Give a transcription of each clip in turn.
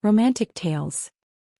Romantic Tales.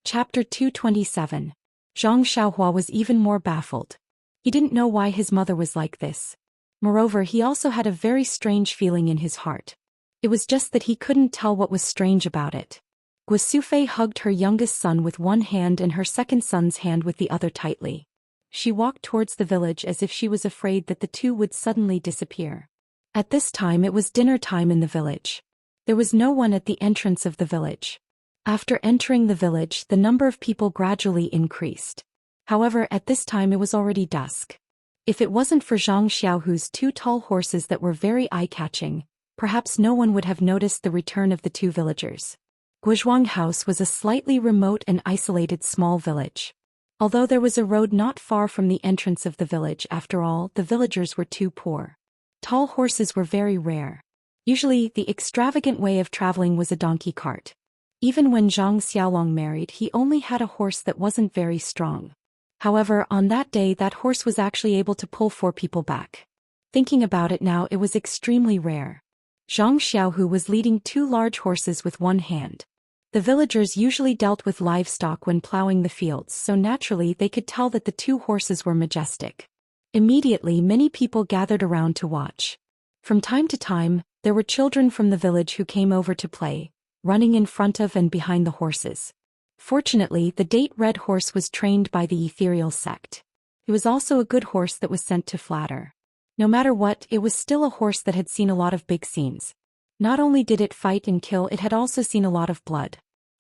Chapter 227. Zhang Xiaohua was even more baffled. He didn't know why his mother was like this. Moreover, he also had a very strange feeling in his heart. It was just that he couldn't tell what was strange about it. Guosufei hugged her youngest son with one hand and her second son's hand with the other tightly. She walked towards the village as if she was afraid that the two would suddenly disappear. At this time it was dinner time in the village. There was no one at the entrance of the village. After entering the village, the number of people gradually increased. However, at this time it was already dusk. If it wasn't for Zhang Xiaohu's two tall horses that were very eye-catching, perhaps no one would have noticed the return of the two villagers. Guozhuang House was a slightly remote and isolated small village. Although there was a road not far from the entrance of the village, after all, the villagers were too poor. Tall horses were very rare. Usually, the extravagant way of traveling was a donkey cart. Even when Zhang Xiaolong married, he only had a horse that wasn't very strong. However, on that day that horse was actually able to pull 4 people back. Thinking about it now, it was extremely rare. Zhang Xiaohu was leading 2 large horses with one hand. The villagers usually dealt with livestock when plowing the fields, so naturally they could tell that the 2 horses were majestic. Immediately many people gathered around to watch. From time to time, there were children from the village who came over to play, running in front of and behind the horses. Fortunately, the date red horse was trained by the ethereal sect. It was also a good horse that was sent to flatter. No matter what, it was still a horse that had seen a lot of big scenes. Not only did it fight and kill, it had also seen a lot of blood.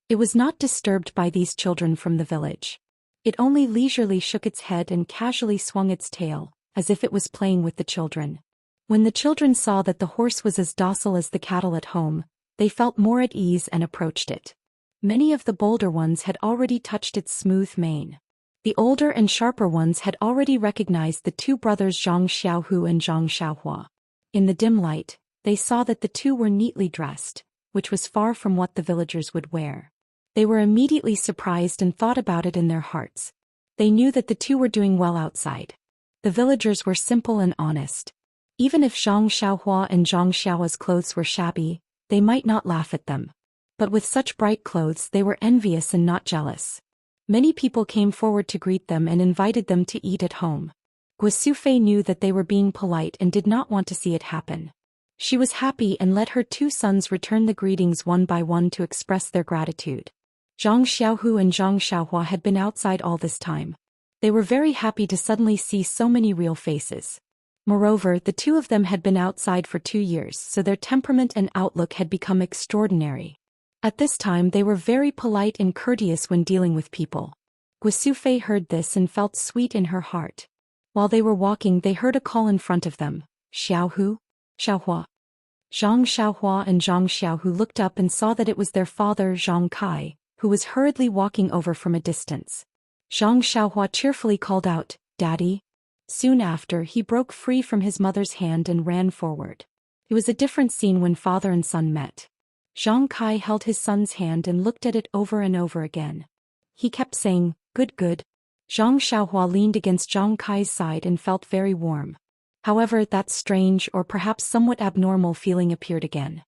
It was not disturbed by these children from the village. It only leisurely shook its head and casually swung its tail, as if it was playing with the children. When the children saw that the horse was as docile as the cattle at home, they felt more at ease and approached it. Many of the bolder ones had already touched its smooth mane. The older and sharper ones had already recognized the 2 brothers Zhang Xiaohu and Zhang Xiaohua. In the dim light, they saw that the 2 were neatly dressed, which was far from what the villagers would wear. They were immediately surprised and thought about it in their hearts. They knew that the 2 were doing well outside. The villagers were simple and honest. Even if Zhang Xiaohua and Zhang Xiaohua's clothes were shabby, they might not laugh at them. But with such bright clothes they were envious and not jealous. Many people came forward to greet them and invited them to eat at home. Guosufei knew that they were being polite and did not want to see it happen. She was happy and let her 2 sons return the greetings one by one to express their gratitude. Zhang Xiaohu and Zhang Xiaohua had been outside all this time. They were very happy to suddenly see so many real faces. Moreover, the 2 of them had been outside for 2 years, so their temperament and outlook had become extraordinary. At this time they were very polite and courteous when dealing with people. Guosufei heard this and felt sweet in her heart. While they were walking, they heard a call in front of them. Xiaohu? Xiaohua. Zhang Xiaohua and Zhang Xiaohu looked up and saw that it was their father Zhang Kai, who was hurriedly walking over from a distance. Zhang Xiaohua cheerfully called out, "Daddy?" Soon after, he broke free from his mother's hand and ran forward. It was a different scene when father and son met. Zhang Kai held his son's hand and looked at it over and over again. He kept saying, "Good, good." Zhang Xiaohua leaned against Zhang Kai's side and felt very warm. However, that strange or perhaps somewhat abnormal feeling appeared again.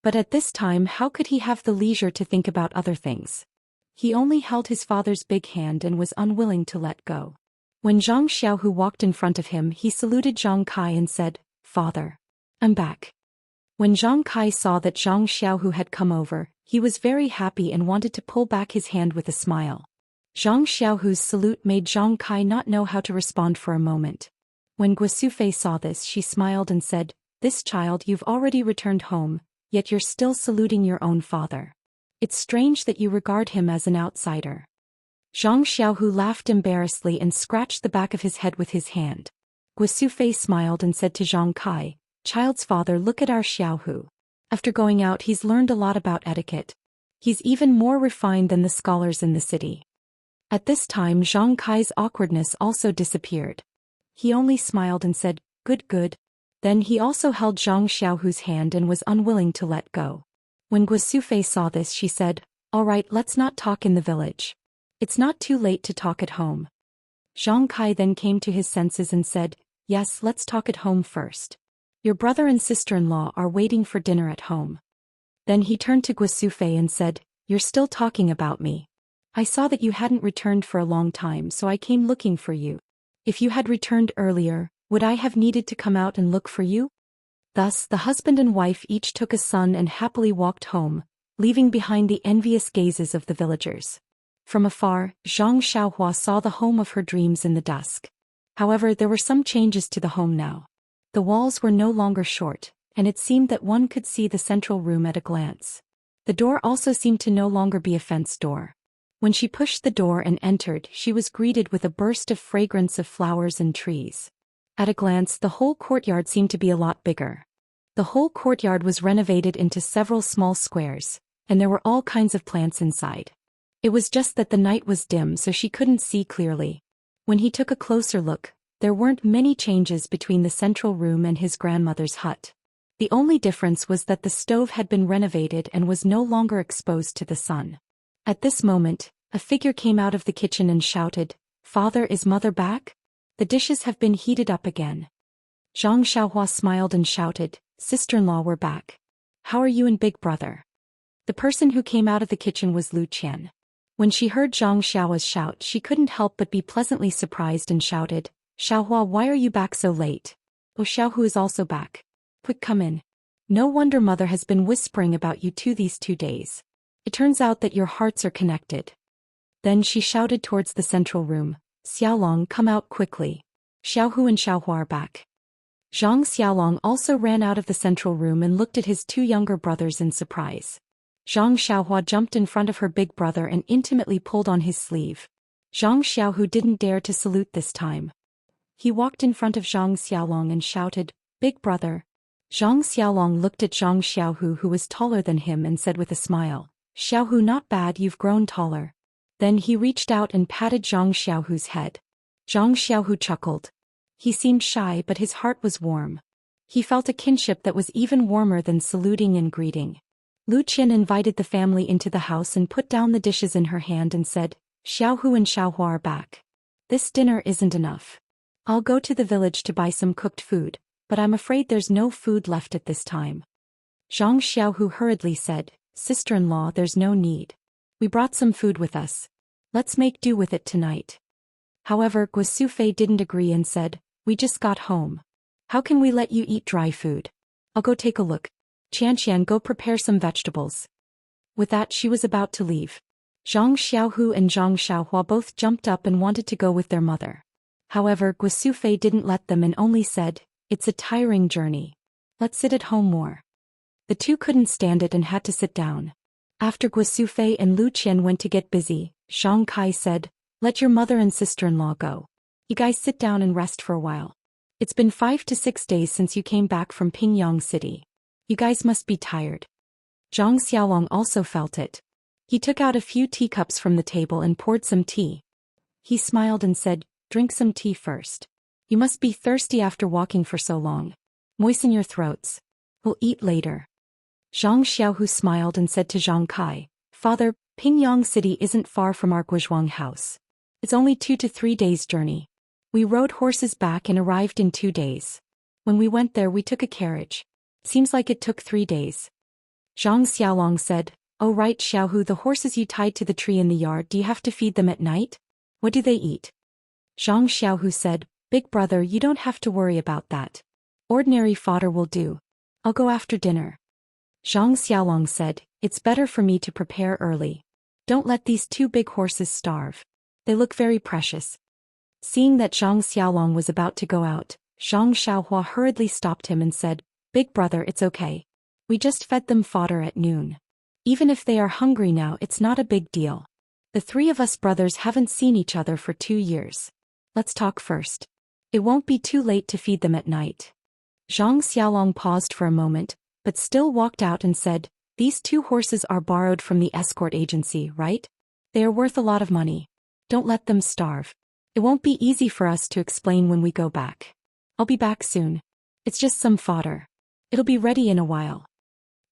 But at this time, how could he have the leisure to think about other things? He only held his father's big hand and was unwilling to let go. When Zhang Xiaohu walked in front of him, he saluted Zhang Kai and said, "Father, I'm back." When Zhang Kai saw that Zhang Xiaohu had come over, he was very happy and wanted to pull back his hand with a smile. Zhang Xiaohu's salute made Zhang Kai not know how to respond for a moment. When Guosufei saw this, she smiled and said, "This child, you've already returned home, yet you're still saluting your own father. It's strange that you regard him as an outsider." Zhang Xiaohu laughed embarrassedly and scratched the back of his head with his hand. Guosufei smiled and said to Zhang Kai, "Child's father, look at our Xiaohu. After going out, he's learned a lot about etiquette. He's even more refined than the scholars in the city." At this time, Zhang Kai's awkwardness also disappeared. He only smiled and said, "Good, good." Then he also held Zhang Xiaohu's hand and was unwilling to let go. When Guosufei saw this, she said, "All right, let's not talk in the village. It's not too late to talk at home." Zhang Kai then came to his senses and said, "Yes, let's talk at home first. Your brother and sister-in-law are waiting for dinner at home." Then he turned to Guosufei and said, You're still talking about me. I saw that you hadn't returned for a long time, so I came looking for you. If you had returned earlier, would I have needed to come out and look for you? Thus, the husband and wife each took a son and happily walked home, leaving behind the envious gazes of the villagers. From afar, Zhang Xiaohua saw the home of her dreams in the dusk. However, there were some changes to the home now. The walls were no longer short, and it seemed that one could see the central room at a glance. The door also seemed to no longer be a fenced door. When she pushed the door and entered, she was greeted with a burst of fragrance of flowers and trees. At a glance, the whole courtyard seemed to be a lot bigger. The whole courtyard was renovated into several small squares, and there were all kinds of plants inside. It was just that the night was dim, so she couldn't see clearly. When he took a closer look, there weren't many changes between the central room and his grandmother's hut. The only difference was that the stove had been renovated and was no longer exposed to the sun. At this moment, a figure came out of the kitchen and shouted, "Father, is mother back? The dishes have been heated up again." Zhang Xiaohua smiled and shouted, "Sister-in-law, we're back. How are you and big brother?" The person who came out of the kitchen was Lu Qian. When she heard Zhang Xiaohua's shout, she couldn't help but be pleasantly surprised and shouted, "Xiaohua, why are you back so late? Oh, Xiaohu is also back. Quick, come in. No wonder mother has been whispering about you these 2 days. It turns out that your hearts are connected." Then she shouted towards the central room, "Xiaolong, come out quickly. Xiaohu and Xiaohua are back." Zhang Xiaolong also ran out of the central room and looked at his two younger brothers in surprise. Zhang Xiaohua jumped in front of her big brother and intimately pulled on his sleeve. Zhang Xiaohu didn't dare to salute this time. He walked in front of Zhang Xiaolong and shouted, "Big brother." Zhang Xiaolong looked at Zhang Xiaohu, who was taller than him, and said with a smile, "Xiaohu, not bad, you've grown taller." Then he reached out and patted Zhang Xiaohu's head. Zhang Xiaohu chuckled. He seemed shy, but his heart was warm. He felt a kinship that was even warmer than saluting and greeting. Lu Qian invited the family into the house and put down the dishes in her hand and said, "Xiaohu and Xiaohua are back. This dinner isn't enough. I'll go to the village to buy some cooked food, but I'm afraid there's no food left at this time." Zhang Xiaohu hurriedly said, "Sister-in-law, there's no need. We brought some food with us. Let's make do with it tonight." However, Guosufei didn't agree and said, "We just got home. How can we let you eat dry food? I'll go take a look. Qianqian, go prepare some vegetables." With that, she was about to leave. Zhang Xiaohu and Zhang Xiaohua both jumped up and wanted to go with their mother. However, Guosufei didn't let them and only said, "It's a tiring journey. Let's sit at home more." The two couldn't stand it and had to sit down. After Guosufei and Lu Qian went to get busy, Zhang Kai said, "Let your mother and sister-in-law go. You guys sit down and rest for a while. It's been 5 to 6 days since you came back from Pingyang City. You guys must be tired." Zhang Xiaolong also felt it. He took out a few teacups from the table and poured some tea. He smiled and said, "Drink some tea first. You must be thirsty after walking for so long. Moisten your throats. We'll eat later." Zhang Xiaohu smiled and said to Zhang Kai, "Father, Pingyang City isn't far from our Guozhuang house. It's only 2 to 3 days' journey. We rode horses back and arrived in 2 days. When we went there, we took a carriage. Seems like it took 3 days." Zhang Xiaolong said, "Oh right, Xiaohu, the horses you tied to the tree in the yard, do you have to feed them at night? What do they eat?" Zhang Xiaohu said, "Big brother, you don't have to worry about that. Ordinary fodder will do. I'll go after dinner." Zhang Xiaolong said, "It's better for me to prepare early. Don't let these 2 big horses starve. They look very precious." Seeing that Zhang Xiaolong was about to go out, Zhang Xiaohua hurriedly stopped him and said, "Big brother, it's okay. We just fed them fodder at noon. Even if they are hungry now, it's not a big deal. The 3 of us brothers haven't seen each other for 2 years. Let's talk first. It won't be too late to feed them at night." Zhang Xiaolong paused for a moment, but still walked out and said, "These 2 horses are borrowed from the escort agency, right? They are worth a lot of money. Don't let them starve. It won't be easy for us to explain when we go back. I'll be back soon. It's just some fodder. It'll be ready in a while."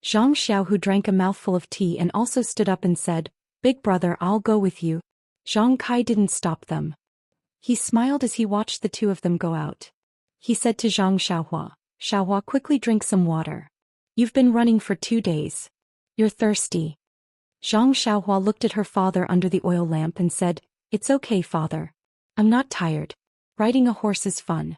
Zhang Xiaohu drank a mouthful of tea and also stood up and said, "Big brother, I'll go with you." Zhang Kai didn't stop them. He smiled as he watched the 2 of them go out. He said to Zhang Xiaohua, "Xiaohua, quickly drink some water. You've been running for 2 days. You're thirsty." Zhang Xiaohua looked at her father under the oil lamp and said, "It's okay, father. I'm not tired. Riding a horse is fun."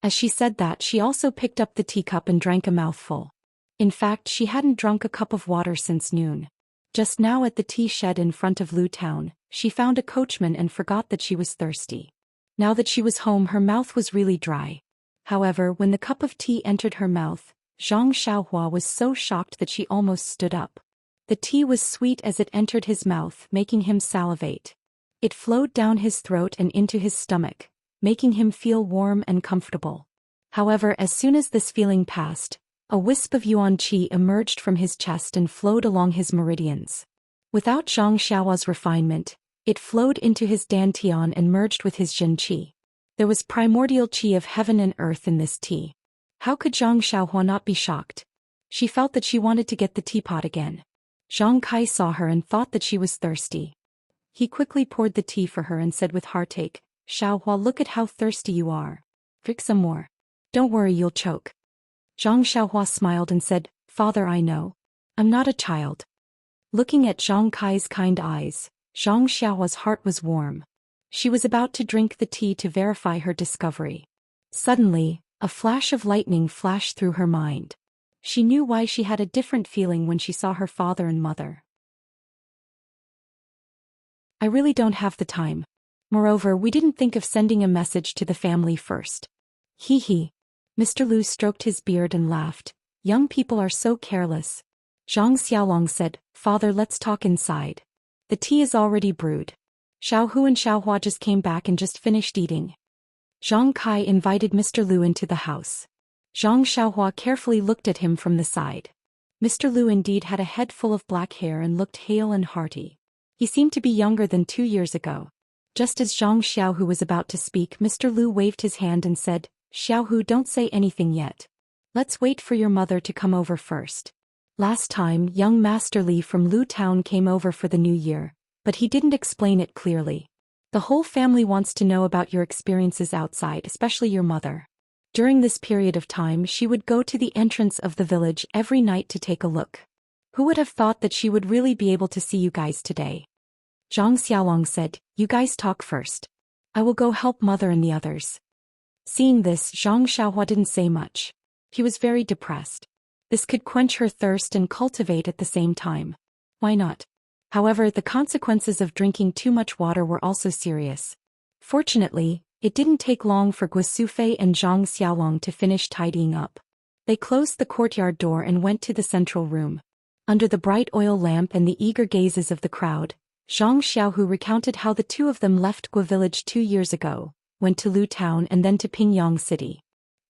As she said that, she also picked up the teacup and drank a mouthful. In fact, she hadn't drunk a cup of water since noon. Just now at the tea shed in front of Lu Town, she found a coachman and forgot that she was thirsty. Now that she was home, her mouth was really dry. However, when the cup of tea entered her mouth, Zhang Xiaohua was so shocked that she almost stood up. The tea was sweet as it entered his mouth, making him salivate. It flowed down his throat and into his stomach, making him feel warm and comfortable. However, as soon as this feeling passed, a wisp of yuan qi emerged from his chest and flowed along his meridians. Without Zhang Xiaohua's refinement, it flowed into his dantian and merged with his jin qi. There was primordial qi of heaven and earth in this tea. How could Zhang Xiaohua not be shocked? She felt that she wanted to get the teapot again. Zhang Kai saw her and thought that she was thirsty. He quickly poured the tea for her and said with heartache, "Xiaohua, look at how thirsty you are. Drink some more. Don't worry, you'll choke." Zhang Xiaohua smiled and said, "Father, I know. I'm not a child." Looking at Zhang Kai's kind eyes, Zhang Xiaohua's heart was warm. She was about to drink the tea to verify her discovery. Suddenly, a flash of lightning flashed through her mind. She knew why she had a different feeling when she saw her father and mother. "I really don't have the time. Moreover, we didn't think of sending a message to the family first." "Hee hee." Mr. Lu stroked his beard and laughed. "Young people are so careless." Zhang Xiaolong said, "Father, let's talk inside. The tea is already brewed. Xiaohu and Xiaohua just came back and just finished eating." Zhang Kai invited Mr. Lu into the house. Zhang Xiaohua carefully looked at him from the side. Mr. Lu indeed had a head full of black hair and looked hale and hearty. He seemed to be younger than 2 years ago. Just as Zhang Xiaohu was about to speak, Mr. Lu waved his hand and said, "Xiaohu, don't say anything yet. Let's wait for your mother to come over first." Last time, young Master Li from Lu Town came over for the new year, but he didn't explain it clearly. "The whole family wants to know about your experiences outside, especially your mother." During this period of time, she would go to the entrance of the village every night to take a look. Who would have thought that she would really be able to see you guys today? Zhang Xiaolong said, "You guys talk first. I will go help mother and the others." Seeing this, Zhang Xiaohua didn't say much. He was very depressed. This could quench her thirst and cultivate at the same time. Why not? However, the consequences of drinking too much water were also serious. Fortunately, it didn't take long for Guosufei and Zhang Xiaolong to finish tidying up. They closed the courtyard door and went to the central room. Under the bright oil lamp and the eager gazes of the crowd, Zhang Xiaohu recounted how the two of them left Guo village 2 years ago, went to Lu Town and then to Pingyang City.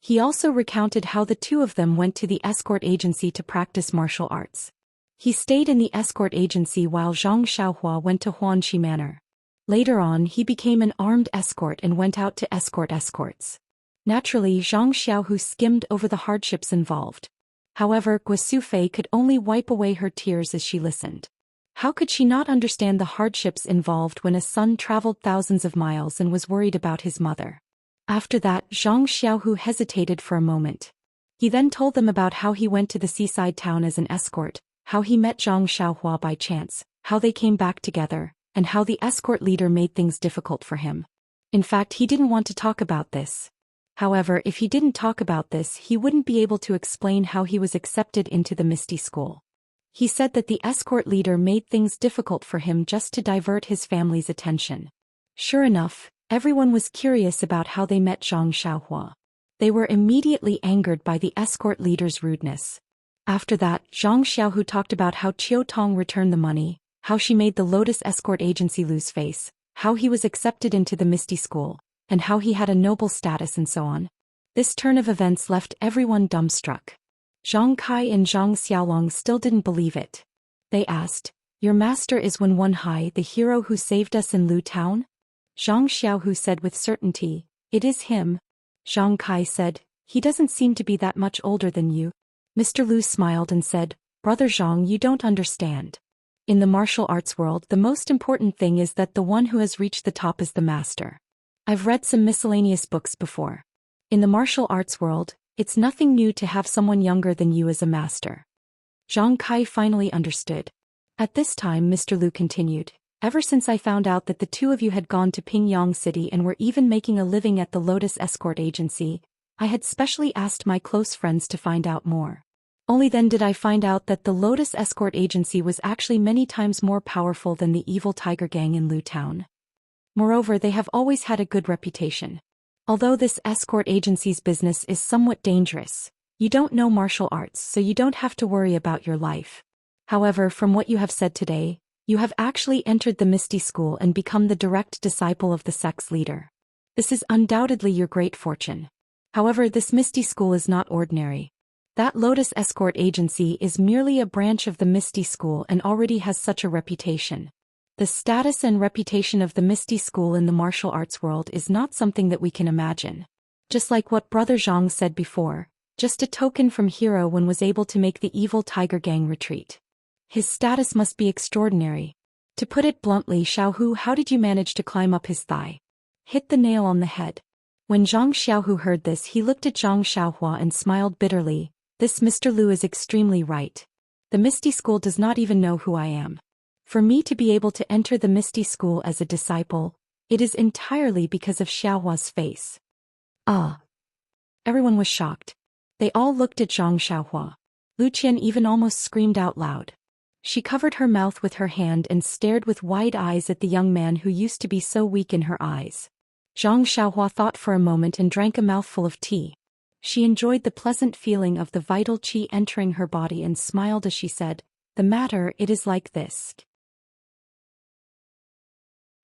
He also recounted how the two of them went to the escort agency to practice martial arts. He stayed in the escort agency while Zhang Xiaohua went to Huanxi Manor. Later on, he became an armed escort and went out to escort escorts. Naturally, Zhang Xiaohu skimmed over the hardships involved. However, Guosufei could only wipe away her tears as she listened. How could she not understand the hardships involved when a son traveled thousands of miles and was worried about his mother? After that, Zhang Xiaohu hesitated for a moment. He then told them about how he went to the seaside town as an escort, how he met Zhang Xiaohua by chance, how they came back together, and how the escort leader made things difficult for him. In fact, he didn't want to talk about this. However, if he didn't talk about this, he wouldn't be able to explain how he was accepted into the Misty School. He said that the escort leader made things difficult for him just to divert his family's attention. Sure enough, everyone was curious about how they met Zhang Xiaohua. They were immediately angered by the escort leader's rudeness. After that, Zhang Xiaohu talked about how Qiu Tong returned the money, how she made the Lotus Escort Agency lose face, how he was accepted into the Misty School, and how he had a noble status and so on. This turn of events left everyone dumbstruck. Zhang Kai and Zhang Xiaolong still didn't believe it. They asked, "Your master is Wen Hai, the hero who saved us in Lu Town?" Zhang Xiaohu said with certainty, "It is him." Zhang Kai said, "He doesn't seem to be that much older than you." Mr. Lu smiled and said, "Brother Zhang, you don't understand. In the martial arts world, the most important thing is that the one who has reached the top is the master. I've read some miscellaneous books before. In the martial arts world, it's nothing new to have someone younger than you as a master." Zhang Kai finally understood. At this time Mr. Lu continued, ever since I found out that the two of you had gone to Pingyang City and were even making a living at the Lotus Escort Agency, I had specially asked my close friends to find out more. Only then did I find out that the Lotus Escort Agency was actually many times more powerful than the evil Tiger Gang in Lu Town. Moreover, they have always had a good reputation. Although this escort agency's business is somewhat dangerous, you don't know martial arts, so you don't have to worry about your life. However, from what you have said today, you have actually entered the Misty School and become the direct disciple of the sect's leader. This is undoubtedly your great fortune. However, this Misty School is not ordinary. That Lotus Escort Agency is merely a branch of the Misty School and already has such a reputation. The status and reputation of the Misty School in the martial arts world is not something that we can imagine. Just like what Brother Zhang said before, just a token from Hero One was able to make the evil Tiger Gang retreat. His status must be extraordinary. To put it bluntly, Xiaohu, how did you manage to climb up his thigh? Hit the nail on the head. When Zhang Xiaohu heard this, he looked at Zhang Xiaohua and smiled bitterly. This Mr. Lu is extremely right. The Misty School does not even know who I am. For me to be able to enter the Misty School as a disciple, it is entirely because of Xiaohua's face. Ah! Everyone was shocked. They all looked at Zhang Xiaohua. Lu Qian even almost screamed out loud. She covered her mouth with her hand and stared with wide eyes at the young man who used to be so weak in her eyes. Zhang Xiaohua thought for a moment and drank a mouthful of tea. She enjoyed the pleasant feeling of the vital qi entering her body and smiled as she said, "The matter, it is like this."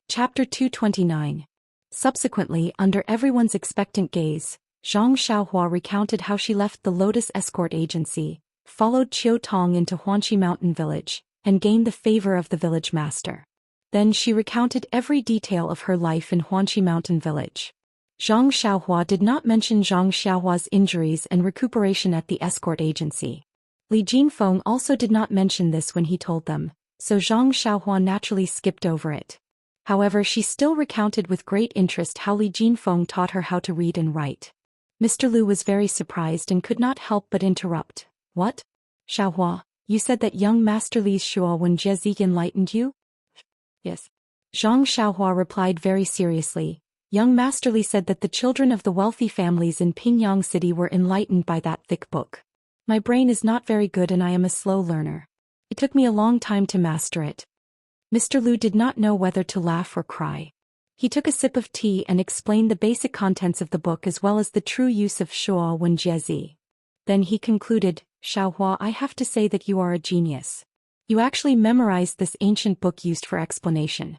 Chapter 229. Subsequently, under everyone's expectant gaze, Zhang Xiaohua recounted how she left the Lotus Escort Agency, followed Qiu Tong into Huanqi Mountain Village, and gained the favor of the village master. Then she recounted every detail of her life in Huanqi Mountain Village. Zhang Xiaohua did not mention Zhang Xiaohua's injuries and recuperation at the escort agency. Li Jinfeng also did not mention this when he told them, so Zhang Xiaohua naturally skipped over it. However, she still recounted with great interest how Li Jinfeng taught her how to read and write. Mr. Lu was very surprised and could not help but interrupt. What? Xiaohua, you said that young Master Li's Shuo when Jie enlightened you? Yes. Zhang Xiaohua replied very seriously. Young Master Li said that the children of the wealthy families in Pingyang City were enlightened by that thick book. My brain is not very good and I am a slow learner. It took me a long time to master it. Mr. Lu did not know whether to laugh or cry. He took a sip of tea and explained the basic contents of the book as well as the true use of Shuo when Jie. Then he concluded, Xiaohua, I have to say that you are a genius. You actually memorized this ancient book used for explanation.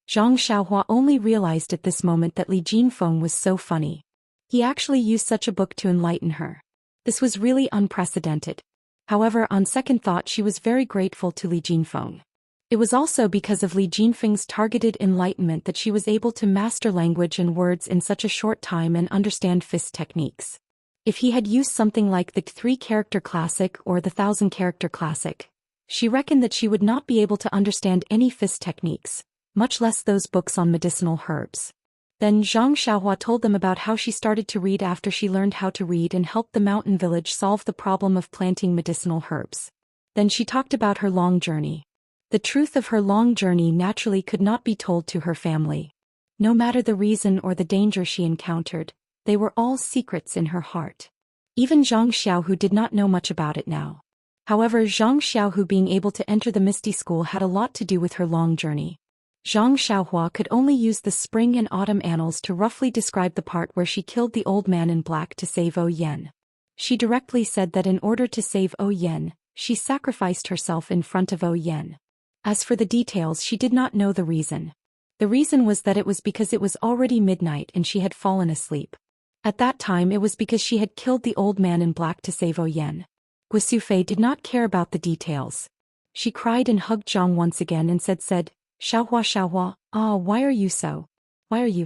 Zhang Xiaohua only realized at this moment that Li Jinfeng was so funny. He actually used such a book to enlighten her. This was really unprecedented. However, on second thought she was very grateful to Li Jinfeng. It was also because of Li Jinfeng's targeted enlightenment that she was able to master language and words in such a short time and understand fist techniques. If he had used something like the 3-character classic or the 1000-character classic, she reckoned that she would not be able to understand any fist techniques, much less those books on medicinal herbs. Then Zhang Xiaohua told them about how she started to read after she learned how to read and helped the mountain village solve the problem of planting medicinal herbs. Then she talked about her long journey. The truth of her long journey naturally could not be told to her family. No matter the reason or the danger she encountered, they were all secrets in her heart. Even Zhang Xiaohu did not know much about it now. However, Zhang Xiaohu being able to enter the Misty School had a lot to do with her long journey. Zhang Xiaohua could only use the spring and autumn annals to roughly describe the part where she killed the old man in black to save O Yen. She directly said that in order to save O Yen, she sacrificed herself in front of O Yen. As for the details, she did not know the reason. The reason was that it was because it was already midnight and she had fallen asleep. At that time it was because she had killed the old man in black to save O Yen. Guisufei did not care about the details. She cried and hugged Zhang once again and said, Xiaohua, ah, why are you so? Why are you?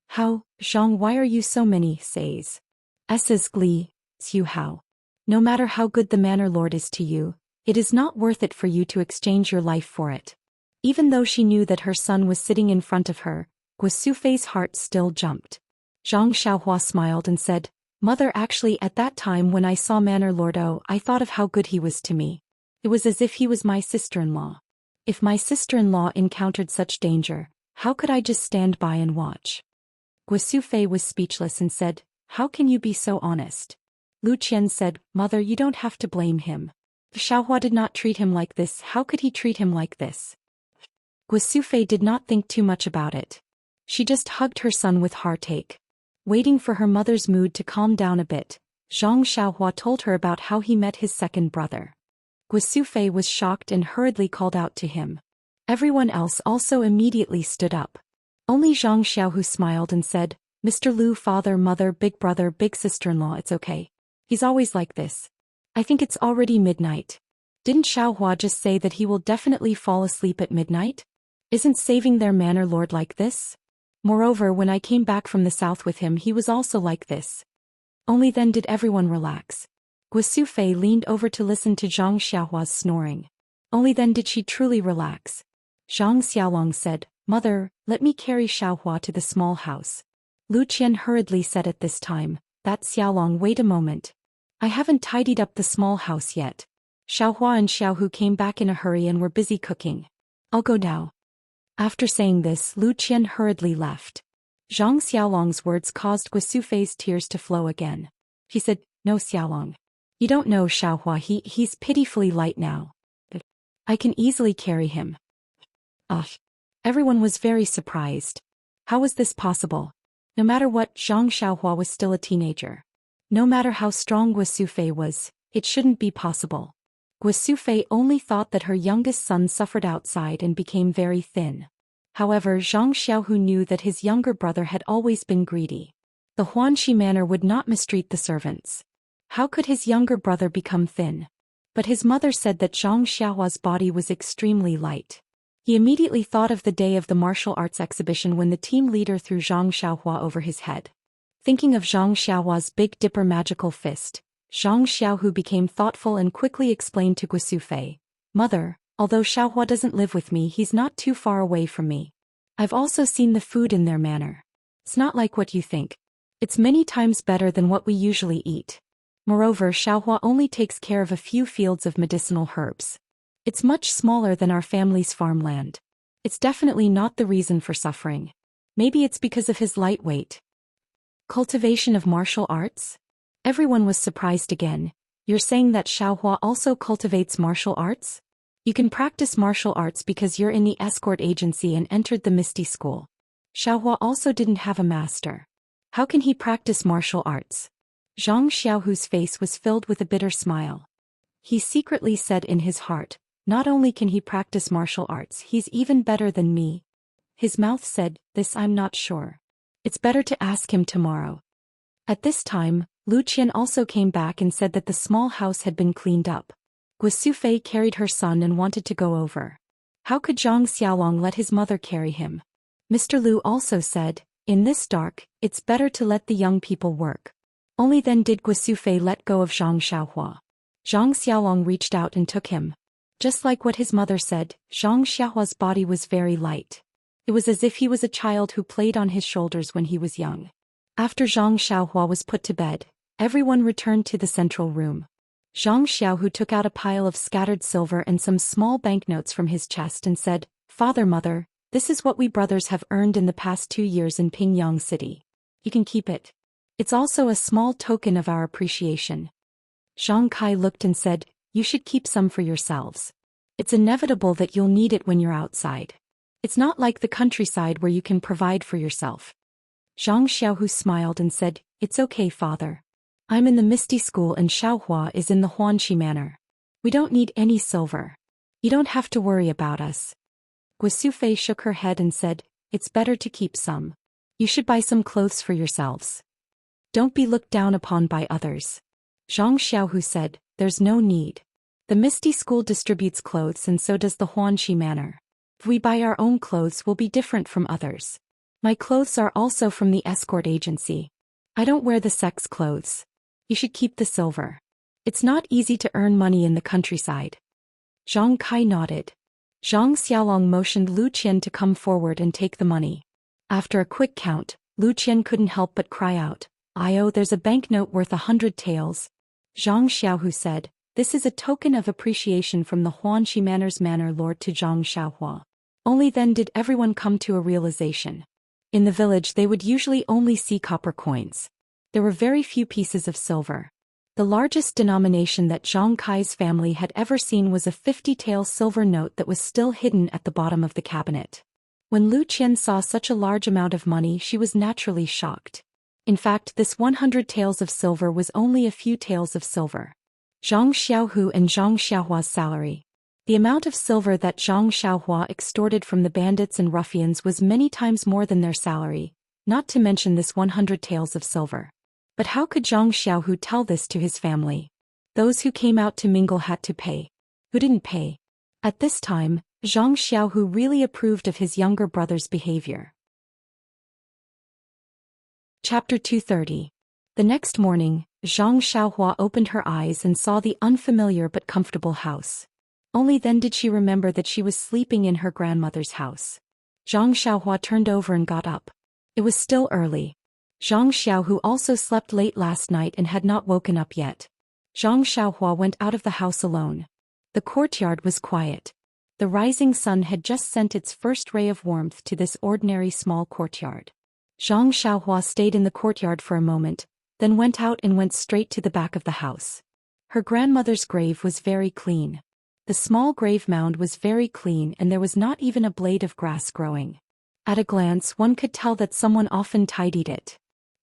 How, Zhang, why are you so many says? S's glee, Xiu Hao. No matter how good the Manor Lord is to you, it is not worth it for you to exchange your life for it. Even though she knew that her son was sitting in front of her, Guisufei's heart still jumped. Zhang Xiaohua smiled and said, Mother, actually at that time when I saw Manor Lord O, I thought of how good he was to me. It was as if he was my sister-in-law. If my sister-in-law encountered such danger, how could I just stand by and watch? Guosufei was speechless and said, "How can you be so honest?" Lu Qian said, "Mother, you don't have to blame him. If Xiaohua did not treat him like this, how could he treat him like this?" Guosufei did not think too much about it. She just hugged her son with heartache. Waiting for her mother's mood to calm down a bit, Zhang Xiaohua told her about how he met his second brother. Guosufei was shocked and hurriedly called out to him. Everyone else also immediately stood up. Only Zhang Xiaohu smiled and said, "Mr. Lu, father, mother, big brother, big sister-in-law, it's okay. He's always like this. I think it's already midnight. Didn't Xiaohua just say that he will definitely fall asleep at midnight? Isn't saving their manor lord like this? Moreover, when I came back from the south with him, he was also like this." Only then did everyone relax. Guosufei leaned over to listen to Zhang Xiaohua's snoring. Only then did she truly relax. Zhang Xiaolong said, "Mother, let me carry Xiaohua to the small house." Lu Qian hurriedly said at this time, "That Xiaolong, wait a moment. I haven't tidied up the small house yet." Xiaohua and Xiaohu came back in a hurry and were busy cooking. "I'll go now." After saying this, Lu Qian hurriedly left. Zhang Xiaolong's words caused Guosufei's tears to flow again. He said, "No, Xiaolong. You don't know Xiaohua, he's pitifully light now. I can easily carry him." Ugh. Everyone was very surprised. How was this possible? No matter what, Zhang Xiaohua was still a teenager. No matter how strong Guosufei was, it shouldn't be possible. Guosufei only thought that her youngest son suffered outside and became very thin. However, Zhang Xiaohu knew that his younger brother had always been greedy. The Huanxi manor would not mistreat the servants. How could his younger brother become thin? But his mother said that Zhang Xiaohua's body was extremely light. He immediately thought of the day of the martial arts exhibition when the team leader threw Zhang Xiaohua over his head. Thinking of Zhang Xiaohua's Big Dipper magical fist, Zhang Xiaohu became thoughtful and quickly explained to Guosufei, "Mother, although Xiaohua doesn't live with me, he's not too far away from me. I've also seen the food in their manor. It's not like what you think. It's many times better than what we usually eat. Moreover, Xiaohua only takes care of a few fields of medicinal herbs. It's much smaller than our family's farmland. It's definitely not the reason for suffering. Maybe it's because of his light weight." Cultivation of martial arts? Everyone was surprised again. "You're saying that Xiaohua also cultivates martial arts? You can practice martial arts because you're in the escort agency and entered the Misty School. Xiaohua also didn't have a master. How can he practice martial arts?" Zhang Xiaohu's face was filled with a bitter smile. He secretly said in his heart, "Not only can he practice martial arts, he's even better than me." His mouth said, "This I'm not sure. It's better to ask him tomorrow." At this time, Lu Qian also came back and said that the small house had been cleaned up. Guosufei carried her son and wanted to go over. How could Zhang Xiaolong let his mother carry him? Mr. Lu also said, "In this dark, it's better to let the young people work." Only then did Guosufei let go of Zhang Xiaohua. Zhang Xiaolong reached out and took him. Just like what his mother said, Zhang Xiaohua's body was very light. It was as if he was a child who played on his shoulders when he was young. After Zhang Xiaohua was put to bed, everyone returned to the central room. Zhang Xiaohu took out a pile of scattered silver and some small banknotes from his chest and said, "Father, mother, this is what we brothers have earned in the past 2 years in Pingyang City. You can keep it. It's also a small token of our appreciation." Zhang Kai looked and said, "You should keep some for yourselves. It's inevitable that you'll need it when you're outside. It's not like the countryside where you can provide for yourself." Zhang Xiaohu smiled and said, "It's okay, father. I'm in the Misty School and Xiaohua is in the Huanxi Manor. We don't need any silver. You don't have to worry about us." Guosufei shook her head and said, "It's better to keep some. You should buy some clothes for yourselves. Don't be looked down upon by others." Zhang Xiaohu said, "There's no need. The Misty School distributes clothes and so does the Huanxi Manor. If we buy our own clothes, we'll be different from others. My clothes are also from the escort agency. I don't wear the sex clothes. You should keep the silver. It's not easy to earn money in the countryside." Zhang Kai nodded. Zhang Xiaolong motioned Lu Qian to come forward and take the money. After a quick count, Lu Qian couldn't help but cry out, "There's a banknote worth 100 taels." Zhang Xiaohu said, This is a token of appreciation from the Huanxi Manor's manor lord to Zhang Xiaohua. Only then did everyone come to a realization. In the village they would usually only see copper coins. There were very few pieces of silver. The largest denomination that Zhang Kai's family had ever seen was a 50-tael silver note that was still hidden at the bottom of the cabinet. When Lu Qian saw such a large amount of money, she was naturally shocked. In fact, this 100 taels of silver was only a few taels of silver. Zhang Xiaohu and Zhang Xiaohua's salary. The amount of silver that Zhang Xiaohua extorted from the bandits and ruffians was many times more than their salary, not to mention this 100 taels of silver. But how could Zhang Xiaohu tell this to his family? Those who came out to mingle had to pay. Who didn't pay? At this time, Zhang Xiaohu really approved of his younger brother's behavior. Chapter 230. The next morning, Zhang Xiaohua opened her eyes and saw the unfamiliar but comfortable house. Only then did she remember that she was sleeping in her grandmother's house. Zhang Xiaohua turned over and got up. It was still early. Zhang Xiaohu also slept late last night and had not woken up yet. Zhang Xiaohua went out of the house alone. The courtyard was quiet. The rising sun had just sent its first ray of warmth to this ordinary small courtyard. Zhang Xiaohua stayed in the courtyard for a moment, then went out and went straight to the back of the house. Her grandmother's grave was very clean. The small grave mound was very clean and there was not even a blade of grass growing. At a glance one could tell that someone often tidied it.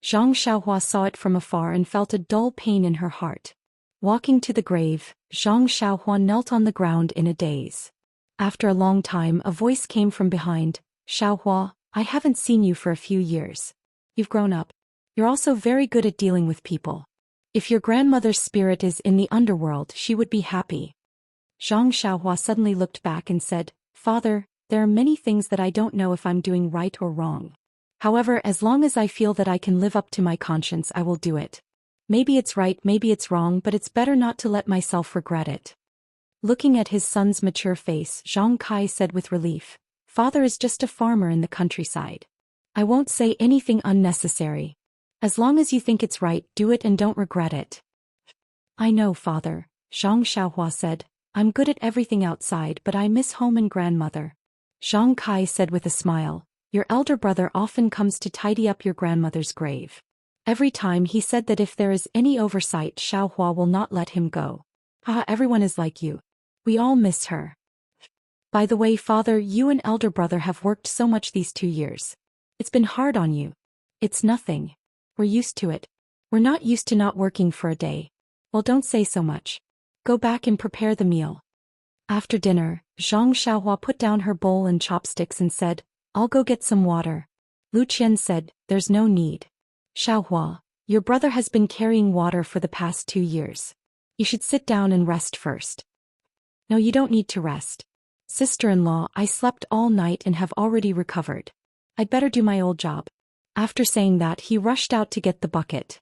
Zhang Xiaohua saw it from afar and felt a dull pain in her heart. Walking to the grave, Zhang Xiaohua knelt on the ground in a daze. After a long time a voice came from behind. "Xiaohua, I haven't seen you for a few years. You've grown up. You're also very good at dealing with people. If your grandmother's spirit is in the underworld, she would be happy." Zhang Xiaohua suddenly looked back and said, "Father, there are many things that I don't know if I'm doing right or wrong. However, as long as I feel that I can live up to my conscience, I will do it. Maybe it's right, maybe it's wrong, but it's better not to let myself regret it." Looking at his son's mature face, Zhang Kai said with relief, "Father is just a farmer in the countryside. I won't say anything unnecessary. As long as you think it's right, do it and don't regret it." "I know, Father," Zhang Xiaohua said. "I'm good at everything outside, but I miss home and grandmother." Zhang Kai said with a smile, "Your elder brother often comes to tidy up your grandmother's grave. Every time he said that if there is any oversight, Xiaohua will not let him go. Everyone is like you. We all miss her. By the way, Father, you and elder brother have worked so much these 2 years. It's been hard on you." "It's nothing. We're used to it. We're not used to not working for a day." "Well, don't say so much. Go back and prepare the meal." After dinner, Zhang Xiaohua put down her bowl and chopsticks and said, "I'll go get some water." Lu Qian said, "There's no need. Xiaohua, your brother has been carrying water for the past 2 years. You should sit down and rest first." "No, you don't need to rest. Sister-in-law, I slept all night and have already recovered. I'd better do my old job." After saying that, he rushed out to get the bucket.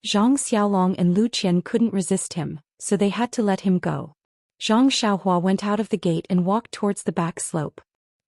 Zhang Xiaolong and Lu Qian couldn't resist him, so they had to let him go. Zhang Xiaohua went out of the gate and walked towards the back slope.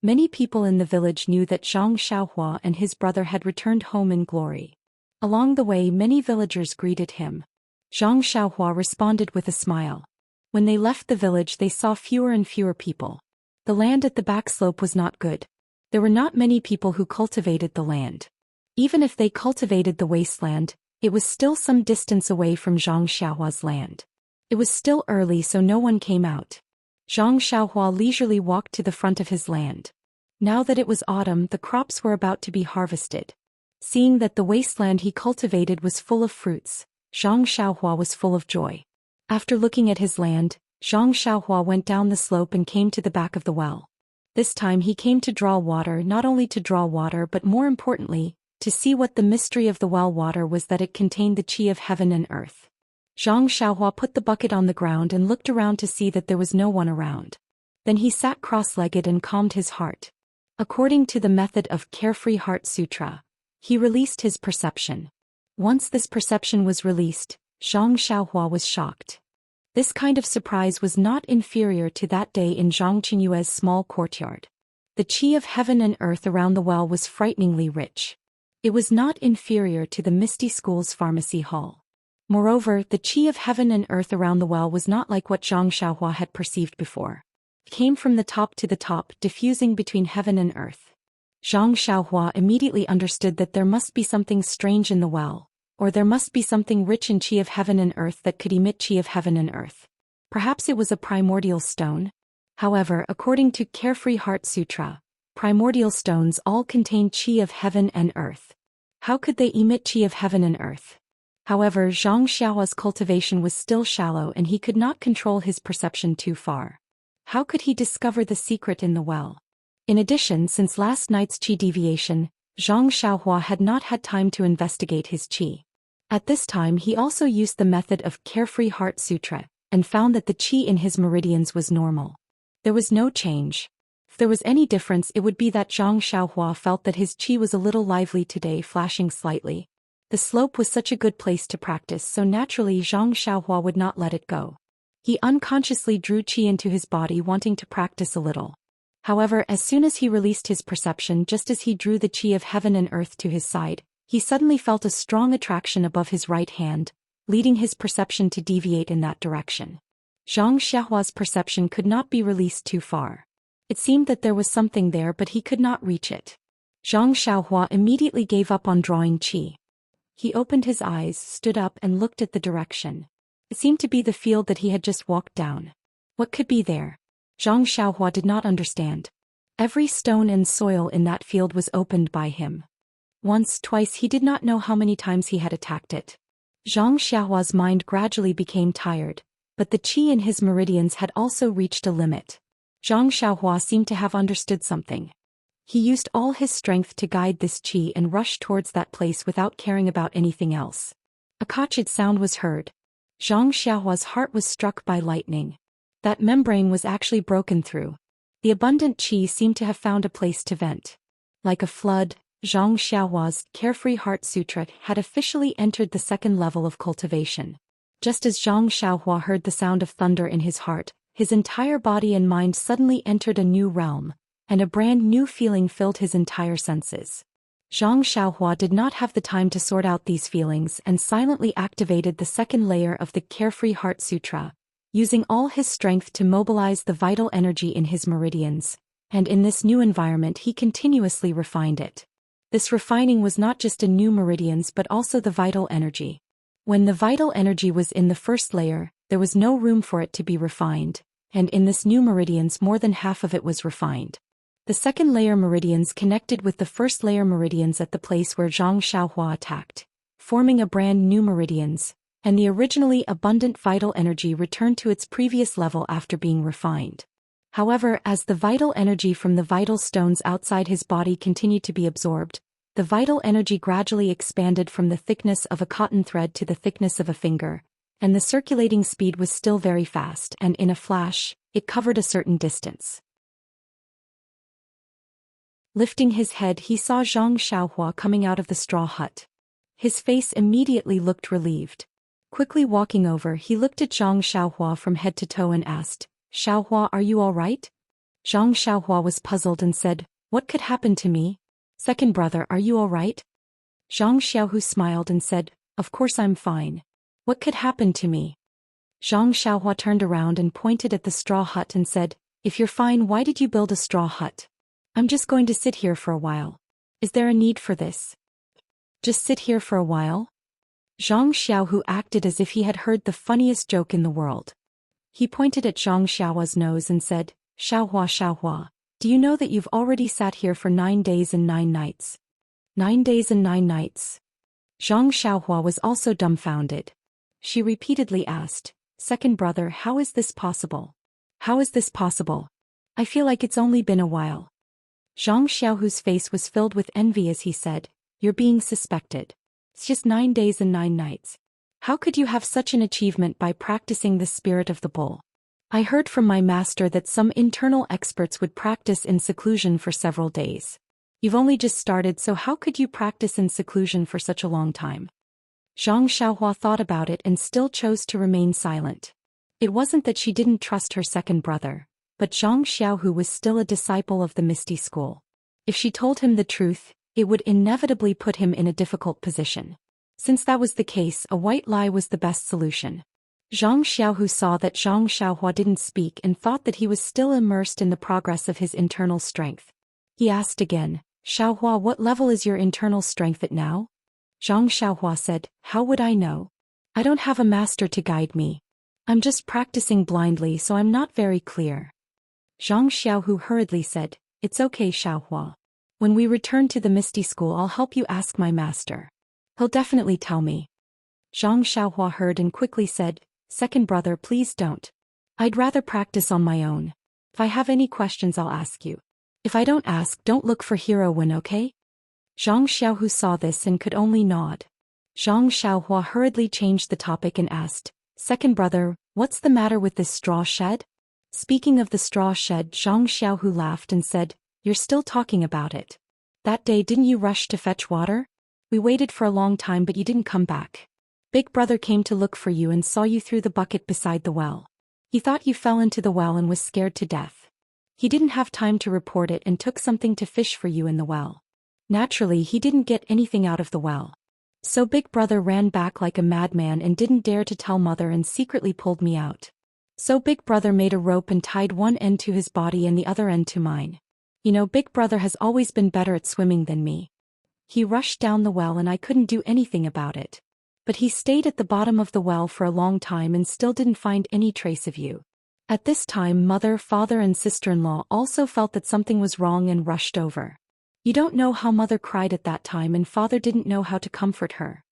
Many people in the village knew that Zhang Xiaohua and his brother had returned home in glory. Along the way, many villagers greeted him. Zhang Xiaohua responded with a smile. When they left the village, they saw fewer and fewer people. The land at the back slope was not good. There were not many people who cultivated the land. Even if they cultivated the wasteland, it was still some distance away from Zhang Xiaohua's land. It was still early, so no one came out. Zhang Xiaohua leisurely walked to the front of his land. Now that it was autumn, the crops were about to be harvested. Seeing that the wasteland he cultivated was full of fruits, Zhang Xiaohua was full of joy. After looking at his land, Zhang Xiaohua went down the slope and came to the back of the well. This time he came to draw water, not only to draw water but more importantly, to see what the mystery of the well water was, that it contained the chi of heaven and earth. Zhang Xiaohua put the bucket on the ground and looked around to see that there was no one around. Then he sat cross-legged and calmed his heart. According to the method of Carefree Heart Sutra, he released his perception. Once this perception was released, Zhang Xiaohua was shocked. This kind of surprise was not inferior to that day in Zhang Qinyue's small courtyard. The chi of heaven and earth around the well was frighteningly rich. It was not inferior to the Misty School's pharmacy hall. Moreover, the qi of heaven and earth around the well was not like what Zhang Xiaohua had perceived before. It came from the top to the top, diffusing between heaven and earth. Zhang Xiaohua immediately understood that there must be something strange in the well, or there must be something rich in qi of heaven and earth that could emit qi of heaven and earth. Perhaps it was a primordial stone? However, according to Carefree Heart Sutra, primordial stones all contain qi of heaven and earth. How could they emit qi of heaven and earth? However, Zhang Xiaohua's cultivation was still shallow and he could not control his perception too far. How could he discover the secret in the well? In addition, since last night's qi deviation, Zhang Xiaohua had not had time to investigate his qi. At this time he also used the method of Carefree Heart Sutra, and found that the qi in his meridians was normal. There was no change. If there was any difference, it would be that Zhang Xiaohua felt that his qi was a little lively today, flashing slightly. The slope was such a good place to practice, so naturally Zhang Xiaohua would not let it go. He unconsciously drew qi into his body, wanting to practice a little. However, as soon as he released his perception, just as he drew the qi of heaven and earth to his side, he suddenly felt a strong attraction above his right hand, leading his perception to deviate in that direction. Zhang Xiaohua's perception could not be released too far. It seemed that there was something there, but he could not reach it. Zhang Xiaohua immediately gave up on drawing qi. He opened his eyes, stood up and looked at the direction. It seemed to be the field that he had just walked down. What could be there? Zhang Xiaohua did not understand. Every stone and soil in that field was opened by him. Once, twice, he did not know how many times he had attacked it. Zhang Xiaohua's mind gradually became tired, but the qi in his meridians had also reached a limit. Zhang Xiaohua seemed to have understood something. He used all his strength to guide this qi and rushed towards that place without caring about anything else. A coched sound was heard. Zhang Xiaohua's heart was struck by lightning. That membrane was actually broken through. The abundant qi seemed to have found a place to vent. Like a flood, Zhang Xiaohua's Carefree Heart Sutra had officially entered the second level of cultivation. Just as Zhang Xiaohua heard the sound of thunder in his heart, his entire body and mind suddenly entered a new realm, and a brand new feeling filled his entire senses. Zhang Xiaohua did not have the time to sort out these feelings and silently activated the second layer of the Carefree Heart Sutra, using all his strength to mobilize the vital energy in his meridians, and in this new environment he continuously refined it. This refining was not just in new meridians but also the vital energy. When the vital energy was in the first layer, there was no room for it to be refined, and in this new meridians more than half of it was refined. The second layer meridians connected with the first layer meridians at the place where Zhang Xiaohua attacked, forming a brand new meridians, and the originally abundant vital energy returned to its previous level after being refined. However, as the vital energy from the vital stones outside his body continued to be absorbed, the vital energy gradually expanded from the thickness of a cotton thread to the thickness of a finger, and the circulating speed was still very fast, and in a flash, it covered a certain distance. Lifting his head, he saw Zhang Xiaohua coming out of the straw hut. His face immediately looked relieved. Quickly walking over, he looked at Zhang Xiaohua from head to toe and asked, "Xiaohua, are you all right?" Zhang Xiaohua was puzzled and said, "What could happen to me? Second brother, are you all right?" Zhang Xiaohu smiled and said, "Of course I'm fine. What could happen to me?" Zhang Xiaohua turned around and pointed at the straw hut and said, "If you're fine, why did you build a straw hut? I'm just going to sit here for a while. Is there a need for this? Just sit here for a while?" Zhang Xiaohu acted as if he had heard the funniest joke in the world. He pointed at Zhang Xiaohua's nose and said, "Xiaohua, Xiaohua, do you know that you've already sat here for 9 days and 9 nights? 9 days and 9 nights? Zhang Xiaohua was also dumbfounded. She repeatedly asked, "Second brother, how is this possible? How is this possible? I feel like it's only been a while." Zhang Xiaohu's face was filled with envy as he said, "You're being suspected. It's just 9 days and 9 nights. How could you have such an achievement by practicing the spirit of the bull? I heard from my master that some internal experts would practice in seclusion for several days. You've only just started, so how could you practice in seclusion for such a long time?" Zhang Xiaohua thought about it and still chose to remain silent. It wasn't that she didn't trust her second brother, but Zhang Xiaohu was still a disciple of the Misty School. If she told him the truth, it would inevitably put him in a difficult position. Since that was the case, a white lie was the best solution. Zhang Xiaohu saw that Zhang Xiaohua didn't speak and thought that he was still immersed in the progress of his internal strength. He asked again, Xiaohua, what level is your internal strength at now? Zhang Xiaohua said, how would I know? I don't have a master to guide me. I'm just practicing blindly, so I'm not very clear. Zhang Xiaohu hurriedly said, it's okay, Xiaohua. When we return to the Misty School, I'll help you ask my master. He'll definitely tell me. Zhang Xiaohua heard and quickly said, second brother, please don't. I'd rather practice on my own. If I have any questions, I'll ask you. If I don't ask, don't look for hero win, okay? Zhang Xiaohu saw this and could only nod. Zhang Xiaohua hurriedly changed the topic and asked, second brother, what's the matter with this straw shed? Speaking of the straw shed, Zhang Xiaohu laughed and said, you're still talking about it. That day, didn't you rush to fetch water? We waited for a long time, but you didn't come back. Big brother came to look for you and saw you through the bucket beside the well. He thought you fell into the well and was scared to death. He didn't have time to report it and took something to fish for you in the well. Naturally, he didn't get anything out of the well. So big brother ran back like a madman and didn't dare to tell mother and secretly pulled me out. So big brother made a rope and tied one end to his body and the other end to mine. You know, big brother has always been better at swimming than me. He rushed down the well and I couldn't do anything about it. But he stayed at the bottom of the well for a long time and still didn't find any trace of you. At this time, mother, father and sister-in-law also felt that something was wrong and rushed over. You don't know how mother cried at that time and father didn't know how to comfort her.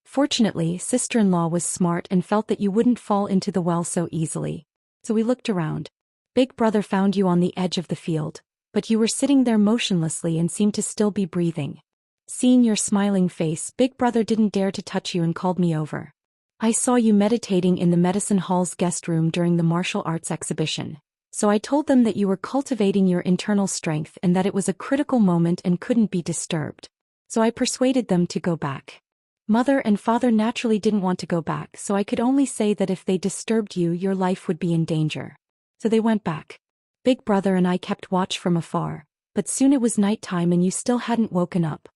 Fortunately, sister-in-law was smart and felt that you wouldn't fall into the well so easily. So we looked around. Big brother found you on the edge of the field, but you were sitting there motionlessly and seemed to still be breathing. Seeing your smiling face, big brother didn't dare to touch you and called me over. I saw you meditating in the medicine hall's guest room during the martial arts exhibition. So I told them that you were cultivating your internal strength and that it was a critical moment and couldn't be disturbed. So I persuaded them to go back. Mother and father naturally didn't want to go back, so I could only say that if they disturbed you, your life would be in danger. So they went back. Big brother and I kept watch from afar, but soon it was nighttime and you still hadn't woken up.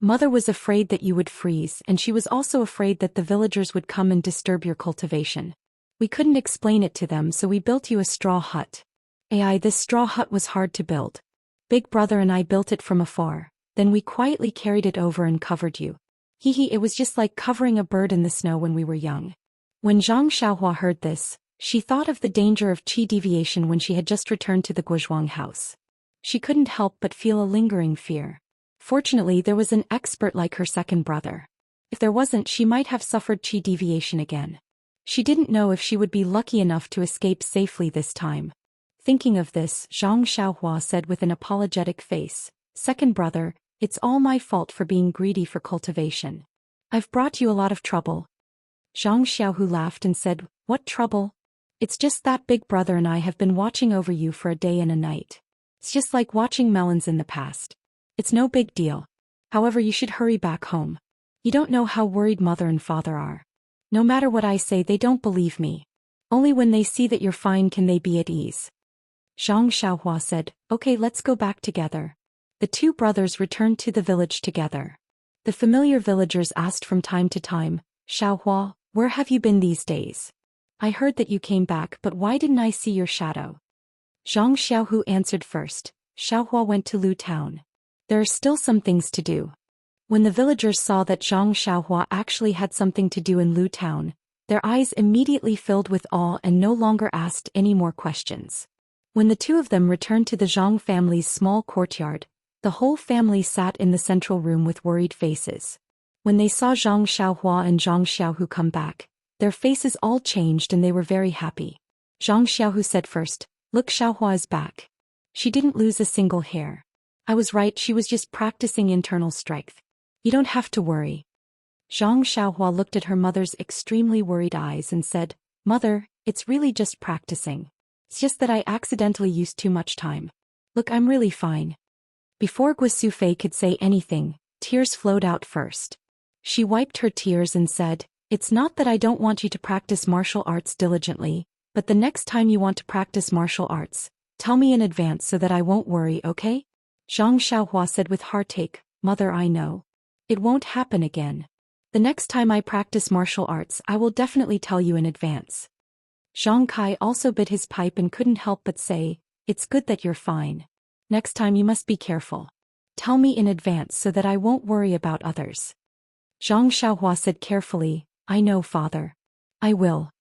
Mother was afraid that you would freeze, and she was also afraid that the villagers would come and disturb your cultivation. We couldn't explain it to them, so we built you a straw hut. This straw hut was hard to build. Big brother and I built it from afar, then we quietly carried it over and covered you. It was just like covering a bird in the snow when we were young. When Zhang Xiaohua heard this, she thought of the danger of qi deviation when she had just returned to the Guozhuang house. She couldn't help but feel a lingering fear. Fortunately, there was an expert like her second brother. If there wasn't, she might have suffered qi deviation again. She didn't know if she would be lucky enough to escape safely this time. Thinking of this, Zhang Xiaohua said with an apologetic face, second brother, it's all my fault for being greedy for cultivation. I've brought you a lot of trouble. Zhang Xiaohu laughed and said, what trouble? It's just that big brother and I have been watching over you for a day and a night. It's just like watching melons in the past. It's no big deal. However, you should hurry back home. You don't know how worried mother and father are. No matter what I say, they don't believe me. Only when they see that you're fine can they be at ease. Zhang Xiaohua said, okay, let's go back together. The two brothers returned to the village together. The familiar villagers asked from time to time, Xiaohua, where have you been these days? I heard that you came back, but why didn't I see your shadow? Zhang Xiaohu answered first, Xiaohua went to Lu town. There are still some things to do. When the villagers saw that Zhang Xiaohua actually had something to do in Lu town, their eyes immediately filled with awe and no longer asked any more questions. When the two of them returned to the Zhang family's small courtyard, the whole family sat in the central room with worried faces. When they saw Zhang Xiaohua and Zhang Xiaohu come back, their faces all changed and they were very happy. Zhang Xiaohu said first, look, Xiaohua is back. She didn't lose a single hair. I was right, she was just practicing internal strength. You don't have to worry. Zhang Xiaohua looked at her mother's extremely worried eyes and said, Mother, it's really just practicing. It's just that I accidentally used too much time. Look, I'm really fine. Before Guosufei could say anything, tears flowed out first. She wiped her tears and said, it's not that I don't want you to practice martial arts diligently, but the next time you want to practice martial arts, tell me in advance so that I won't worry, okay? Zhang Xiaohua said with heartache, Mother, I know. It won't happen again. The next time I practice martial arts I will definitely tell you in advance. Zhang Kai also bit his pipe and couldn't help but say, "It's good that you're fine. Next time you must be careful. Tell me in advance so that I won't worry about others." Zhang Xiaohua said carefully, "I know, father. I will."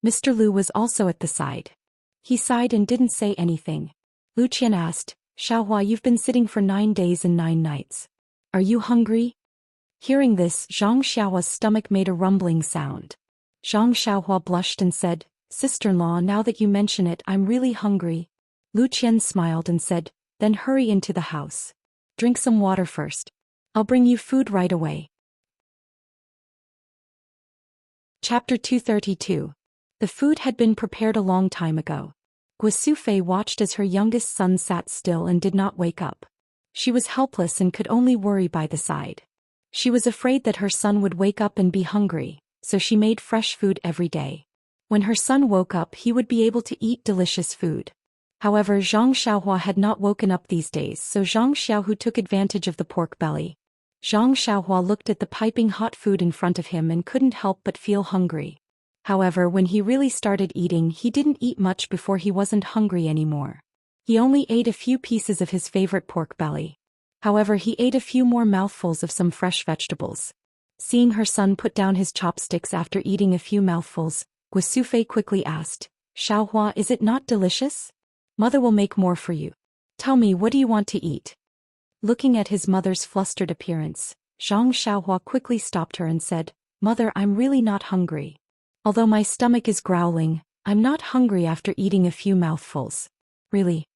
Mr. Lu was also at the side. He sighed and didn't say anything. Lu Qian asked, "Xiaohua, you've been sitting for 9 days and 9 nights. Are you hungry?" Hearing this, Zhang Xiaohua's stomach made a rumbling sound. Zhang Xiaohua blushed and said, "Sister-in-law, now that you mention it, I'm really hungry." Lu Qian smiled and said, "Then hurry into the house. Drink some water first. I'll bring you food right away." Chapter 232. The food had been prepared a long time ago. Guosufei watched as her youngest son sat still and did not wake up. She was helpless and could only worry by the side. She was afraid that her son would wake up and be hungry, so she made fresh food every day. When her son woke up he would be able to eat delicious food. However, Zhang Xiaohua had not woken up these days, so Zhang Xiaohu took advantage of the pork belly. Zhang Xiaohua looked at the piping hot food in front of him and couldn't help but feel hungry. However, when he really started eating, he didn't eat much before he wasn't hungry anymore. He only ate a few pieces of his favorite pork belly. However, he ate a few more mouthfuls of some fresh vegetables. Seeing her son put down his chopsticks after eating a few mouthfuls, Guosufei quickly asked, "Xiaohua, is it not delicious? Mother will make more for you. Tell me, what do you want to eat?" Looking at his mother's flustered appearance, Zhang Xiaohua quickly stopped her and said, "Mother, I'm really not hungry. Although my stomach is growling, I'm not hungry after eating a few mouthfuls." "Really?"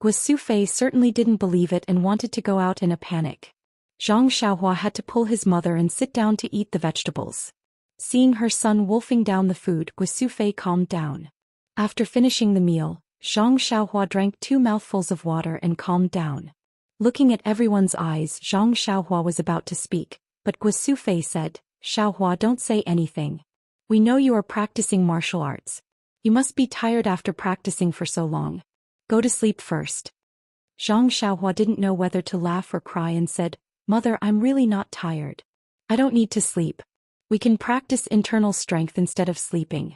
Guosufei certainly didn't believe it and wanted to go out in a panic. Zhang Xiaohua had to pull his mother and sit down to eat the vegetables. Seeing her son wolfing down the food, Guosufei calmed down. After finishing the meal, Zhang Xiaohua drank 2 mouthfuls of water and calmed down. Looking at everyone's eyes, Zhang Xiaohua was about to speak, but Guosufei said, "Xiaohua, don't say anything. We know you are practicing martial arts. You must be tired after practicing for so long. Go to sleep first." Zhang Xiaohua didn't know whether to laugh or cry and said, "Mother, I'm really not tired. I don't need to sleep. We can practice internal strength instead of sleeping."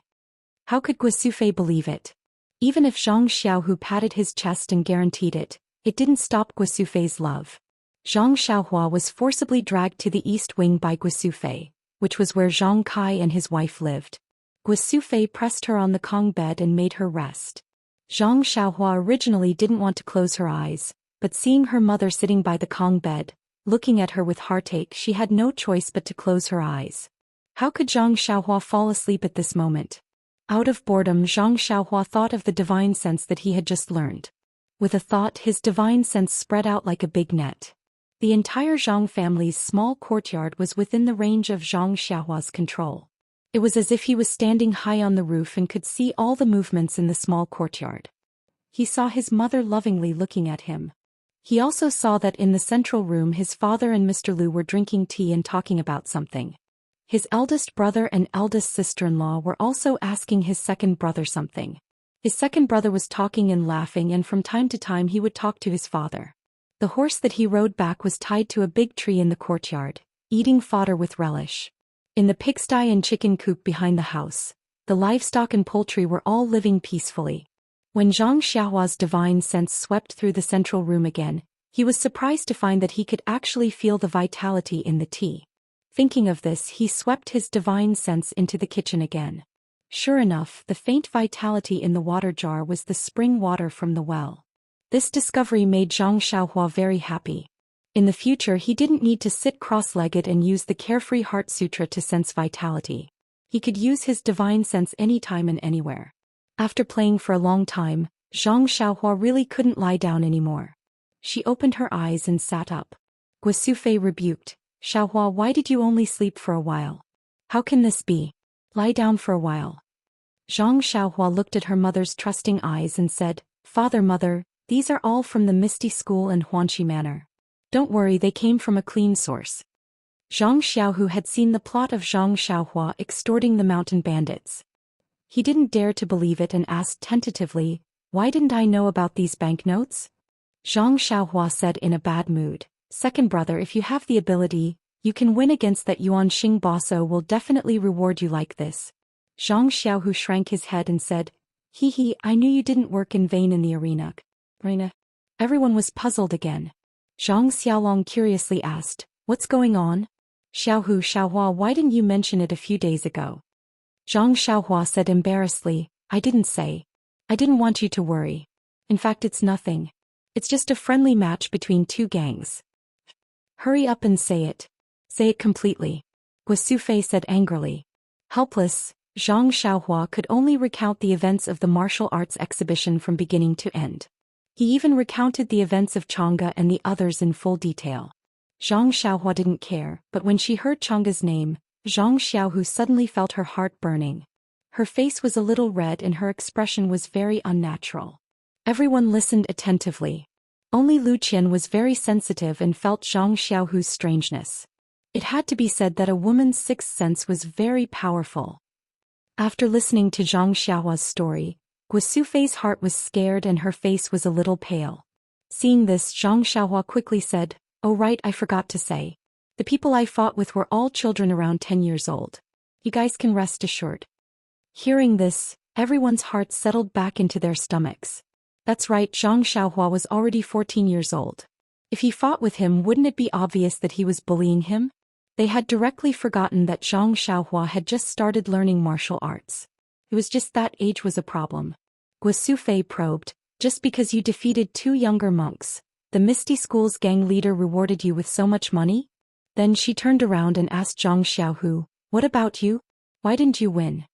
How could Guosufei believe it? Even if Zhang Xiaohu patted his chest and guaranteed it, it didn't stop Guosufei's love. Zhang Xiaohua was forcibly dragged to the east wing by Guosufei, which was where Zhang Kai and his wife lived. Guosufei pressed her on the Kong bed and made her rest. Zhang Xiaohua originally didn't want to close her eyes, but seeing her mother sitting by the Kong bed, looking at her with heartache, she had no choice but to close her eyes. How could Zhang Xiaohua fall asleep at this moment? Out of boredom, Zhang Xiaohua thought of the divine sense that he had just learned. With a thought, his divine sense spread out like a big net. The entire Zhang family's small courtyard was within the range of Zhang Xiaohua's control. It was as if he was standing high on the roof and could see all the movements in the small courtyard. He saw his mother lovingly looking at him. He also saw that in the central room his father and Mr. Lu were drinking tea and talking about something. His eldest brother and eldest sister-in-law were also asking his second brother something. His second brother was talking and laughing, and from time to time he would talk to his father. The horse that he rode back was tied to a big tree in the courtyard, eating fodder with relish. In the pigsty and chicken coop behind the house, the livestock and poultry were all living peacefully. When Zhang Xiaohua's divine sense swept through the central room again, he was surprised to find that he could actually feel the vitality in the tea. Thinking of this, he swept his divine sense into the kitchen again. Sure enough, the faint vitality in the water jar was the spring water from the well. This discovery made Zhang Xiaohua very happy. In the future, he didn't need to sit cross-legged and use the Carefree Heart Sutra to sense vitality. He could use his divine sense anytime and anywhere. After playing for a long time, Zhang Xiaohua really couldn't lie down anymore. She opened her eyes and sat up. Guosufei rebuked, "Xiaohua, why did you only sleep for a while? How can this be? Lie down for a while." Zhang Xiaohua looked at her mother's trusting eyes and said, Mother, these are all from the Misty School and Huanxi Manor. Don't worry, they came from a clean source." Zhang Xiaohu had seen the plot of Zhang Xiaohua extorting the mountain bandits. He didn't dare to believe it and asked tentatively, "Why didn't I know about these banknotes?" Zhang Xiaohua said in a bad mood, "Second brother, if you have the ability, You can win against that Yuan Xing Baso will definitely reward you like this. Zhang Xiaohu shrank his head and said, Hee hee, I knew you didn't work in vain in the arena. Everyone was puzzled again. Zhang Xiaolong curiously asked, what's going on? Xiaohu Xiaohua, why didn't you mention it a few days ago? Zhang Xiaohua said embarrassedly, I didn't say. I didn't want you to worry. In fact, it's nothing. It's just a friendly match between two gangs. Hurry up and say it. Say it completely. Guosufei said angrily. Helpless, Zhang Xiaohua could only recount the events of the martial arts exhibition from beginning to end. He even recounted the events of Chang'e and the others in full detail. Zhang Xiaohua didn't care, but when she heard Chang'e's name, Zhang Xiaohu suddenly felt her heart burning. Her face was a little red and her expression was very unnatural. Everyone listened attentively. Only Lu Qian was very sensitive and felt Zhang Xiaohu's strangeness. It had to be said that a woman's sixth sense was very powerful. After listening to Zhang Xiaohua's story, Guosufei's heart was scared and her face was a little pale. Seeing this, Zhang Xiaohua quickly said, Oh right, I forgot to say. The people I fought with were all children around 10 years old. You guys can rest assured. Hearing this, everyone's hearts settled back into their stomachs. That's right, Zhang Xiaohua was already 14 years old. If he fought with him, wouldn't it be obvious that he was bullying him? They had directly forgotten that Zhang Xiaohua had just started learning martial arts. It was just that age was a problem. Guosufei probed, just because you defeated two younger monks, the Misty School's gang leader rewarded you with so much money? Then she turned around and asked Zhang Xiaohu, what about you? Why didn't you win?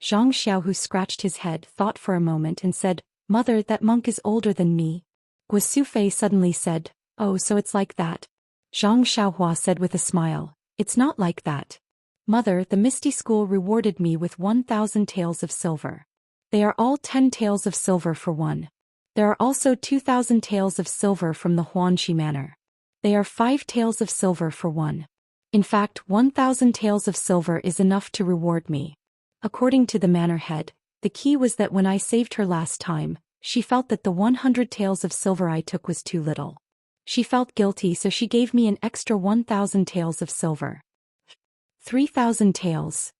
Zhang Xiaohu scratched his head, thought for a moment and said, Mother, that monk is older than me. Guosufei suddenly said, Oh, so it's like that. Zhang Xiaohua said with a smile, It's not like that. Mother, the Misty School rewarded me with 1,000 taels of silver. They are all 10 taels of silver for one. There are also 2,000 taels of silver from the Huanxi Manor. They are 5 taels of silver for one. In fact, 1,000 taels of silver is enough to reward me. According to the manor head, the key was that when I saved her last time, she felt that the 100 taels of silver I took was too little. She felt guilty, so she gave me an extra 1,000 taels of silver. 3,000 taels.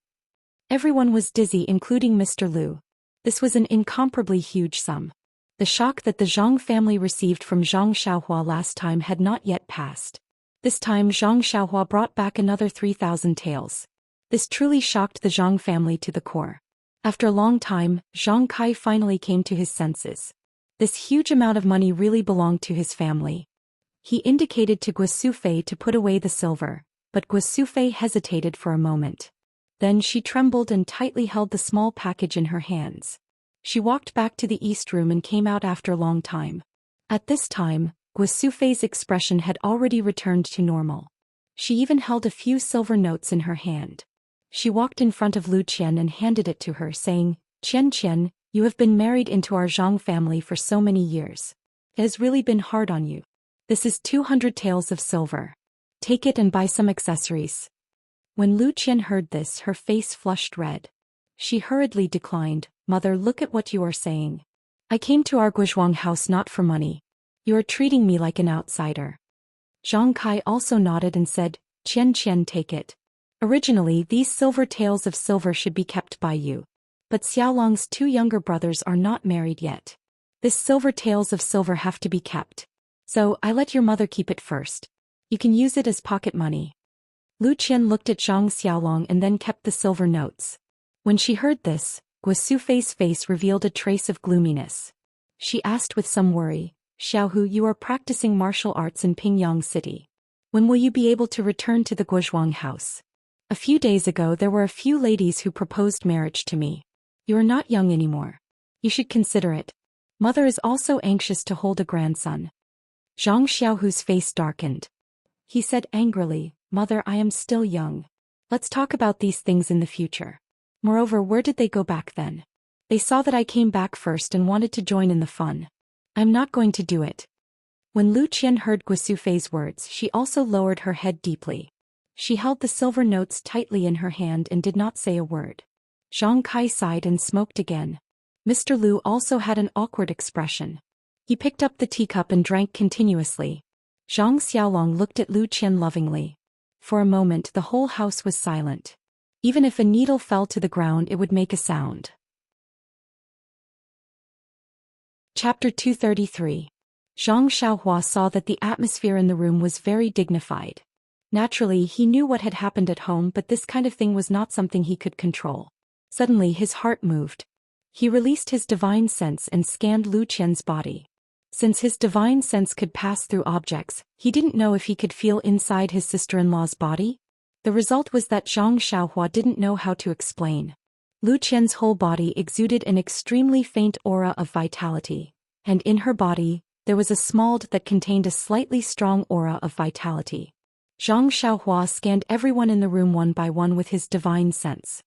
Everyone was dizzy, including Mr. Liu. This was an incomparably huge sum. The shock that the Zhang family received from Zhang Xiaohua last time had not yet passed. This time Zhang Xiaohua brought back another 3,000 taels. This truly shocked the Zhang family to the core. After a long time, Zhang Kai finally came to his senses. This huge amount of money really belonged to his family. He indicated to Guosufei to put away the silver, but Guosufei hesitated for a moment. Then she trembled and tightly held the small package in her hands. She walked back to the east room and came out after a long time. At this time, Guosufei's expression had already returned to normal. She even held a few silver notes in her hand. She walked in front of Lu Qian and handed it to her, saying, Qian, you have been married into our Zhang family for so many years. It has really been hard on you. This is 200 taels of silver. Take it and buy some accessories. When Lu Qian heard this, her face flushed red. She hurriedly declined, Mother, look at what you are saying. I came to our Guozhuang house not for money. You are treating me like an outsider. Zhang Kai also nodded and said, Qian, take it. Originally, these silver taels of silver should be kept by you. But Xiaolong's 2 younger brothers are not married yet. This silver taels of silver have to be kept. So, I let your mother keep it first. You can use it as pocket money. Lu Qian looked at Zhang Xiaolong and then kept the silver notes. When she heard this, Guosufei's face revealed a trace of gloominess. She asked with some worry, Xiaohu, you are practicing martial arts in Pingyang City. When will you be able to return to the Guozhuang house? A few days ago there were a few ladies who proposed marriage to me. You are not young anymore. You should consider it. Mother is also anxious to hold a grandson. Zhang Xiaohu's face darkened. He said angrily, Mother, I am still young. Let's talk about these things in the future. Moreover, where did they go back then? They saw that I came back first and wanted to join in the fun. I'm not going to do it. When Lu Qian heard Guosufei's words, she also lowered her head deeply. She held the silver notes tightly in her hand and did not say a word. Zhang Kai sighed and smoked again. Mr. Liu also had an awkward expression. He picked up the teacup and drank continuously. Zhang Xiaolong looked at Lu Qian lovingly. For a moment the whole house was silent. Even if a needle fell to the ground it would make a sound. Chapter 233. Zhang Xiaohua saw that the atmosphere in the room was very dignified. Naturally, he knew what had happened at home, but this kind of thing was not something he could control. Suddenly his heart moved. He released his divine sense and scanned Lu Qian's body. Since his divine sense could pass through objects, he didn't know if he could feel inside his sister-in-law's body. The result was that Zhang Xiaohua didn't know how to explain. Lu Qian's whole body exuded an extremely faint aura of vitality, and in her body, there was a small d that contained a slightly strong aura of vitality. Zhang Xiaohua scanned everyone in the room one by one with his divine sense.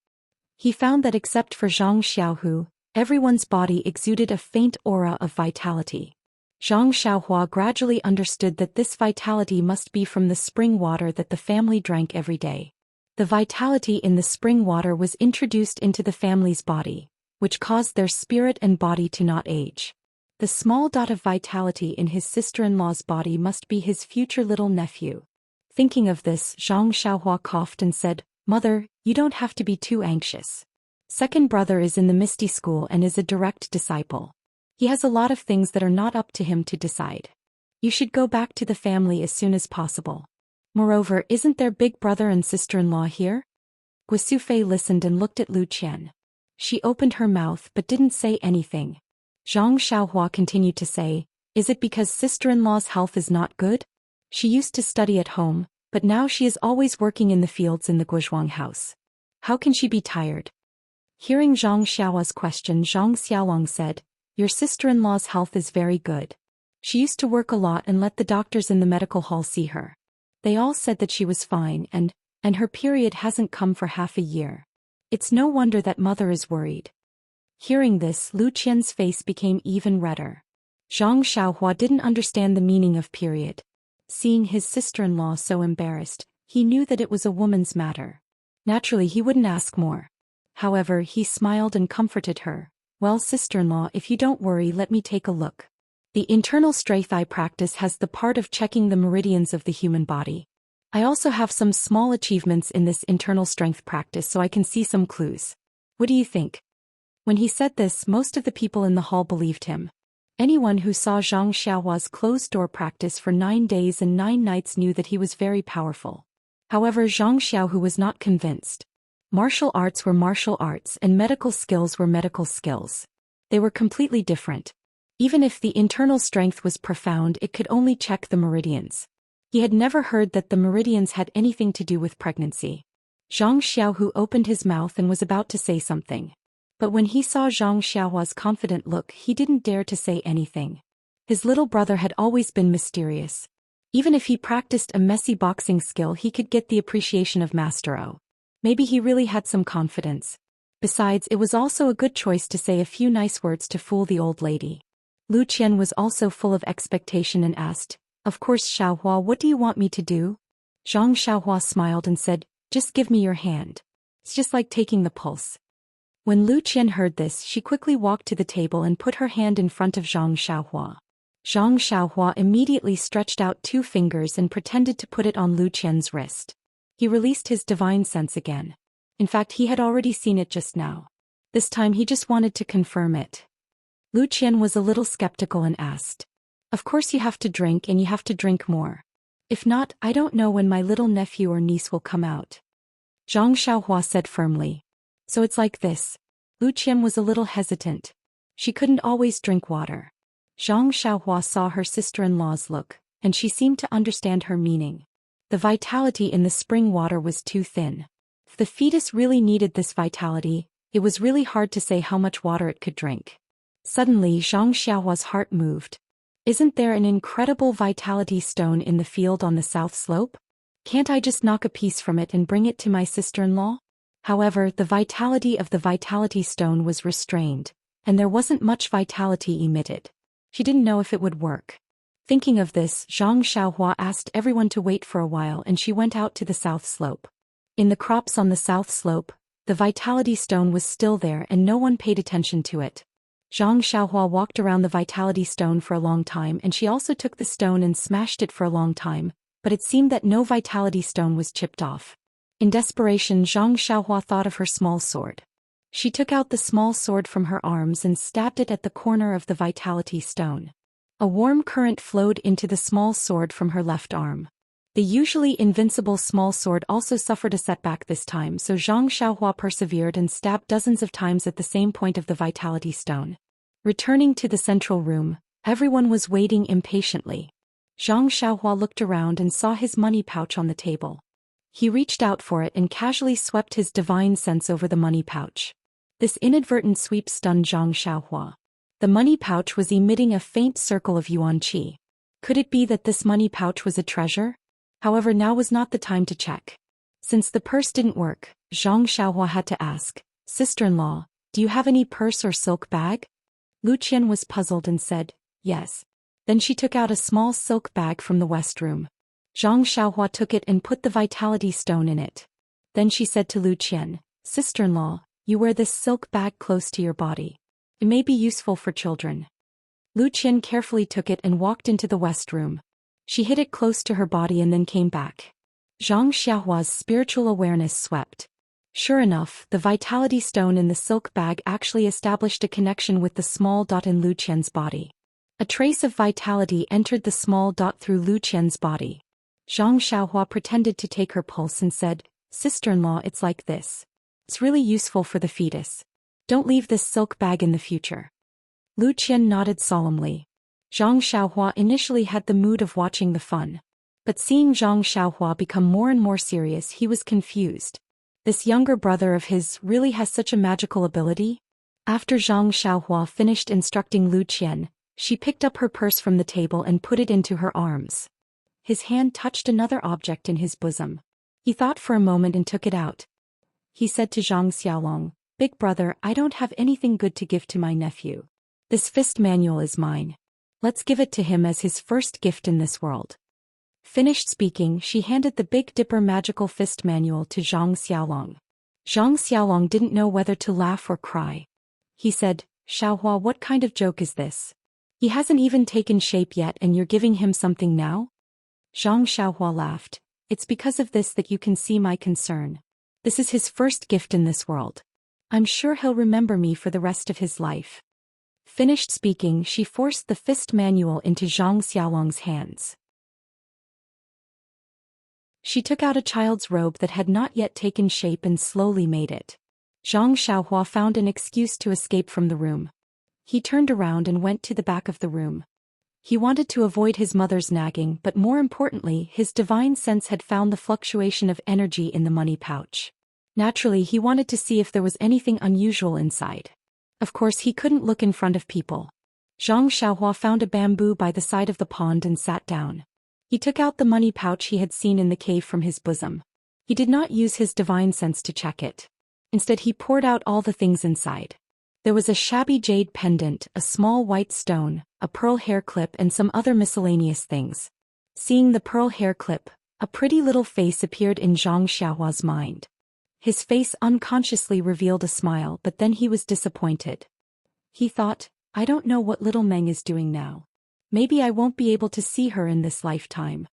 He found that except for Zhang Xiaohu, everyone's body exuded a faint aura of vitality. Zhang Xiaohua gradually understood that this vitality must be from the spring water that the family drank every day. The vitality in the spring water was introduced into the family's body, which caused their spirit and body to not age. The small dot of vitality in his sister-in-law's body must be his future little nephew. Thinking of this, Zhang Xiaohua coughed and said, "Mother, you don't have to be too anxious. Second brother is in the Misty School and is a direct disciple. He has a lot of things that are not up to him to decide. You should go back to the family as soon as possible. Moreover, isn't their big brother and sister-in-law here?" Guisufei listened and looked at Lu Qian. She opened her mouth but didn't say anything. Zhang Xiaohua continued to say, "Is it because sister-in-law's health is not good? She used to study at home, but now she is always working in the fields in the Guizhuang house. How can she be tired?" Hearing Zhang Xiaohua's question, Zhang Xiaolong said, "Your sister-in-law's health is very good. She used to work a lot and let the doctors in the medical hall see her. They all said that she was fine and her period hasn't come for half a year. It's no wonder that mother is worried." Hearing this, Lu Qian's face became even redder. Zhang Xiaohua didn't understand the meaning of period. Seeing his sister-in-law so embarrassed, he knew that it was a woman's matter. Naturally, he wouldn't ask more. However, he smiled and comforted her. "Well, sister-in-law, if you don't worry, let me take a look." The internal strength I practice has the part of checking the meridians of the human body. I also have some small achievements in this internal strength practice, so I can see some clues. What do you think? When he said this, most of the people in the hall believed him. Anyone who saw Zhang Xiaohua's closed-door practice for 9 days and 9 nights knew that he was very powerful. However, Zhang Xiaohu was not convinced. Martial arts were martial arts and medical skills were medical skills. They were completely different. Even if the internal strength was profound, it could only check the meridians. He had never heard that the meridians had anything to do with pregnancy. Zhang Xiaohu opened his mouth and was about to say something. But when he saw Zhang Xiaohua's confident look, he didn't dare to say anything. His little brother had always been mysterious. Even if he practiced a messy boxing skill, he could get the appreciation of Master O. Maybe he really had some confidence. Besides, it was also a good choice to say a few nice words to fool the old lady. Lu Qian was also full of expectation and asked, "Of course, Xiaohua, what do you want me to do?" Zhang Xiaohua smiled and said, "Just give me your hand. It's just like taking the pulse." When Lu Qian heard this, she quickly walked to the table and put her hand in front of Zhang Xiaohua. Zhang Xiaohua immediately stretched out 2 fingers and pretended to put it on Lu Qian's wrist. He released his divine sense again. In fact, he had already seen it just now. This time he just wanted to confirm it. Lu Qian was a little skeptical and asked, "Of course you have to drink and you have to drink more. If not, I don't know when my little nephew or niece will come out." Zhang Xiaohua said firmly, "So it's like this." Lu Qian was a little hesitant. She couldn't always drink water. Zhang Xiaohua saw her sister-in-law's look, and she seemed to understand her meaning. The vitality in the spring water was too thin. If the fetus really needed this vitality, it was really hard to say how much water it could drink. Suddenly, Zhang Xiaohua's heart moved. "Isn't there an incredible vitality stone in the field on the south slope? Can't I just knock a piece from it and bring it to my sister-in-law?" However, the vitality of the vitality stone was restrained, and there wasn't much vitality emitted. She didn't know if it would work. Thinking of this, Zhang Xiaohua asked everyone to wait for a while and she went out to the south slope. In the crops on the south slope, the vitality stone was still there and no one paid attention to it. Zhang Xiaohua walked around the vitality stone for a long time and she also took the stone and smashed it for a long time, but it seemed that no vitality stone was chipped off. In desperation, Zhang Xiaohua thought of her small sword. She took out the small sword from her arms and stabbed it at the corner of the vitality stone. A warm current flowed into the small sword from her left arm. The usually invincible small sword also suffered a setback this time, so Zhang Xiaohua persevered and stabbed dozens of times at the same point of the vitality stone. Returning to the central room, everyone was waiting impatiently. Zhang Xiaohua looked around and saw his money pouch on the table. He reached out for it and casually swept his divine sense over the money pouch. This inadvertent sweep stunned Zhang Xiaohua. The money pouch was emitting a faint circle of yuan qi. Could it be that this money pouch was a treasure? However, now was not the time to check. Since the purse didn't work, Zhang Xiaohua had to ask, "Sister-in-law, do you have any purse or silk bag?" Lu Qian was puzzled and said, "Yes." Then she took out a small silk bag from the west room. Zhang Xiaohua took it and put the vitality stone in it. Then she said to Lu Qian, "Sister-in-law, you wear this silk bag close to your body. It may be useful for children." Lu Qian carefully took it and walked into the west room. She hid it close to her body and then came back. Zhang Xiaohua's spiritual awareness swept. Sure enough, the vitality stone in the silk bag actually established a connection with the small dot in Lu Qian's body. A trace of vitality entered the small dot through Lu Qian's body. Zhang Xiaohua pretended to take her pulse and said, "Sister-in-law, it's like this. It's really useful for the fetus. Don't leave this silk bag in the future." Lu Qian nodded solemnly. Zhang Xiaohua initially had the mood of watching the fun. But seeing Zhang Xiaohua become more and more serious, he was confused. This younger brother of his really has such a magical ability? After Zhang Xiaohua finished instructing Lu Qian, she picked up her purse from the table and put it into her arms. His hand touched another object in his bosom. He thought for a moment and took it out. He said to Zhang Xiaolong, "Big brother, I don't have anything good to give to my nephew. This fist manual is mine. Let's give it to him as his first gift in this world." Finished speaking, she handed the Big Dipper magical fist manual to Zhang Xiaolong. Zhang Xiaolong didn't know whether to laugh or cry. He said, "Xiaohua, what kind of joke is this? He hasn't even taken shape yet and you're giving him something now?" Zhang Xiaohua laughed. "It's because of this that you can see my concern. This is his first gift in this world. I'm sure he'll remember me for the rest of his life." Finished speaking, she forced the fist manual into Zhang Xiaolong's hands. She took out a child's robe that had not yet taken shape and slowly made it. Zhang Xiaohua found an excuse to escape from the room. He turned around and went to the back of the room. He wanted to avoid his mother's nagging, but more importantly, his divine sense had found the fluctuation of energy in the money pouch. Naturally, he wanted to see if there was anything unusual inside. Of course, he couldn't look in front of people. Zhang Xiaohua found a bamboo by the side of the pond and sat down. He took out the money pouch he had seen in the cave from his bosom. He did not use his divine sense to check it. Instead, he poured out all the things inside. There was a shabby jade pendant, a small white stone, a pearl hair clip and some other miscellaneous things. Seeing the pearl hair clip, a pretty little face appeared in Zhang Xiaohua's mind. His face unconsciously revealed a smile, but then he was disappointed. He thought, "I don't know what little Meng is doing now. Maybe I won't be able to see her in this lifetime."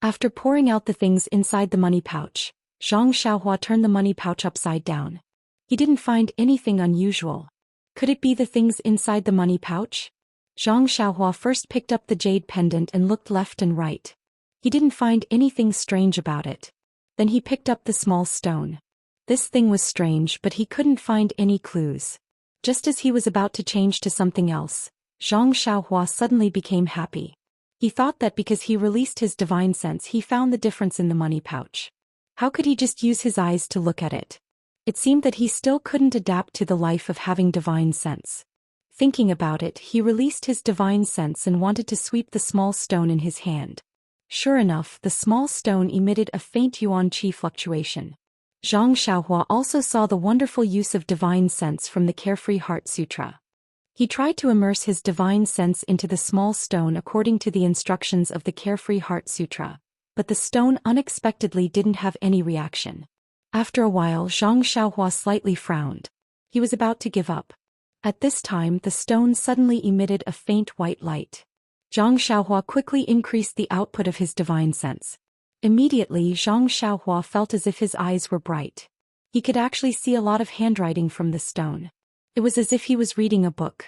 After pouring out the things inside the money pouch, Zhang Xiaohua turned the money pouch upside down. He didn't find anything unusual. Could it be the things inside the money pouch? Zhang Xiaohua first picked up the jade pendant and looked left and right. He didn't find anything strange about it. Then he picked up the small stone. This thing was strange, but he couldn't find any clues. Just as he was about to change to something else, Zhang Xiaohua suddenly became happy. He thought that because he released his divine sense, he found the difference in the money pouch. How could he just use his eyes to look at it? It seemed that he still couldn't adapt to the life of having divine sense. Thinking about it, he released his divine sense and wanted to sweep the small stone in his hand. Sure enough, the small stone emitted a faint yuan qi fluctuation. Zhang Xiaohua also saw the wonderful use of divine sense from the Carefree Heart Sutra. He tried to immerse his divine sense into the small stone according to the instructions of the Carefree Heart Sutra, but the stone unexpectedly didn't have any reaction. After a while, Zhang Xiaohua slightly frowned. He was about to give up. At this time, the stone suddenly emitted a faint white light. Zhang Xiaohua quickly increased the output of his divine sense. Immediately, Zhang Xiaohua felt as if his eyes were bright. He could actually see a lot of handwriting from the stone. It was as if he was reading a book.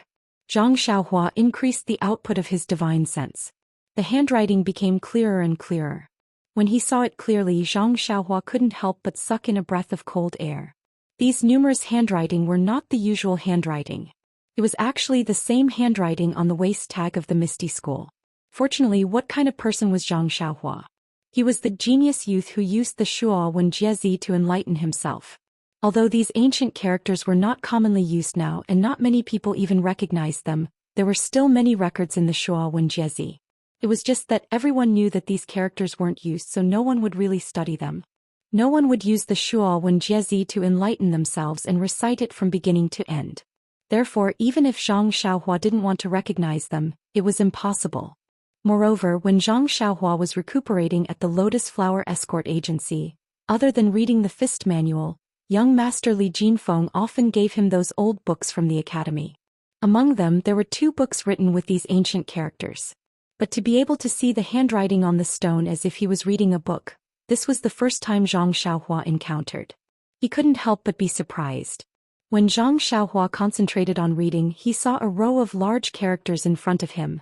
Zhang Xiaohua increased the output of his divine sense. The handwriting became clearer and clearer. When he saw it clearly, Zhang Xiaohua couldn't help but suck in a breath of cold air. These numerous handwriting were not the usual handwriting. It was actually the same handwriting on the waist tag of the Misty School. Fortunately, what kind of person was Zhang Xiaohua? He was the genius youth who used the Shuo Wen Jiezi to enlighten himself. Although these ancient characters were not commonly used now and not many people even recognized them, there were still many records in the Shuo Wen Jiezi. It was just that everyone knew that these characters weren't used, so no one would really study them. No one would use the Shuo Wen Jiezi to enlighten themselves and recite it from beginning to end. Therefore, even if Zhang Xiaohua didn't want to recognize them, it was impossible. Moreover, when Zhang Xiaohua was recuperating at the Lotus Flower Escort Agency, other than reading the Fist Manual, young Master Li Jinfeng often gave him those old books from the academy. Among them, there were 2 books written with these ancient characters. But to be able to see the handwriting on the stone as if he was reading a book, this was the first time Zhang Xiaohua encountered. He couldn't help but be surprised. When Zhang Xiaohua concentrated on reading, he saw a row of large characters in front of him.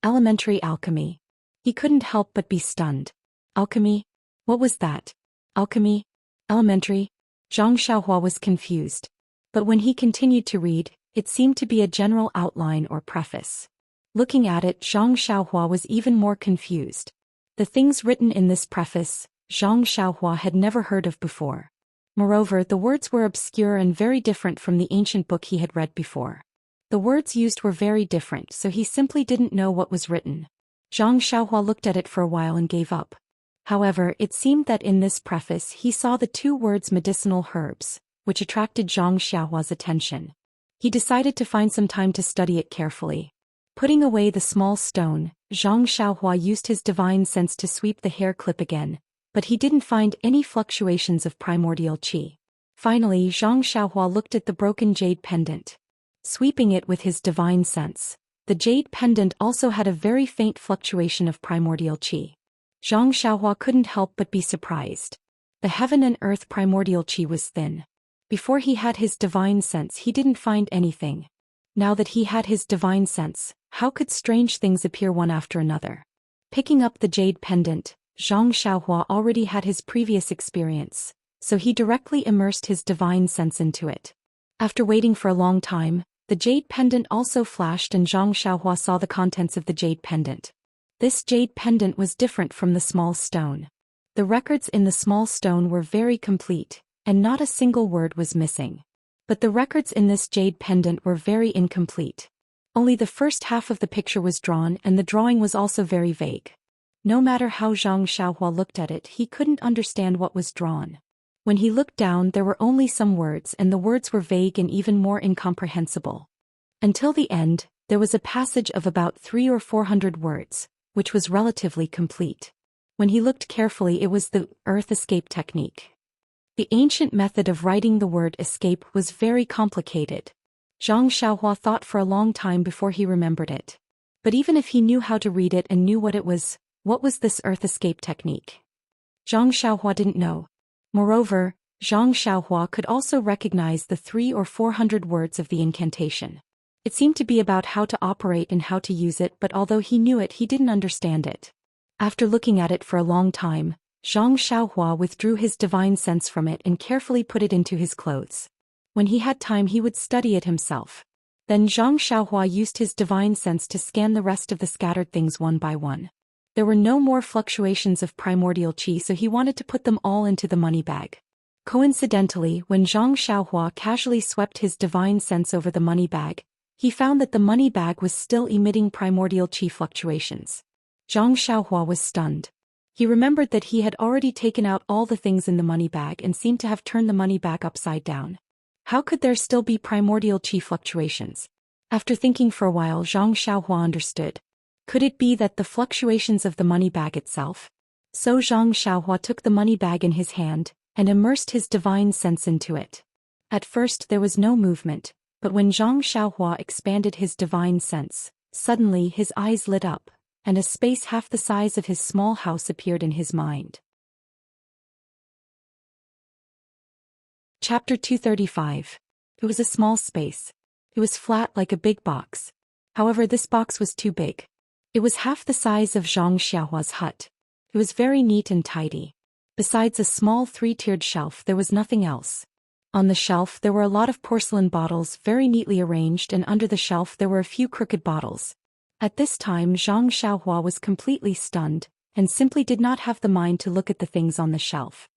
Elementary alchemy. He couldn't help but be stunned. Alchemy? What was that? Alchemy? Elementary? Zhang Xiaohua was confused. But when he continued to read, it seemed to be a general outline or preface. Looking at it, Zhang Xiaohua was even more confused. The things written in this preface, Zhang Xiaohua had never heard of before. Moreover, the words were obscure and very different from the ancient book he had read before. The words used were very different, so he simply didn't know what was written. Zhang Xiaohua looked at it for a while and gave up. However, it seemed that in this preface he saw the 2 words medicinal herbs, which attracted Zhang Xiaohua's attention. He decided to find some time to study it carefully. Putting away the small stone, Zhang Xiaohua used his divine sense to sweep the hair clip again, but he didn't find any fluctuations of primordial qi. Finally, Zhang Xiaohua looked at the broken jade pendant. Sweeping it with his divine sense, the jade pendant also had a very faint fluctuation of primordial qi. Zhang Xiaohua couldn't help but be surprised. The heaven and earth primordial qi was thin. Before he had his divine sense, he didn't find anything. Now that he had his divine sense, how could strange things appear one after another? Picking up the jade pendant, Zhang Xiaohua already had his previous experience, so he directly immersed his divine sense into it. After waiting for a long time, the jade pendant also flashed and Zhang Xiaohua saw the contents of the jade pendant. This jade pendant was different from the small stone. The records in the small stone were very complete, and not a single word was missing. But the records in this jade pendant were very incomplete. Only the first half of the picture was drawn and the drawing was also very vague. No matter how Zhang Xiaohua looked at it, he couldn't understand what was drawn. When he looked down, there were only some words and the words were vague and even more incomprehensible. Until the end, there was a passage of about 300 or 400 words, which was relatively complete. When he looked carefully, it was the earth escape technique. The ancient method of writing the word escape was very complicated. Zhang Xiaohua thought for a long time before he remembered it. But even if he knew how to read it and knew what was this earth escape technique? Zhang Xiaohua didn't know. Moreover, Zhang Xiaohua could also recognize the 300 or 400 words of the incantation. It seemed to be about how to operate and how to use it, but although he knew it, he didn't understand it. After looking at it for a long time, Zhang Xiaohua withdrew his divine sense from it and carefully put it into his clothes. When he had time, he would study it himself. Then Zhang Xiaohua used his divine sense to scan the rest of the scattered things one by one. There were no more fluctuations of primordial qi, so he wanted to put them all into the money bag. Coincidentally, when Zhang Xiaohua casually swept his divine sense over the money bag, he found that the money bag was still emitting primordial qi fluctuations. Zhang Xiaohua was stunned. He remembered that he had already taken out all the things in the money bag and seemed to have turned the money bag upside down. How could there still be primordial qi fluctuations? After thinking for a while, Zhang Xiaohua understood. Could it be that the fluctuations of the money bag itself? So Zhang Xiaohua took the money bag in his hand and immersed his divine sense into it. At first there was no movement, but when Zhang Xiaohua expanded his divine sense, suddenly his eyes lit up, and a space half the size of his small house appeared in his mind. Chapter 235. It was a small space. It was flat like a big box. However, this box was too big. It was half the size of Zhang Xiaohua's hut. It was very neat and tidy. Besides a small three-tiered shelf, there was nothing else. On the shelf there were a lot of porcelain bottles very neatly arranged, and under the shelf there were a few crooked bottles. At this time Zhang Xiaohua was completely stunned, and simply did not have the mind to look at the things on the shelf.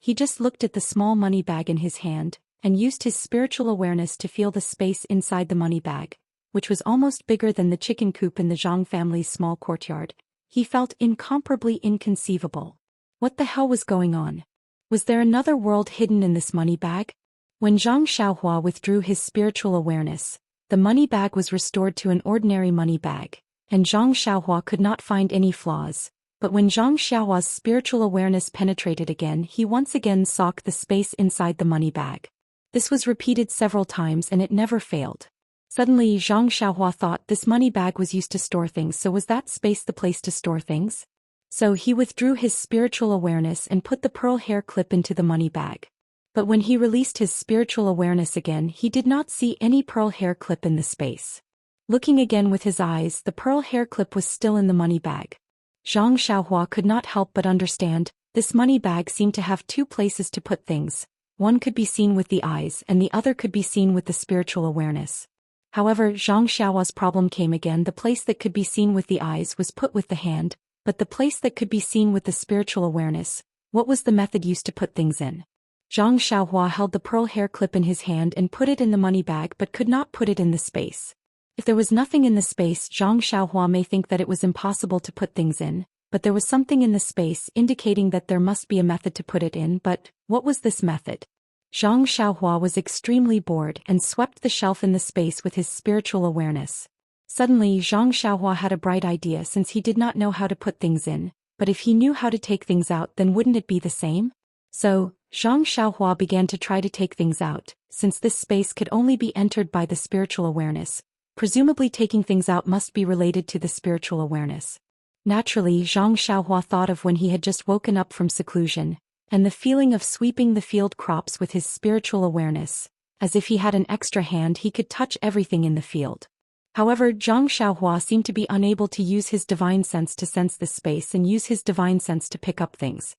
He just looked at the small money bag in his hand, and used his spiritual awareness to feel the space inside the money bag, which was almost bigger than the chicken coop in the Zhang family's small courtyard. He felt incomparably inconceivable. What the hell was going on? Was there another world hidden in this money bag? When Zhang Xiaohua withdrew his spiritual awareness, the money bag was restored to an ordinary money bag, and Zhang Xiaohua could not find any flaws. But when Zhang Xiaohua's spiritual awareness penetrated again, he once again saw the space inside the money bag. This was repeated several times and it never failed. Suddenly Zhang Xiaohua thought this money bag was used to store things, so was that space the place to store things? So he withdrew his spiritual awareness and put the pearl hair clip into the money bag. But when he released his spiritual awareness again, he did not see any pearl hair clip in the space. Looking again with his eyes, the pearl hair clip was still in the money bag. Zhang Xiaohua could not help but understand, this money bag seemed to have two places to put things. One could be seen with the eyes and the other could be seen with the spiritual awareness. However, Zhang Xiaohua's problem came again. The place that could be seen with the eyes was put with the hand, but the place that could be seen with the spiritual awareness, what was the method used to put things in? Zhang Xiaohua held the pearl hair clip in his hand and put it in the money bag but could not put it in the space. If there was nothing in the space, Zhang Xiaohua may think that it was impossible to put things in, but there was something in the space indicating that there must be a method to put it in. But what was this method? Zhang Xiaohua was extremely bored and swept the shelf in the space with his spiritual awareness. Suddenly Zhang Xiaohua had a bright idea. Since he did not know how to put things in, but if he knew how to take things out, then wouldn't it be the same? So, Zhang Xiaohua began to try to take things out. Since this space could only be entered by the spiritual awareness, presumably taking things out must be related to the spiritual awareness. Naturally, Zhang Xiaohua thought of when he had just woken up from seclusion, and the feeling of sweeping the field crops with his spiritual awareness. As if he had an extra hand, he could touch everything in the field. However, Zhang Xiaohua seemed to be unable to use his divine sense to sense this space and use his divine sense to pick up things.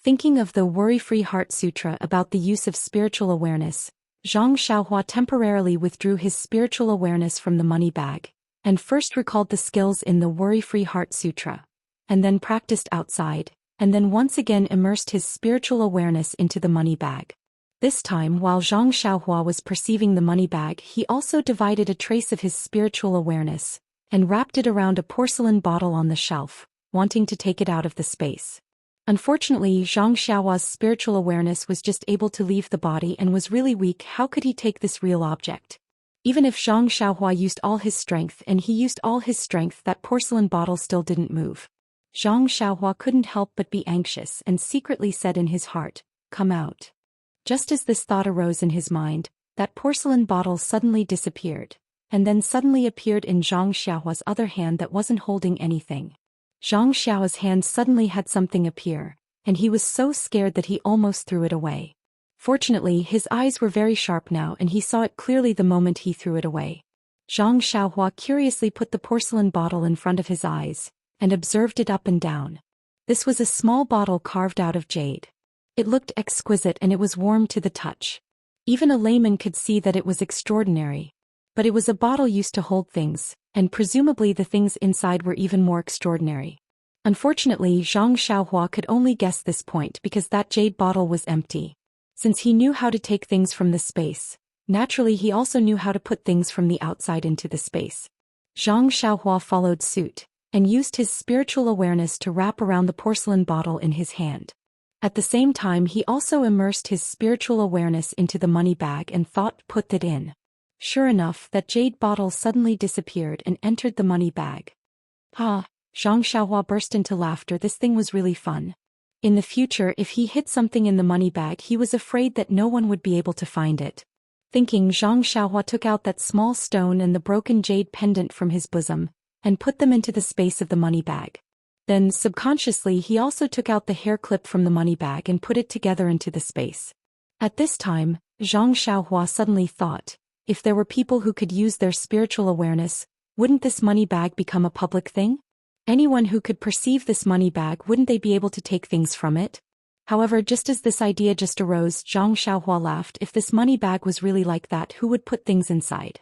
Thinking of the Worry-Free Heart Sutra about the use of spiritual awareness, Zhang Xiaohua temporarily withdrew his spiritual awareness from the money bag, and first recalled the skills in the Worry-Free Heart Sutra, and then practiced outside, and then once again immersed his spiritual awareness into the money bag. This time, while Zhang Xiaohua was perceiving the money bag, he also divided a trace of his spiritual awareness, and wrapped it around a porcelain bottle on the shelf, wanting to take it out of the space. Unfortunately, Zhang Xiaohua's spiritual awareness was just able to leave the body and was really weak. How could he take this real object? Even if Zhang Xiaohua used all his strength, and he used all his strength, that porcelain bottle still didn't move. Zhang Xiaohua couldn't help but be anxious and secretly said in his heart, "Come out." Just as this thought arose in his mind, that porcelain bottle suddenly disappeared, and then suddenly appeared in Zhang Xiaohua's other hand that wasn't holding anything. Zhang Xiaohua's hand suddenly had something appear, and he was so scared that he almost threw it away. Fortunately, his eyes were very sharp now and he saw it clearly the moment he threw it away. Zhang Xiaohua curiously put the porcelain bottle in front of his eyes, and observed it up and down. This was a small bottle carved out of jade. It looked exquisite and it was warm to the touch. Even a layman could see that it was extraordinary. But it was a bottle used to hold things, and presumably the things inside were even more extraordinary. Unfortunately, Zhang Xiaohua could only guess this point because that jade bottle was empty. Since he knew how to take things from the space, naturally he also knew how to put things from the outside into the space. Zhang Xiaohua followed suit, and used his spiritual awareness to wrap around the porcelain bottle in his hand. At the same time, he also immersed his spiritual awareness into the money bag and thought, "Put it in." Sure enough, that jade bottle suddenly disappeared and entered the money bag. Ha! Zhang Xiaohua burst into laughter. This thing was really fun. In the future, if he hid something in the money bag, he was afraid that no one would be able to find it. Thinking, Zhang Xiaohua took out that small stone and the broken jade pendant from his bosom, and put them into the space of the money bag. Then, subconsciously, he also took out the hair clip from the money bag and put it together into the space. At this time, Zhang Xiaohua suddenly thought, if there were people who could use their spiritual awareness, wouldn't this money bag become a public thing? Anyone who could perceive this money bag, wouldn't they be able to take things from it? However, just as this idea just arose, Zhang Xiaohua laughed. If this money bag was really like that, who would put things inside?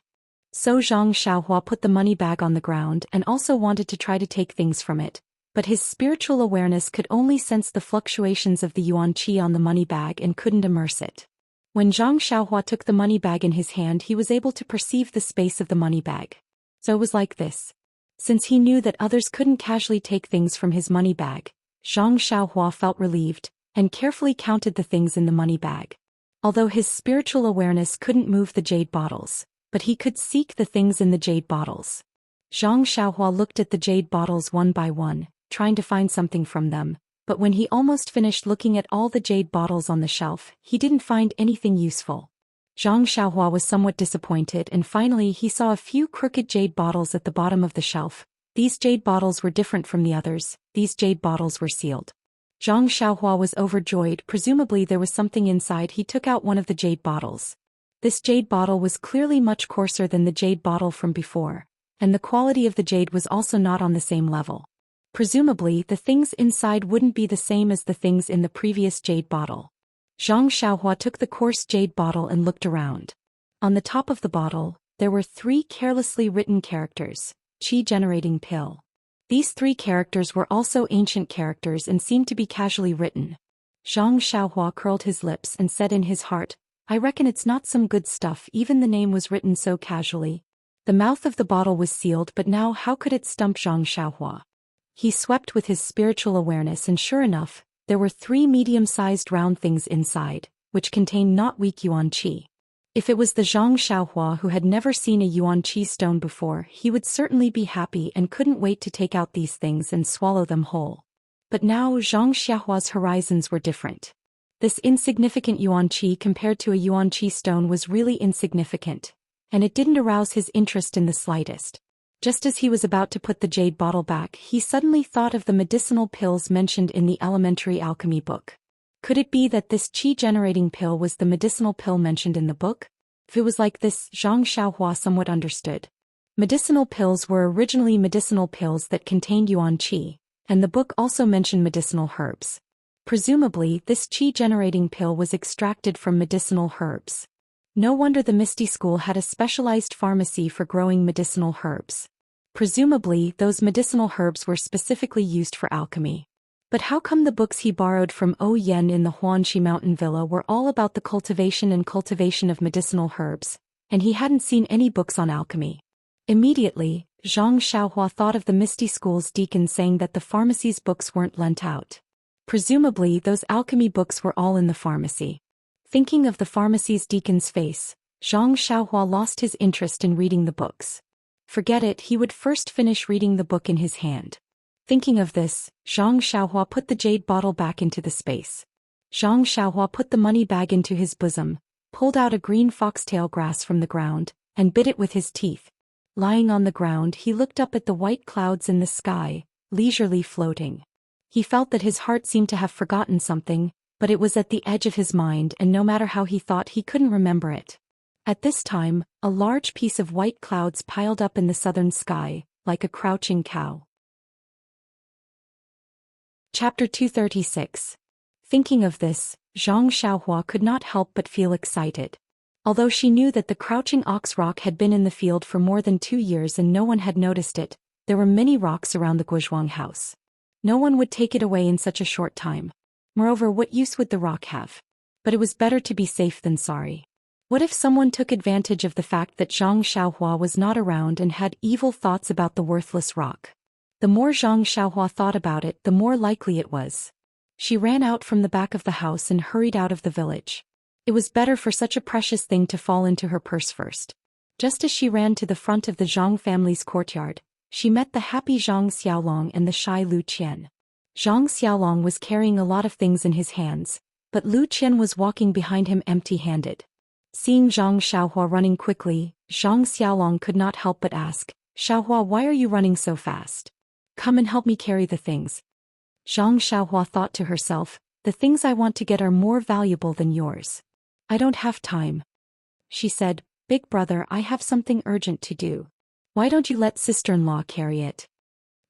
So Zhang Xiaohua put the money bag on the ground and also wanted to try to take things from it, but his spiritual awareness could only sense the fluctuations of the yuan qi on the money bag and couldn't immerse it. When Zhang Xiaohua took the money bag in his hand, he was able to perceive the space of the money bag. So it was like this. Since he knew that others couldn't casually take things from his money bag, Zhang Xiaohua felt relieved and carefully counted the things in the money bag. Although his spiritual awareness couldn't move the jade bottles, but he could seek the things in the jade bottles. Zhang Xiaohua looked at the jade bottles one by one, trying to find something from them, but when he almost finished looking at all the jade bottles on the shelf, he didn't find anything useful. Zhang Xiaohua was somewhat disappointed, and finally he saw a few crooked jade bottles at the bottom of the shelf. These jade bottles were different from the others. These jade bottles were sealed. Zhang Xiaohua was overjoyed. Presumably there was something inside. He took out one of the jade bottles. This jade bottle was clearly much coarser than the jade bottle from before, and the quality of the jade was also not on the same level. Presumably, the things inside wouldn't be the same as the things in the previous jade bottle. Zhang Xiaohua took the coarse jade bottle and looked around. On the top of the bottle, there were 3 carelessly written characters: Qi-generating pill. These 3 characters were also ancient characters and seemed to be casually written. Zhang Xiaohua curled his lips and said in his heart, I reckon it's not some good stuff. Even the name was written so casually. The mouth of the bottle was sealed, but now how could it stump Zhang Xiaohua? He swept with his spiritual awareness, and sure enough, there were 3 medium-sized round things inside, which contained not weak yuan qi. If it was the Zhang Xiaohua who had never seen a yuan qi stone before, he would certainly be happy and couldn't wait to take out these things and swallow them whole. But now Zhang Xiaohua's horizons were different. This insignificant yuan qi compared to a yuan qi stone was really insignificant, and it didn't arouse his interest in the slightest. Just as he was about to put the jade bottle back, he suddenly thought of the medicinal pills mentioned in the elementary alchemy book. Could it be that this qi-generating pill was the medicinal pill mentioned in the book? If it was like this, Zhang Xiaohua somewhat understood. Medicinal pills were originally medicinal pills that contained yuan qi, and the book also mentioned medicinal herbs. Presumably, this qi-generating pill was extracted from medicinal herbs. No wonder the Misty School had a specialized pharmacy for growing medicinal herbs. Presumably, those medicinal herbs were specifically used for alchemy. But how come the books he borrowed from O Yen in the Huanxi Mountain Villa were all about the cultivation of medicinal herbs, and he hadn't seen any books on alchemy? Immediately, Zhang Xiaohua thought of the Misty School's deacon saying that the pharmacy's books weren't lent out. Presumably, those alchemy books were all in the pharmacy. Thinking of the pharmacy's deacon's face, Zhang Xiaohua lost his interest in reading the books. Forget it, he would first finish reading the book in his hand. Thinking of this, Zhang Xiaohua put the jade bottle back into the space. Zhang Xiaohua put the money bag into his bosom, pulled out a green foxtail grass from the ground, and bit it with his teeth. Lying on the ground, he looked up at the white clouds in the sky, leisurely floating. He felt that his heart seemed to have forgotten something, but it was at the edge of his mind, and no matter how he thought, he couldn't remember it. At this time, a large piece of white clouds piled up in the southern sky, like a crouching cow. Chapter 236. Thinking of this, Zhang Xiaohua could not help but feel excited. Although she knew that the crouching ox rock had been in the field for more than 2 years and no one had noticed it, there were many rocks around the Guozhuang house. No one would take it away in such a short time. Moreover, what use would the rock have? But it was better to be safe than sorry. What if someone took advantage of the fact that Zhang Xiaohua was not around and had evil thoughts about the worthless rock? The more Zhang Xiaohua thought about it, the more likely it was. She ran out from the back of the house and hurried out of the village. It was better for such a precious thing to fall into her purse first. Just as she ran to the front of the Zhang family's courtyard, she met the happy Zhang Xiaolong and the shy Lu Qian. Zhang Xiaolong was carrying a lot of things in his hands, but Lu Qian was walking behind him empty-handed. Seeing Zhang Xiaohua running quickly, Zhang Xiaolong could not help but ask, Xiaohua, why are you running so fast? Come and help me carry the things. Zhang Xiaohua thought to herself, the things I want to get are more valuable than yours. I don't have time. She said, Big brother, I have something urgent to do. Why don't you let sister-in-law carry it?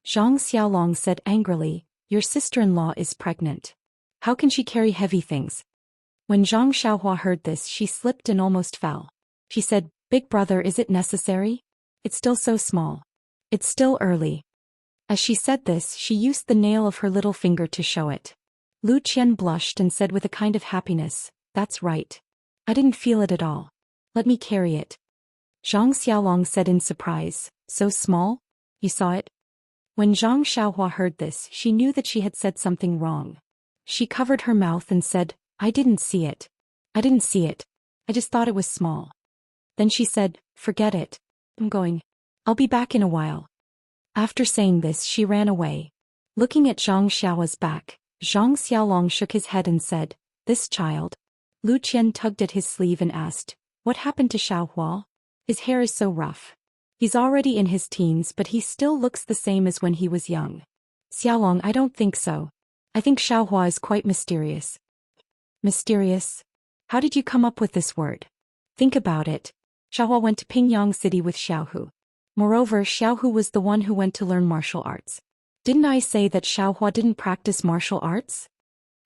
Zhang Xiaolong said angrily, your sister-in-law is pregnant. How can she carry heavy things? When Zhang Xiaohua heard this, she slipped and almost fell. She said, Big brother, is it necessary? It's still so small. It's still early. As she said this, she used the nail of her little finger to show it. Lu Qian blushed and said with a kind of happiness, that's right. I didn't feel it at all. Let me carry it. Zhang Xiaolong said in surprise, so small? You saw it? When Zhang Xiaohua heard this, she knew that she had said something wrong. She covered her mouth and said, I didn't see it. I didn't see it. I just thought it was small. Then she said, forget it. I'm going. I'll be back in a while. After saying this, she ran away. Looking at Zhang Xiaohua's back, Zhang Xiaolong shook his head and said, this child. Lu Qian tugged at his sleeve and asked, what happened to Xiaohua? His hair is so rough. He's already in his teens, but he still looks the same as when he was young. Xiaolong, I don't think so. I think Xiaohua is quite mysterious. Mysterious? How did you come up with this word? Think about it. Xiaohua went to Pingyang City with Xiaohu. Moreover, Xiaohu was the one who went to learn martial arts. Didn't I say that Xiaohua didn't practice martial arts?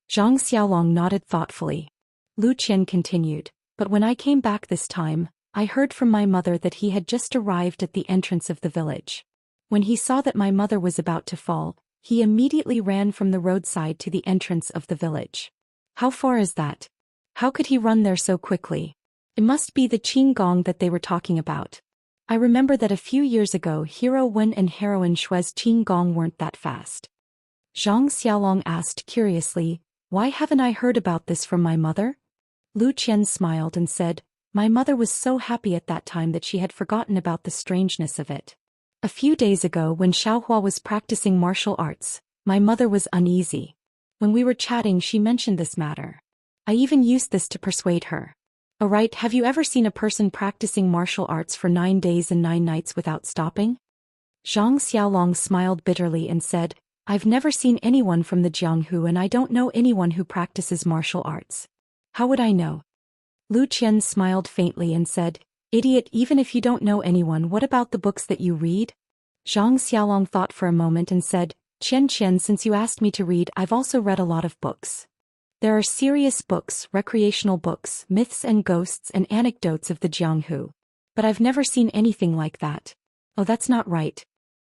Zhang Xiaolong nodded thoughtfully. Lu Qian continued, but when I came back this time, I heard from my mother that he had just arrived at the entrance of the village. When he saw that my mother was about to fall, he immediately ran from the roadside to the entrance of the village. How far is that? How could he run there so quickly? It must be the Qinggong that they were talking about. I remember that a few years ago Hero Wen and Heroine Shui's Qinggong weren't that fast. Zhang Xiaolong asked curiously, why haven't I heard about this from my mother? Lu Qian smiled and said, my mother was so happy at that time that she had forgotten about the strangeness of it. A few days ago when Xiaohua was practicing martial arts, my mother was uneasy. When we were chatting, she mentioned this matter. I even used this to persuade her. Alright, have you ever seen a person practicing martial arts for 9 days and 9 nights without stopping? Zhang Xiaolong smiled bitterly and said, I've never seen anyone from the Jianghu and I don't know anyone who practices martial arts. How would I know? Lu Qian smiled faintly and said, idiot, even if you don't know anyone, what about the books that you read? Zhang Xiaolong thought for a moment and said, Qian, since you asked me to read, I've also read a lot of books. There are serious books, recreational books, myths and ghosts and anecdotes of the Jianghu. But I've never seen anything like that. Oh, that's not right.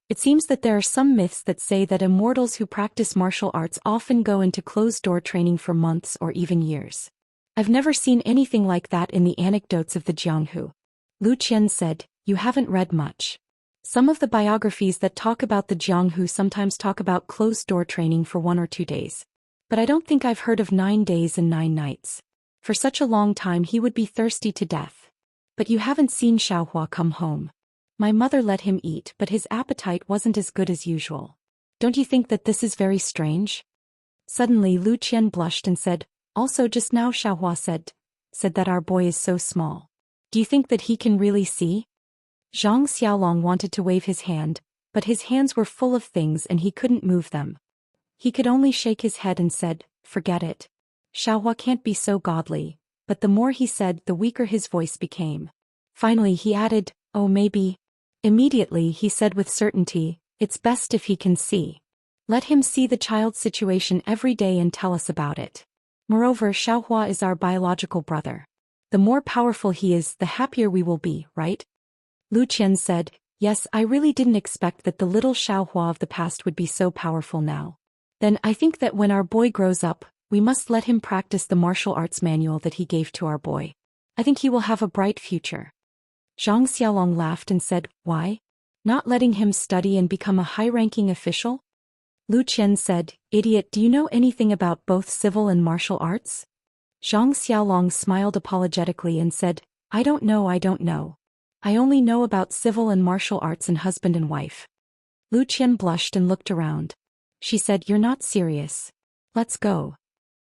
It seems that there are some myths that say that immortals who practice martial arts often go into closed-door training for months or even years. I've never seen anything like that in the anecdotes of the Jianghu. Lu Qian said, you haven't read much. Some of the biographies that talk about the Jianghu sometimes talk about closed-door training for 1 or 2 days. But I don't think I've heard of 9 days and 9 nights. For such a long time he would be thirsty to death. But you haven't seen Xiaohua come home. My mother let him eat, but his appetite wasn't as good as usual. Don't you think that this is very strange? Suddenly Lu Qian blushed and said, also just now Xiaohua said that our boy is so small. Do you think that he can really see? Zhang Xiaolong wanted to wave his hand, but his hands were full of things and he couldn't move them. He could only shake his head and said, forget it. Xiaohua can't be so godly, but the more he said, the weaker his voice became. Finally he added, oh maybe. Immediately he said with certainty, it's best if he can see. Let him see the child's situation every day and tell us about it. Moreover, Xiaohua is our biological brother. The more powerful he is, the happier we will be, right? Lu Qian said, yes, I really didn't expect that the little Xiaohua of the past would be so powerful now. Then I think that when our boy grows up, we must let him practice the martial arts manual that he gave to our boy. I think he will have a bright future. Zhang Xiaolong laughed and said, why? Not letting him study and become a high-ranking official? Lu Qian said, idiot, do you know anything about both civil and martial arts? Zhang Xiaolong smiled apologetically and said, I don't know. I only know about civil and martial arts and husband and wife. Lu Qian blushed and looked around. She said, you're not serious. Let's go.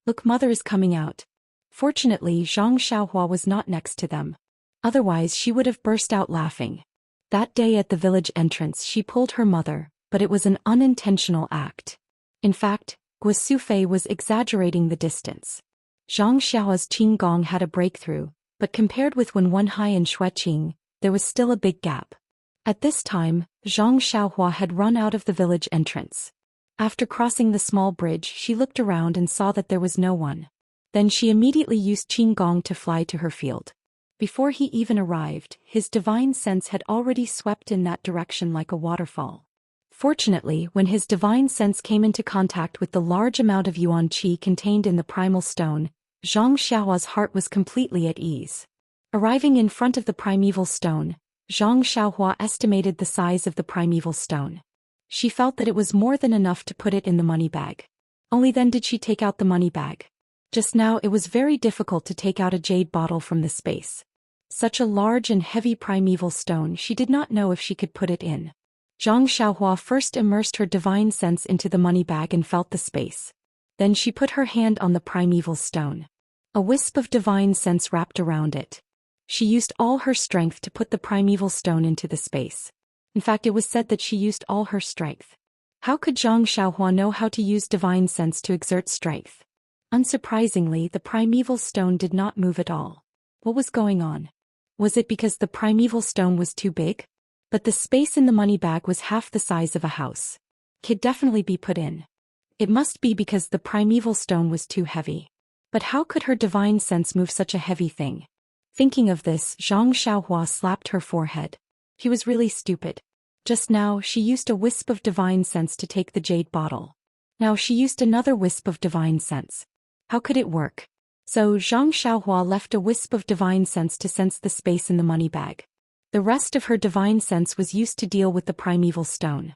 Look, mother is coming out. Fortunately, Zhang Xiaohua was not next to them. Otherwise she would have burst out laughing. That day at the village entrance she pulled her mother, but it was an unintentional act. In fact, Guo Sufei was exaggerating the distance. Zhang Xiao's Qinggong had a breakthrough, but compared with Wen Wenhai and Xueqing, there was still a big gap. At this time, Zhang Xiaohua had run out of the village entrance. After crossing the small bridge she looked around and saw that there was no one. Then she immediately used Qinggong to fly to her field. Before he even arrived, his divine sense had already swept in that direction like a waterfall. Fortunately, when his divine sense came into contact with the large amount of yuan qi contained in the primal stone, Zhang Xiaohua's heart was completely at ease. Arriving in front of the primeval stone, Zhang Xiaohua estimated the size of the primeval stone. She felt that it was more than enough to put it in the money bag. Only then did she take out the money bag. Just now it was very difficult to take out a jade bottle from the space. Such a large and heavy primeval stone, she did not know if she could put it in. Zhang Xiaohua first immersed her divine sense into the money bag and felt the space. Then she put her hand on the primeval stone. A wisp of divine sense wrapped around it. She used all her strength to put the primeval stone into the space. In fact, it was said that she used all her strength. How could Zhang Xiaohua know how to use divine sense to exert strength? Unsurprisingly, the primeval stone did not move at all. What was going on? Was it because the primeval stone was too big? But the space in the money bag was half the size of a house. Could definitely be put in. It must be because the primeval stone was too heavy. But how could her divine sense move such a heavy thing? Thinking of this, Zhang Xiaohua slapped her forehead. She was really stupid. Just now, she used a wisp of divine sense to take the jade bottle. Now she used another wisp of divine sense. How could it work? So Zhang Xiaohua left a wisp of divine sense to sense the space in the money bag. The rest of her divine sense was used to deal with the primeval stone.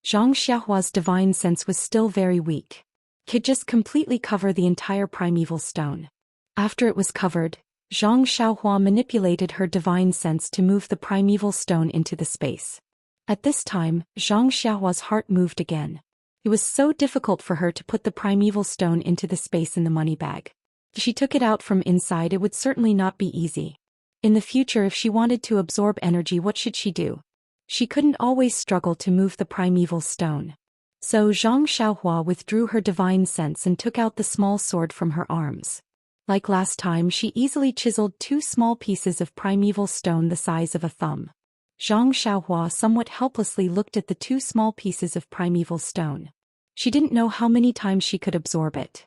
Zhang Xiaohua's divine sense was still very weak. Could just completely cover the entire primeval stone. After it was covered, Zhang Xiaohua manipulated her divine sense to move the primeval stone into the space. At this time, Zhang Xiaohua's heart moved again. It was so difficult for her to put the primeval stone into the space in the money bag. If she took it out from inside, it would certainly not be easy. In the future, if she wanted to absorb energy, what should she do? She couldn't always struggle to move the primeval stone. So Zhang Xiaohua withdrew her divine sense and took out the small sword from her arms. Like last time, she easily chiseled 2 small pieces of primeval stone the size of a thumb. Zhang Xiaohua somewhat helplessly looked at the 2 small pieces of primeval stone. She didn't know how many times she could absorb it.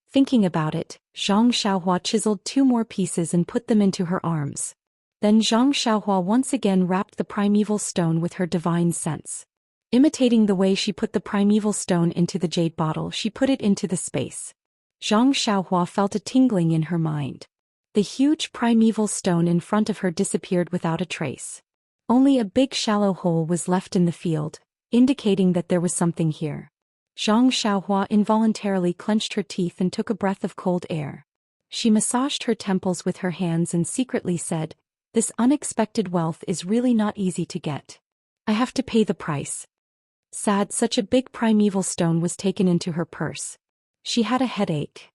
Thinking about it, Zhang Xiaohua chiseled 2 more pieces and put them into her arms. Then Zhang Xiaohua once again wrapped the primeval stone with her divine sense. Imitating the way she put the primeval stone into the jade bottle, she put it into the space. Zhang Xiaohua felt a tingling in her mind. The huge primeval stone in front of her disappeared without a trace. Only a big shallow hole was left in the field, indicating that there was something here. Zhang Xiaohua involuntarily clenched her teeth and took a breath of cold air. She massaged her temples with her hands and secretly said, "This unexpected wealth is really not easy to get. I have to pay the price." Sad, such a big primeval stone was taken into her purse. She had a headache.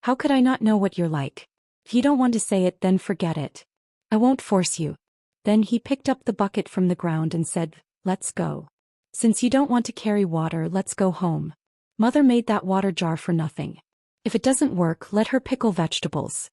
"How could I not know what you're like? If you don't want to say it, then forget it. I won't force you." Then he picked up the bucket from the ground and said, "Let's go. Since you don't want to carry water, let's go home. Mother made that water jar for nothing. If it doesn't work, let her pickle vegetables."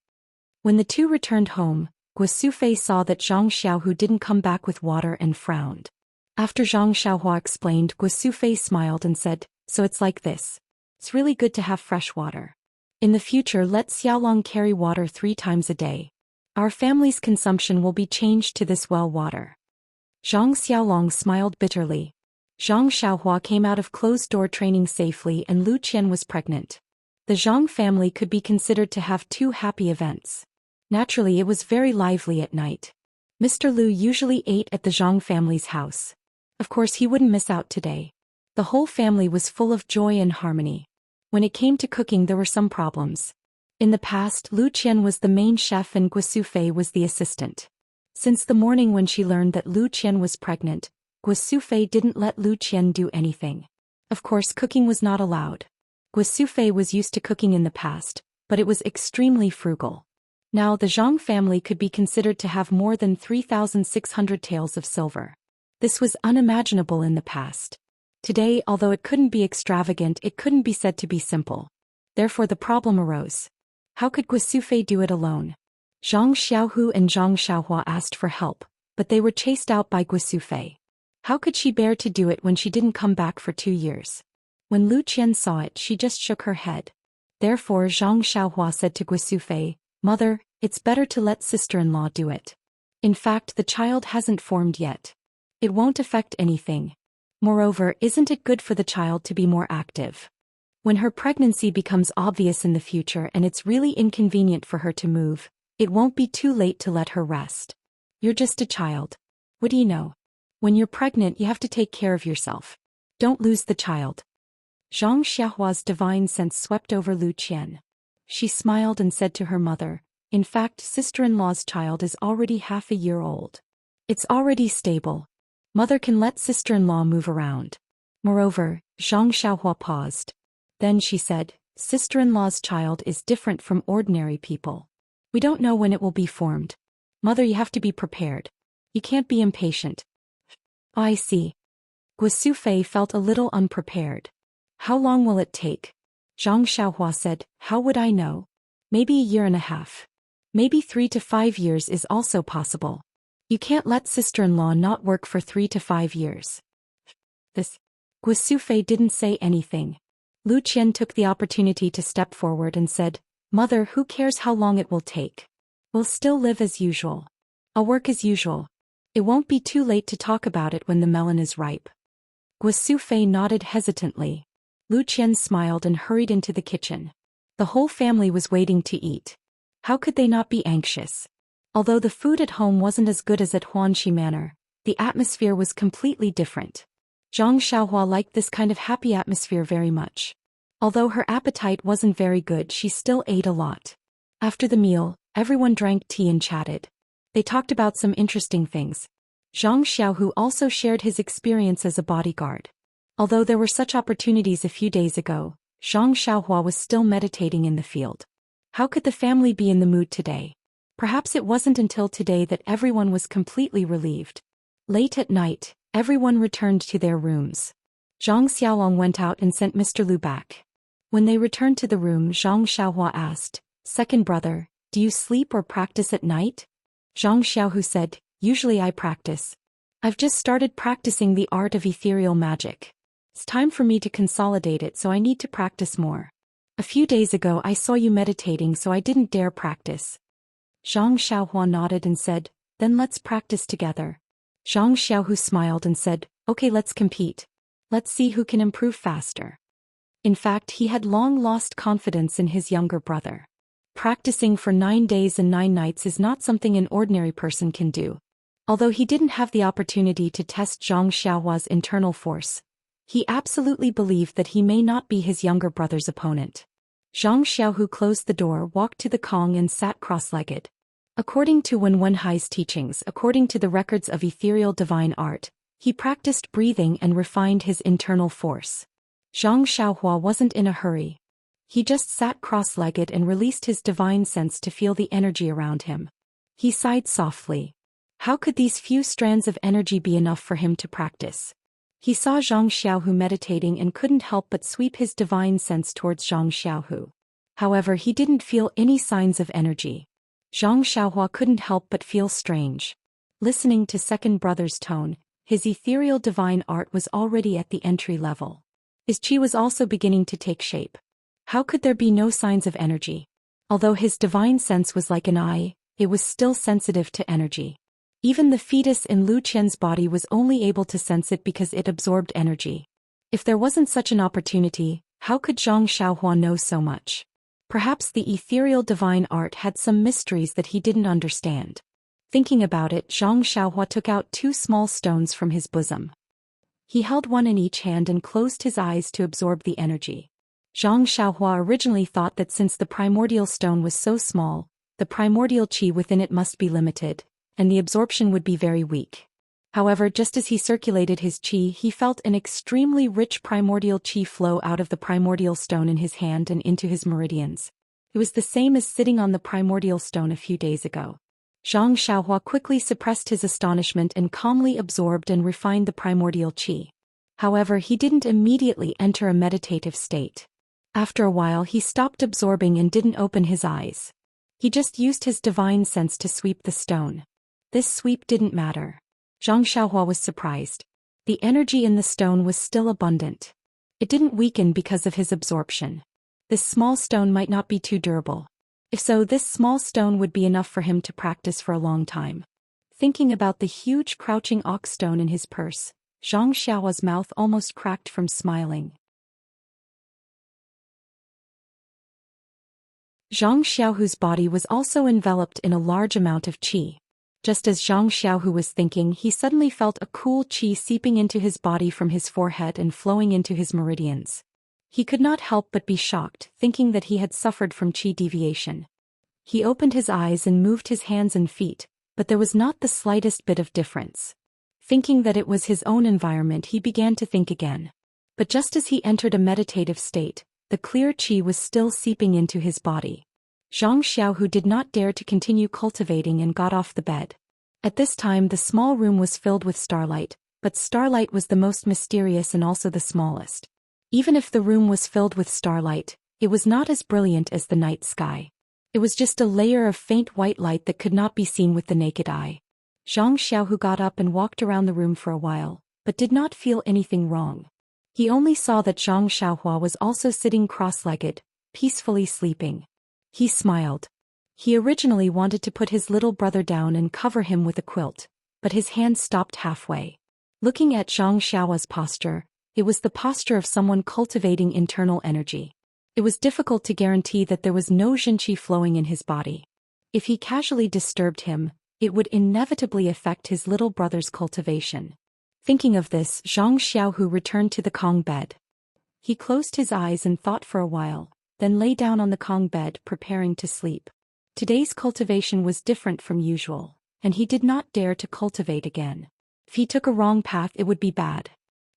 When the two returned home, Guo Sufei saw that Zhang Xiaohu didn't come back with water and frowned. After Zhang Xiaohua explained, Guo Sufei smiled and said, "So it's like this. It's really good to have fresh water. In the future, let Xiaolong carry water 3 times a day. Our family's consumption will be changed to this well water." Zhang Xiaolong smiled bitterly. Zhang Xiaohua came out of closed-door training safely and Lu Qian was pregnant. The Zhang family could be considered to have 2 happy events. Naturally, it was very lively at night. Mr. Lu usually ate at the Zhang family's house. Of course, he wouldn't miss out today. The whole family was full of joy and harmony. When it came to cooking, there were some problems. In the past, Lu Qian was the main chef and Guo Sufei was the assistant. Since the morning when she learned that Lu Qian was pregnant, Guo Sufei didn't let Lu Qian do anything. Of course, cooking was not allowed. Guo Sufei was used to cooking in the past, but it was extremely frugal. Now the Zhang family could be considered to have more than 3,600 taels of silver. This was unimaginable in the past. Today, although it couldn't be extravagant, it couldn't be said to be simple. Therefore the problem arose. How could Guosufei do it alone? Zhang Xiaohu and Zhang Xiaohua asked for help, but they were chased out by Guosufei. How could she bear to do it when she didn't come back for 2 years? When Lu Qian saw it, she just shook her head. Therefore Zhang Xiaohua said to Guosufei, "Mother, it's better to let sister-in-law do it. In fact, the child hasn't formed yet. It won't affect anything. Moreover, isn't it good for the child to be more active? When her pregnancy becomes obvious in the future and it's really inconvenient for her to move, it won't be too late to let her rest. You're just a child. What do you know? When you're pregnant, you have to take care of yourself. Don't lose the child." Zhang Xiaohua's divine sense swept over Lu Qian. She smiled and said to her mother, "In fact, sister-in-law's child is already half a year old. It's already stable. Mother can let sister-in-law move around." Moreover, Zhang Xiaohua paused. Then she said, "Sister-in-law's child is different from ordinary people. We don't know when it will be formed. Mother, you have to be prepared. You can't be impatient." "Oh, I see." Guosufei felt a little unprepared. "How long will it take?" Zhang Xiaohua said, "How would I know? Maybe a year and a half. Maybe 3 to 5 years is also possible. You can't let sister-in-law not work for 3 to 5 years." This. Guosufei didn't say anything. Lu Qian took the opportunity to step forward and said, "Mother, who cares how long it will take? We'll still live as usual. I'll work as usual. It won't be too late to talk about it when the melon is ripe." Guosufei nodded hesitantly. Lu Qian smiled and hurried into the kitchen. The whole family was waiting to eat. How could they not be anxious? Although the food at home wasn't as good as at Huanxi Manor, the atmosphere was completely different. Zhang Xiaohua liked this kind of happy atmosphere very much. Although her appetite wasn't very good, she still ate a lot. After the meal, everyone drank tea and chatted. They talked about some interesting things. Zhang Xiaohu also shared his experience as a bodyguard. Although there were such opportunities a few days ago, Zhang Xiaohua was still meditating in the field. How could the family be in the mood today? Perhaps it wasn't until today that everyone was completely relieved. Late at night, everyone returned to their rooms. Zhang Xiaolong went out and sent Mr. Lu back. When they returned to the room, Zhang Xiaohua asked, "Second brother, do you sleep or practice at night?" Zhang Xiaohu said, "Usually I practice. I've just started practicing the art of ethereal magic. It's time for me to consolidate it, so I need to practice more. A few days ago I saw you meditating, so I didn't dare practice." Zhang Xiaohua nodded and said, "Then let's practice together." Zhang Xiaohu smiled and said, "Okay, let's compete. Let's see who can improve faster." In fact, he had long lost confidence in his younger brother. Practicing for 9 days and 9 nights is not something an ordinary person can do. Although he didn't have the opportunity to test Zhang Xiaohua's internal force, he absolutely believed that he may not be his younger brother's opponent. Zhang Xiaohu closed the door, walked to the Kong and sat cross-legged. According to Wen Wenhai's teachings, according to the records of ethereal divine art, he practiced breathing and refined his internal force. Zhang Xiaohua wasn't in a hurry. He just sat cross-legged and released his divine sense to feel the energy around him. He sighed softly. How could these few strands of energy be enough for him to practice? He saw Zhang Xiaohu meditating and couldn't help but sweep his divine sense towards Zhang Xiaohu. However, he didn't feel any signs of energy. Zhang Xiaohua couldn't help but feel strange. Listening to second brother's tone, his ethereal divine art was already at the entry level. His chi was also beginning to take shape. How could there be no signs of energy? Although his divine sense was like an eye, it was still sensitive to energy. Even the fetus in Lu Qian's body was only able to sense it because it absorbed energy. If there wasn't such an opportunity, how could Zhang Xiaohua know so much? Perhaps the ethereal divine art had some mysteries that he didn't understand. Thinking about it, Zhang Xiaohua took out 2 small stones from his bosom. He held one in each hand and closed his eyes to absorb the energy. Zhang Xiaohua originally thought that since the primordial stone was so small, the primordial qi within it must be limited, and the absorption would be very weak. However, just as he circulated his qi, he felt an extremely rich primordial qi flow out of the primordial stone in his hand and into his meridians. It was the same as sitting on the primordial stone a few days ago. Zhang Xiaohua quickly suppressed his astonishment and calmly absorbed and refined the primordial qi. However, he didn't immediately enter a meditative state. After a while he stopped absorbing and didn't open his eyes. He just used his divine sense to sweep the stone. This sweep didn't matter. Zhang Xiaohua was surprised. The energy in the stone was still abundant. It didn't weaken because of his absorption. This small stone might not be too durable. If so, this small stone would be enough for him to practice for a long time. Thinking about the huge crouching ox stone in his purse, Zhang Xiaohua's mouth almost cracked from smiling. Zhang Xiaohu's body was also enveloped in a large amount of qi. Just as Zhang Xiaohu was thinking, he suddenly felt a cool qi seeping into his body from his forehead and flowing into his meridians. He could not help but be shocked, thinking that he had suffered from qi deviation. He opened his eyes and moved his hands and feet, but there was not the slightest bit of difference. Thinking that it was his own environment, he began to think again. But just as he entered a meditative state, the clear qi was still seeping into his body. Zhang Xiaohu did not dare to continue cultivating and got off the bed. At this time the small room was filled with starlight, but starlight was the most mysterious and also the smallest. Even if the room was filled with starlight, it was not as brilliant as the night sky. It was just a layer of faint white light that could not be seen with the naked eye. Zhang Xiaohu got up and walked around the room for a while, but did not feel anything wrong. He only saw that Zhang Xiaohua was also sitting cross-legged, peacefully sleeping. He smiled. He originally wanted to put his little brother down and cover him with a quilt, but his hand stopped halfway. Looking at Zhang Xiaohua's posture, it was the posture of someone cultivating internal energy. It was difficult to guarantee that there was no Jinqi flowing in his body. If he casually disturbed him, it would inevitably affect his little brother's cultivation. Thinking of this, Zhang Xiaohu returned to the Kong bed. He closed his eyes and thought for a while, then lay down on the Kong bed preparing to sleep. Today's cultivation was different from usual, and he did not dare to cultivate again. If he took a wrong path, it would be bad.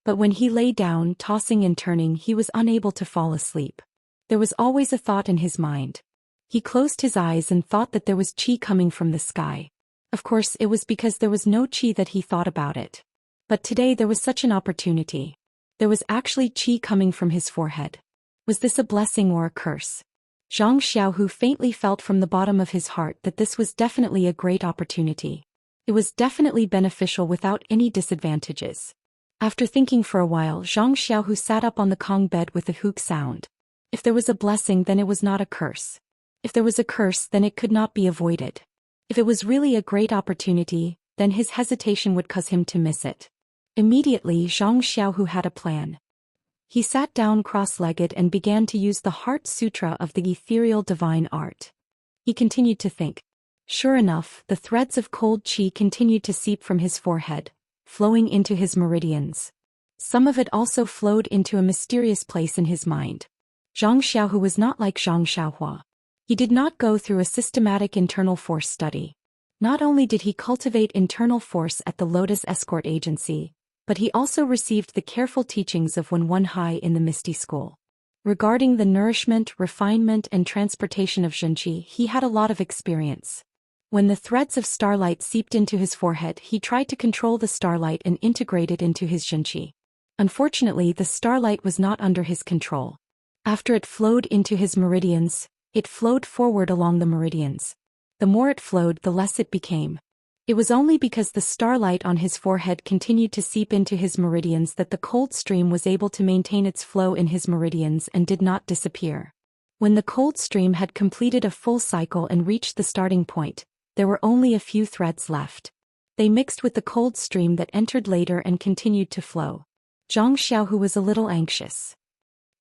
But when he lay down, tossing and turning, he was unable to fall asleep. There was always a thought in his mind. He closed his eyes and thought that there was qi coming from the sky. Of course, it was because there was no qi that he thought about it. But today there was such an opportunity. There was actually qi coming from his forehead. Was this a blessing or a curse? Zhang Xiaohu faintly felt from the bottom of his heart that this was definitely a great opportunity. It was definitely beneficial without any disadvantages. After thinking for a while, Zhang Xiaohu sat up on the Kong bed with a hook sound. If there was a blessing, then it was not a curse. If there was a curse, then it could not be avoided. If it was really a great opportunity, then his hesitation would cause him to miss it. Immediately, Zhang Xiaohu had a plan. He sat down cross-legged and began to use the Heart Sutra of the ethereal divine art. He continued to think. Sure enough, the threads of cold qi continued to seep from his forehead, flowing into his meridians. Some of it also flowed into a mysterious place in his mind. Zhang Xiaohu was not like Zhang Xiaohua. He did not go through a systematic internal force study. Not only did he cultivate internal force at the Lotus Escort Agency, but he also received the careful teachings of Wen Hai in the Misty School. Regarding the nourishment, refinement, and transportation of Jinqi, he had a lot of experience. When the threads of starlight seeped into his forehead, he tried to control the starlight and integrate it into his Jinqi. Unfortunately, the starlight was not under his control. After it flowed into his meridians, it flowed forward along the meridians. The more it flowed, the less it became. It was only because the starlight on his forehead continued to seep into his meridians that the cold stream was able to maintain its flow in his meridians and did not disappear. When the cold stream had completed a full cycle and reached the starting point, there were only a few threads left. They mixed with the cold stream that entered later and continued to flow. Zhang Xiaohu was a little anxious.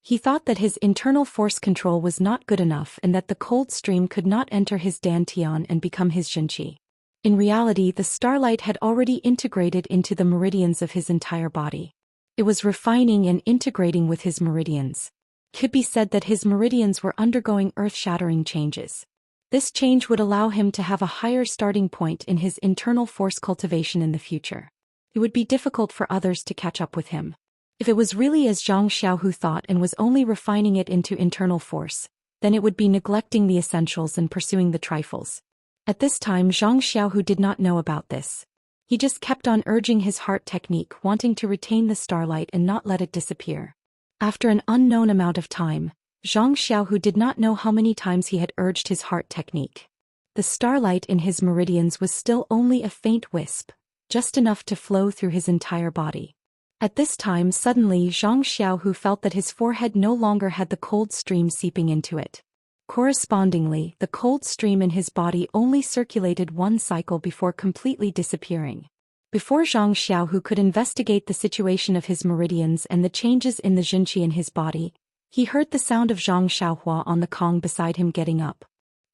He thought that his internal force control was not good enough and that the cold stream could not enter his dantian and become his Jinqi. In reality, the starlight had already integrated into the meridians of his entire body. It was refining and integrating with his meridians. It could be said that his meridians were undergoing earth-shattering changes. This change would allow him to have a higher starting point in his internal force cultivation in the future. It would be difficult for others to catch up with him. If it was really as Zhang Xiaohu thought and was only refining it into internal force, then it would be neglecting the essentials and pursuing the trifles. At this time Zhang Xiaohu did not know about this. He just kept on urging his heart technique, wanting to retain the starlight and not let it disappear. After an unknown amount of time, Zhang Xiaohu did not know how many times he had urged his heart technique. The starlight in his meridians was still only a faint wisp, just enough to flow through his entire body. At this time suddenly Zhang Xiaohu felt that his forehead no longer had the cold stream seeping into it. Correspondingly, the cold stream in his body only circulated one cycle before completely disappearing. Before Zhang Xiaohu could investigate the situation of his meridians and the changes in the Jinqi in his body, he heard the sound of Zhang Xiaohua on the Kong beside him getting up.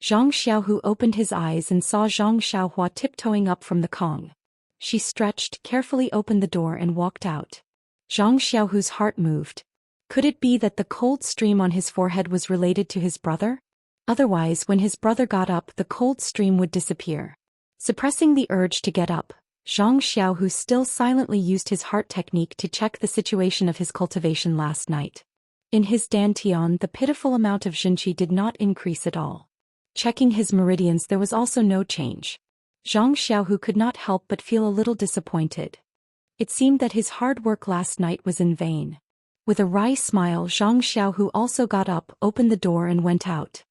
Zhang Xiaohu opened his eyes and saw Zhang Xiaohua tiptoeing up from the Kong. She stretched, carefully opened the door and walked out. Zhang Xiaohu's heart moved. Could it be that the cold stream on his forehead was related to his brother? Otherwise, when his brother got up, the cold stream would disappear. Suppressing the urge to get up, Zhang Xiaohu still silently used his heart technique to check the situation of his cultivation last night. In his dantian, the pitiful amount of Jinqi did not increase at all. Checking his meridians, there was also no change. Zhang Xiaohu could not help but feel a little disappointed. It seemed that his hard work last night was in vain. With a wry smile, Zhang Xiaohu also got up, opened the door and went out.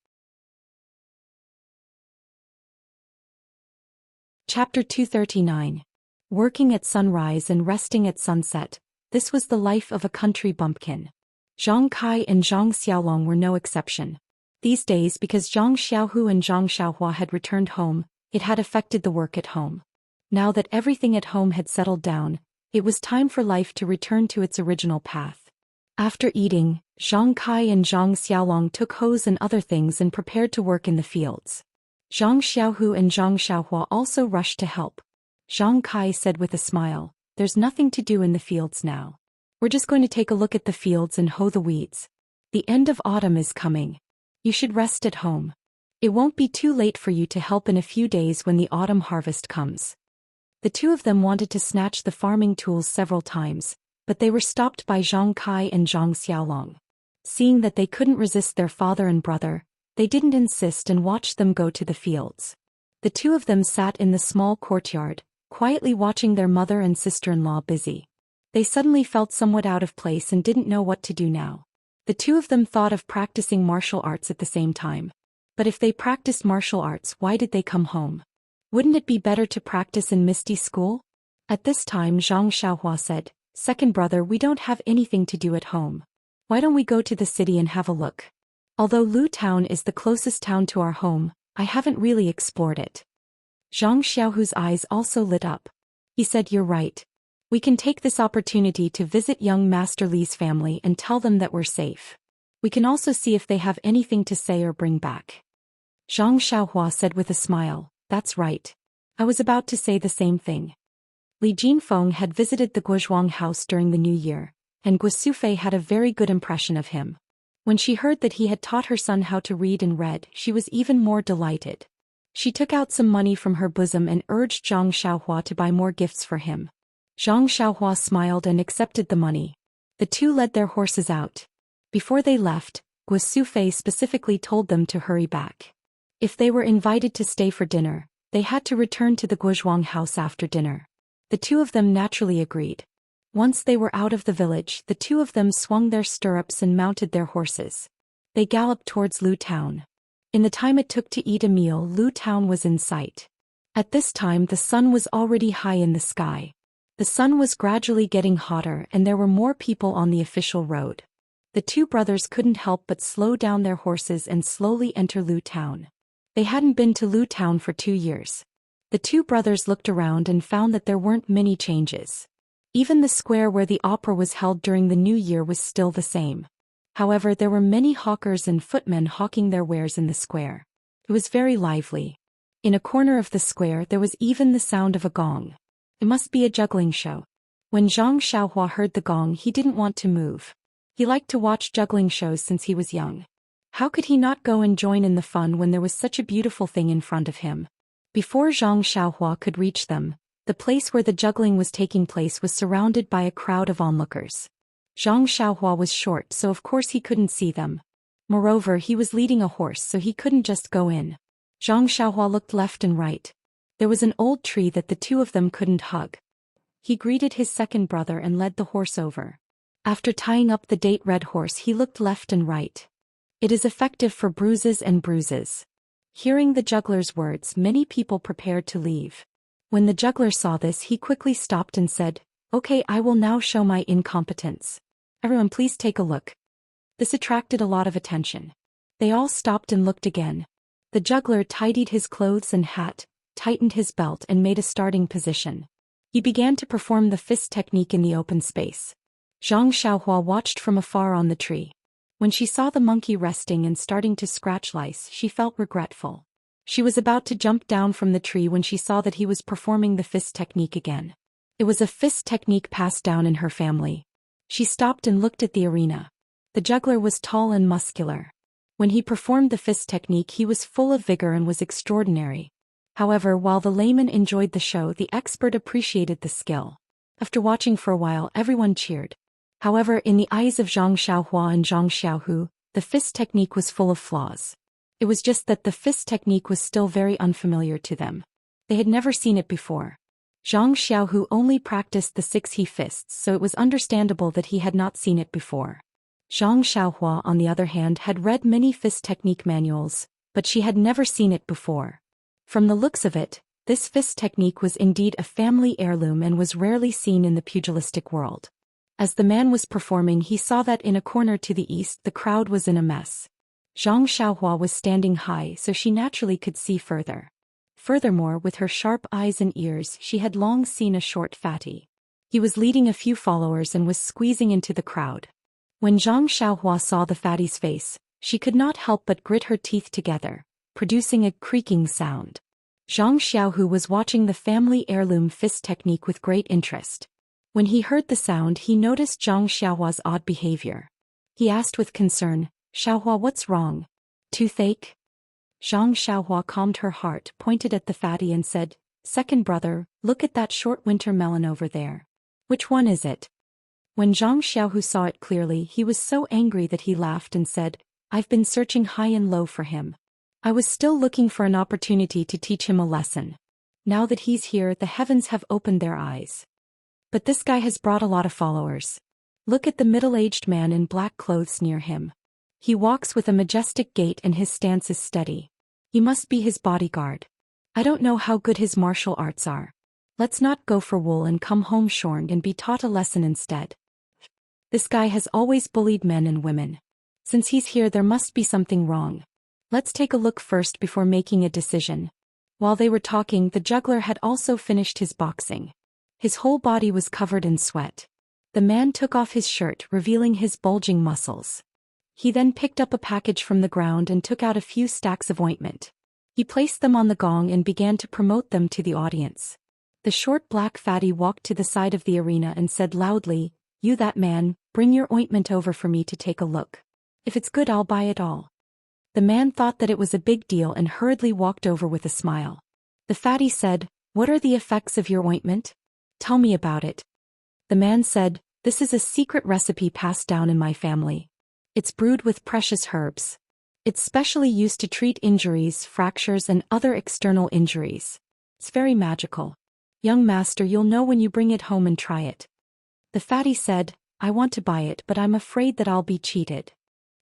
Chapter 239. Working at sunrise and resting at sunset, this was the life of a country bumpkin. Zhang Kai and Zhang Xiaolong were no exception. These days, because Zhang Xiaohu and Zhang Xiaohua had returned home, it had affected the work at home. Now that everything at home had settled down, it was time for life to return to its original path. After eating, Zhang Kai and Zhang Xiaolong took hoes and other things and prepared to work in the fields. Zhang Xiaohu and Zhang Xiaohua also rushed to help. Zhang Kai said with a smile, "There's nothing to do in the fields now. We're just going to take a look at the fields and hoe the weeds. The end of autumn is coming. You should rest at home. It won't be too late for you to help in a few days when the autumn harvest comes." The two of them wanted to snatch the farming tools several times, but they were stopped by Zhang Kai and Zhang Xiaolong. Seeing that they couldn't resist their father and brother, they didn't insist and watched them go to the fields. The two of them sat in the small courtyard, quietly watching their mother and sister-in-law busy. They suddenly felt somewhat out of place and didn't know what to do now. The two of them thought of practicing martial arts at the same time. But if they practiced martial arts, why did they come home? Wouldn't it be better to practice in Misty School? At this time Zhang Xiaohua said, "Second brother, we don't have anything to do at home. Why don't we go to the city and have a look? Although Lu Town is the closest town to our home, I haven't really explored it." Zhang Xiaohu's eyes also lit up. He said, "You're right. We can take this opportunity to visit young Master Li's family and tell them that we're safe. We can also see if they have anything to say or bring back." Zhang Xiaohua said with a smile, "That's right. I was about to say the same thing." Li Jinfeng had visited the Guozhuang house during the New Year, and Guo Sufei had a very good impression of him. When she heard that he had taught her son how to read and read, she was even more delighted. She took out some money from her bosom and urged Zhang Xiaohua to buy more gifts for him. Zhang Xiaohua smiled and accepted the money. The two led their horses out. Before they left, Guo Sufei specifically told them to hurry back. If they were invited to stay for dinner, they had to return to the Guozhuang house after dinner. The two of them naturally agreed. Once they were out of the village, the two of them swung their stirrups and mounted their horses. They galloped towards Lu Town. In the time it took to eat a meal, Lu Town was in sight. At this time the sun was already high in the sky. The sun was gradually getting hotter and there were more people on the official road. The two brothers couldn't help but slow down their horses and slowly enter Lu Town. They hadn't been to Lu Town for 2 years. The two brothers looked around and found that there weren't many changes. Even the square where the opera was held during the New Year was still the same. However, there were many hawkers and footmen hawking their wares in the square. It was very lively. In a corner of the square there was even the sound of a gong. It must be a juggling show. When Zhang Xiaohua heard the gong, he didn't want to move. He liked to watch juggling shows since he was young. How could he not go and join in the fun when there was such a beautiful thing in front of him? Before Zhang Xiaohua could reach them, the place where the juggling was taking place was surrounded by a crowd of onlookers. Zhang Xiaohua was short, so of course he couldn't see them. Moreover, he was leading a horse, so he couldn't just go in. Zhang Xiaohua looked left and right. There was an old tree that the two of them couldn't hug. He greeted his second brother and led the horse over. After tying up the date red horse, he looked left and right. It is effective for bruises and bruises. Hearing the juggler's words, many people prepared to leave. When the juggler saw this, he quickly stopped and said, "Okay, I will now show my incompetence. Everyone please take a look." This attracted a lot of attention. They all stopped and looked again. The juggler tidied his clothes and hat, tightened his belt and made a starting position. He began to perform the fist technique in the open space. Zhang Xiaohua watched from afar on the tree. When she saw the monkey resting and starting to scratch lice, she felt regretful. She was about to jump down from the tree when she saw that he was performing the fist technique again. It was a fist technique passed down in her family. She stopped and looked at the arena. The juggler was tall and muscular. When he performed the fist technique, he was full of vigor and was extraordinary. However, while the layman enjoyed the show, the expert appreciated the skill. After watching for a while, everyone cheered. However, in the eyes of Zhang Xiaohua and Zhang Xiaohu, the fist technique was full of flaws. It was just that the fist technique was still very unfamiliar to them. They had never seen it before. Zhang Xiaohu only practiced the 6 he fists, so it was understandable that he had not seen it before. Zhang Xiaohua, on the other hand, had read many fist technique manuals, but she had never seen it before. From the looks of it, this fist technique was indeed a family heirloom and was rarely seen in the pugilistic world. As the man was performing, he saw that in a corner to the east the crowd was in a mess. Zhang Xiaohua was standing high, so she naturally could see further. Furthermore, with her sharp eyes and ears, she had long seen a short fatty. He was leading a few followers and was squeezing into the crowd. When Zhang Xiaohua saw the fatty's face, she could not help but grit her teeth together, producing a creaking sound. Zhang Xiaohu was watching the family heirloom fist technique with great interest. When he heard the sound, he noticed Zhang Xiaohua's odd behavior. He asked with concern, "Xiaohua, what's wrong? Toothache?" Zhang Xiaohua calmed her heart, pointed at the fatty and said, "Second brother, look at that short winter melon over there. Which one is it?" When Zhang Xiaohu saw it clearly, he was so angry that he laughed and said, "I've been searching high and low for him. I was still looking for an opportunity to teach him a lesson. Now that he's here, the heavens have opened their eyes. But this guy has brought a lot of followers. Look at the middle-aged man in black clothes near him. He walks with a majestic gait and his stance is steady. He must be his bodyguard. I don't know how good his martial arts are. Let's not go for wool and come home shorn and be taught a lesson instead. This guy has always bullied men and women. Since he's here, there must be something wrong. Let's take a look first before making a decision." While they were talking, the juggler had also finished his boxing. His whole body was covered in sweat. The man took off his shirt, revealing his bulging muscles. He then picked up a package from the ground and took out a few stacks of ointment. He placed them on the gong and began to promote them to the audience. The short black fatty walked to the side of the arena and said loudly, "You that man, bring your ointment over for me to take a look. If it's good, I'll buy it all." The man thought that it was a big deal and hurriedly walked over with a smile. The fatty said, "What are the effects of your ointment? Tell me about it." The man said, "This is a secret recipe passed down in my family. It's brewed with precious herbs. It's specially used to treat injuries, fractures and other external injuries. It's very magical. Young master, you'll know when you bring it home and try it." The fatty said, "I want to buy it, but I'm afraid that I'll be cheated.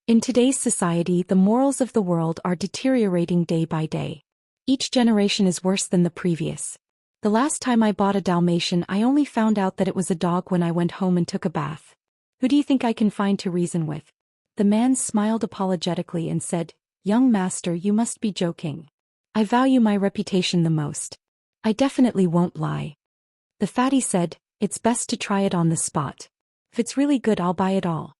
In today's society, the morals of the world are deteriorating day by day. Each generation is worse than the previous. The last time I bought a Dalmatian, I only found out that it was a dog when I went home and took a bath. Who do you think I can find to reason with?" The man smiled apologetically and said, "Young master, you must be joking. I value my reputation the most. I definitely won't lie." The fatty said, "It's best to try it on the spot. If it's really good, I'll buy it all."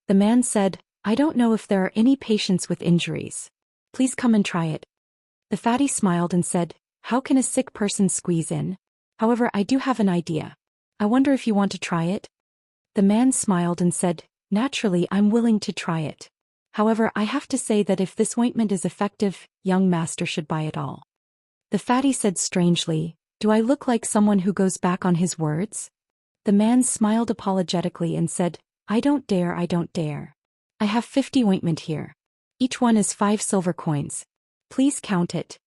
The man said, "I don't know if there are any patients with injuries. Please come and try it." The fatty smiled and said, "How can a sick person squeeze in? However, I do have an idea. I wonder if you want to try it?" The man smiled and said, "Naturally, I'm willing to try it. However, I have to say that if this ointment is effective, young master should buy it all." The fatty said strangely, "Do I look like someone who goes back on his words?" The man smiled apologetically and said, I don't dare. I have 50 ointment here. Each one is 5 silver coins. Please count it.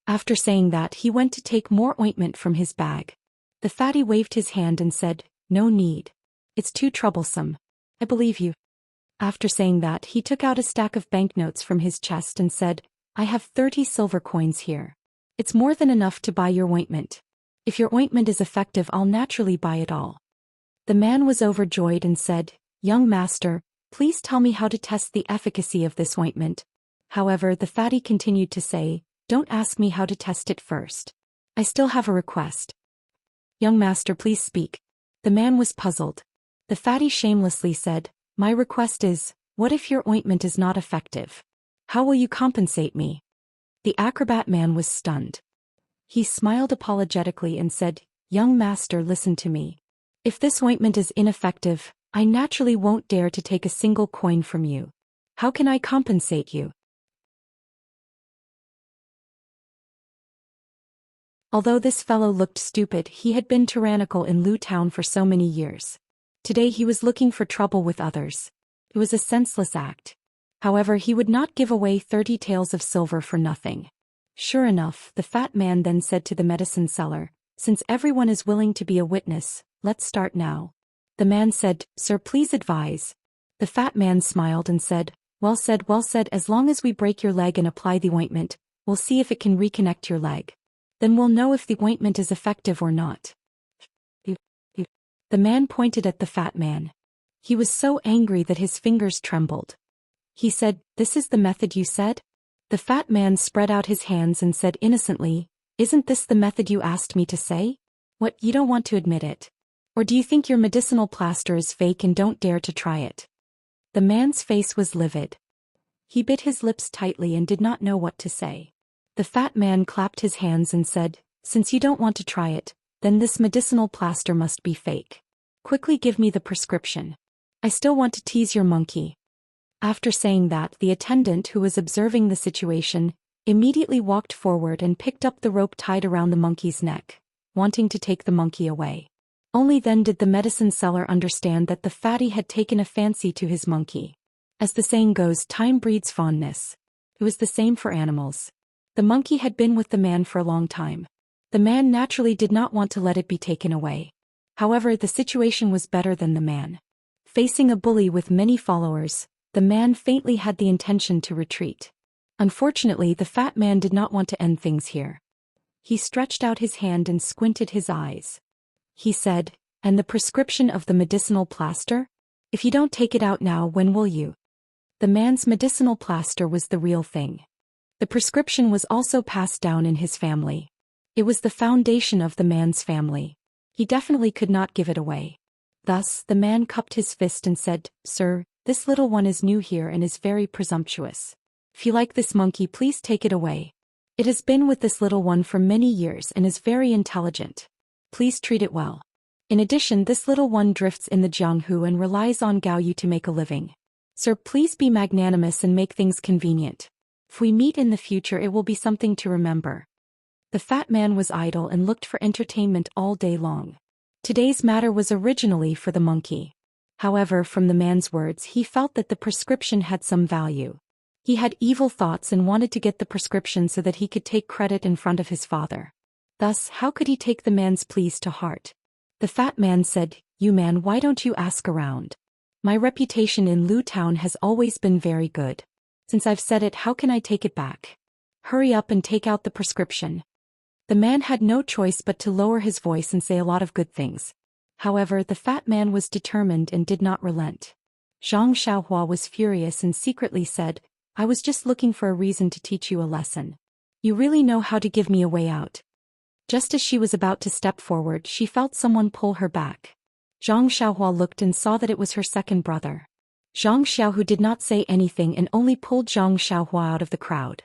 After saying that, he went to take more ointment from his bag. The fatty waved his hand and said, "No need. It's too troublesome. I believe you." After saying that, he took out a stack of banknotes from his chest and said, "I have 30 silver coins here. It's more than enough to buy your ointment. If your ointment is effective, I'll naturally buy it all." The man was overjoyed and said, "Young master, please tell me how to test the efficacy of this ointment." However, the fatty continued to say, "Don't ask me how to test it first. I still have a request." "Young master, please speak." The man was puzzled. The fatty shamelessly said, "My request is, what if your ointment is not effective? How will you compensate me?" The acrobat man was stunned. He smiled apologetically and said, "Young master, listen to me. If this ointment is ineffective, I naturally won't dare to take a single coin from you. How can I compensate you?" Although this fellow looked stupid, he had been tyrannical in Lu Town for so many years. Today he was looking for trouble with others. It was a senseless act. However, he would not give away 30 taels of silver for nothing. Sure enough, the fat man then said to the medicine seller, "Since everyone is willing to be a witness, let's start now." The man said, "Sir, please advise." The fat man smiled and said, well said, as long as we break your leg and apply the ointment, we'll see if it can reconnect your leg. Then we'll know if the ointment is effective or not." The man pointed at the fat man. He was so angry that his fingers trembled. He said, "This is the method you said?" The fat man spread out his hands and said innocently, "Isn't this the method you asked me to say? What, you don't want to admit it? Or do you think your medicinal plaster is fake and don't dare to try it?" The man's face was livid. He bit his lips tightly and did not know what to say. The fat man clapped his hands and said, "Since you don't want to try it, then this medicinal plaster must be fake. Quickly give me the prescription. I still want to tease your monkey." After saying that, the attendant who was observing the situation immediately walked forward and picked up the rope tied around the monkey's neck, wanting to take the monkey away. Only then did the medicine seller understand that the fatty had taken a fancy to his monkey. As the saying goes, time breeds fondness. It was the same for animals. The monkey had been with the man for a long time. The man naturally did not want to let it be taken away. However, the situation was better than the man. Facing a bully with many followers, the man faintly had the intention to retreat. Unfortunately, the fat man did not want to end things here. He stretched out his hand and squinted his eyes. He said, "And the prescription of the medicinal plaster? If you don't take it out now, when will you?" The man's medicinal plaster was the real thing. The prescription was also passed down in his family. It was the foundation of the man's family. He definitely could not give it away. Thus, the man cupped his fist and said, "Sir, this little one is new here and is very presumptuous. If you like this monkey, please take it away. It has been with this little one for many years and is very intelligent. Please treat it well. In addition, this little one drifts in the Jianghu and relies on Gaoyu to make a living. Sir, please be magnanimous and make things convenient. If we meet in the future, it will be something to remember." The fat man was idle and looked for entertainment all day long. Today's matter was originally for the monkey. However, from the man's words, he felt that the prescription had some value. He had evil thoughts and wanted to get the prescription so that he could take credit in front of his father. Thus, how could he take the man's pleas to heart? The fat man said, "You man, why don't you ask around? My reputation in Lu Town has always been very good. Since I've said it, how can I take it back? Hurry up and take out the prescription." The man had no choice but to lower his voice and say a lot of good things. However, the fat man was determined and did not relent. Zhang Xiaohua was furious and secretly said, "I was just looking for a reason to teach you a lesson. You really know how to give me a way out." Just as she was about to step forward, she felt someone pull her back. Zhang Xiaohua looked and saw that it was her second brother. Zhang Xiaohu did not say anything and only pulled Zhang Xiaohua out of the crowd.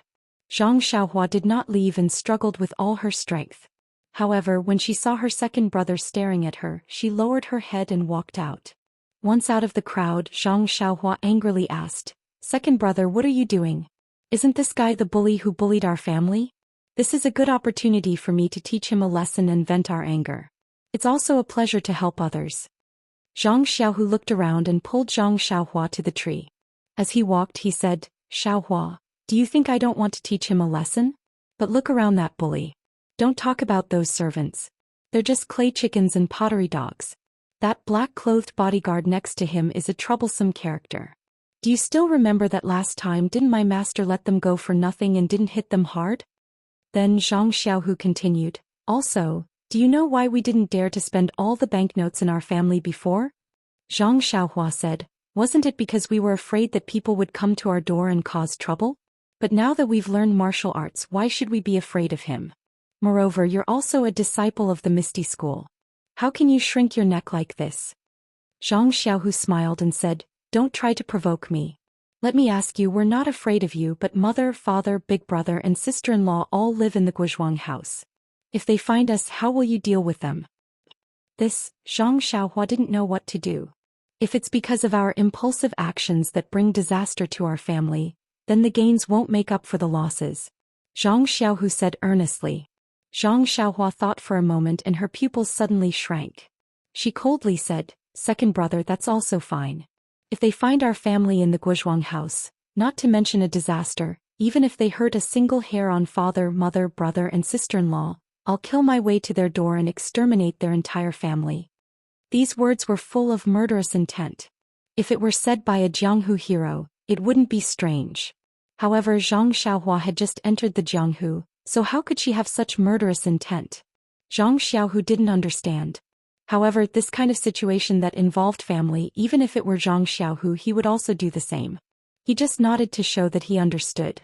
Zhang Xiaohua did not leave and struggled with all her strength. However, when she saw her second brother staring at her, she lowered her head and walked out. Once out of the crowd, Zhang Xiaohua angrily asked, "Second brother, what are you doing? Isn't this guy the bully who bullied our family? This is a good opportunity for me to teach him a lesson and vent our anger. It's also a pleasure to help others." Zhang Xiaohu looked around and pulled Zhang Xiaohua to the tree. As he walked, he said, Xiaohua, do you think I don't want to teach him a lesson? But look around that bully. Don't talk about those servants. They're just clay chickens and pottery dogs. That black-clothed bodyguard next to him is a troublesome character. Do you still remember that last time didn't my master let them go for nothing and didn't hit them hard? Then Zhang Xiaohu continued, also, do you know why we didn't dare to spend all the banknotes in our family before? Zhang Xiaohua said, wasn't it because we were afraid that people would come to our door and cause trouble? But now that we've learned martial arts, why should we be afraid of him? Moreover, you're also a disciple of the Misty School. How can you shrink your neck like this? Zhang Xiaohu smiled and said, don't try to provoke me. Let me ask you, we're not afraid of you, but mother, father, big brother and sister-in-law all live in the Guozhuang house. If they find us, how will you deal with them? This, Zhang Xiaohua didn't know what to do. If it's because of our impulsive actions that bring disaster to our family, then the gains won't make up for the losses. Zhang Xiaohu said earnestly. Zhang Xiaohua thought for a moment and her pupils suddenly shrank. She coldly said, second brother, that's also fine. If they find our family in the Guozhuang house, not to mention a disaster, even if they hurt a single hair on father, mother, brother and sister-in-law, I'll kill my way to their door and exterminate their entire family. These words were full of murderous intent. If it were said by a Jianghu hero, it wouldn't be strange. However, Zhang Xiaohua had just entered the Jianghu, so how could she have such murderous intent? Zhang Xiaohu didn't understand. However, this kind of situation that involved family, even if it were Zhang Xiaohu, he would also do the same. He just nodded to show that he understood.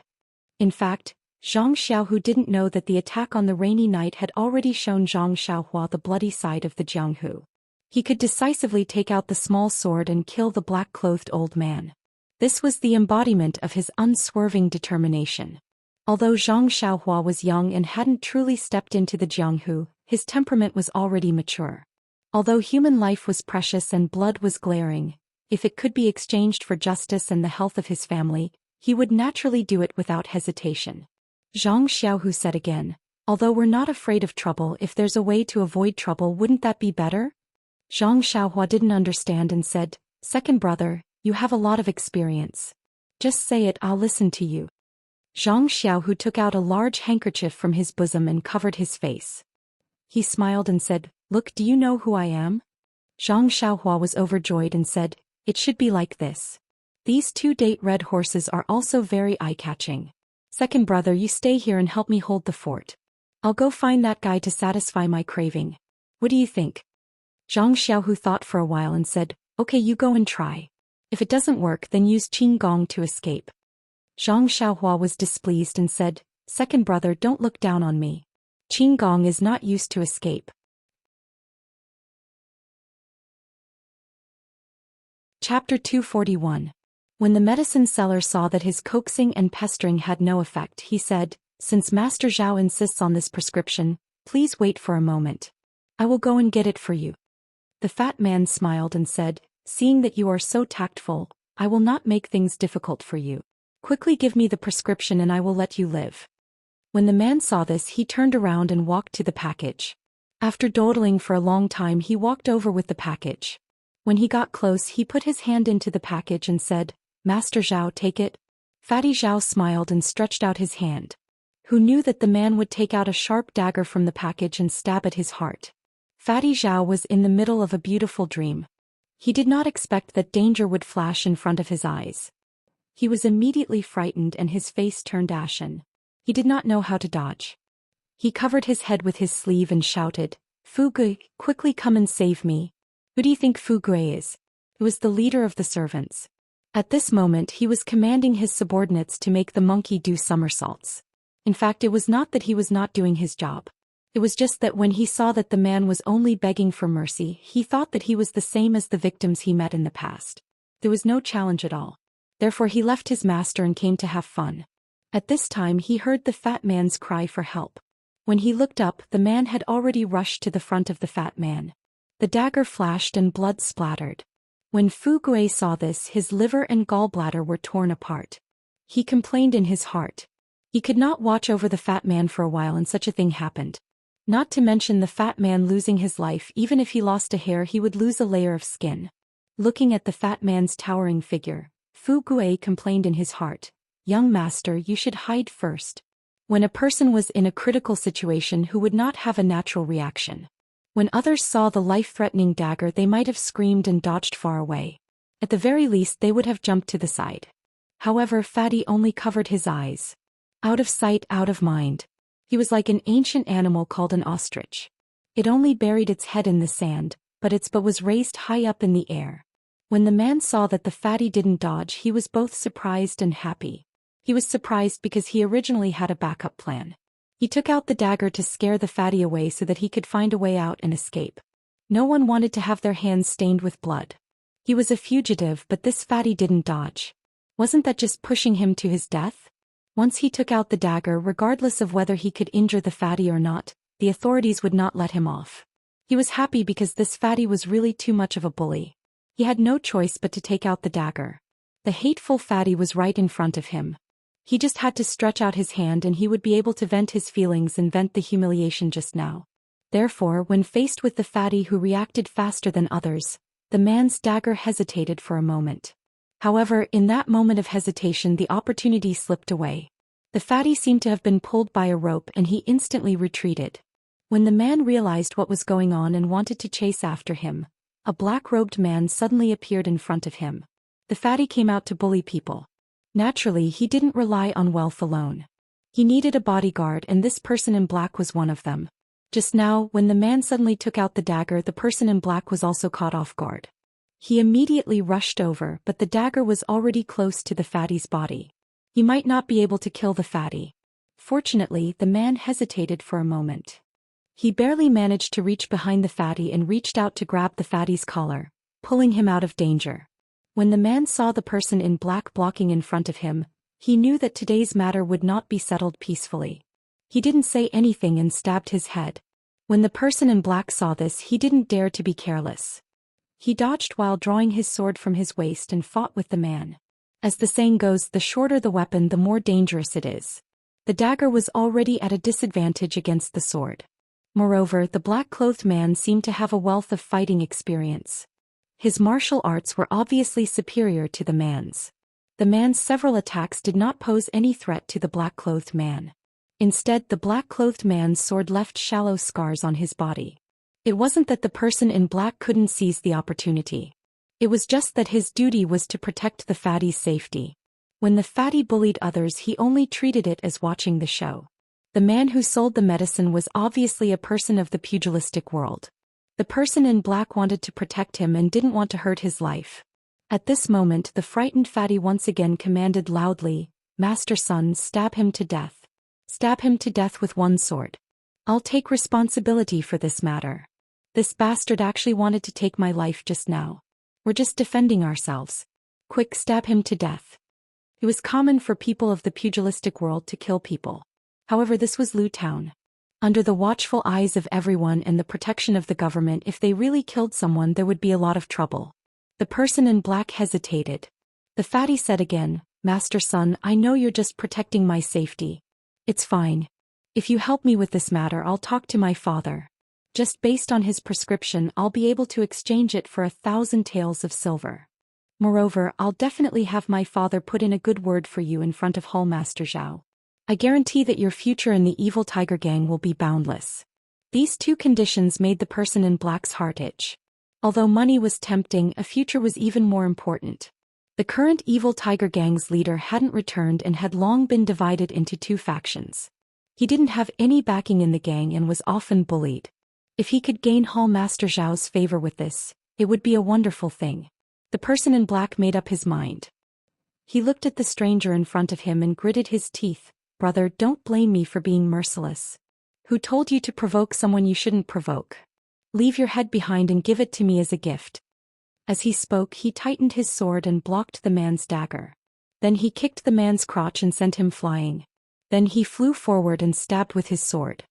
In fact, Zhang Xiaohu didn't know that the attack on the rainy night had already shown Zhang Xiaohua the bloody side of the Jianghu. He could decisively take out the small sword and kill the black-clothed old man. This was the embodiment of his unswerving determination. Although Zhang Xiaohua was young and hadn't truly stepped into the Jianghu, his temperament was already mature. Although human life was precious and blood was glaring, if it could be exchanged for justice and the health of his family, he would naturally do it without hesitation. Zhang Xiaohu said again, although we're not afraid of trouble, if there's a way to avoid trouble, wouldn't that be better? Zhang Xiaohua didn't understand and said, second brother, you have a lot of experience. Just say it, I'll listen to you. Zhang Xiaohu took out a large handkerchief from his bosom and covered his face. He smiled and said, look, do you know who I am? Zhang Xiaohua was overjoyed and said, it should be like this. These two date red horses are also very eye-catching. Second brother, you stay here and help me hold the fort. I'll go find that guy to satisfy my craving. What do you think? Zhang Xiaohu thought for a while and said, okay, you go and try. If it doesn't work, then use Qin Gong to escape. Zhang Xiaohua was displeased and said, second brother, don't look down on me. Qin Gong is not used to escape. Chapter 241. When the medicine seller saw that his coaxing and pestering had no effect, he said, since Master Zhao insists on this prescription, please wait for a moment. I will go and get it for you. The fat man smiled and said, seeing that you are so tactful, I will not make things difficult for you. Quickly give me the prescription and I will let you live. When the man saw this, he turned around and walked to the package. After dawdling for a long time, he walked over with the package. When he got close, he put his hand into the package and said, Master Zhao, take it. Fatty Zhao smiled and stretched out his hand. Who knew that the man would take out a sharp dagger from the package and stab at his heart? Fatty Zhao was in the middle of a beautiful dream. He did not expect that danger would flash in front of his eyes. He was immediately frightened and his face turned ashen. He did not know how to dodge. He covered his head with his sleeve and shouted, Fu Gui, quickly come and save me. Who do you think Fu Gui is? He was the leader of the servants. At this moment he was commanding his subordinates to make the monkey do somersaults. In fact, it was not that he was not doing his job. It was just that when he saw that the man was only begging for mercy, he thought that he was the same as the victims he met in the past. There was no challenge at all. Therefore he left his master and came to have fun. At this time he heard the fat man's cry for help. When he looked up, the man had already rushed to the front of the fat man. The dagger flashed and blood splattered. When Fu Gui saw this, his liver and gallbladder were torn apart. He complained in his heart. He could not watch over the fat man for a while and such a thing happened. Not to mention the fat man losing his life. Even if he lost a hair, he would lose a layer of skin. Looking at the fat man's towering figure, Fu Gui complained in his heart, "Young master, you should hide first." When a person was in a critical situation who would not have a natural reaction. When others saw the life-threatening dagger, they might have screamed and dodged far away. At the very least, they would have jumped to the side. However, Fatty only covered his eyes. Out of sight, out of mind. He was like an ancient animal called an ostrich. It only buried its head in the sand, but its butt was raised high up in the air. When the man saw that the fatty didn't dodge, he was both surprised and happy. He was surprised because he originally had a backup plan. He took out the dagger to scare the fatty away so that he could find a way out and escape. No one wanted to have their hands stained with blood. He was a fugitive, but this fatty didn't dodge. Wasn't that just pushing him to his death? Once he took out the dagger, regardless of whether he could injure the fatty or not, the authorities would not let him off. He was happy because this fatty was really too much of a bully. He had no choice but to take out the dagger. The hateful fatty was right in front of him. He just had to stretch out his hand and he would be able to vent his feelings and vent the humiliation just now. Therefore, when faced with the fatty who reacted faster than others, the man's dagger hesitated for a moment. However, in that moment of hesitation, the opportunity slipped away. The fatty seemed to have been pulled by a rope and he instantly retreated. When the man realized what was going on and wanted to chase after him, a black-robed man suddenly appeared in front of him. The fatty came out to bully people. Naturally, he didn't rely on wealth alone. He needed a bodyguard, and this person in black was one of them. Just now, when the man suddenly took out the dagger, the person in black was also caught off guard. He immediately rushed over, but the dagger was already close to the fatty's body. He might not be able to kill the fatty. Fortunately, the man hesitated for a moment. He barely managed to reach behind the fatty and reached out to grab the fatty's collar, pulling him out of danger. When the man saw the person in black blocking in front of him, he knew that today's matter would not be settled peacefully. He didn't say anything and stabbed his head. When the person in black saw this, he didn't dare to be careless. He dodged while drawing his sword from his waist and fought with the man. As the saying goes, the shorter the weapon, the more dangerous it is. The dagger was already at a disadvantage against the sword. Moreover, the black-clothed man seemed to have a wealth of fighting experience. His martial arts were obviously superior to the man's. The man's several attacks did not pose any threat to the black-clothed man. Instead, the black-clothed man's sword left shallow scars on his body. It wasn't that the person in black couldn't seize the opportunity. It was just that his duty was to protect the fatty's safety. When the fatty bullied others, he only treated it as watching the show. The man who sold the medicine was obviously a person of the pugilistic world. The person in black wanted to protect him and didn't want to hurt his life. At this moment, the frightened fatty once again commanded loudly, "Master Son, stab him to death. Stab him to death with one sword. I'll take responsibility for this matter. This bastard actually wanted to take my life just now. We're just defending ourselves. Quick, stab him to death." It was common for people of the pugilistic world to kill people. However, this was Lu Town. Under the watchful eyes of everyone and the protection of the government, if they really killed someone, there would be a lot of trouble. The person in black hesitated. The fatty said again, "Master Son, I know you're just protecting my safety. It's fine. If you help me with this matter, I'll talk to my father. Just based on his prescription, I'll be able to exchange it for 1,000 taels of silver. Moreover, I'll definitely have my father put in a good word for you in front of Hall Master Zhao. I guarantee that your future in the evil tiger gang will be boundless." These two conditions made the person in black's heart itch. Although money was tempting, a future was even more important. The current evil tiger gang's leader hadn't returned and had long been divided into two factions. He didn't have any backing in the gang and was often bullied. If he could gain Hall Master Zhao's favor with this, it would be a wonderful thing. The person in black made up his mind. He looked at the stranger in front of him and gritted his teeth. "Brother, don't blame me for being merciless. Who told you to provoke someone you shouldn't provoke? Leave your head behind and give it to me as a gift." As he spoke, he tightened his sword and blocked the man's dagger. Then he kicked the man's crotch and sent him flying. Then he flew forward and stabbed with his sword.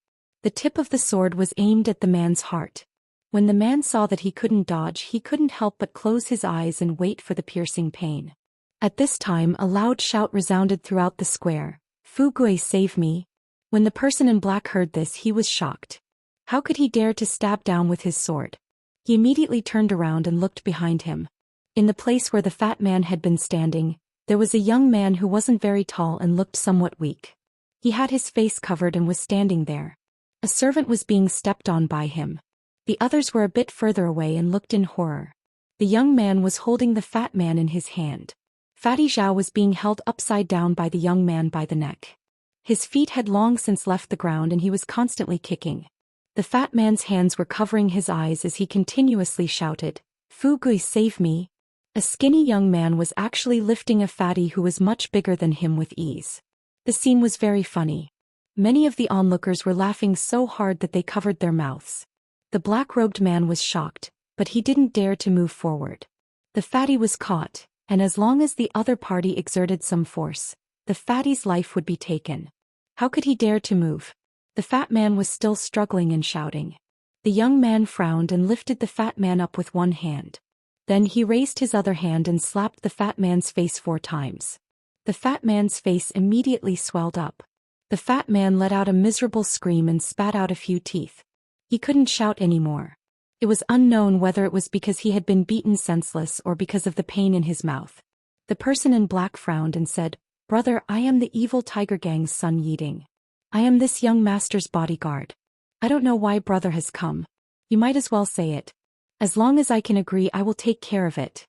The tip of the sword was aimed at the man's heart. When the man saw that he couldn't dodge, he couldn't help but close his eyes and wait for the piercing pain. At this time, a loud shout resounded throughout the square. "Fu Gui, save me." When the person in black heard this, he was shocked. How could he dare to stab down with his sword? He immediately turned around and looked behind him. In the place where the fat man had been standing, There was a young man who wasn't very tall and looked somewhat weak. He had his face covered and was standing there. A servant was being stepped on by him. The others were a bit further away and looked in horror. The young man was holding the fat man in his hand. Fatty Zhao was being held upside down by the young man by the neck. His feet had long since left the ground and he was constantly kicking. The fat man's hands were covering his eyes as he continuously shouted, "Fu Gui, save me!" A skinny young man was actually lifting a fatty who was much bigger than him with ease. The scene was very funny. Many of the onlookers were laughing so hard that they covered their mouths. The black-robed man was shocked, but he didn't dare to move forward. The fatty was caught, and as long as the other party exerted some force, the fatty's life would be taken. How could he dare to move? The fat man was still struggling and shouting. The young man frowned and lifted the fat man up with one hand. Then he raised his other hand and slapped the fat man's face 4 times. The fat man's face immediately swelled up. The fat man let out a miserable scream and spat out a few teeth. He couldn't shout anymore. It was unknown whether it was because he had been beaten senseless or because of the pain in his mouth. The person in black frowned and said, "Brother, I am the evil tiger gang's son Yiding. I am this young master's bodyguard. I don't know why brother has come. You might as well say it. As long as I can agree, I will take care of it."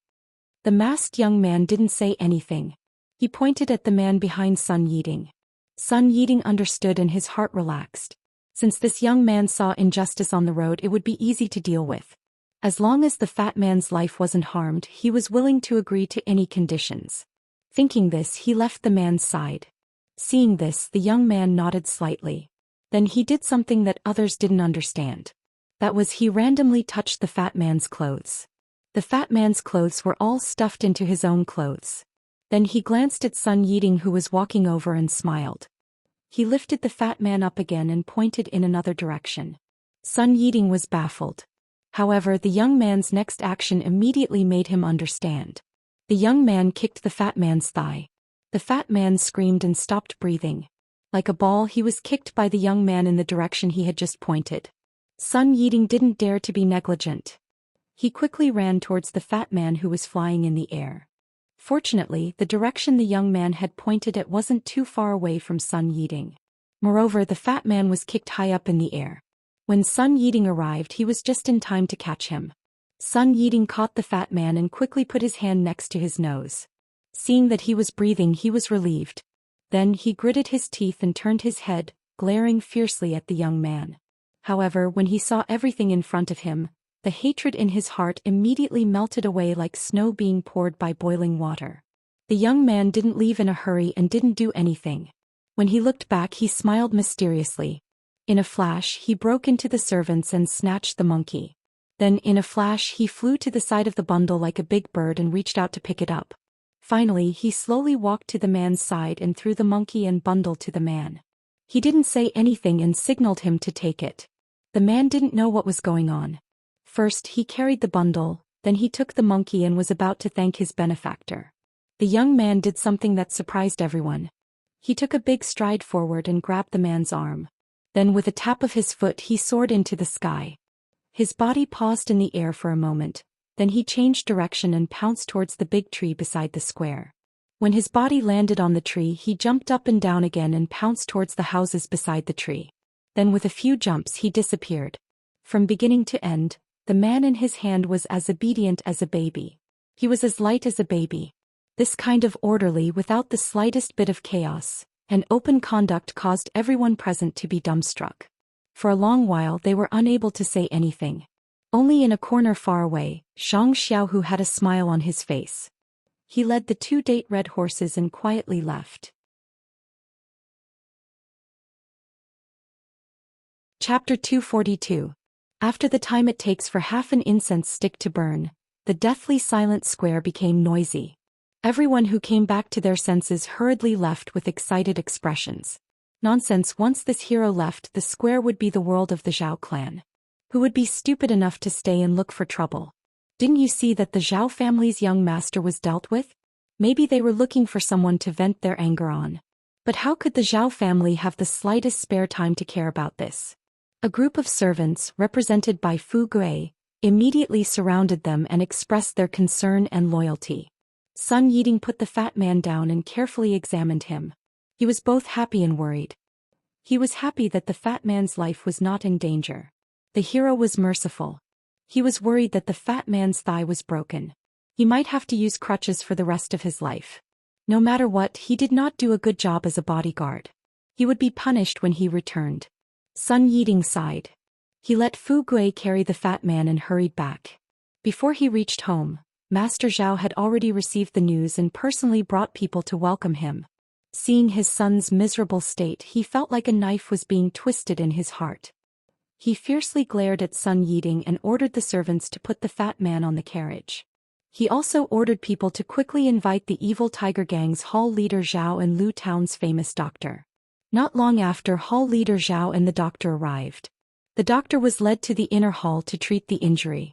The masked young man didn't say anything. He pointed at the man behind Sun Yiding. Sun Yiding understood and his heart relaxed. Since this young man saw injustice on the road, it would be easy to deal with. As long as the fat man's life wasn't harmed, he was willing to agree to any conditions. Thinking this, he left the man's side. Seeing this, the young man nodded slightly. Then he did something that others didn't understand. That was, he randomly touched the fat man's clothes. The fat man's clothes were all stuffed into his own clothes. Then he glanced at Sun Yiding, who was walking over, and smiled. He lifted the fat man up again and pointed in another direction. Sun Yiding was baffled. However, the young man's next action immediately made him understand. The young man kicked the fat man's thigh. The fat man screamed and stopped breathing. Like a ball, he was kicked by the young man in the direction he had just pointed. Sun Yiding didn't dare to be negligent. He quickly ran towards the fat man who was flying in the air. Fortunately, the direction the young man had pointed at wasn't too far away from Sun Yiding. Moreover, the fat man was kicked high up in the air. When Sun Yiding arrived, he was just in time to catch him. Sun Yiding caught the fat man and quickly put his hand next to his nose. Seeing that he was breathing, he was relieved. Then he gritted his teeth and turned his head, glaring fiercely at the young man. However, when he saw everything in front of him, the hatred in his heart immediately melted away like snow being poured by boiling water. The young man didn't leave in a hurry and didn't do anything. When he looked back, he smiled mysteriously. In a flash, he broke into the servants and snatched the monkey. Then, in a flash, he flew to the side of the bundle like a big bird and reached out to pick it up. Finally, he slowly walked to the man's side and threw the monkey and bundle to the man. He didn't say anything and signaled him to take it. The man didn't know what was going on. First, he carried the bundle, then he took the monkey and was about to thank his benefactor. The young man did something that surprised everyone. He took a big stride forward and grabbed the man's arm. Then with a tap of his foot, he soared into the sky. His body paused in the air for a moment, then he changed direction and pounced towards the big tree beside the square. When his body landed on the tree, he jumped up and down again and pounced towards the houses beside the tree. Then with a few jumps, he disappeared. From beginning to end, the man in his hand was as obedient as a baby. He was as light as a baby. This kind of orderly, without the slightest bit of chaos, and open conduct caused everyone present to be dumbstruck. For a long while they were unable to say anything. Only in a corner far away, Zhang Xiaohu had a smile on his face. He led the 2 date red horses and quietly left. Chapter 242. After the time it takes for half an incense stick to burn, the deathly silent square became noisy. Everyone who came back to their senses hurriedly left with excited expressions. Nonsense, once this hero left, the square would be the world of the Zhao clan. Who would be stupid enough to stay and look for trouble? Didn't you see that the Zhao family's young master was dealt with? Maybe they were looking for someone to vent their anger on. But how could the Zhao family have the slightest spare time to care about this? A group of servants, represented by Fu Gui, immediately surrounded them and expressed their concern and loyalty. Sun Yiding put the fat man down and carefully examined him. He was both happy and worried. He was happy that the fat man's life was not in danger. The hero was merciful. He was worried that the fat man's thigh was broken. He might have to use crutches for the rest of his life. No matter what, he did not do a good job as a bodyguard. He would be punished when he returned. Sun Yiding sighed. He let Fu Gui carry the fat man and hurried back. Before he reached home, Master Zhao had already received the news and personally brought people to welcome him. Seeing his son's miserable state, he felt like a knife was being twisted in his heart. He fiercely glared at Sun Yiding and ordered the servants to put the fat man on the carriage. He also ordered people to quickly invite the evil tiger gang's hall leader Zhao and Lu Town's famous doctor. Not long after, hall leader Zhao and the doctor arrived. The doctor was led to the inner hall to treat the injury.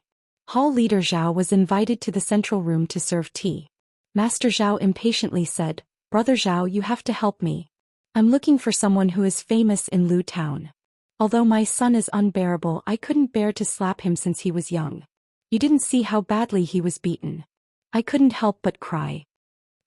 Hall leader Zhao was invited to the central room to serve tea. Master Zhao impatiently said, "Brother Zhao, you have to help me. I'm looking for someone who is famous in Lu Town. Although my son is unbearable, I couldn't bear to slap him since he was young. You didn't see how badly he was beaten. I couldn't help but cry."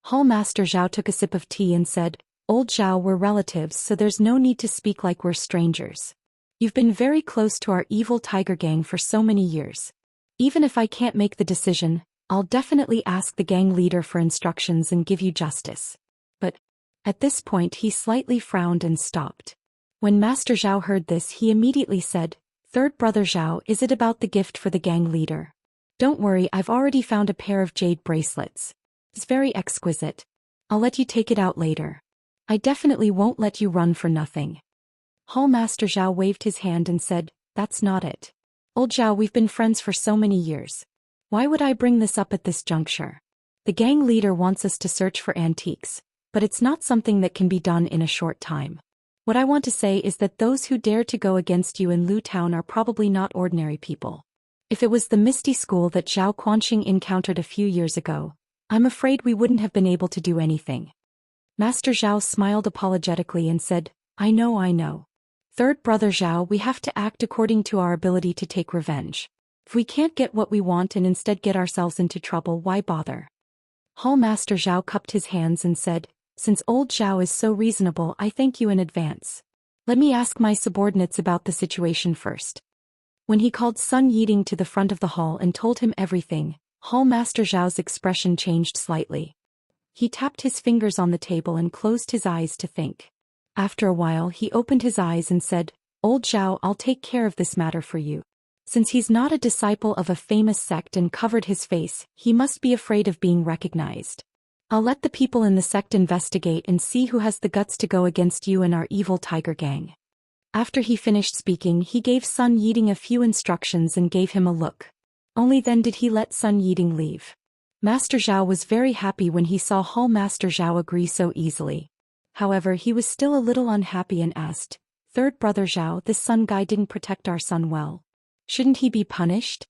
Hall Master Zhao took a sip of tea and said, "Old Zhao, we're relatives, so there's no need to speak like we're strangers. You've been very close to our evil tiger gang for so many years. Even if I can't make the decision, I'll definitely ask the gang leader for instructions and give you justice." But at this point he slightly frowned and stopped. When Master Zhao heard this, he immediately said, "Third brother Zhao, is it about the gift for the gang leader? Don't worry, I've already found a pair of jade bracelets. It's very exquisite. I'll let you take it out later. I definitely won't let you run for nothing." Hall Master Zhao waved his hand and said, "That's not it. Old Zhao, we've been friends for so many years. Why would I bring this up at this juncture? The gang leader wants us to search for antiques, but it's not something that can be done in a short time. What I want to say is that those who dare to go against you in Lu Town are probably not ordinary people. If it was the Misty School that Zhao Quanqing encountered a few years ago, I'm afraid we wouldn't have been able to do anything." Master Zhao smiled apologetically and said, I know. Third brother Zhao, we have to act according to our ability to take revenge. If we can't get what we want and instead get ourselves into trouble, why bother?" Hall Master Zhao cupped his hands and said, "Since old Zhao is so reasonable, I thank you in advance. Let me ask my subordinates about the situation first." When he called Sun Yiding to the front of the hall and told him everything, Hall Master Zhao's expression changed slightly. He tapped his fingers on the table and closed his eyes to think. After a while he opened his eyes and said, "Old Zhao, I'll take care of this matter for you. Since he's not a disciple of a famous sect and covered his face, he must be afraid of being recognized. I'll let the people in the sect investigate and see who has the guts to go against you and our evil tiger gang." After he finished speaking, he gave Sun Yiding a few instructions and gave him a look. Only then did he let Sun Yiding leave. Master Zhao was very happy when he saw Hall Master Zhao agree so easily. However, he was still a little unhappy and asked, "Third brother Zhao, this Sun guy didn't protect our son well. Shouldn't he be punished?"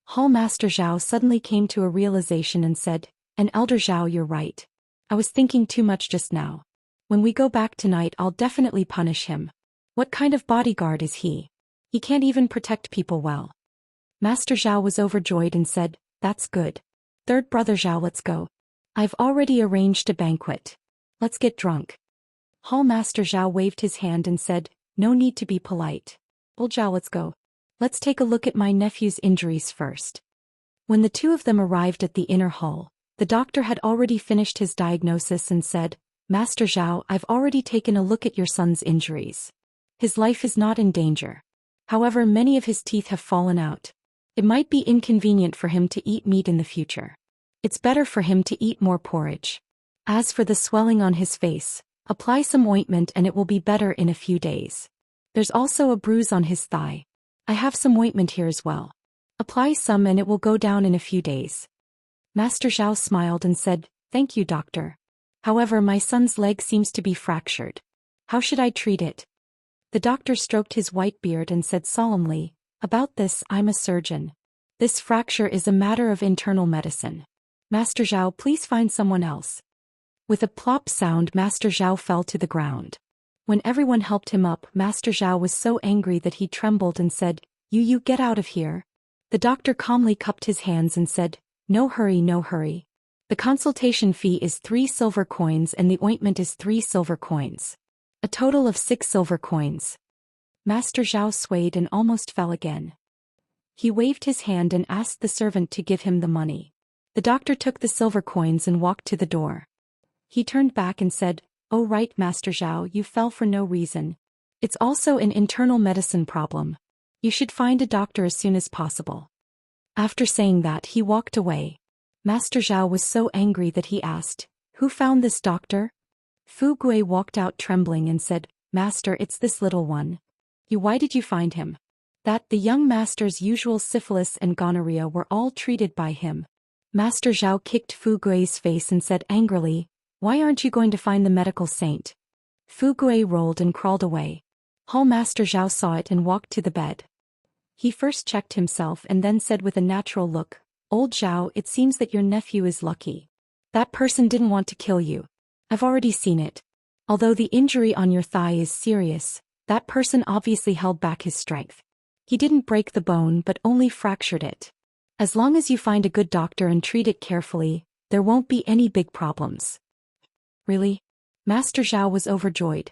Hall Master Zhao suddenly came to a realization and said, "And Elder Zhao, you're right. I was thinking too much just now. When we go back tonight, I'll definitely punish him. What kind of bodyguard is he? He can't even protect people well." Master Zhao was overjoyed and said, "That's good. Third brother Zhao, let's go. I've already arranged a banquet. Let's get drunk." Hall Master Zhao waved his hand and said, "No need to be polite. Old Zhao, let's go. Let's take a look at my nephew's injuries first." When the two of them arrived at the inner hall, the doctor had already finished his diagnosis and said, "Master Zhao, I've already taken a look at your son's injuries. His life is not in danger. However, many of his teeth have fallen out. It might be inconvenient for him to eat meat in the future. It's better for him to eat more porridge. As for the swelling on his face, apply some ointment and it will be better in a few days. There's also a bruise on his thigh. I have some ointment here as well. Apply some and it will go down in a few days." Master Zhao smiled and said, "Thank you, doctor. However, my son's leg seems to be fractured. How should I treat it?" The doctor stroked his white beard and said solemnly, "About this, I'm a surgeon. This fracture is a matter of internal medicine. Master Zhao, please find someone else." With a plop sound, Master Zhao fell to the ground. When everyone helped him up, Master Zhao was so angry that he trembled and said, You get out of here." The doctor calmly cupped his hands and said, No hurry, The consultation fee is 3 silver coins and the ointment is 3 silver coins. A total of 6 silver coins. Master Zhao swayed and almost fell again. He waved his hand and asked the servant to give him the money. The doctor took the silver coins and walked to the door. He turned back and said, "Oh right, Master Zhao, you fell for no reason. It's also an internal medicine problem. You should find a doctor as soon as possible." After saying that, he walked away. Master Zhao was so angry that he asked, "Who found this doctor?" Fu Gui walked out trembling and said, "Master, it's this little one." Why did you find him?" That the young master's usual syphilis and gonorrhea were all treated by him. Master Zhao kicked Fu Gui's face and said angrily, "Why aren't you going to find the medical saint?" Fu Gui rolled and crawled away. Hall Master Zhao saw it and walked to the bed. He first checked himself and then said with a natural look, "Old Zhao, it seems that your nephew is lucky. That person didn't want to kill you. I've already seen it. Although the injury on your thigh is serious, that person obviously held back his strength. He didn't break the bone but only fractured it. As long as you find a good doctor and treat it carefully, there won't be any big problems." Really? Master Zhao was overjoyed.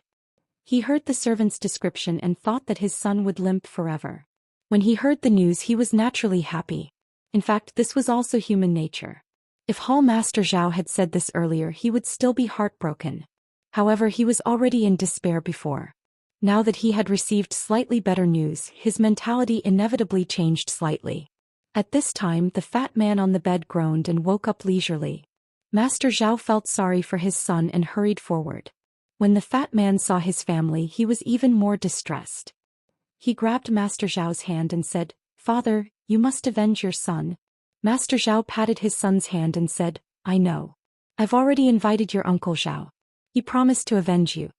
He heard the servant's description and thought that his son would limp forever. When he heard the news, he was naturally happy. In fact, this was also human nature. If Hall Master Zhao had said this earlier, he would still be heartbroken. However, he was already in despair before. Now that he had received slightly better news, his mentality inevitably changed slightly. At this time, the fat man on the bed groaned and woke up leisurely. Master Zhao felt sorry for his son and hurried forward. When the fat man saw his family, he was even more distressed. He grabbed Master Zhao's hand and said, "Father, you must avenge your son." Master Zhao patted his son's hand and said, "I know. I've already invited your Uncle Zhao. He promised to avenge you."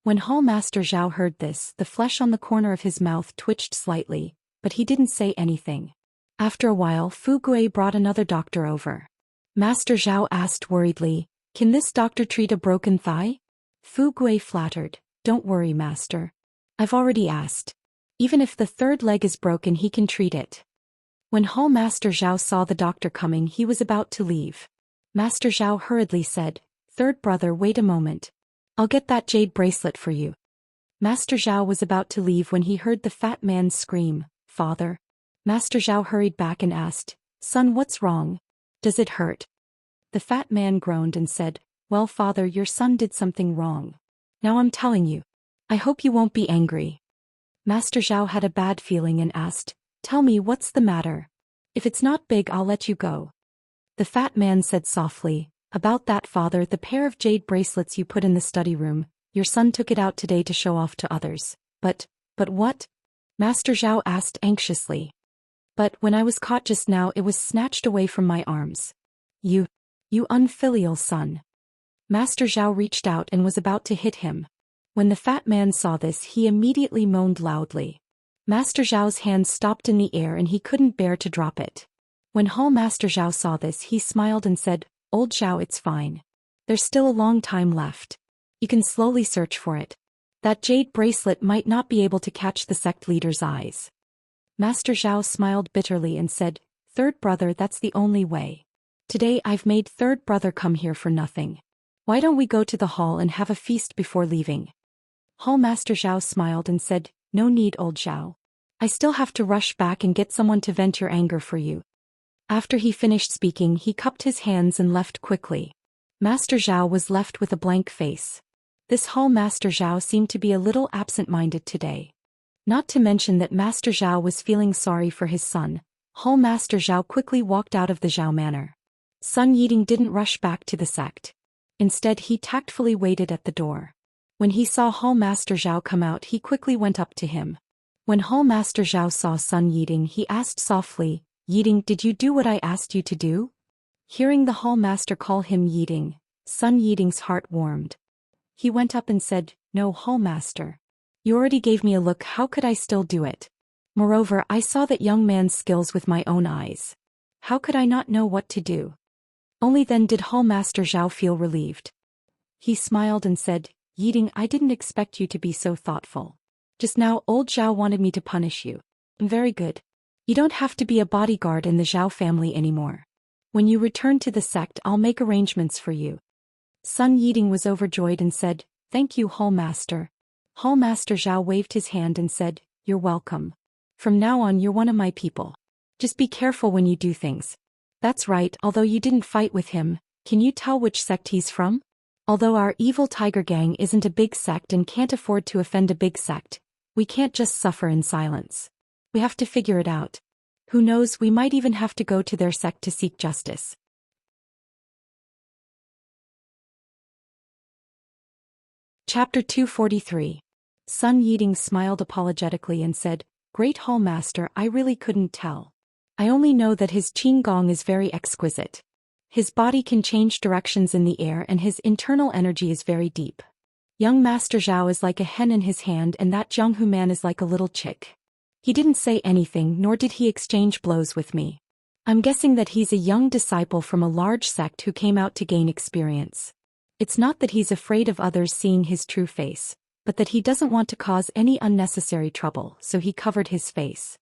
When Hall Master Zhao heard this, the flesh on the corner of his mouth twitched slightly, but he didn't say anything. After a while, Fu Gui brought another doctor over. Master Zhao asked worriedly, "Can this doctor treat a broken thigh?" Fu Gui flattered, "Don't worry, Master. I've already asked. Even if the third leg is broken, he can treat it." When Hall Master Zhao saw the doctor coming, he was about to leave. Master Zhao hurriedly said, "Third brother, wait a moment. I'll get that jade bracelet for you." Master Zhao was about to leave when he heard the fat man scream, "Father." Master Zhao hurried back and asked, "Son, what's wrong? Does it hurt?" The fat man groaned and said, "Well, father, your son did something wrong. Now I'm telling you. I hope you won't be angry." Master Zhao had a bad feeling and asked, "Tell me, what's the matter? If it's not big, I'll let you go." The fat man said softly, "About that, father, the pair of jade bracelets you put in the study room, your son took it out today to show off to others." But what?" Master Zhao asked anxiously. "But when I was caught just now, it was snatched away from my arms." You unfilial son." Master Zhao reached out and was about to hit him. When the fat man saw this, he immediately moaned loudly. Master Zhao's hand stopped in the air and he couldn't bear to drop it. When Hall Master Zhao saw this, he smiled and said, "Old Zhao, it's fine. There's still a long time left. You can slowly search for it. That jade bracelet might not be able to catch the sect leader's eyes." Master Zhao smiled bitterly and said, "Third brother, that's the only way. Today I've made third brother come here for nothing. Why don't we go to the hall and have a feast before leaving?" Hall Master Zhao smiled and said, "No need, old Zhao. I still have to rush back and get someone to vent your anger for you." After he finished speaking, he cupped his hands and left quickly. Master Zhao was left with a blank face. This Hall Master Zhao seemed to be a little absent-minded today. Not to mention that Master Zhao was feeling sorry for his son. Hall Master Zhao quickly walked out of the Zhao manor. Sun Yiding didn't rush back to the sect. Instead, he tactfully waited at the door. When he saw Hall Master Zhao come out, he quickly went up to him. When Hall Master Zhao saw Sun Yiding, he asked softly, "Yiding, did you do what I asked you to do?" Hearing the Hall Master call him Yiding, Sun Yiding's heart warmed. He went up and said, "No, Hall Master. You already gave me a look, how could I still do it? Moreover, I saw that young man's skills with my own eyes. How could I not know what to do?" Only then did Hall Master Zhao feel relieved. He smiled and said, "Yiding, I didn't expect you to be so thoughtful. Just now old Zhao wanted me to punish you. Very good. You don't have to be a bodyguard in the Zhao family anymore. When you return to the sect, I'll make arrangements for you. Sun Yiding was overjoyed and said, "Thank you, Hall Master." Hall Master Zhao waved his hand and said, "You're welcome. From now on you're one of my people. Just be careful when you do things." "That's right, although you didn't fight with him, can you tell which sect he's from?" "Although our evil tiger gang isn't a big sect and can't afford to offend a big sect, we can't just suffer in silence. We have to figure it out. Who knows, we might even have to go to their sect to seek justice." Chapter 243. Sun Yiding smiled apologetically and said, "Great Hall Master, I really couldn't tell. I only know that his qigong is very exquisite. His body can change directions in the air and his internal energy is very deep. Young Master Zhao is like a hen in his hand and that Jianghu man is like a little chick. He didn't say anything nor did he exchange blows with me. I'm guessing that he's a young disciple from a large sect who came out to gain experience. It's not that he's afraid of others seeing his true face, but that he doesn't want to cause any unnecessary trouble, so he covered his face."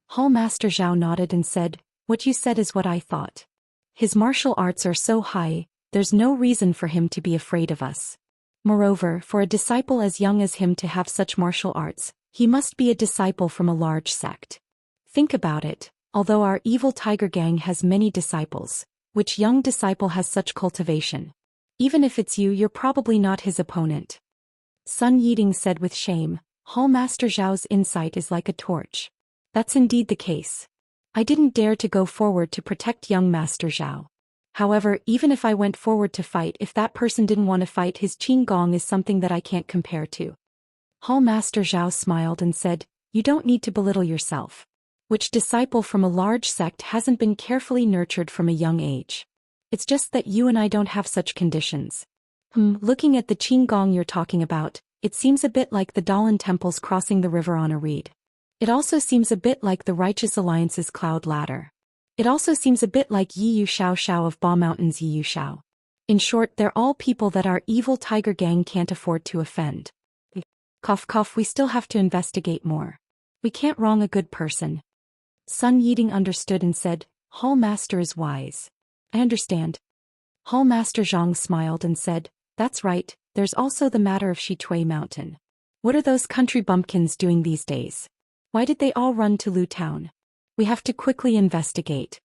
Hall Master Zhao nodded and said, "What you said is what I thought. His martial arts are so high, there's no reason for him to be afraid of us. Moreover, for a disciple as young as him to have such martial arts, he must be a disciple from a large sect. Think about it, although our evil tiger gang has many disciples, which young disciple has such cultivation? Even if it's you, you're probably not his opponent." Sun Yiding said with shame, "Hall Master Zhao's insight is like a torch. That's indeed the case. I didn't dare to go forward to protect young Master Zhao. However, even if I went forward to fight, if that person didn't want to fight, his qigong is something that I can't compare to." Hall Master Zhao smiled and said, "You don't need to belittle yourself. Which disciple from a large sect hasn't been carefully nurtured from a young age? It's just that you and I don't have such conditions. Looking at the qigong you're talking about, it seems a bit like the Dalan temples crossing the river on a reed. It also seems a bit like the Righteous Alliance's cloud ladder. It also seems a bit like Yi Yu Shao Shao of Ba Mountain's Yi Yu Shao. In short, they're all people that our evil tiger gang can't afford to offend. Cough cough, we still have to investigate more. We can't wrong a good person." Sun Yiding understood and said, "Hall Master is wise. I understand." Hall Master Zhang smiled and said, "That's right, there's also the matter of Shitui Mountain. What are those country bumpkins doing these days? Why did they all run to Lu Town? We have to quickly investigate."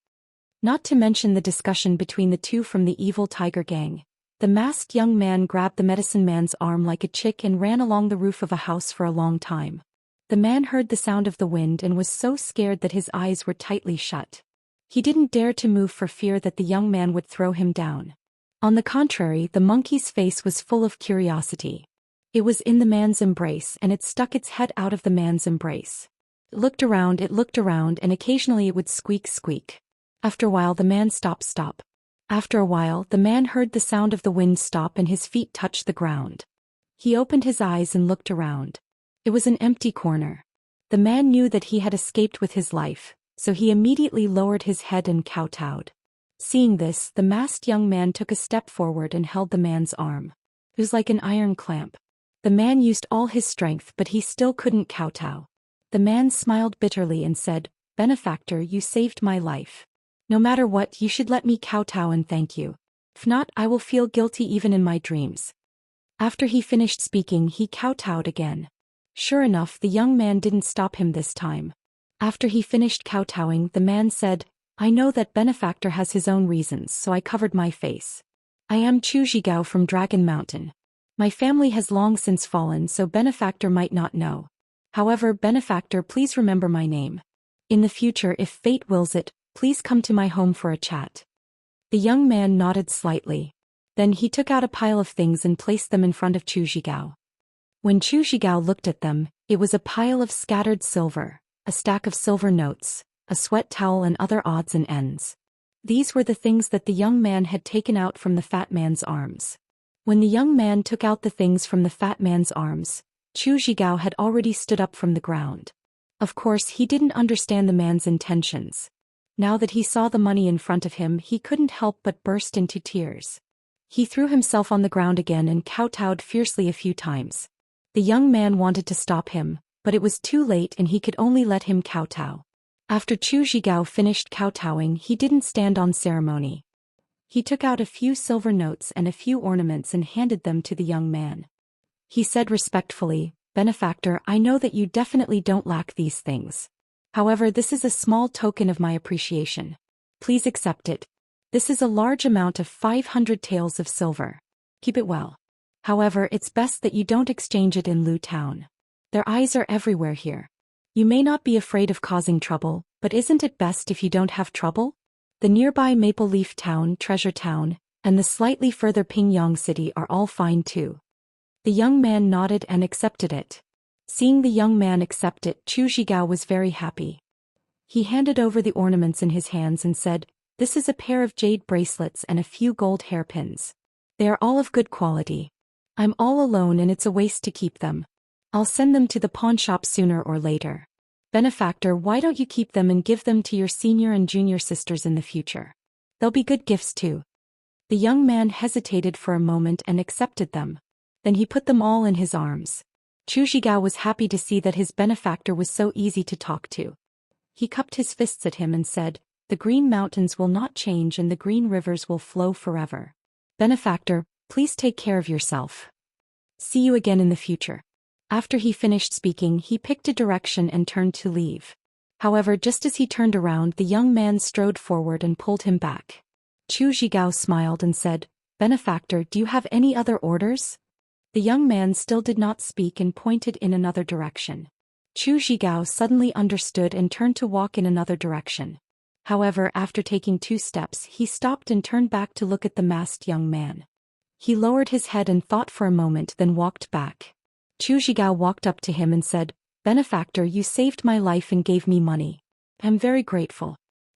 Not to mention the discussion between the two from the evil tiger gang. The masked young man grabbed the medicine man's arm like a chick and ran along the roof of a house for a long time. The man heard the sound of the wind and was so scared that his eyes were tightly shut. He didn't dare to move for fear that the young man would throw him down. On the contrary, the monkey's face was full of curiosity. It was in the man's embrace and it stuck its head out of the man's embrace. It looked around, and occasionally it would squeak squeak. After a while the man stop. After a while the man heard the sound of the wind stop and his feet touched the ground. He opened his eyes and looked around. It was an empty corner. The man knew that he had escaped with his life, so he immediately lowered his head and kowtowed. Seeing this, the masked young man took a step forward and held the man's arm. It was like an iron clamp. The man used all his strength, but he still couldn't kowtow. The man smiled bitterly and said, "Benefactor, you saved my life. No matter what, you should let me kowtow and thank you. If not, I will feel guilty even in my dreams." After he finished speaking, he kowtowed again. Sure enough, the young man didn't stop him this time. After he finished kowtowing, the man said, "I know that Benefactor has his own reasons, so I covered my face. I am Chu Zhigao from Dragon Mountain. My family has long since fallen, so Benefactor might not know. However, Benefactor, please remember my name. In the future, if fate wills it, please come to my home for a chat." The young man nodded slightly. Then he took out a pile of things and placed them in front of Chu Zhigao. When Chu Zhigao looked at them, it was a pile of scattered silver, a stack of silver notes, a sweat towel and other odds and ends. These were the things that the young man had taken out from the fat man's arms. When the young man took out the things from the fat man's arms, Chu Zhigao had already stood up from the ground. Of course, he didn't understand the man's intentions. Now that he saw the money in front of him, he couldn't help but burst into tears. He threw himself on the ground again and kowtowed fiercely a few times. The young man wanted to stop him, but it was too late and he could only let him kowtow. After Chu Zhigao finished kowtowing, he didn't stand on ceremony. He took out a few silver notes and a few ornaments and handed them to the young man. He said respectfully, "Benefactor, I know that you definitely don't lack these things. However, this is a small token of my appreciation. Please accept it. This is a large amount of 500 taels of silver. Keep it well. However, it's best that you don't exchange it in Lu Town. Their eyes are everywhere here. You may not be afraid of causing trouble, but isn't it best if you don't have trouble? The nearby Maple Leaf Town, Treasure Town, and the slightly further Pingyang City are all fine too." The young man nodded and accepted it. Seeing the young man accept it, Chu Zhigao was very happy. He handed over the ornaments in his hands and said, "This is a pair of jade bracelets and a few gold hairpins. They are all of good quality. I'm all alone and it's a waste to keep them. I'll send them to the pawn shop sooner or later. Benefactor, why don't you keep them and give them to your senior and junior sisters in the future? They'll be good gifts too." The young man hesitated for a moment and accepted them. Then he put them all in his arms. Chu Zhigao was happy to see that his benefactor was so easy to talk to. He cupped his fists at him and said, "The green mountains will not change and the green rivers will flow forever. Benefactor, please take care of yourself. See you again in the future." After he finished speaking, he picked a direction and turned to leave. However, just as he turned around, the young man strode forward and pulled him back. Chu Zhigao smiled and said, "Benefactor, do you have any other orders?" The young man still did not speak and pointed in another direction. Chu Zhigao suddenly understood and turned to walk in another direction. However, after taking 2 steps, he stopped and turned back to look at the masked young man. He lowered his head and thought for a moment, then walked back. Chu Zhigao walked up to him and said, "Benefactor, you saved my life and gave me money. I'm very grateful.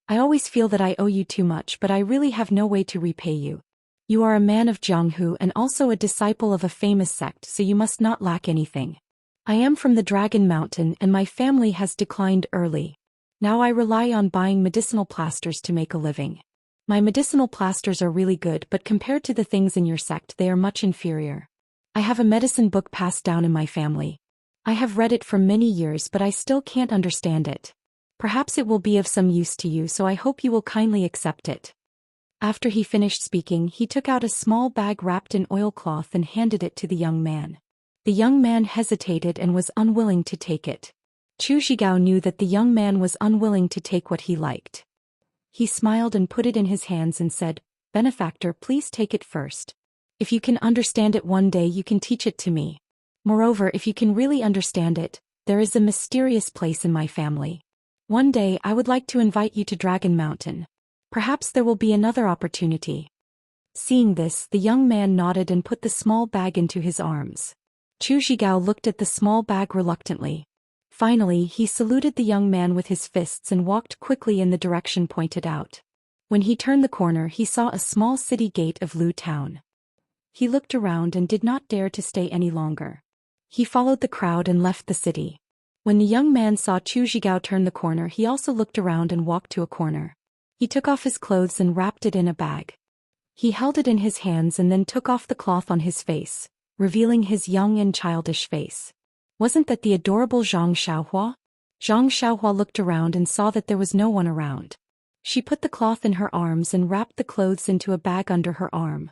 I always feel that I owe you too much, but I really have no way to repay you. You are a man of Jianghu and also a disciple of a famous sect, so you must not lack anything. I am from the Dragon Mountain and my family has declined early. Now I rely on buying medicinal plasters to make a living. My medicinal plasters are really good, but compared to the things in your sect, they are much inferior. I have a medicine book passed down in my family. I have read it for many years, but I still can't understand it. Perhaps it will be of some use to you, so I hope you will kindly accept it." After he finished speaking, he took out a small bag wrapped in oilcloth and handed it to the young man. The young man hesitated and was unwilling to take it. Chu Zhigao knew that the young man was unwilling to take what he liked. He smiled and put it in his hands and said, "Benefactor, please take it first. If you can understand it one day, you can teach it to me. Moreover, if you can really understand it, there is a mysterious place in my family. One day I would like to invite you to Dragon Mountain. Perhaps there will be another opportunity." Seeing this, the young man nodded and put the small bag into his arms. Chu Zhigao looked at the small bag reluctantly. Finally, he saluted the young man with his fists and walked quickly in the direction pointed out. When he turned the corner, he saw a small city gate of Lu Town. He looked around and did not dare to stay any longer. He followed the crowd and left the city. When the young man saw Chu Zhigao turn the corner, he also looked around and walked to a corner. He took off his clothes and wrapped it in a bag. He held it in his hands and then took off the cloth on his face, revealing his young and childish face. Wasn't that the adorable Zhang Xiaohua? Zhang Xiaohua looked around and saw that there was no one around. She put the cloth in her arms and wrapped the clothes into a bag under her arm.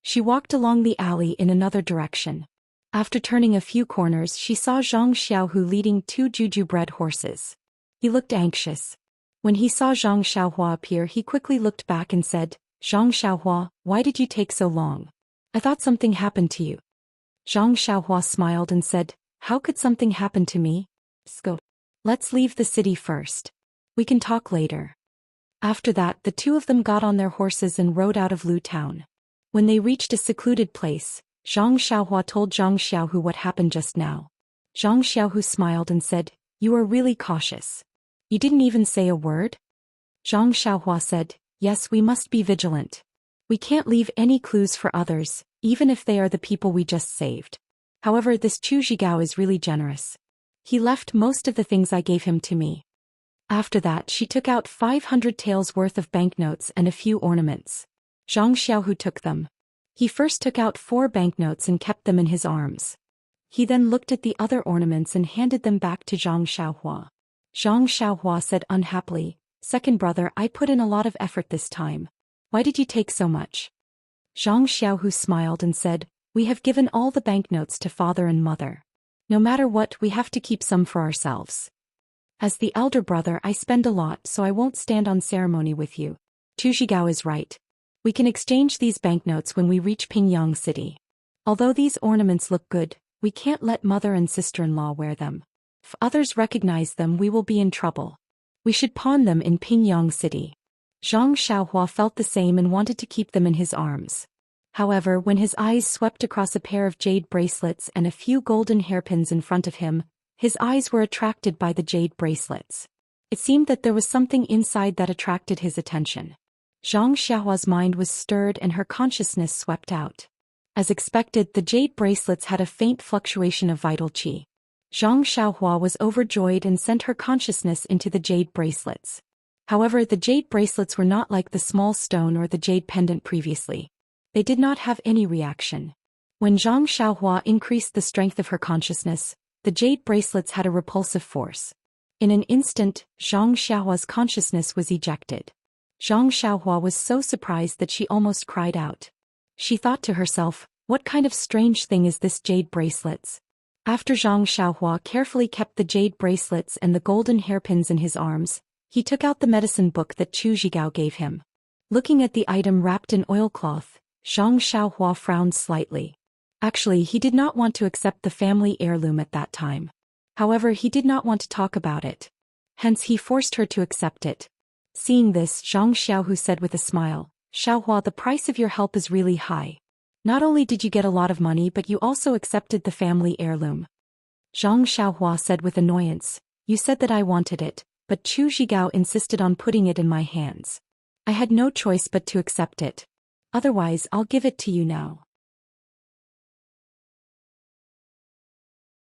She walked along the alley in another direction. After turning a few corners, she saw Zhang Xiaohu leading 2 juju-bred horses. He looked anxious. When he saw Zhang Xiaohua appear, he quickly looked back and said, "Zhang Xiaohua, why did you take so long? I thought something happened to you." Zhang Xiaohua smiled and said, "How could something happen to me? Go. Let's leave the city first. We can talk later." After that, the 2 of them got on their horses and rode out of Lu Town. When they reached a secluded place, Zhang Xiaohua told Zhang Xiaohu what happened just now. Zhang Xiaohu smiled and said, "You are really cautious. You didn't even say a word?" Zhang Xiaohua said, "Yes, we must be vigilant. We can't leave any clues for others, even if they are the people we just saved. However, this Chu Zhigao is really generous. He left most of the things I gave him to me." After that, she took out 500 taels worth of banknotes and a few ornaments. Zhang Xiaohu took them. He first took out 4 banknotes and kept them in his arms. He then looked at the other ornaments and handed them back to Zhang Xiaohua. Zhang Xiaohua said unhappily, "Second brother, I put in a lot of effort this time. Why did you take so much?" Zhang Xiaohu smiled and said, "We have given all the banknotes to father and mother. No matter what, we have to keep some for ourselves. As the elder brother, I spend a lot, so I won't stand on ceremony with you. Chu Zhigao is right. We can exchange these banknotes when we reach Pingyang City. Although these ornaments look good, we can't let mother and sister-in-law wear them. If others recognize them, we will be in trouble. We should pawn them in Pingyang City." Zhang Xiaohua felt the same and wanted to keep them in his arms. However, when his eyes swept across a pair of jade bracelets and a few golden hairpins in front of him, his eyes were attracted by the jade bracelets. It seemed that there was something inside that attracted his attention. Zhang Xiaohua's mind was stirred and her consciousness swept out. As expected, the jade bracelets had a faint fluctuation of vital qi. Zhang Xiaohua was overjoyed and sent her consciousness into the jade bracelets. However, the jade bracelets were not like the small stone or the jade pendant previously. They did not have any reaction. When Zhang Xiaohua increased the strength of her consciousness, the jade bracelets had a repulsive force. In an instant, Zhang Xiaohua's consciousness was ejected. Zhang Xiaohua was so surprised that she almost cried out. She thought to herself, "What kind of strange thing is this jade bracelets?" After Zhang Xiaohua carefully kept the jade bracelets and the golden hairpins in his arms, he took out the medicine book that Chu Zhigao gave him. Looking at the item wrapped in oilcloth, Zhang Xiaohua frowned slightly. Actually, he did not want to accept the family heirloom at that time. However, he did not want to talk about it. Hence he forced her to accept it. Seeing this, Zhang Xiaohu said with a smile, "Xiaohua, the price of your help is really high. Not only did you get a lot of money, but you also accepted the family heirloom." Zhang Xiaohua said with annoyance, "You said that I wanted it, but Chu Zhigao insisted on putting it in my hands. I had no choice but to accept it. Otherwise, I'll give it to you now."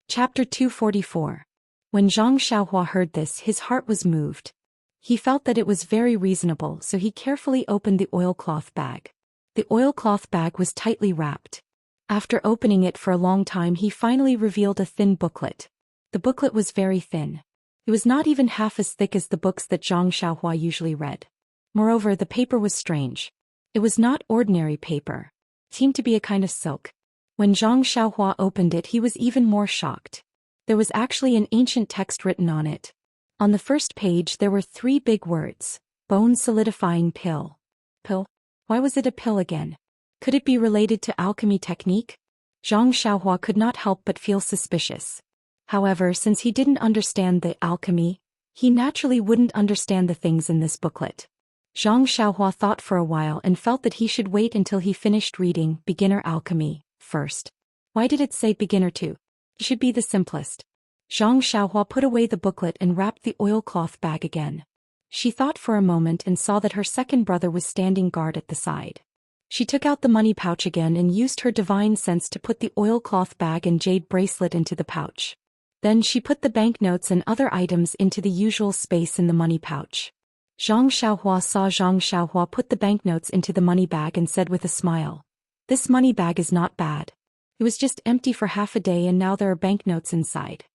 Chapter 244. When Zhang Xiaohua heard this, his heart was moved. He felt that it was very reasonable, so he carefully opened the oilcloth bag. The oilcloth bag was tightly wrapped. After opening it for a long time, he finally revealed a thin booklet. The booklet was very thin. It was not even half as thick as the books that Zhang Xiaohua usually read. Moreover, the paper was strange. It was not ordinary paper. It seemed to be a kind of silk. When Zhang Xiaohua opened it, he was even more shocked. There was actually an ancient text written on it. On the first page there were 3 big words: bone solidifying pill. Pill? Why was it a pill again? Could it be related to alchemy technique? Zhang Xiaohua could not help but feel suspicious. However, since he didn't understand the alchemy, he naturally wouldn't understand the things in this booklet. Zhang Xiaohua thought for a while and felt that he should wait until he finished reading Beginner Alchemy first. Why did it say beginner too? It should be the simplest. Zhang Xiaohua put away the booklet and wrapped the oilcloth bag again. She thought for a moment and saw that her second brother was standing guard at the side. She took out the money pouch again and used her divine sense to put the oilcloth bag and jade bracelet into the pouch. Then she put the banknotes and other items into the usual space in the money pouch. Zhang Xiaohua saw Zhang Xiaohua put the banknotes into the money bag and said with a smile, "This money bag is not bad. It was just empty for half a day and now there are banknotes inside."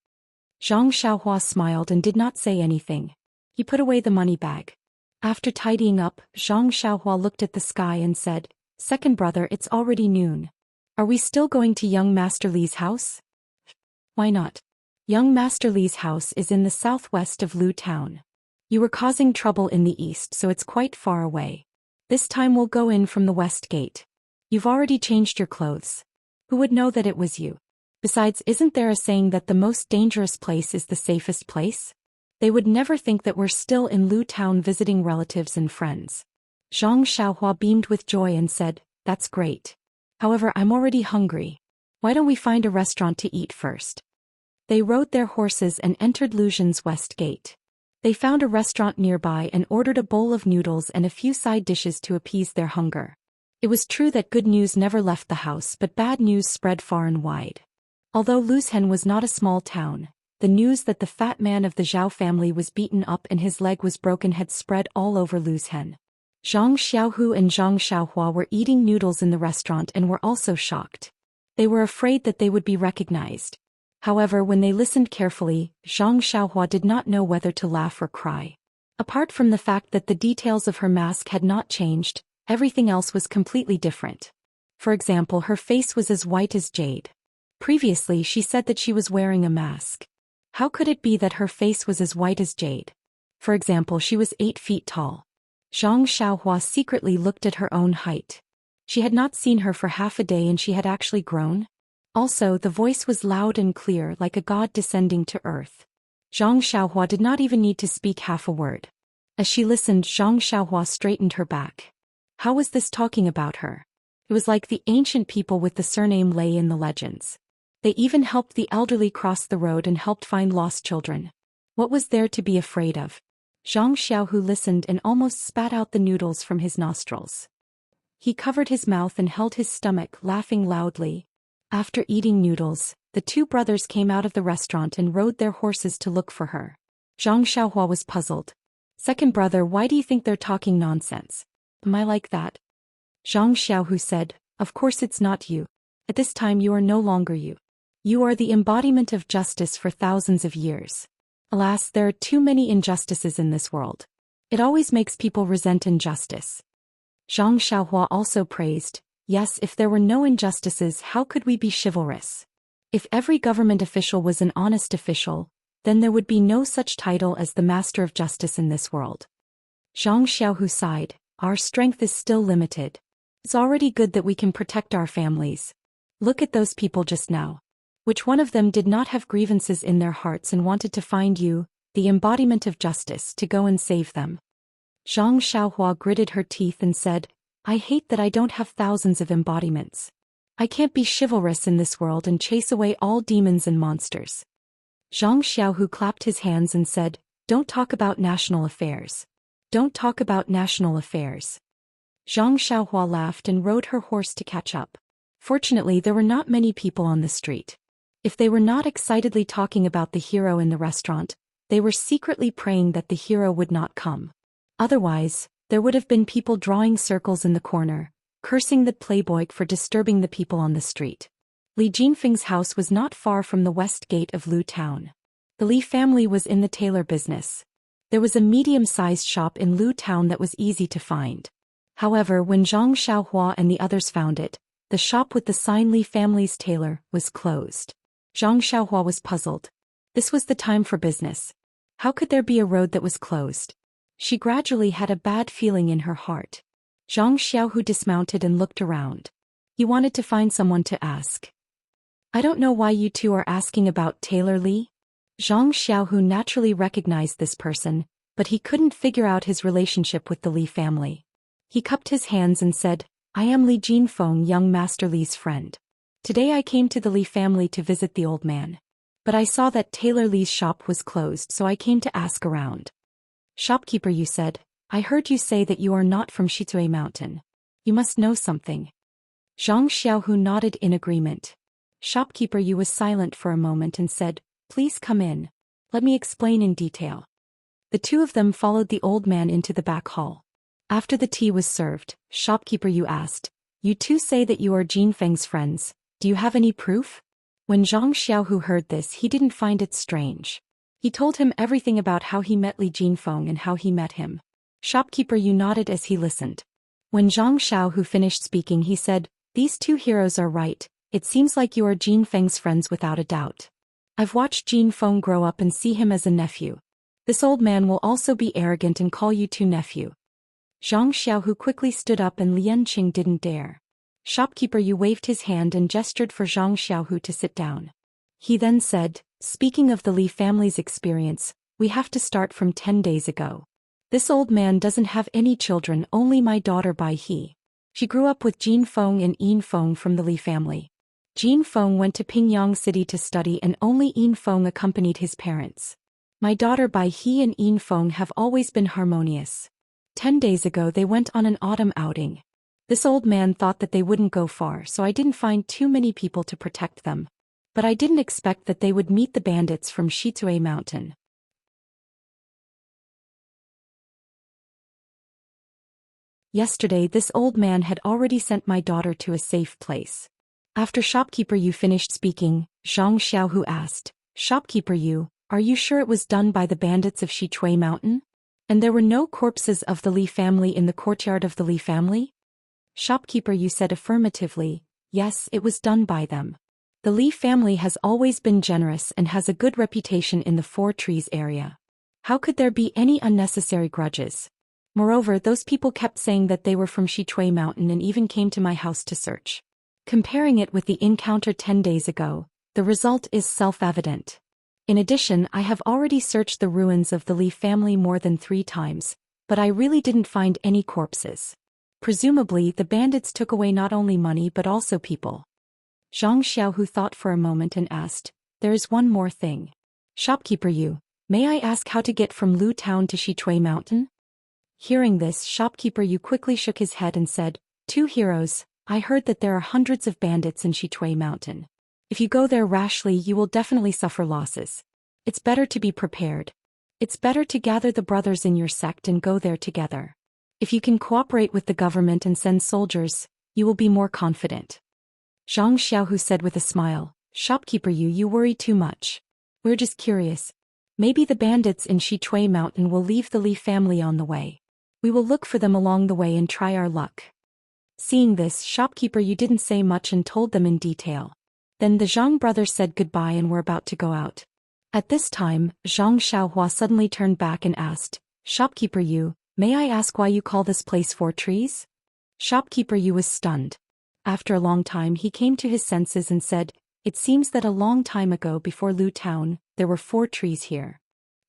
Zhang Xiaohua smiled and did not say anything. He put away the money bag. After tidying up, Zhang Xiaohua looked at the sky and said, "Second brother, it's already noon. Are we still going to young Master Li's house?" "Why not? Young Master Li's house is in the southwest of Lu Town. You were causing trouble in the east, so it's quite far away. This time we'll go in from the west gate. You've already changed your clothes. Who would know that it was you? Besides, isn't there a saying that the most dangerous place is the safest place? They would never think that we're still in Lu Town visiting relatives and friends." Zhang Xiaohua beamed with joy and said, "That's great. However, I'm already hungry. Why don't we find a restaurant to eat first?" They rode their horses and entered Lujian's west gate. They found a restaurant nearby and ordered a bowl of noodles and a few side dishes to appease their hunger. It was true that good news never left the house, but bad news spread far and wide. Although Luzhen was not a small town, the news that the fat man of the Zhao family was beaten up and his leg was broken had spread all over Luzhen. Zhang Xiaohu and Zhang Xiaohua were eating noodles in the restaurant and were also shocked. They were afraid that they would be recognized. However, when they listened carefully, Zhang Xiaohua did not know whether to laugh or cry. Apart from the fact that the details of her mask had not changed, everything else was completely different. For example, her face was as white as jade. Previously, she said that she was wearing a mask. How could it be that her face was as white as jade? For example, she was 8 feet tall. Zhang Xiaohua secretly looked at her own height. She had not seen her for half a day and she had actually grown. Also, the voice was loud and clear like a god descending to earth. Zhang Xiaohua did not even need to speak half a word. As she listened, Zhang Xiaohua straightened her back. How was this talking about her? It was like the ancient people with the surname Lei in the legends. They even helped the elderly cross the road and helped find lost children. What was there to be afraid of? Zhang Xiaohu listened and almost spat out the noodles from his nostrils. He covered his mouth and held his stomach, laughing loudly. After eating noodles, the 2 brothers came out of the restaurant and rode their horses to look for her. Zhang Xiaohua was puzzled. Second brother, why do you think they're talking nonsense? Am I like that? Zhang Xiaohu said, of course it's not you. At this time you are no longer you. You are the embodiment of justice for thousands of years. Alas, there are too many injustices in this world. It always makes people resent injustice. Zhang Xiaohua also praised, yes, if there were no injustices, how could we be chivalrous? If every government official was an honest official, then there would be no such title as the Master of Justice in this world. Zhang Xiaohu sighed, our strength is still limited. It's already good that we can protect our families. Look at those people just now. Which one of them did not have grievances in their hearts and wanted to find you, the embodiment of justice, to go and save them? Zhang Xiaohua gritted her teeth and said, I hate that I don't have thousands of embodiments. I can't be chivalrous in this world and chase away all demons and monsters. Zhang Xiaohu clapped his hands and said, don't talk about national affairs. Don't talk about national affairs. Zhang Xiaohua laughed and rode her horse to catch up. Fortunately, there were not many people on the street. If they were not excitedly talking about the hero in the restaurant, they were secretly praying that the hero would not come. Otherwise, there would have been people drawing circles in the corner, cursing the playboy for disturbing the people on the street. Li Jinfeng's house was not far from the west gate of Lu Town. The Li family was in the tailor business. There was a medium-sized shop in Lu Town that was easy to find. However, when Zhang Xiaohua and the others found it, the shop with the sign Li family's tailor was closed. Zhang Xiaohua was puzzled. This was the time for business. How could there be a road that was closed? She gradually had a bad feeling in her heart. Zhang Xiaohu dismounted and looked around. He wanted to find someone to ask. I don't know why you two are asking about Tailor Li. Zhang Xiaohu naturally recognized this person, but he couldn't figure out his relationship with the Li family. He cupped his hands and said, I am Li Jinfeng, young Master Li's friend. Today I came to the Li family to visit the old man. But I saw that Tailor Li's shop was closed, so I came to ask around. Shopkeeper, you said, I heard you say that you are not from Shitue Mountain. You must know something. Zhang Xiaohu nodded in agreement. Shopkeeper, you was silent for a moment and said, please come in. Let me explain in detail. The two of them followed the old man into the back hall. After the tea was served, shopkeeper, you asked, you two say that you are Jinfeng's friends. Do you have any proof? When Zhang Xiaohu heard this, he didn't find it strange. He told him everything about how he met Li Jinfeng and how he met him. Shopkeeper, you nodded as he listened. When Zhang Xiaohu finished speaking, he said, these two heroes are right. It seems like you are Jinfeng's friends without a doubt. I've watched Jinfeng grow up and see him as a nephew. This old man will also be arrogant and call you two nephew. Zhang Xiaohu quickly stood up and Lian Qing didn't dare. Shopkeeper, you waved his hand and gestured for Zhang Xiaohu to sit down. He then said, speaking of the Li family's experience, we have to start from 10 days ago. This old man doesn't have any children, only my daughter Bai He. She grew up with Jin Feng and Yin Feng from the Li family. Jin Feng went to Pingyang City to study and only Yin Feng accompanied his parents. My daughter Bai He and Yin Feng have always been harmonious. 10 days ago they went on an autumn outing. This old man thought that they wouldn't go far, so I didn't find too many people to protect them. But I didn't expect that they would meet the bandits from Shitue Mountain. Yesterday this old man had already sent my daughter to a safe place. After shopkeeper Yu finished speaking, Zhang Xiaohu asked, "Shopkeeper Yu, are you sure it was done by the bandits of Xichui Mountain? And there were no corpses of the Li family in the courtyard of the Li family?" Shopkeeper Yu said affirmatively, "Yes, it was done by them. The Li family has always been generous and has a good reputation in the Four Trees area. How could there be any unnecessary grudges? Moreover, those people kept saying that they were from Xichui Mountain and even came to my house to search. Comparing it with the encounter 10 days ago, the result is self-evident. In addition, I have already searched the ruins of the Li family more than 3 times, but I really didn't find any corpses. Presumably, the bandits took away not only money but also people." Zhang Xiaohu thought for a moment and asked, "There is one more thing. Shopkeeper Yu, may I ask how to get from Lu Town to Xichui Mountain?" Hearing this, Shopkeeper Yu quickly shook his head and said, "Two heroes, I heard that there are hundreds of bandits in Xichui Mountain. If you go there rashly, you will definitely suffer losses. It's better to be prepared. It's better to gather the brothers in your sect and go there together. If you can cooperate with the government and send soldiers, you will be more confident." Zhang Xiaohu said with a smile, "Shopkeeper Yu, you worry too much. We're just curious. Maybe the bandits in Xichui Mountain will leave the Li family on the way. We will look for them along the way and try our luck." Seeing this, Shopkeeper Yu didn't say much and told them in detail. Then the Zhang brothers said goodbye and were about to go out. At this time, Zhang Xiaohua suddenly turned back and asked, "Shopkeeper Yu, may I ask why you call this place Four Trees?" Shopkeeper Yu was stunned. After a long time he came to his senses and said, "It seems that a long time ago before Lu Town, there were 4 trees here."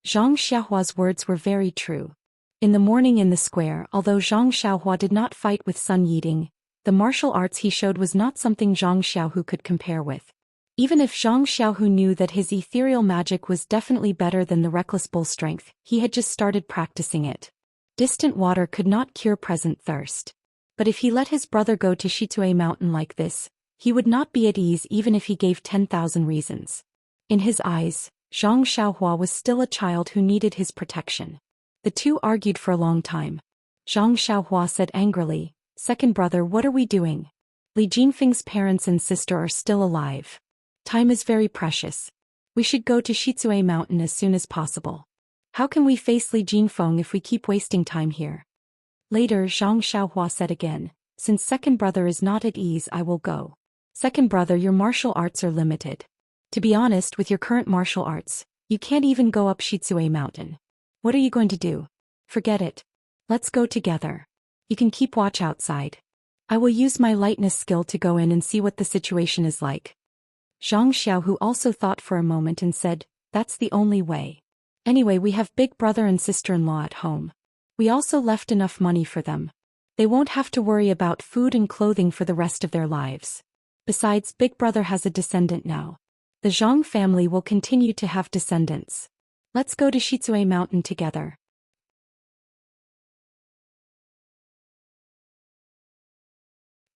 Zhang Xiaohua's words were very true. In the morning in the square, although Zhang Xiaohua did not fight with Sun Yiding, the martial arts he showed was not something Zhang Xiaohu could compare with. Even if Zhang Xiaohu knew that his ethereal magic was definitely better than the reckless bull strength, he had just started practicing it. Distant water could not cure present thirst. But if he let his brother go to Xichui Mountain like this, he would not be at ease even if he gave 10,000 reasons. In his eyes, Zhang Xiaohua was still a child who needed his protection. The two argued for a long time. Zhang Xiaohua said angrily, "Second brother, what are we doing? Li Jinfeng's parents and sister are still alive. Time is very precious. We should go to Xichui Mountain as soon as possible. How can we face Li Jinfeng if we keep wasting time here?" Later, Zhang Xiaohua said again, "Since second brother is not at ease, I will go. Second brother, your martial arts are limited. To be honest, with your current martial arts, you can't even go up Xichui Mountain. What are you going to do? Forget it. Let's go together. You can keep watch outside. I will use my lightness skill to go in and see what the situation is like." Zhang Xiaohu also thought for a moment and said, "That's the only way. Anyway, we have big brother and sister-in-law at home. We also left enough money for them. They won't have to worry about food and clothing for the rest of their lives. Besides, big brother has a descendant now. The Zhang family will continue to have descendants. Let's go to Xichui Mountain together."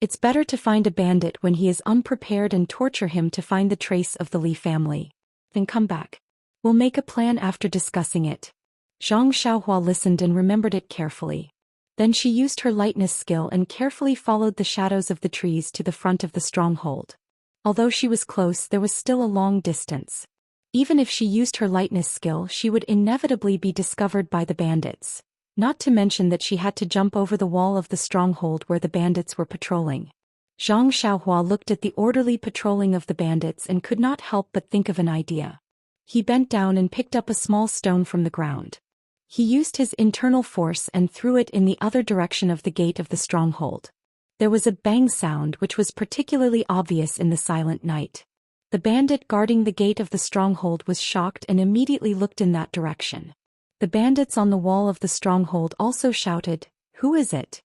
It's better to find a bandit when he is unprepared and torture him to find the trace of the Li family. Then come back. We'll make a plan after discussing it. Zhang Xiaohua listened and remembered it carefully. Then she used her lightness skill and carefully followed the shadows of the trees to the front of the stronghold. Although she was close, there was still a long distance. Even if she used her lightness skill, she would inevitably be discovered by the bandits. Not to mention that she had to jump over the wall of the stronghold where the bandits were patrolling. Zhang Xiaohua looked at the orderly patrolling of the bandits and could not help but think of an idea. He bent down and picked up a small stone from the ground. He used his internal force and threw it in the other direction of the gate of the stronghold. There was a bang sound which was particularly obvious in the silent night. The bandit guarding the gate of the stronghold was shocked and immediately looked in that direction. The bandits on the wall of the stronghold also shouted, "Who is it?"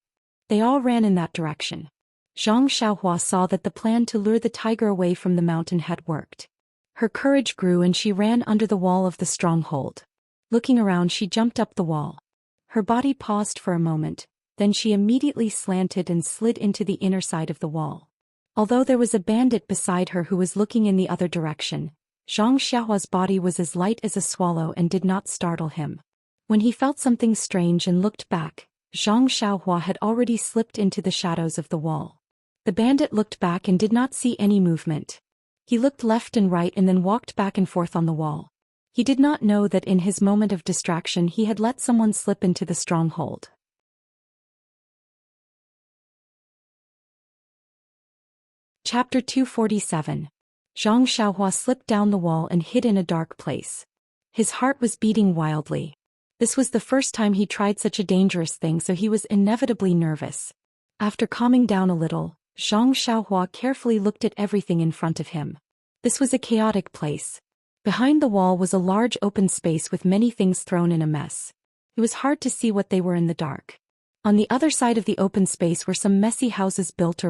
They all ran in that direction. Zhang Xiaohua saw that the plan to lure the tiger away from the mountain had worked. Her courage grew and she ran under the wall of the stronghold. Looking around, she jumped up the wall. Her body paused for a moment, then she immediately slanted and slid into the inner side of the wall. Although there was a bandit beside her who was looking in the other direction, Zhang Xiaohua's body was as light as a swallow and did not startle him. When he felt something strange and looked back, Zhang Xiaohua had already slipped into the shadows of the wall. The bandit looked back and did not see any movement. He looked left and right and then walked back and forth on the wall. He did not know that in his moment of distraction he had let someone slip into the stronghold. Chapter 247. Zhang Xiaohua slipped down the wall and hid in a dark place. His heart was beating wildly. This was the first time he tried such a dangerous thing, so he was inevitably nervous. After calming down a little, Zhang Xiaohua carefully looked at everything in front of him. This was a chaotic place. Behind the wall was a large open space with many things thrown in a mess. It was hard to see what they were in the dark. On the other side of the open space were some messy houses built.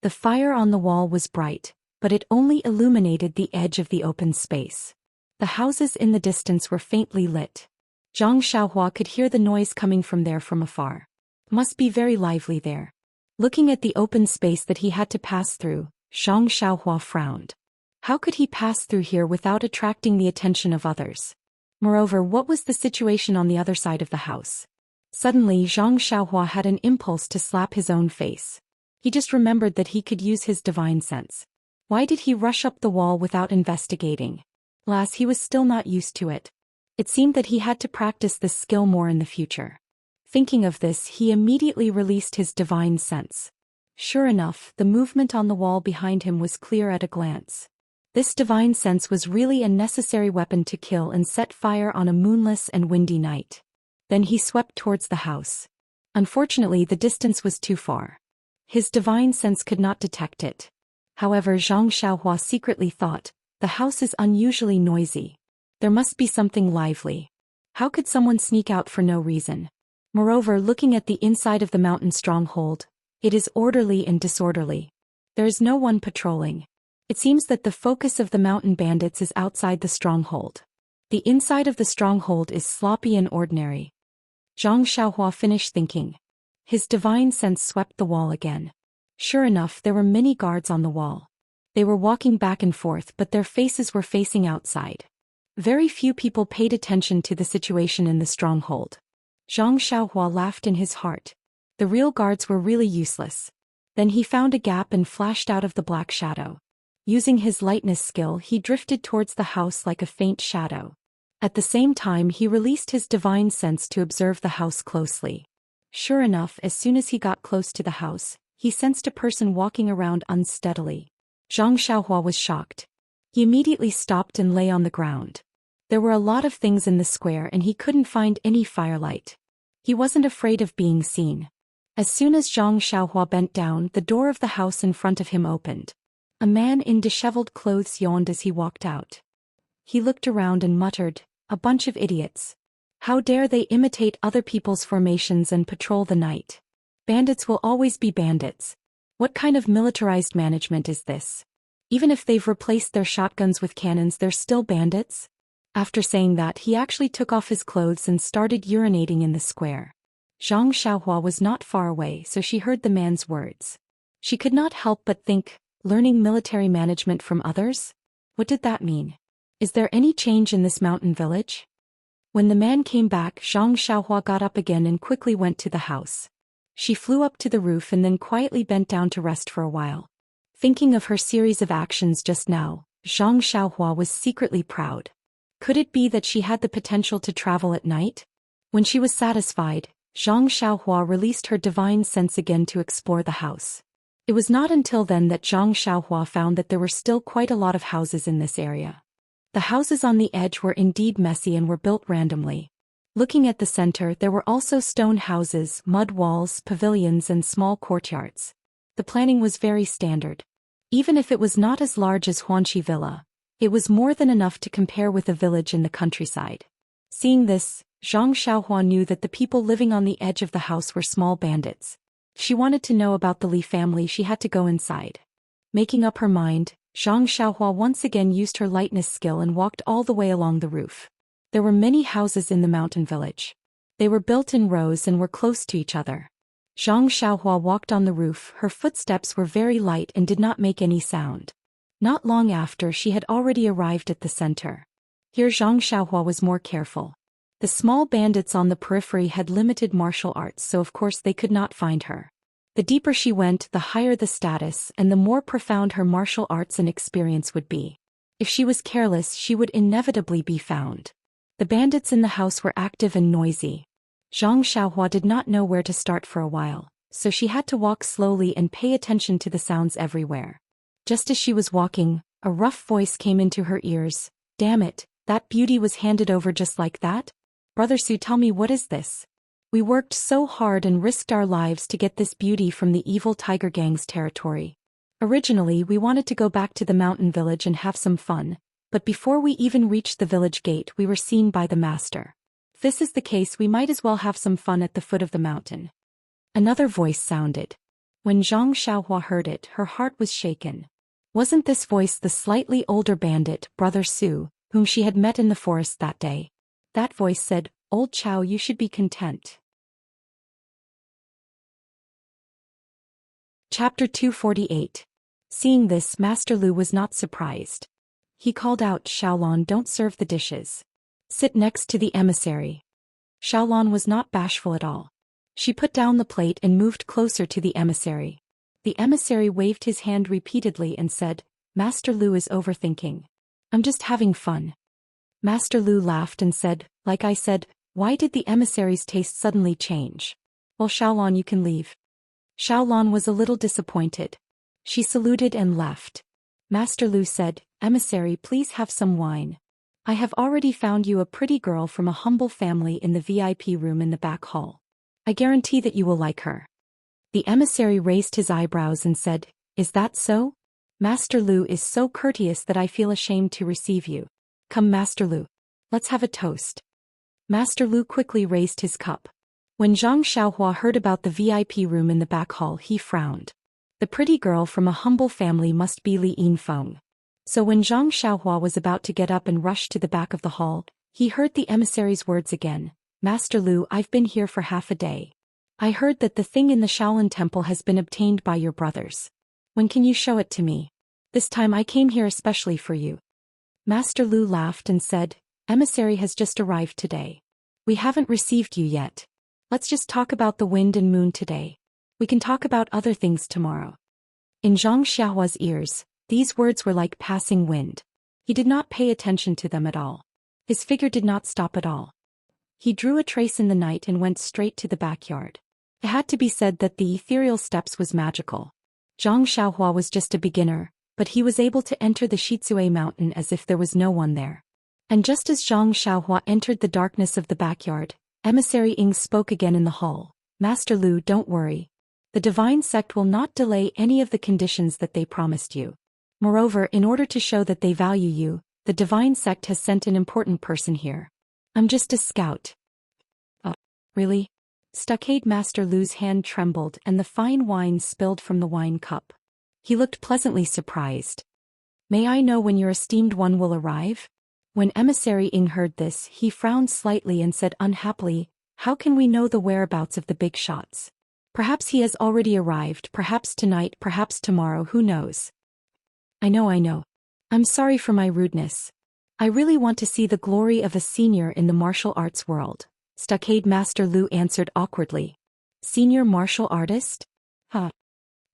The fire on the wall was bright, but it only illuminated the edge of the open space. The houses in the distance were faintly lit. Zhang Xiaohua could hear the noise coming from afar. Must be very lively there. Looking at the open space that he had to pass through, Zhang Xiaohua frowned. How could he pass through here without attracting the attention of others? Moreover, what was the situation on the other side of the house? Suddenly Zhang Xiaohua had an impulse to slap his own face. He just remembered that he could use his divine sense. Why did he rush up the wall without investigating? Alas, he was still not used to it. It seemed that he had to practice this skill more in the future. Thinking of this, he immediately released his divine sense. Sure enough, the movement on the wall behind him was clear at a glance. This divine sense was really a necessary weapon to kill and set fire on a moonless and windy night. Then he swept towards the house. Unfortunately, the distance was too far. His divine sense could not detect it. However, Zhang Xiaohua secretly thought, the house is unusually noisy. There must be something lively. How could someone sneak out for no reason? Moreover, looking at the inside of the mountain stronghold, it is orderly and disorderly. There is no one patrolling. It seems that the focus of the mountain bandits is outside the stronghold. The inside of the stronghold is sloppy and ordinary. Zhang Xiaohua finished thinking. His divine sense swept the wall again. Sure enough, there were many guards on the wall. They were walking back and forth, but their faces were facing outside. Very few people paid attention to the situation in the stronghold. Zhang Xiaohua laughed in his heart. The real guards were really useless. Then he found a gap and flashed out of the black shadow. Using his lightness skill, he drifted towards the house like a faint shadow. At the same time, he released his divine sense to observe the house closely. Sure enough, as soon as he got close to the house, he sensed a person walking around unsteadily. Zhang Xiaohua was shocked. He immediately stopped and lay on the ground. There were a lot of things in the square and he couldn't find any firelight. He wasn't afraid of being seen. As soon as Zhang Xiaohua bent down, the door of the house in front of him opened. A man in disheveled clothes yawned as he walked out. He looked around and muttered, "A bunch of idiots. How dare they imitate other people's formations and patrol the night? Bandits will always be bandits. What kind of militarized management is this? Even if they've replaced their shotguns with cannons, they're still bandits?" After saying that, he actually took off his clothes and started urinating in the square. Zhang Xiaohua was not far away, so she heard the man's words. She could not help but think, learning military management from others? What did that mean? Is there any change in this mountain village? When the man came back, Zhang Xiaohua got up again and quickly went to the house. She flew up to the roof and then quietly bent down to rest for a while. Thinking of her series of actions just now, Zhang Xiaohua was secretly proud. Could it be that she had the potential to travel at night? When she was satisfied, Zhang Xiaohua released her divine sense again to explore the house. It was not until then that Zhang Xiaohua found that there were still quite a lot of houses in this area. The houses on the edge were indeed messy and were built randomly. Looking at the center, there were also stone houses, mud walls, pavilions and small courtyards. The planning was very standard. Even if it was not as large as Huanqi Villa, it was more than enough to compare with a village in the countryside. Seeing this, Zhang Xiaohua knew that the people living on the edge of the house were small bandits. She wanted to know about the Li family. She had to go inside. Making up her mind, Zhang Xiaohua once again used her lightness skill and walked all the way along the roof. There were many houses in the mountain village. They were built in rows and were close to each other. Zhang Xiaohua walked on the roof. Her footsteps were very light and did not make any sound. Not long after, she had already arrived at the center. Here Zhang Xiaohua was more careful. The small bandits on the periphery had limited martial arts, so of course they could not find her. The deeper she went, the higher the status and the more profound her martial arts and experience would be. If she was careless, she would inevitably be found. The bandits in the house were active and noisy. Zhang Xiaohua did not know where to start for a while, so she had to walk slowly and pay attention to the sounds everywhere. Just as she was walking, a rough voice came into her ears. "Damn it, that beauty was handed over just like that? Brother Su, tell me, what is this? We worked so hard and risked our lives to get this beauty from the evil tiger gang's territory. Originally, we wanted to go back to the mountain village and have some fun, but before we even reached the village gate, we were seen by the master. If this is the case, we might as well have some fun at the foot of the mountain." Another voice sounded. When Zhang Xiaohua heard it, her heart was shaken. Wasn't this voice the slightly older bandit, Brother Su, whom she had met in the forest that day? That voice said, "Old Chow, you should be content." Chapter 248. Seeing this, Master Lu was not surprised. He called out, "Xiaolon, don't serve the dishes. Sit next to the emissary." Xiaolon was not bashful at all. She put down the plate and moved closer to the emissary. The emissary waved his hand repeatedly and said, "Master Lu is overthinking. I'm just having fun." Master Lu laughed and said, "Like I said, why did the emissary's taste suddenly change? Well, Xiaolon, you can leave." Xiaolon was a little disappointed. She saluted and left. Master Lu said, "Emissary, please have some wine. I have already found you a pretty girl from a humble family in the VIP room in the back hall. I guarantee that you will like her." The emissary raised his eyebrows and said, "Is that so? Master Lu is so courteous that I feel ashamed to receive you. Come, Master Lu. Let's have a toast." Master Lu quickly raised his cup. When Zhang Xiaohua heard about the VIP room in the back hall, he frowned. The pretty girl from a humble family must be Li Yinfeng. So when Zhang Xiaohua was about to get up and rush to the back of the hall, he heard the emissary's words again. "Master Lu, I've been here for half a day. I heard that the thing in the Shaolin Temple has been obtained by your brothers. When can you show it to me? This time I came here especially for you." Master Lu laughed and said, "Emissary has just arrived today. We haven't received you yet. Let's just talk about the wind and moon today. We can talk about other things tomorrow." In Zhang Xiaohua's ears, these words were like passing wind. He did not pay attention to them at all. His figure did not stop at all. He drew a trace in the night and went straight to the backyard. It had to be said that the ethereal steps was magical. Zhang Xiaohua was just a beginner, but he was able to enter the Shizue mountain as if there was no one there. And just as Zhang Xiaohua entered the darkness of the backyard, Emissary Ying spoke again in the hall. "Master Lu, don't worry. The divine sect will not delay any of the conditions that they promised you. Moreover, in order to show that they value you, the divine sect has sent an important person here. I'm just a scout." "Oh, really?" Stockade Master Lu's hand trembled and the fine wine spilled from the wine cup. He looked pleasantly surprised. "May I know when your esteemed one will arrive?" When Emissary Ying heard this, he frowned slightly and said unhappily, "How can we know the whereabouts of the big shots? Perhaps he has already arrived, perhaps tonight, perhaps tomorrow, who knows?" I know. I'm sorry for my rudeness. I really want to see the glory of a senior in the martial arts world," Stockade Master Lu answered awkwardly. "Senior martial artist? Huh."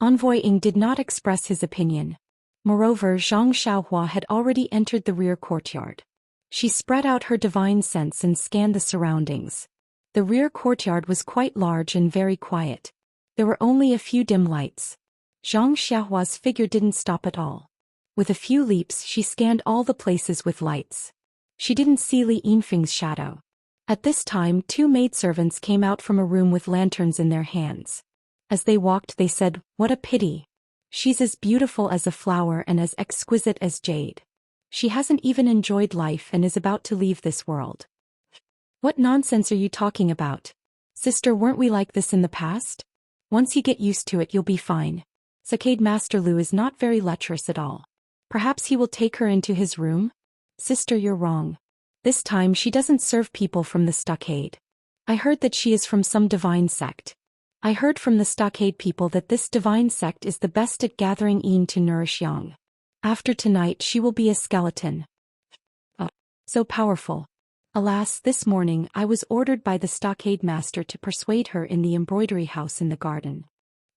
Envoy Ying did not express his opinion. Moreover, Zhang Xiaohua had already entered the rear courtyard. She spread out her divine sense and scanned the surroundings. The rear courtyard was quite large and very quiet. There were only a few dim lights. Zhang Xiaohua's figure didn't stop at all. With a few leaps, she scanned all the places with lights. She didn't see Li Yinfeng's shadow. At this time, two maidservants came out from a room with lanterns in their hands. As they walked, they said, "What a pity. She's as beautiful as a flower and as exquisite as jade. She hasn't even enjoyed life and is about to leave this world." "What nonsense are you talking about? Sister, weren't we like this in the past? Once you get used to it, you'll be fine. Stockade Master Lu is not very lecherous at all. Perhaps he will take her into his room?" "Sister, you're wrong. This time she doesn't serve people from the stockade. I heard that she is from some divine sect. I heard from the stockade people that this divine sect is the best at gathering yin to nourish yang. After tonight she will be a skeleton." "Oh, so powerful. Alas, this morning I was ordered by the stockade master to persuade her in the embroidery house in the garden.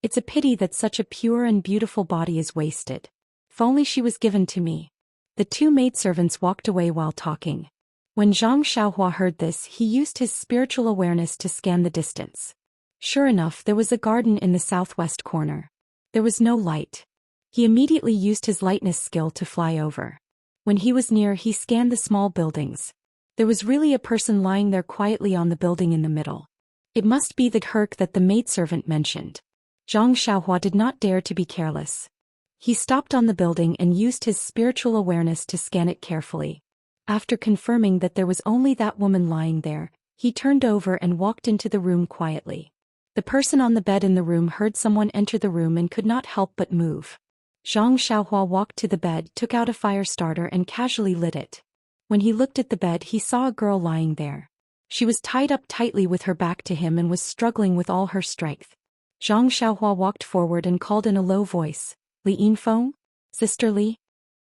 It's a pity that such a pure and beautiful body is wasted. If only she was given to me. The two maidservants walked away while talking. When Zhang Xiaohua heard this, he used his spiritual awareness to scan the distance. Sure enough, there was a garden in the southwest corner. There was no light. He immediately used his lightness skill to fly over. When he was near, he scanned the small buildings. There was really a person lying there quietly on the building in the middle. It must be the Herc that the maidservant mentioned. Zhang Xiaohua did not dare to be careless. He stopped on the building and used his spiritual awareness to scan it carefully. After confirming that there was only that woman lying there, he turned over and walked into the room quietly. The person on the bed in the room heard someone enter the room and could not help but move. Zhang Xiaohua walked to the bed, took out a fire starter and casually lit it. When he looked at the bed, he saw a girl lying there. She was tied up tightly with her back to him and was struggling with all her strength. Zhang Xiaohua walked forward and called in a low voice, "Li Yinfeng? Sister Li?"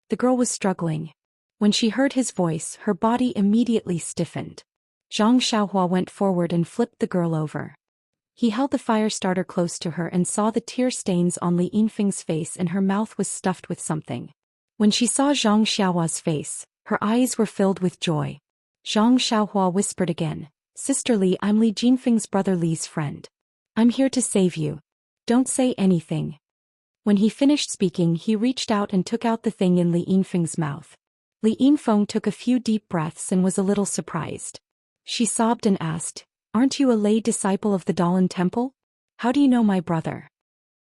The girl was struggling. When she heard his voice, her body immediately stiffened. Zhang Xiaohua went forward and flipped the girl over. He held the fire starter close to her and saw the tear stains on Li Yinfeng's face, and her mouth was stuffed with something. When she saw Zhang Xiaohua's face, her eyes were filled with joy. Zhang Xiaohua whispered again, "Sister Li, I'm Li Jinfeng's brother Li's friend. I'm here to save you. Don't say anything." When he finished speaking, he reached out and took out the thing in Li Yinfeng's mouth. Li Yinfeng took a few deep breaths and was a little surprised. She sobbed and asked, "Aren't you a lay disciple of the Dalan Temple? How do you know my brother?"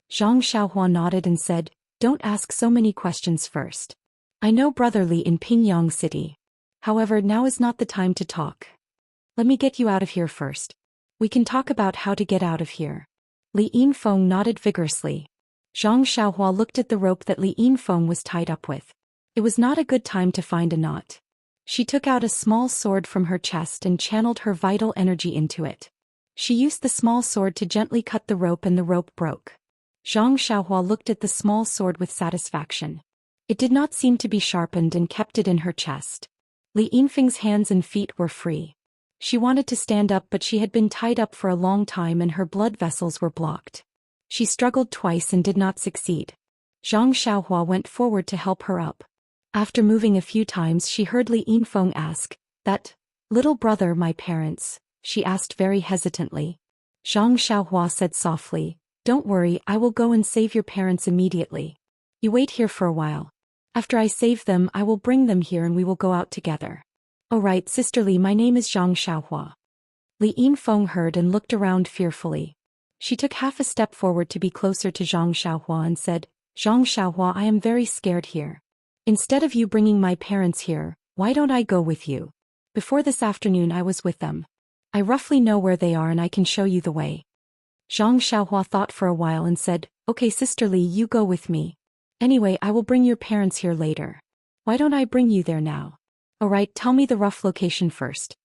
Zhang Xiaohua nodded and said, "Don't ask so many questions first. I know Brother Li in Pingyang City. However, now is not the time to talk. Let me get you out of here first. We can talk about how to get out of here." Li Yinfeng nodded vigorously. Zhang Xiaohua looked at the rope that Li Yinfeng was tied up with. It was not a good time to find a knot. She took out a small sword from her chest and channeled her vital energy into it. She used the small sword to gently cut the rope, and the rope broke. Zhang Xiaohua looked at the small sword with satisfaction. It did not seem to be sharpened and kept it in her chest. Li Yinfeng's hands and feet were free. She wanted to stand up, but she had been tied up for a long time and her blood vessels were blocked. She struggled twice and did not succeed. Zhang Xiaohua went forward to help her up. After moving a few times, she heard Li Yinfeng ask, "That little brother, my parents?" she asked very hesitantly. Zhang Xiaohua said softly, "Don't worry, I will go and save your parents immediately. You wait here for a while. After I save them, I will bring them here and we will go out together." "Oh right, Sister Li, my name is Zhang Xiaohua." Li Yinfeng heard and looked around fearfully. She took half a step forward to be closer to Zhang Xiaohua and said, "Zhang Xiaohua, I am very scared here. Instead of you bringing my parents here, why don't I go with you? Before this afternoon I was with them. I roughly know where they are and I can show you the way." Zhang Xiaohua thought for a while and said, "Okay, Sister Li, you go with me. Anyway, I will bring your parents here later. Why don't I bring you there now?" "Alright, tell me the rough location first,"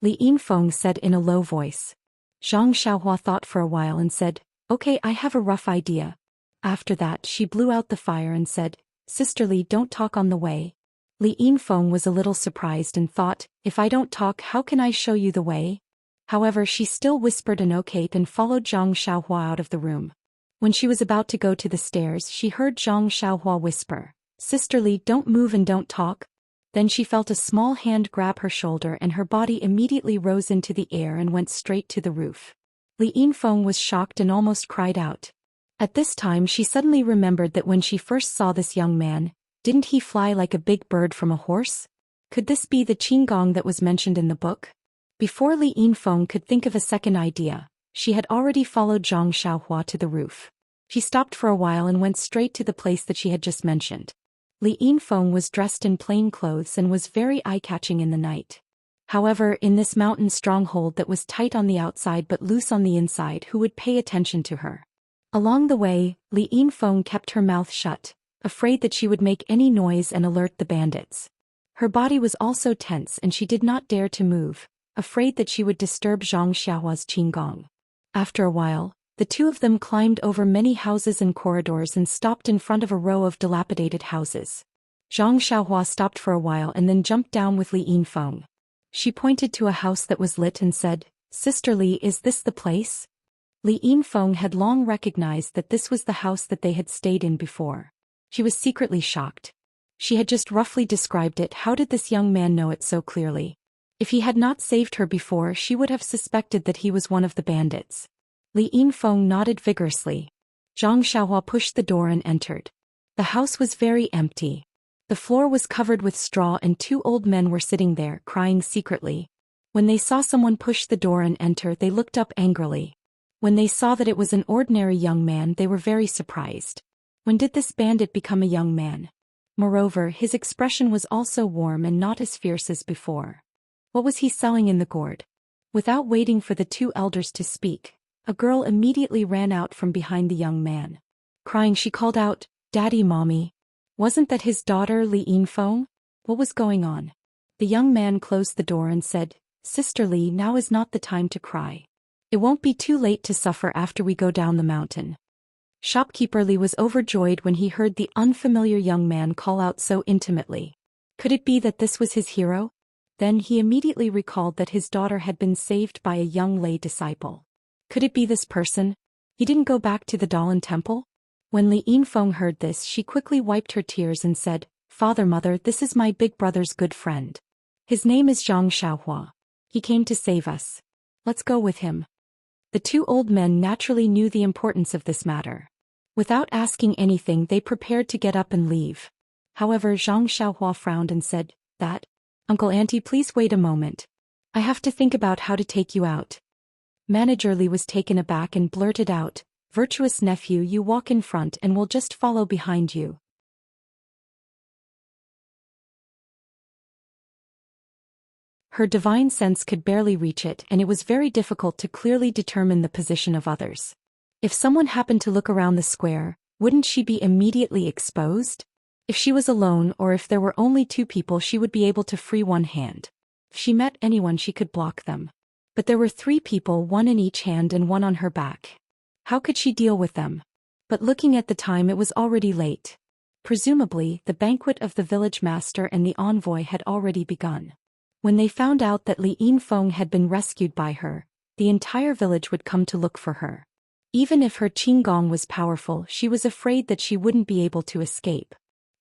Li Yinfeng said in a low voice. Zhang Xiaohua thought for a while and said, "Okay, I have a rough idea." After that, she blew out the fire and said, "Sister Li, don't talk on the way." Li Yinfeng was a little surprised and thought, "If I don't talk, how can I show you the way?" However, she still whispered an okay and followed Zhang Xiaohua out of the room. When she was about to go to the stairs, she heard Zhang Xiaohua whisper, "Sister Li, don't move and don't talk." Then she felt a small hand grab her shoulder and her body immediately rose into the air and went straight to the roof. Li Yinfeng was shocked and almost cried out. At this time she suddenly remembered that when she first saw this young man, didn't he fly like a big bird from a horse? Could this be the Qinggong that was mentioned in the book? Before Li Yinfeng could think of a second idea, she had already followed Zhang Xiaohua to the roof. She stopped for a while and went straight to the place that she had just mentioned. Li Yinfeng was dressed in plain clothes and was very eye-catching in the night. However, in this mountain stronghold that was tight on the outside but loose on the inside, who would pay attention to her? Along the way, Li Yinfeng kept her mouth shut, afraid that she would make any noise and alert the bandits. Her body was also tense and she did not dare to move, afraid that she would disturb Zhang Xiaohua's Qinggong. After a while, the two of them climbed over many houses and corridors and stopped in front of a row of dilapidated houses. Zhang Xiaohua stopped for a while and then jumped down with Li Yinfeng. She pointed to a house that was lit and said, "Sister Li, is this the place?" Li Yinfeng had long recognized that this was the house that they had stayed in before. She was secretly shocked. She had just roughly described it. How did this young man know it so clearly? If he had not saved her before, she would have suspected that he was one of the bandits. Li Yinfeng nodded vigorously. Zhang Xiaohua pushed the door and entered. The house was very empty. The floor was covered with straw and two old men were sitting there, crying secretly. When they saw someone push the door and enter, they looked up angrily. When they saw that it was an ordinary young man, they were very surprised. When did this bandit become a young man? Moreover, his expression was also warm and not as fierce as before. What was he selling in the gourd? Without waiting for the two elders to speak, a girl immediately ran out from behind the young man. Crying, she called out, "Daddy, Mommy." Wasn't that his daughter Li Yinfeng? What was going on? The young man closed the door and said, "Sister Li, now is not the time to cry. It won't be too late to suffer after we go down the mountain." Shopkeeper Li was overjoyed when he heard the unfamiliar young man call out so intimately. Could it be that this was his hero? Then he immediately recalled that his daughter had been saved by a young lay disciple. Could it be this person? He didn't go back to the Dalan temple? When Li Yinfeng heard this, she quickly wiped her tears and said, "Father, mother, this is my big brother's good friend. His name is Zhang Xiaohua. He came to save us. Let's go with him." The two old men naturally knew the importance of this matter. Without asking anything, they prepared to get up and leave. However, Zhang Xiaohua frowned and said, "Uncle Auntie, please wait a moment. I have to think about how to take you out." Manager Li was taken aback and blurted out, "Virtuous nephew, you walk in front and we'll just follow behind you." Her divine sense could barely reach it, and it was very difficult to clearly determine the position of others. If someone happened to look around the square, wouldn't she be immediately exposed? If she was alone or if there were only two people, she would be able to free one hand. If she met anyone, she could block them. But there were three people, one in each hand and one on her back. How could she deal with them? But looking at the time, it was already late. Presumably, the banquet of the village master and the envoy had already begun. When they found out that Li Yinfeng had been rescued by her, the entire village would come to look for her. Even if her qinggong was powerful, she was afraid that she wouldn't be able to escape.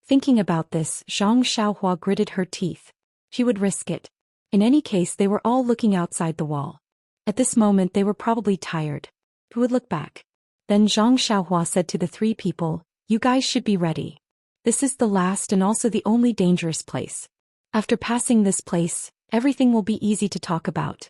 Thinking about this, Zhang Xiaohua gritted her teeth. She would risk it. In any case, they were all looking outside the wall. At this moment, they were probably tired. Who would look back? Then Zhang Xiaohua said to the three people, "You guys should be ready. This is the last and also the only dangerous place. After passing this place, everything will be easy to talk about."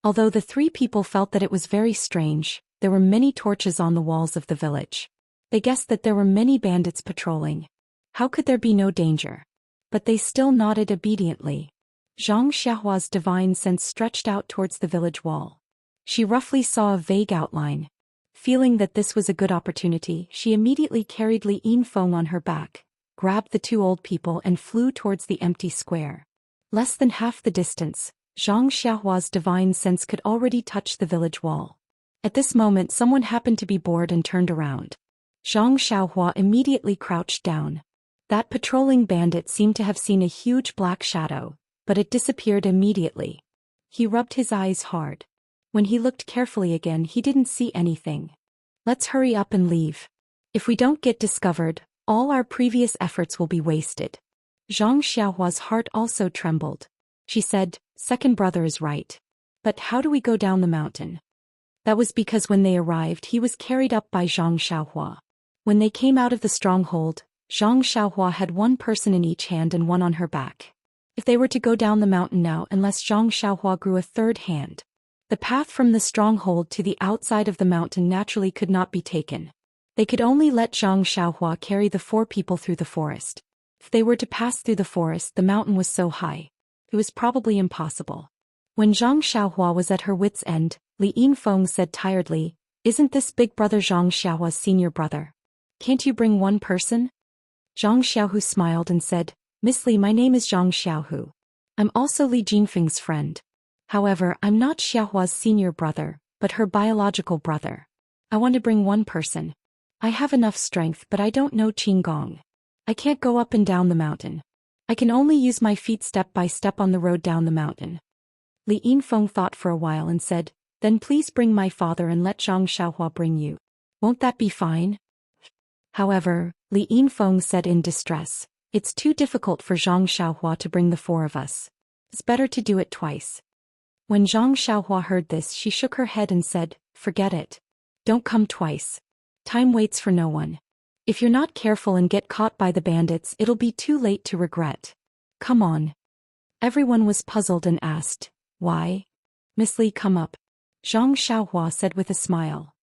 Although the three people felt that it was very strange, there were many torches on the walls of the village. They guessed that there were many bandits patrolling. How could there be no danger? But they still nodded obediently. Zhang Xiaohua's divine sense stretched out towards the village wall. She roughly saw a vague outline. Feeling that this was a good opportunity, she immediately carried Li Yinfeng on her back, grabbed the two old people and flew towards the empty square. Less than half the distance, Zhang Xiaohua's divine sense could already touch the village wall. At this moment, someone happened to be bored and turned around. Zhang Xiaohua immediately crouched down. That patrolling bandit seemed to have seen a huge black shadow, but it disappeared immediately. He rubbed his eyes hard. When he looked carefully again, he didn't see anything. "Let's hurry up and leave. If we don't get discovered, all our previous efforts will be wasted." Zhang Xiaohua's heart also trembled. She said, "Second brother is right. But how do we go down the mountain?" That was because when they arrived, he was carried up by Zhang Xiaohua. When they came out of the stronghold, Zhang Xiaohua had one person in each hand and one on her back. If they were to go down the mountain now, unless Zhang Xiaohua grew a third hand, the path from the stronghold to the outside of the mountain naturally could not be taken. They could only let Zhang Xiaohua carry the four people through the forest. If they were to pass through the forest, the mountain was so high. It was probably impossible. When Zhang Xiaohua was at her wit's end, Li Yinfeng said tiredly, "Isn't this big brother Zhang Xiaohua's senior brother? Can't you bring one person?" Zhang Xiaohu smiled and said, "Miss Li, my name is Zhang Xiaohu. I'm also Li Jinfeng's friend. However, I'm not Xiaohua's senior brother, but her biological brother. I want to bring one person. I have enough strength, but I don't know qinggong. I can't go up and down the mountain. I can only use my feet step by step on the road down the mountain." Li Yinfeng thought for a while and said, Then please bring my father and let Zhang Xiaohua bring you. Won't that be fine? However, Li Yinfeng said in distress, it's too difficult for Zhang Xiaohua to bring the four of us. It's better to do it twice. When Zhang Xiaohua heard this, she shook her head and said, forget it. Don't come twice. Time waits for no one. If you're not careful and get caught by the bandits, it'll be too late to regret. Come on. Everyone was puzzled and asked, why? Miss Li, come up. Zhang Xiaohua said with a smile.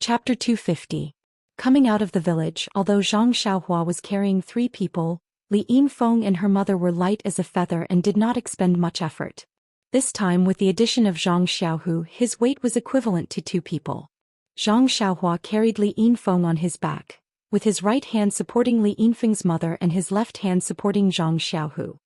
Chapter 250. Coming out of the village, although Zhang Xiaohua was carrying 3 people, Li Yinfeng and her mother were light as a feather and did not expend much effort. This time, with the addition of Zhang Xiaohu, his weight was equivalent to 2 people. Zhang Xiaohua carried Li Yinfeng on his back, with his right hand supporting Li Yinfeng's mother and his left hand supporting Zhang Xiaohu.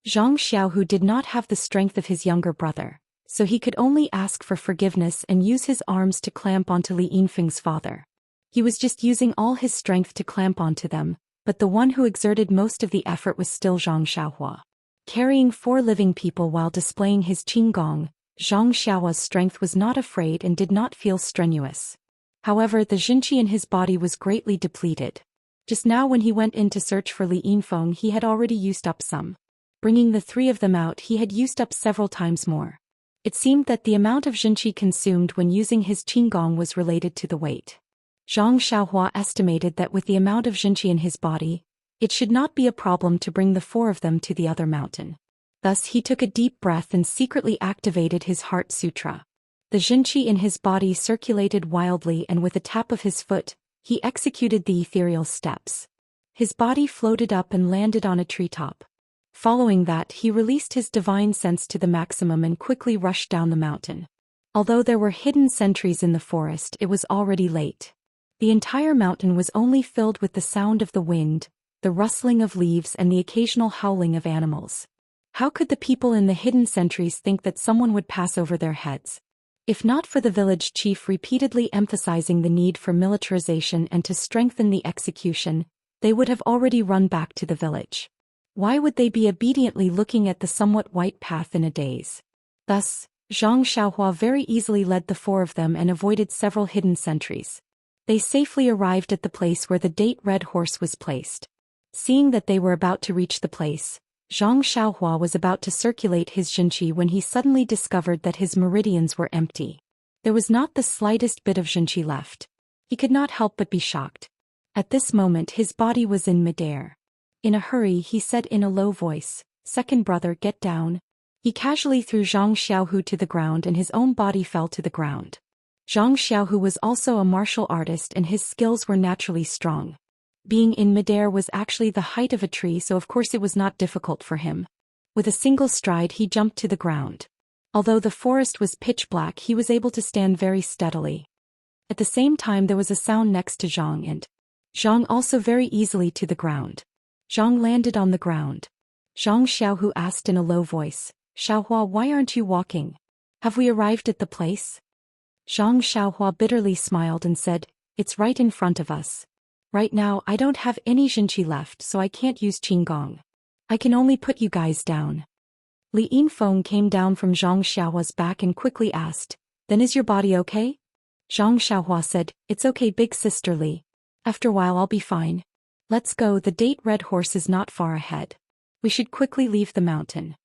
Zhang Xiaohu did not have the strength of his younger brother, so he could only ask for forgiveness and use his arms to clamp onto Li Yinfeng's father. He was just using all his strength to clamp onto them, but the one who exerted most of the effort was still Zhang Xiaohua. Carrying 4 living people while displaying his qinggong, Zhang Xiaohua's strength was not afraid and did not feel strenuous. However, the jinqi in his body was greatly depleted. Just now when he went in to search for Li Yinfeng, he had already used up some. Bringing the 3 of them out, he had used up several times more. It seemed that the amount of jinqi consumed when using his qinggong was related to the weight. Zhang Xiaohua estimated that with the amount of jinqi in his body, it should not be a problem to bring the 4 of them to the other mountain. Thus he took a deep breath and secretly activated his heart sutra. The jinqi in his body circulated wildly, and with a tap of his foot, he executed the ethereal steps. His body floated up and landed on a treetop. Following that, he released his divine sense to the maximum and quickly rushed down the mountain. Although there were hidden sentries in the forest, it was already late. The entire mountain was only filled with the sound of the wind, the rustling of leaves, and the occasional howling of animals. How could the people in the hidden sentries think that someone would pass over their heads? If not for the village chief repeatedly emphasizing the need for militarization and to strengthen the execution, they would have already run back to the village. Why would they be obediently looking at the somewhat white path in a daze? Thus, Zhang Xiaohua very easily led the 4 of them and avoided several hidden sentries. They safely arrived at the place where the date red horse was placed. Seeing that they were about to reach the place, Zhang Xiaohua was about to circulate his jinqi when he suddenly discovered that his meridians were empty. There was not the slightest bit of jinqi left. He could not help but be shocked. At this moment his body was in midair. In a hurry he said in a low voice, "Second brother, get down." He casually threw Zhang Xiaohu to the ground and his own body fell to the ground. Zhang Xiaohu was also a martial artist and his skills were naturally strong. Being in midair was actually the height of a tree, so of course it was not difficult for him. With a single stride he jumped to the ground. Although the forest was pitch black, he was able to stand very steadily. At the same time there was a sound next to Zhang, and Zhang also very easily to the ground. Zhang landed on the ground. Zhang Xiaohu asked in a low voice, "Xiaohua, why aren't you walking? Have we arrived at the place?" Zhang Xiaohua bitterly smiled and said, "It's right in front of us. Right now I don't have any jinqi left, so I can't use qinggong. I can only put you guys down." Li Yinfeng came down from Zhang Xiaohua's back and quickly asked, "Then is your body okay?" Zhang Xiaohua said, "It's okay, big sister Li. After a while I'll be fine. Let's go, the date red horse is not far ahead. We should quickly leave the mountain."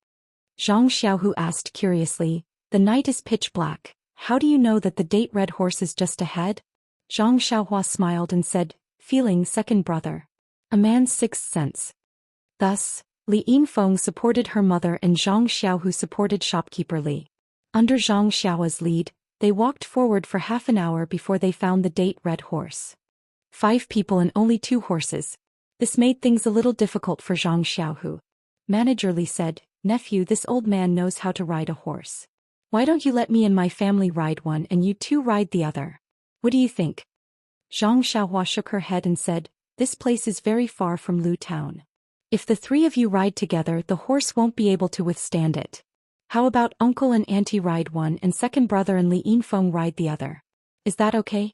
Zhang Xiaohu asked curiously, "The night is pitch black. How do you know that the date red horse is just ahead?" Zhang Xiaohua smiled and said, "Feeling, second brother. A man's sixth sense." Thus, Li Yinfeng supported her mother and Zhang Xiaohu supported shopkeeper Li. Under Zhang Xiaohua's lead, they walked forward for half an hour before they found the date red horse. 5 people and only 2 horses. This made things a little difficult for Zhang Xiaohu. Manager Li said, "Nephew, this old man knows how to ride a horse. Why don't you let me and my family ride one and you 2 ride the other? What do you think?" Zhang Xiaohua shook her head and said, "This place is very far from Lu town. If the 3 of you ride together, the horse won't be able to withstand it. How about uncle and auntie ride one and second brother and Li Yinfeng ride the other? Is that okay?"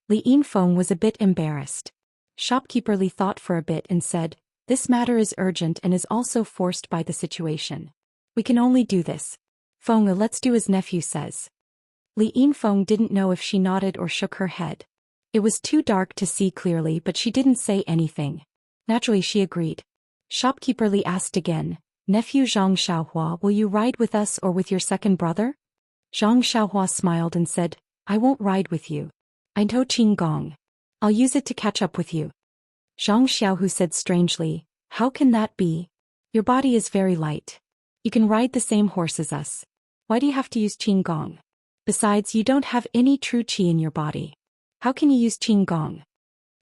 Li Yinfeng was a bit embarrassed. Shopkeeper Li thought for a bit and said, This matter is urgent and is also forced by the situation. We can only do this. Feng, let's do as nephew says. Li Yinfeng didn't know if she nodded or shook her head. It was too dark to see clearly, but she didn't say anything. Naturally she agreed. Shopkeeper Li asked again, Nephew Zhang Xiaohua, will you ride with us or with your second brother? Zhang Xiaohua smiled and said, I won't ride with you. I know Qing Gong. I'll use it to catch up with you. Zhang Xiaohu said strangely, how can that be? Your body is very light. You can ride the same horse as us. Why do you have to use Qing Gong? Besides, you don't have any true qi in your body. How can you use Qing Gong?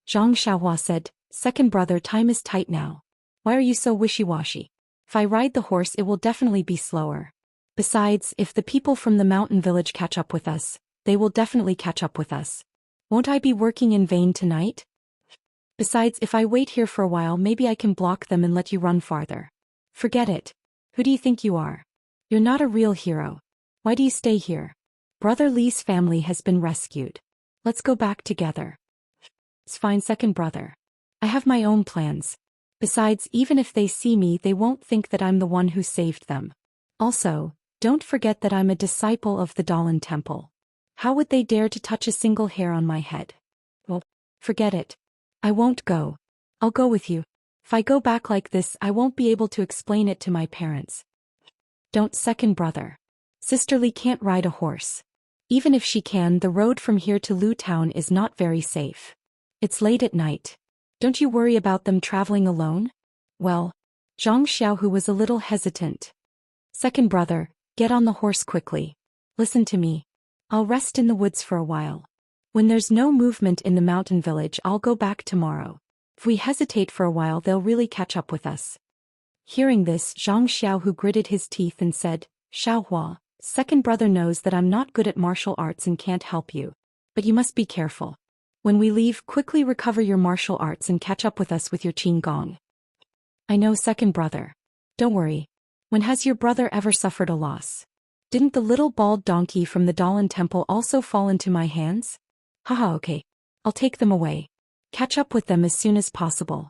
Zhang Xiaohua said, second brother, time is tight now. Why are you so wishy-washy? If I ride the horse it will definitely be slower. Besides, if the people from the mountain village catch up with us, they will definitely catch up with us. Won't I be working in vain tonight? Besides, if I wait here for a while maybe I can block them and let you run farther. Forget it. Who do you think you are? You're not a real hero. Why do you stay here? Brother Li's family has been rescued. Let's go back together. It's fine, second brother. I have my own plans. Besides, even if they see me they won't think that I'm the one who saved them. Also, don't forget that I'm a disciple of the Dalan Temple. How would they dare to touch a single hair on my head? Well, forget it. I won't go. I'll go with you. If I go back like this I won't be able to explain it to my parents. Don't, second brother. Sister Li can't ride a horse. Even if she can, the road from here to Lu Town is not very safe. It's late at night. Don't you worry about them traveling alone? Well, Zhang Xiaohu was a little hesitant. Second brother, get on the horse quickly. Listen to me. I'll rest in the woods for a while. When there's no movement in the mountain village I'll go back tomorrow. If we hesitate for a while they'll really catch up with us. Hearing this, Zhang Xiaohu gritted his teeth and said, Xiaohua, second brother knows that I'm not good at martial arts and can't help you. But you must be careful. When we leave, quickly recover your martial arts and catch up with us with your Qing Gong. I know, second brother. Don't worry. When has your brother ever suffered a loss? Didn't the little bald donkey from the Dalan Temple also fall into my hands? Haha, okay. I'll take them away. Catch up with them as soon as possible.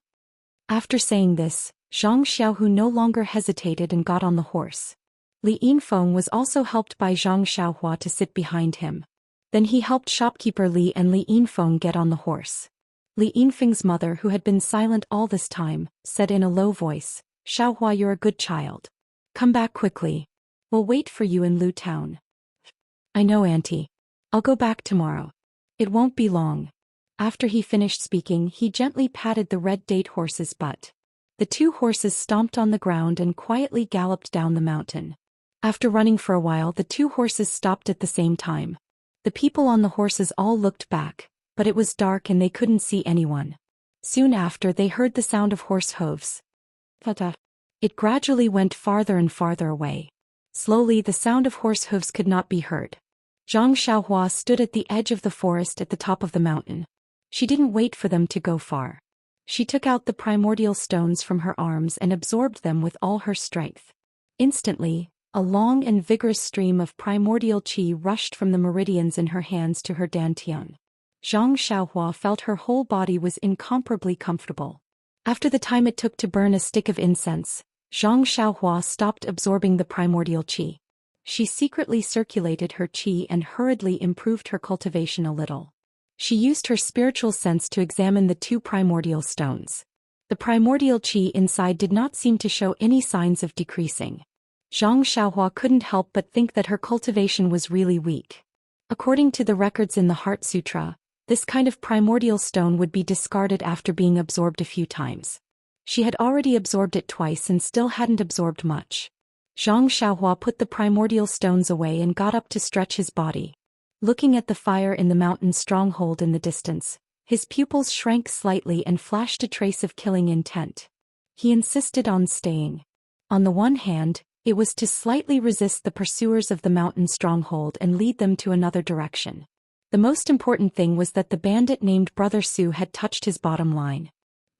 After saying this, Zhang Xiaohu no longer hesitated and got on the horse. Li Yinfeng was also helped by Zhang Xiaohua to sit behind him. Then he helped shopkeeper Li and Li Yinfeng get on the horse. Li Yinfeng's mother, who had been silent all this time, said in a low voice, Xiaohua, you're a good child. Come back quickly. We'll wait for you in Lu Town. I know, auntie. I'll go back tomorrow. It won't be long. After he finished speaking he gently patted the red date horse's butt. The two horses stomped on the ground and quietly galloped down the mountain. After running for a while the two horses stopped at the same time. The people on the horses all looked back, but it was dark and they couldn't see anyone. Soon after they heard the sound of horse hooves. Ta-ta. It gradually went farther and farther away. Slowly the sound of horse hooves could not be heard. Zhang Xiaohua stood at the edge of the forest at the top of the mountain. She didn't wait for them to go far. She took out the primordial stones from her arms and absorbed them with all her strength. Instantly, a long and vigorous stream of primordial qi rushed from the meridians in her hands to her dantian. Zhang Xiaohua felt her whole body was incomparably comfortable. After the time it took to burn a stick of incense, Zhang Xiaohua stopped absorbing the primordial qi. She secretly circulated her qi and hurriedly improved her cultivation a little. She used her spiritual sense to examine the two primordial stones. The primordial qi inside did not seem to show any signs of decreasing. Zhang Xiaohua couldn't help but think that her cultivation was really weak. According to the records in the Heart Sutra, this kind of primordial stone would be discarded after being absorbed a few times. She had already absorbed it twice and still hadn't absorbed much. Zhang Xiaohua put the primordial stones away and got up to stretch his body. Looking at the fire in the mountain stronghold in the distance, his pupils shrank slightly and flashed a trace of killing intent. He insisted on staying. On the one hand, it was to slightly resist the pursuers of the mountain stronghold and lead them to another direction. The most important thing was that the bandit named Brother Su had touched his bottom line.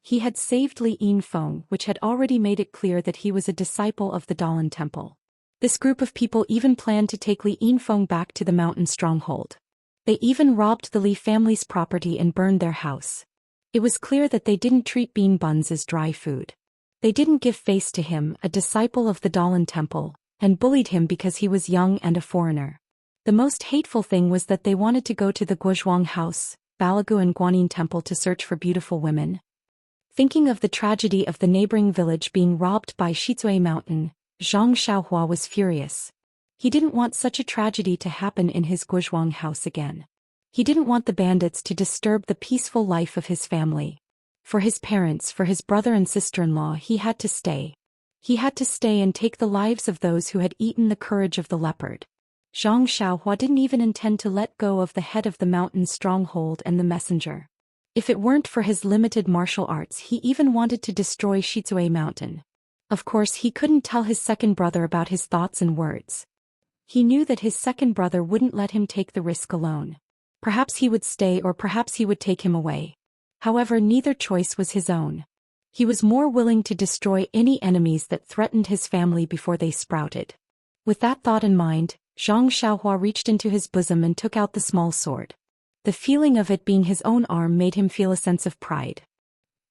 He had saved Li Yinfeng, which had already made it clear that he was a disciple of the Dalan Temple. This group of people even planned to take Li Yinfeng back to the mountain stronghold. They even robbed the Li family's property and burned their house. It was clear that they didn't treat bean buns as dry food. They didn't give face to him, a disciple of the Dalan Temple, and bullied him because he was young and a foreigner. The most hateful thing was that they wanted to go to the Guozhuang house, Balagu and Guanyin Temple to search for beautiful women. Thinking of the tragedy of the neighboring village being robbed by Shizui Mountain, Zhang Xiaohua was furious. He didn't want such a tragedy to happen in his Guozhuang house again. He didn't want the bandits to disturb the peaceful life of his family. For his parents, for his brother and sister-in-law, he had to stay. He had to stay and take the lives of those who had eaten the courage of the leopard. Zhang Xiaohua didn't even intend to let go of the head of the mountain's stronghold and the messenger. If it weren't for his limited martial arts, he even wanted to destroy Shizui Mountain. Of course, he couldn't tell his second brother about his thoughts and words. He knew that his second brother wouldn't let him take the risk alone. Perhaps he would stay or perhaps he would take him away. However, neither choice was his own. He was more willing to destroy any enemies that threatened his family before they sprouted. With that thought in mind, Zhang Xiaohua reached into his bosom and took out the small sword. The feeling of it being his own arm made him feel a sense of pride.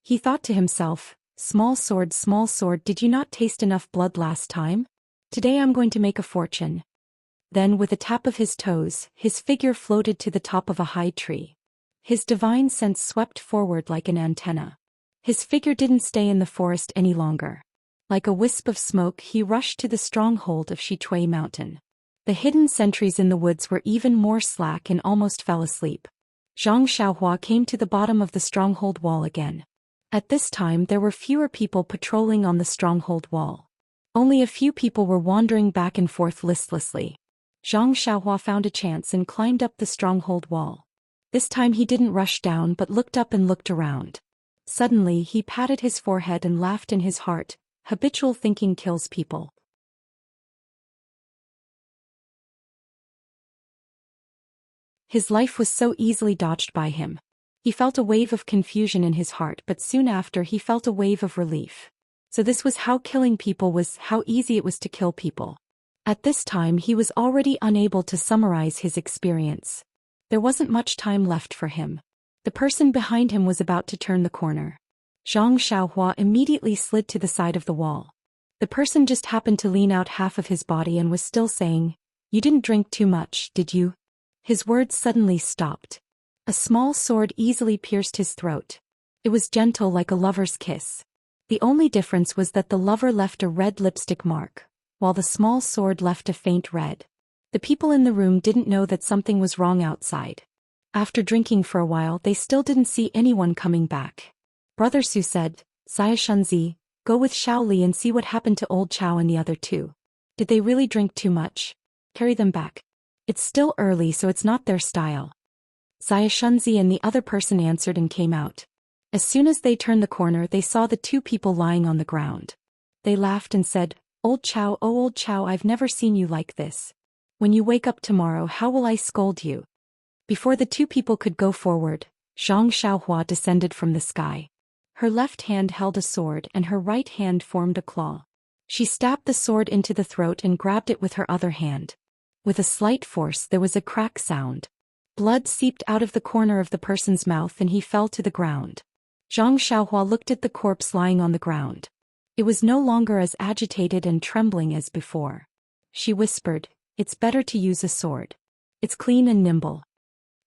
He thought to himself, small sword, did you not taste enough blood last time? Today I'm going to make a fortune. Then with a tap of his toes, his figure floated to the top of a high tree. His divine sense swept forward like an antenna. His figure didn't stay in the forest any longer. Like a wisp of smoke, he rushed to the stronghold of Shizui Mountain. The hidden sentries in the woods were even more slack and almost fell asleep. Zhang Xiaohua came to the bottom of the stronghold wall again. At this time there were fewer people patrolling on the stronghold wall. Only a few people were wandering back and forth listlessly. Zhang Xiaohua found a chance and climbed up the stronghold wall. This time he didn't rush down but looked up and looked around. Suddenly he patted his forehead and laughed in his heart. Habitual thinking kills people. His life was so easily dodged by him. He felt a wave of confusion in his heart, but soon after he felt a wave of relief. So this was how killing people was, how easy it was to kill people. At this time he was already unable to summarize his experience. There wasn't much time left for him. The person behind him was about to turn the corner. Zhang Xiaohua immediately slid to the side of the wall. The person just happened to lean out half of his body and was still saying, "You didn't drink too much, did you?" His words suddenly stopped. A small sword easily pierced his throat. It was gentle like a lover's kiss. The only difference was that the lover left a red lipstick mark, while the small sword left a faint red. The people in the room didn't know that something was wrong outside. After drinking for a while, they still didn't see anyone coming back. Brother Su said, "Xia Shunzi, go with Xiao Li and see what happened to old Chao and the other two. Did they really drink too much? Carry them back. It's still early, so it's not their style." Xia Shunzi and the other person answered and came out. As soon as they turned the corner, they saw the two people lying on the ground. They laughed and said, "Old Chao, oh old Chao, I've never seen you like this. When you wake up tomorrow, how will I scold you?" Before the two people could go forward, Zhang Xiaohua descended from the sky. Her left hand held a sword and her right hand formed a claw. She stabbed the sword into the throat and grabbed it with her other hand. With a slight force, there was a crack sound. Blood seeped out of the corner of the person's mouth and he fell to the ground. Zhang Xiaohua looked at the corpse lying on the ground. It was no longer as agitated and trembling as before. She whispered, "It's better to use a sword. It's clean and nimble."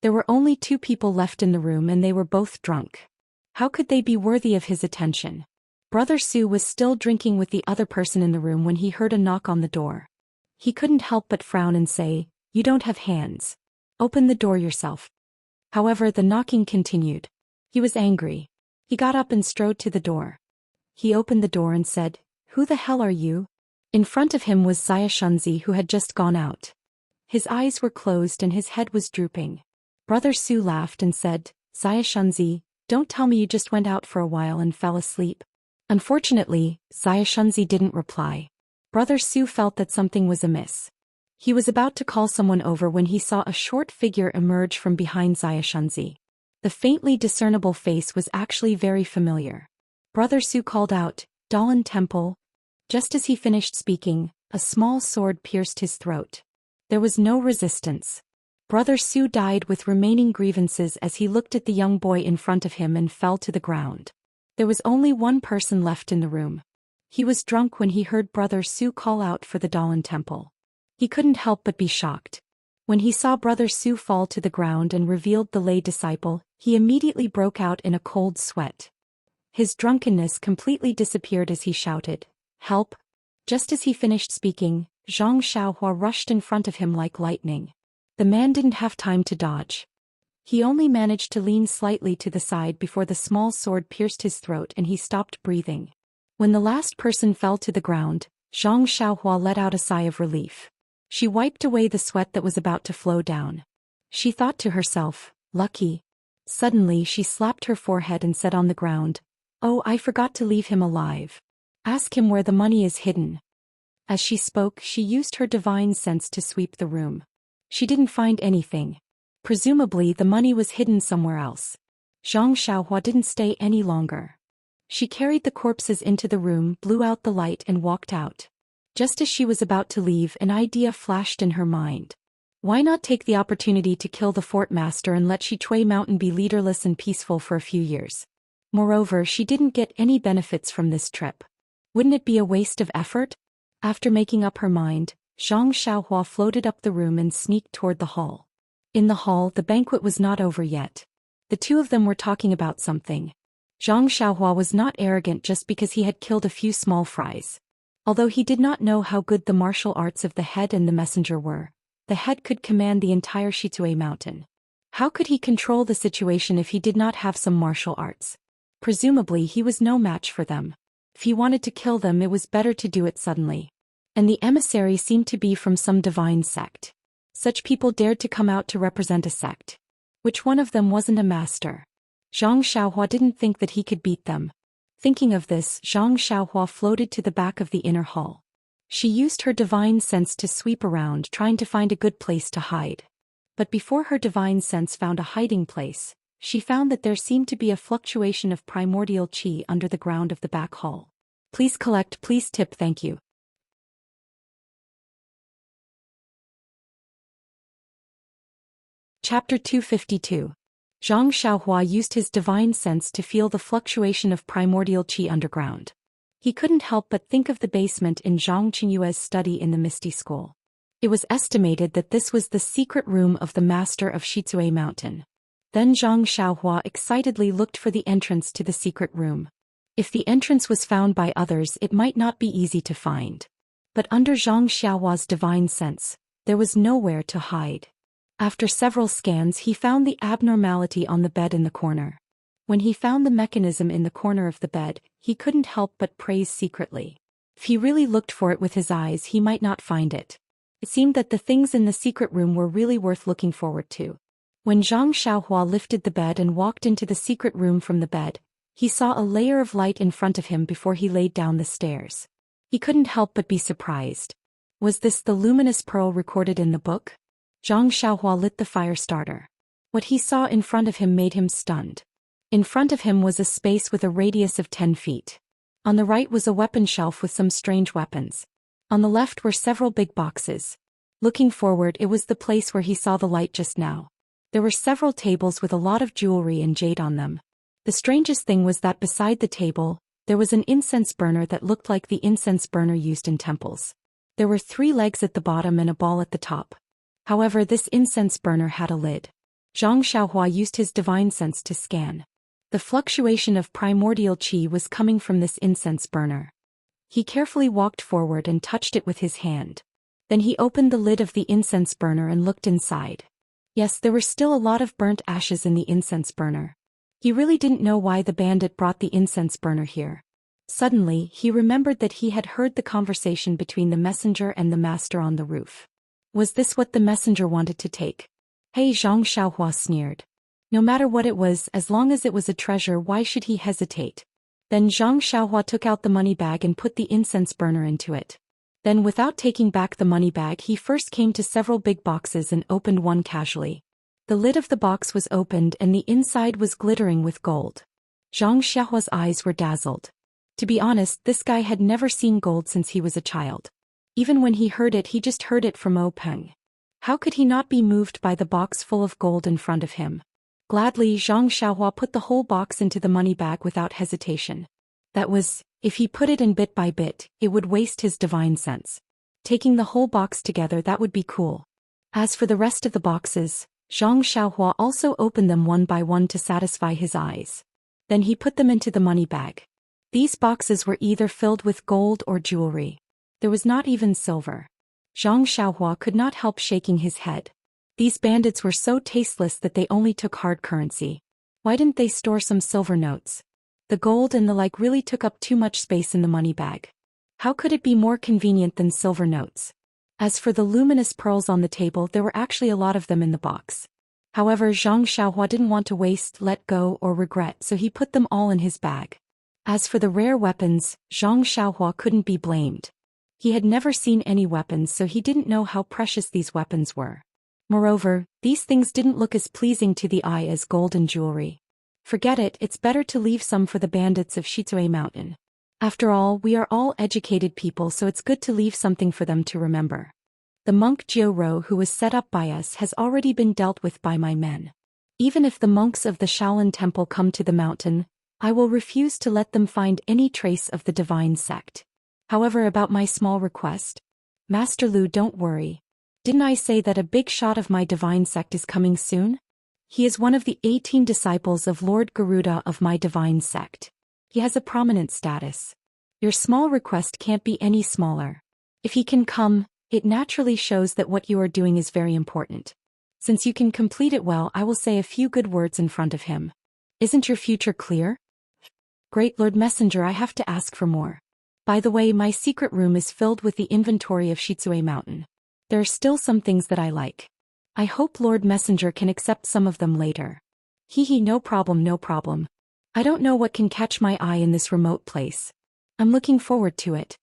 There were only two people left in the room and they were both drunk. How could they be worthy of his attention? Brother Su was still drinking with the other person in the room when he heard a knock on the door. He couldn't help but frown and say, "You don't have hands. Open the door yourself." However, the knocking continued. He was angry. He got up and strode to the door. He opened the door and said, "Who the hell are you?" In front of him was Xia Shunzi, who had just gone out. His eyes were closed and his head was drooping. Brother Su laughed and said, "Xia Shunzi, don't tell me you just went out for a while and fell asleep." Unfortunately, Xia Shunzi didn't reply. Brother Su felt that something was amiss. He was about to call someone over when he saw a short figure emerge from behind Xia Shunzi. The faintly discernible face was actually very familiar. Brother Su called out, "Dalan Temple." Just as he finished speaking, a small sword pierced his throat. There was no resistance. Brother Su died with remaining grievances as he looked at the young boy in front of him and fell to the ground. There was only one person left in the room, He was drunk when he heard Brother Su call out for the Dalan temple. He couldn't help but be shocked. When he saw Brother Su fall to the ground and revealed the lay disciple, he immediately broke out in a cold sweat. His drunkenness completely disappeared as he shouted, "Help!" Just as he finished speaking, Zhang Xiaohua rushed in front of him like lightning. The man didn't have time to dodge. He only managed to lean slightly to the side before the small sword pierced his throat and he stopped breathing. When the last person fell to the ground, Zhang Xiaohua let out a sigh of relief. She wiped away the sweat that was about to flow down. She thought to herself, "Lucky." Suddenly she slapped her forehead and said on the ground, "Oh, I forgot to leave him alive. Ask him where the money is hidden." As she spoke, she used her divine sense to sweep the room. She didn't find anything. Presumably the money was hidden somewhere else. Zhang Xiaohua didn't stay any longer. She carried the corpses into the room, blew out the light and walked out. Just as she was about to leave, an idea flashed in her mind. Why not take the opportunity to kill the fort master and let Shichui Mountain be leaderless and peaceful for a few years? Moreover, she didn't get any benefits from this trip. Wouldn't it be a waste of effort? After making up her mind, Zhang Xiaohua floated up the room and sneaked toward the hall. In the hall, the banquet was not over yet. The two of them were talking about something. Zhang Xiaohua was not arrogant just because he had killed a few small fries. Although he did not know how good the martial arts of the head and the messenger were, the head could command the entire Shichui Mountain. How could he control the situation if he did not have some martial arts? Presumably he was no match for them. If he wanted to kill them, it was better to do it suddenly. And the emissary seemed to be from some divine sect. Such people dared to come out to represent a sect. Which one of them wasn't a master? Zhang Xiaohua didn't think that he could beat them. Thinking of this, Zhang Xiaohua floated to the back of the inner hall. She used her divine sense to sweep around, trying to find a good place to hide. But before her divine sense found a hiding place, she found that there seemed to be a fluctuation of primordial qi under the ground of the back hall. "Please collect, please tip, thank you." Chapter 252. Zhang Xiaohua used his divine sense to feel the fluctuation of primordial qi underground. He couldn't help but think of the basement in Zhang Qingyue's study in the Misty School. It was estimated that this was the secret room of the master of Shichui Mountain. Then Zhang Xiaohua excitedly looked for the entrance to the secret room. If the entrance was found by others, it might not be easy to find. But under Zhang Xiaohua's divine sense, there was nowhere to hide. After several scans, he found the abnormality on the bed in the corner. When he found the mechanism in the corner of the bed, he couldn't help but praise secretly. If he really looked for it with his eyes, he might not find it. It seemed that the things in the secret room were really worth looking forward to. When Zhang Xiaohua lifted the bed and walked into the secret room from the bed, he saw a layer of light in front of him before he laid down the stairs. He couldn't help but be surprised. Was this the luminous pearl recorded in the book? Zhang Xiaohua lit the fire starter. What he saw in front of him made him stunned. In front of him was a space with a radius of 10 feet. On the right was a weapon shelf with some strange weapons. On the left were several big boxes. Looking forward, it was the place where he saw the light just now. There were several tables with a lot of jewelry and jade on them. The strangest thing was that beside the table, there was an incense burner that looked like the incense burner used in temples. There were 3 legs at the bottom and a ball at the top. However, this incense burner had a lid. Zhang Xiaohua used his divine sense to scan. The fluctuation of primordial qi was coming from this incense burner. He carefully walked forward and touched it with his hand. Then he opened the lid of the incense burner and looked inside. Yes, there were still a lot of burnt ashes in the incense burner. He really didn't know why the bandit brought the incense burner here. Suddenly, he remembered that he had heard the conversation between the messenger and the master on the roof. Was this what the messenger wanted to take? Hey, Zhang Xiaohua sneered. No matter what it was, as long as it was a treasure, why should he hesitate? Then Zhang Xiaohua took out the money bag and put the incense burner into it. Then without taking back the money bag, he first came to several big boxes and opened one casually. The lid of the box was opened and the inside was glittering with gold. Zhang Xiaohua's eyes were dazzled. To be honest, this guy had never seen gold since he was a child. Even when he heard it, he just heard it from Peng. How could he not be moved by the box full of gold in front of him? Gladly, Zhang Xiaohua put the whole box into the money bag without hesitation. That was, if he put it in bit by bit, it would waste his divine sense. Taking the whole box together, that would be cool. As for the rest of the boxes, Zhang Xiaohua also opened them one by one to satisfy his eyes. Then he put them into the money bag. These boxes were either filled with gold or jewelry. There was not even silver. Zhang Xiaohua could not help shaking his head. These bandits were so tasteless that they only took hard currency. Why didn't they store some silver notes? The gold and the like really took up too much space in the money bag. How could it be more convenient than silver notes? As for the luminous pearls on the table, there were actually a lot of them in the box. However, Zhang Xiaohua didn't want to waste, let go, or regret, so he put them all in his bag. As for the rare weapons, Zhang Xiaohua couldn't be blamed. He had never seen any weapons, so he didn't know how precious these weapons were. Moreover, these things didn't look as pleasing to the eye as gold and jewelry. Forget it, it's better to leave some for the bandits of Shizue Mountain. After all, we are all educated people, so it's good to leave something for them to remember. The monk Jiu Ro who was set up by us has already been dealt with by my men. Even if the monks of the Shaolin Temple come to the mountain, I will refuse to let them find any trace of the divine sect. However, about my small request, Master Lu, don't worry. Didn't I say that a big shot of my divine sect is coming soon? He is one of the 18 disciples of Lord Garuda of my divine sect. He has a prominent status. Your small request can't be any smaller. If he can come, it naturally shows that what you are doing is very important. Since you can complete it well, I will say a few good words in front of him. Isn't your future clear? Great Lord Messenger, I have to ask for more. By the way, my secret room is filled with the inventory of Shizue Mountain. There are still some things that I like. I hope Lord Messenger can accept some of them later. Hee, no problem, no problem. I don't know what can catch my eye in this remote place. I'm looking forward to it.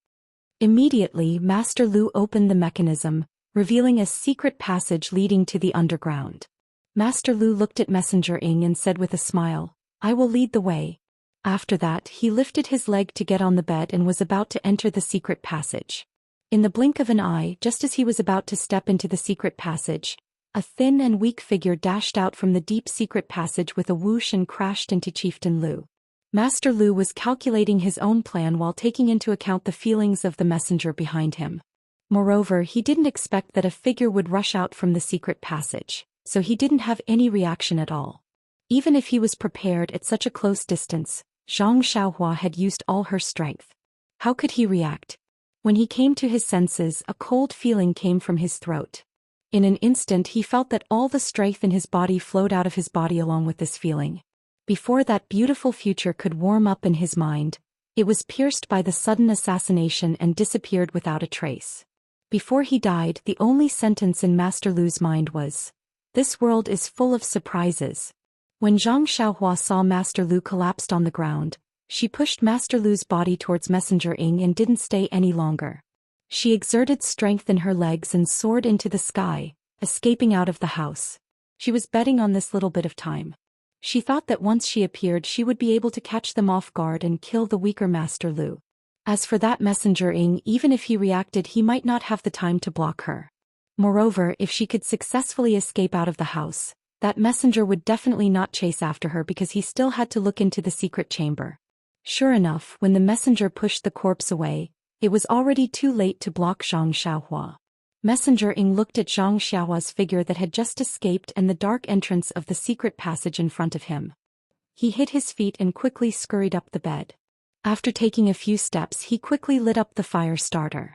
Immediately, Master Lu opened the mechanism, revealing a secret passage leading to the underground. Master Lu looked at Messenger Ing and said with a smile, I will lead the way. After that, he lifted his leg to get on the bed and was about to enter the secret passage. In the blink of an eye, just as he was about to step into the secret passage, a thin and weak figure dashed out from the deep secret passage with a whoosh and crashed into Chieftain Lu. Master Lu was calculating his own plan while taking into account the feelings of the messenger behind him. Moreover, he didn't expect that a figure would rush out from the secret passage, so he didn't have any reaction at all. Even if he was prepared at such a close distance, Zhang Xiaohua had used all her strength. How could he react? When he came to his senses, a cold feeling came from his throat. In an instant he felt that all the strength in his body flowed out of his body along with this feeling. Before that beautiful future could warm up in his mind, it was pierced by the sudden assassination and disappeared without a trace. Before he died, the only sentence in Master Lu's mind was, "This world is full of surprises." When Zhang Xiaohua saw Master Lu collapsed on the ground, she pushed Master Lu's body towards Messenger Ing and didn't stay any longer. She exerted strength in her legs and soared into the sky, escaping out of the house. She was betting on this little bit of time. She thought that once she appeared she would be able to catch them off guard and kill the weaker Master Lu. As for that Messenger Ing, even if he reacted he might not have the time to block her. Moreover, if she could successfully escape out of the house, that messenger would definitely not chase after her because he still had to look into the secret chamber. Sure enough, when the messenger pushed the corpse away, it was already too late to block Zhang Xiaohua. Messenger Ing looked at Zhang Xiaohua's figure that had just escaped and the dark entrance of the secret passage in front of him. He hit his feet and quickly scurried up the bed. After taking a few steps, he quickly lit up the fire starter.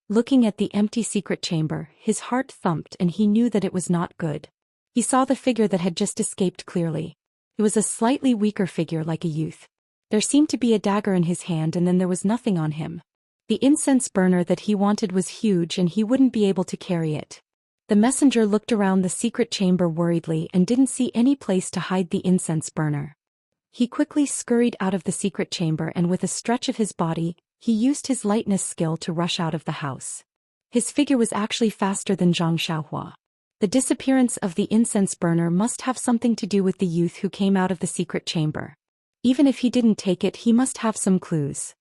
Looking at the empty secret chamber, his heart thumped and he knew that it was not good. He saw the figure that had just escaped clearly. It was a slightly weaker figure like a youth. There seemed to be a dagger in his hand and then there was nothing on him. The incense burner that he wanted was huge and he wouldn't be able to carry it. The messenger looked around the secret chamber worriedly and didn't see any place to hide the incense burner. He quickly scurried out of the secret chamber and with a stretch of his body, he used his lightness skill to rush out of the house. His figure was actually faster than Zhang Xiaohua. The disappearance of the incense burner must have something to do with the youth who came out of the secret chamber. Even if he didn't take it, he must have some clues.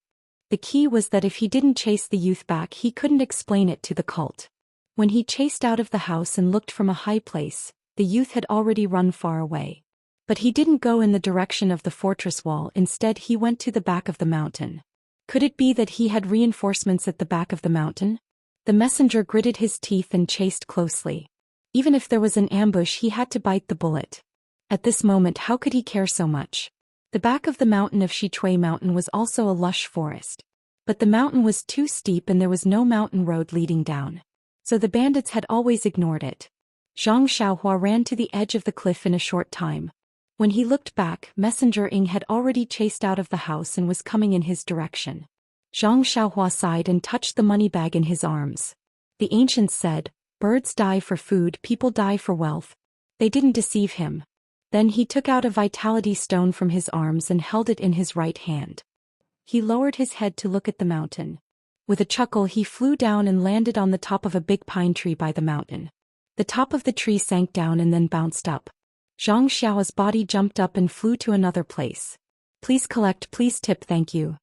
The key was that if he didn't chase the youth back, he couldn't explain it to the cult. When he chased out of the house and looked from a high place, the youth had already run far away. But he didn't go in the direction of the fortress wall, instead he went to the back of the mountain. Could it be that he had reinforcements at the back of the mountain? The messenger gritted his teeth and chased closely. Even if there was an ambush, he had to bite the bullet. At this moment, how could he care so much? The back of the mountain of Shichui Mountain was also a lush forest. But the mountain was too steep and there was no mountain road leading down. So the bandits had always ignored it. Zhang Xiaohua ran to the edge of the cliff in a short time. When he looked back, Messenger Ing had already chased out of the house and was coming in his direction. Zhang Xiaohua sighed and touched the money bag in his arms. The ancients said, "Birds die for food, people die for wealth." They didn't deceive him. Then he took out a vitality stone from his arms and held it in his right hand. He lowered his head to look at the mountain. With a chuckle, he flew down and landed on the top of a big pine tree by the mountain. The top of the tree sank down and then bounced up. Zhang Xiao's body jumped up and flew to another place. "Please collect, please tip, thank you."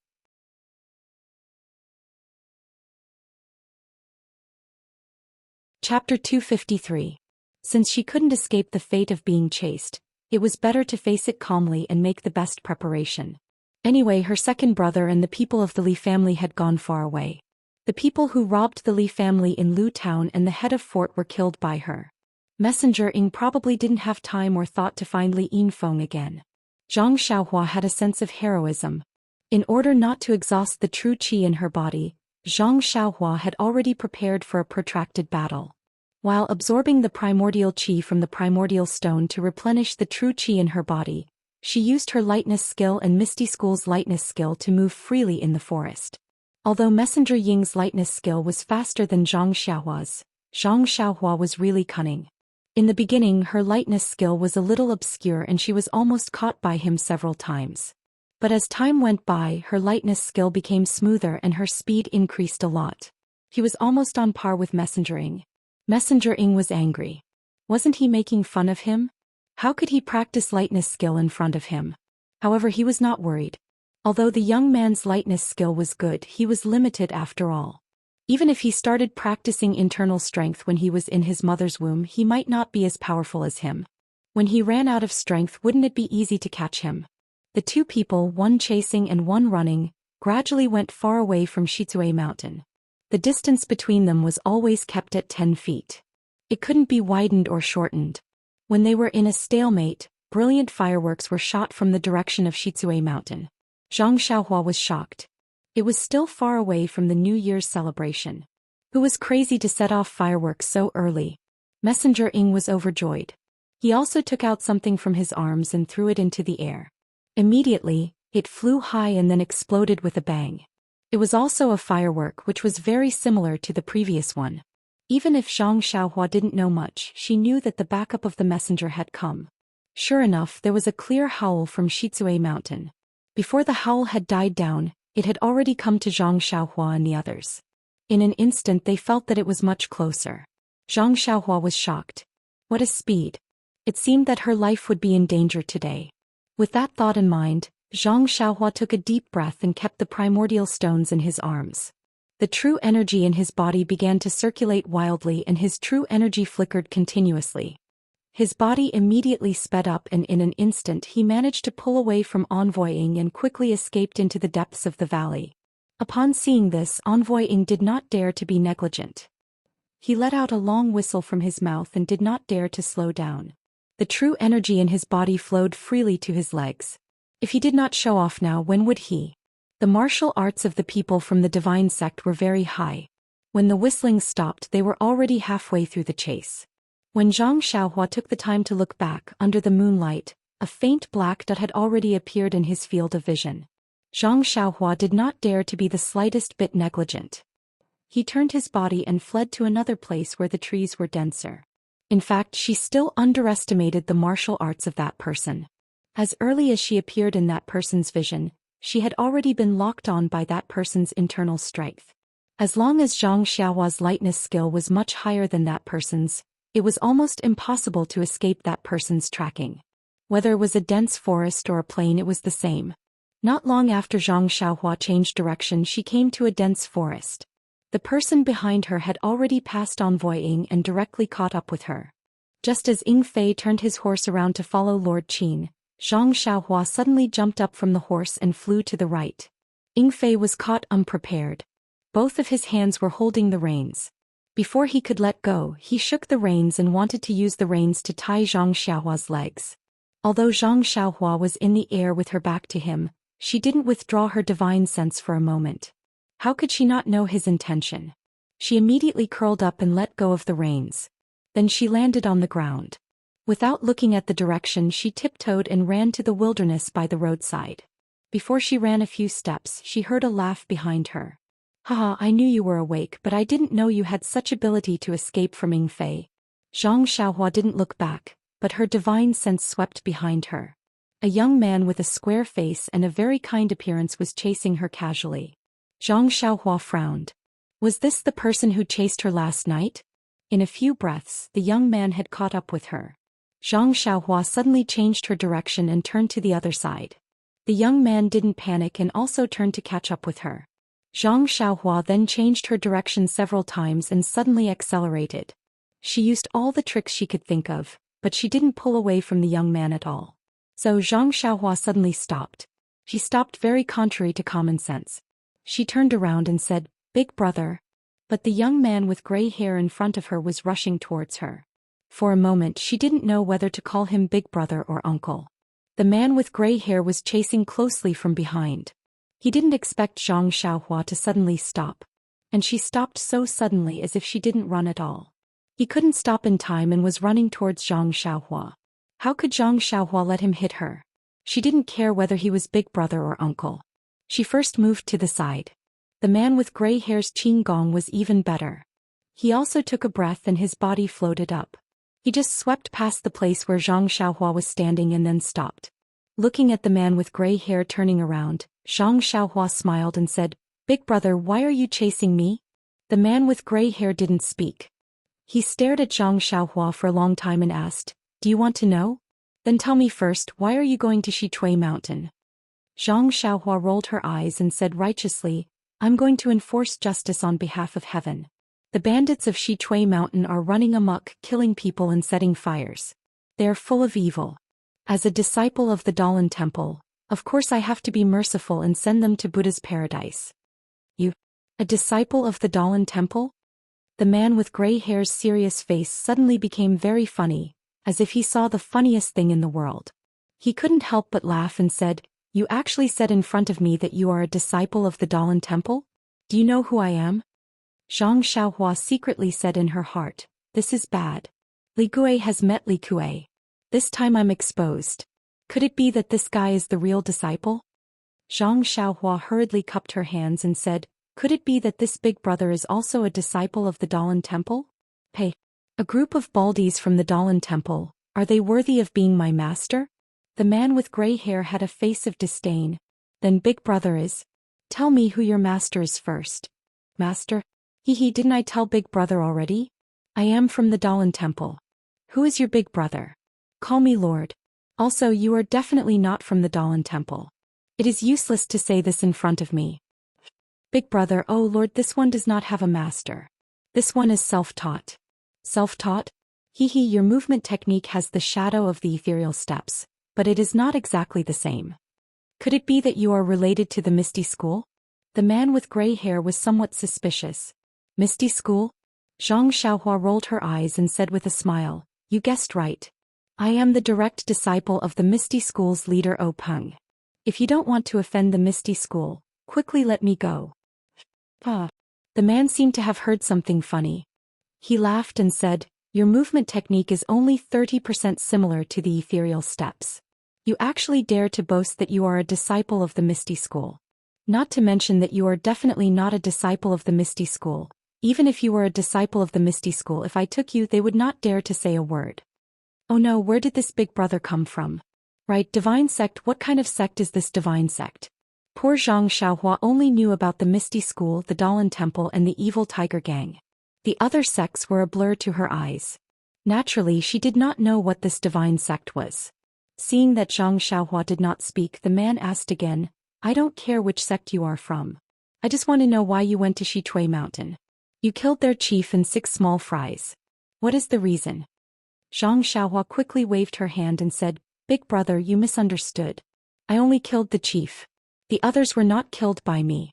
Chapter 253. Since she couldn't escape the fate of being chased, it was better to face it calmly and make the best preparation. Anyway, her second brother and the people of the Li family had gone far away. The people who robbed the Li family in Lu Town and the head of fort were killed by her. Messenger Ing probably didn't have time or thought to find Li Yinfeng again. Zhang Xiaohua had a sense of heroism. In order not to exhaust the true qi in her body, Zhang Xiaohua had already prepared for a protracted battle. While absorbing the primordial qi from the primordial stone to replenish the true qi in her body, she used her lightness skill and Misty School's lightness skill to move freely in the forest. Although Messenger Ying's lightness skill was faster than Zhang Xiaohua's, Zhang Xiaohua was really cunning. In the beginning, her lightness skill was a little obscure and she was almost caught by him several times. But as time went by, her lightness skill became smoother and her speed increased a lot. He was almost on par with Messenger Ing. Messenger Ing was angry. Wasn't he making fun of him? How could he practice lightness skill in front of him? However, he was not worried. Although the young man's lightness skill was good, he was limited after all. Even if he started practicing internal strength when he was in his mother's womb, he might not be as powerful as him. When he ran out of strength, wouldn't it be easy to catch him? The two people, one chasing and one running, gradually went far away from Shichui Mountain. The distance between them was always kept at 10 feet. It couldn't be widened or shortened. When they were in a stalemate, brilliant fireworks were shot from the direction of Shichui Mountain. Zhang Xiaohua was shocked. It was still far away from the New Year's celebration. Who was crazy to set off fireworks so early? Messenger Ing was overjoyed. He also took out something from his arms and threw it into the air. Immediately, it flew high and then exploded with a bang. It was also a firework which was very similar to the previous one. Even if Zhang Xiaohua didn't know much, she knew that the backup of the messenger had come. Sure enough, there was a clear howl from Shichui Mountain. Before the howl had died down, it had already come to Zhang Xiaohua and the others. In an instant they felt that it was much closer. Zhang Xiaohua was shocked. What a speed! It seemed that her life would be in danger today. With that thought in mind, Zhang Xiaohua took a deep breath and kept the primordial stones in his arms. The true energy in his body began to circulate wildly and his true energy flickered continuously. His body immediately sped up and in an instant he managed to pull away from Envoy Ing and quickly escaped into the depths of the valley. Upon seeing this, Envoy Ing did not dare to be negligent. He let out a long whistle from his mouth and did not dare to slow down. The true energy in his body flowed freely to his legs. If he did not show off now, when would he? The martial arts of the people from the divine sect were very high. When the whistling stopped, they were already halfway through the chase. When Zhang Xiaohua took the time to look back, under the moonlight, a faint black dot had already appeared in his field of vision. Zhang Xiaohua did not dare to be the slightest bit negligent. He turned his body and fled to another place where the trees were denser. In fact, she still underestimated the martial arts of that person. As early as she appeared in that person's vision, she had already been locked on by that person's internal strength. As long as Zhang Xiaohua's lightness skill was much higher than that person's, it was almost impossible to escape that person's tracking. Whether it was a dense forest or a plain, it was the same. Not long after Zhang Xiaohua changed direction, she came to a dense forest. The person behind her had already passed Envoy Ing and directly caught up with her. Just as Ing Fei turned his horse around to follow Lord Qin, Zhang Xiaohua suddenly jumped up from the horse and flew to the right. Ying Fei was caught unprepared. Both of his hands were holding the reins. Before he could let go, he shook the reins and wanted to use the reins to tie Zhang Xiaohua's legs. Although Zhang Xiaohua was in the air with her back to him, she didn't withdraw her divine sense for a moment. How could she not know his intention? She immediately curled up and let go of the reins. Then she landed on the ground. Without looking at the direction, she tiptoed and ran to the wilderness by the roadside. Before she ran a few steps, she heard a laugh behind her. Haha, I knew you were awake, but I didn't know you had such ability to escape from Ying Fei. Zhang Xiaohua didn't look back, but her divine sense swept behind her. A young man with a square face and a very kind appearance was chasing her casually. Zhang Xiaohua frowned. Was this the person who chased her last night? In a few breaths, the young man had caught up with her. Zhang Xiaohua suddenly changed her direction and turned to the other side. The young man didn't panic and also turned to catch up with her. Zhang Xiaohua then changed her direction several times and suddenly accelerated. She used all the tricks she could think of, but she didn't pull away from the young man at all. So Zhang Xiaohua suddenly stopped. She stopped very contrary to common sense. She turned around and said, "Big brother." But the young man with gray hair in front of her was rushing towards her. For a moment she didn't know whether to call him big brother or uncle. The man with gray hair was chasing closely from behind. He didn't expect Zhang Xiaohua to suddenly stop. And she stopped so suddenly as if she didn't run at all. He couldn't stop in time and was running towards Zhang Xiaohua. How could Zhang Xiaohua let him hit her? She didn't care whether he was big brother or uncle. She first moved to the side. The man with gray hair's qigong was even better. He also took a breath and his body floated up. He just swept past the place where Zhang Xiaohua was standing and then stopped. Looking at the man with gray hair turning around, Zhang Xiaohua smiled and said, "Big brother, why are you chasing me?" The man with gray hair didn't speak. He stared at Zhang Xiaohua for a long time and asked, "Do you want to know? Then tell me first, why are you going to Xitui Mountain?" Zhang Xiaohua rolled her eyes and said righteously, "I'm going to enforce justice on behalf of heaven. The bandits of Xitui Mountain are running amok, killing people and setting fires. They are full of evil. As a disciple of the Dalan Temple, of course I have to be merciful and send them to Buddha's paradise." "You? A disciple of the Dalan Temple?" The man with gray hair's serious face suddenly became very funny, as if he saw the funniest thing in the world. He couldn't help but laugh and said, "You actually said in front of me that you are a disciple of the Dalan Temple? Do you know who I am?" Zhang Xiaohua secretly said in her heart, "This is bad. Li Gui has met Li Kuei. This time I'm exposed. Could it be that this guy is the real disciple?" Zhang Xiaohua hurriedly cupped her hands and said, "Could it be that this big brother is also a disciple of the Dalan Temple? Hey, a group of baldies from the Dalan Temple, are they worthy of being my master?" The man with gray hair had a face of disdain. "Then big brother is? Tell me who your master is first." "Master? Hee, didn't I tell big brother already? I am from the Dalan Temple." "Who is your big brother?" "Call me Lord. Also, you are definitely not from the Dalan Temple. It is useless to say this in front of me." "Big brother, oh Lord, this one does not have a master. This one is self-taught." "Self-taught? Hee, your movement technique has the shadow of the ethereal steps, but it is not exactly the same. Could it be that you are related to the Misty School?" The man with gray hair was somewhat suspicious. "Misty School?" Zhang Xiaohua rolled her eyes and said with a smile, "You guessed right. I am the direct disciple of the Misty School's leader O Peng. If you don't want to offend the Misty School, quickly let me go." "Ah." The man seemed to have heard something funny. He laughed and said, "Your movement technique is only 30% similar to the ethereal steps. You actually dare to boast that you are a disciple of the Misty School. Not to mention that you are definitely not a disciple of the Misty School. Even if you were a disciple of the Misty School, if I took you, they would not dare to say a word." "Oh no, where did this big brother come from? Right, divine sect, what kind of sect is this divine sect?" Poor Zhang Xiaohua only knew about the Misty School, the Dalan Temple and the evil tiger gang. The other sects were a blur to her eyes. Naturally, she did not know what this divine sect was. Seeing that Zhang Xiaohua did not speak, the man asked again, "I don't care which sect you are from. I just want to know why you went to Xitui Mountain. You killed their chief and 6 small fries. What is the reason?" Zhang Xiaohua quickly waved her hand and said, Big brother, you misunderstood. I only killed the chief. The others were not killed by me.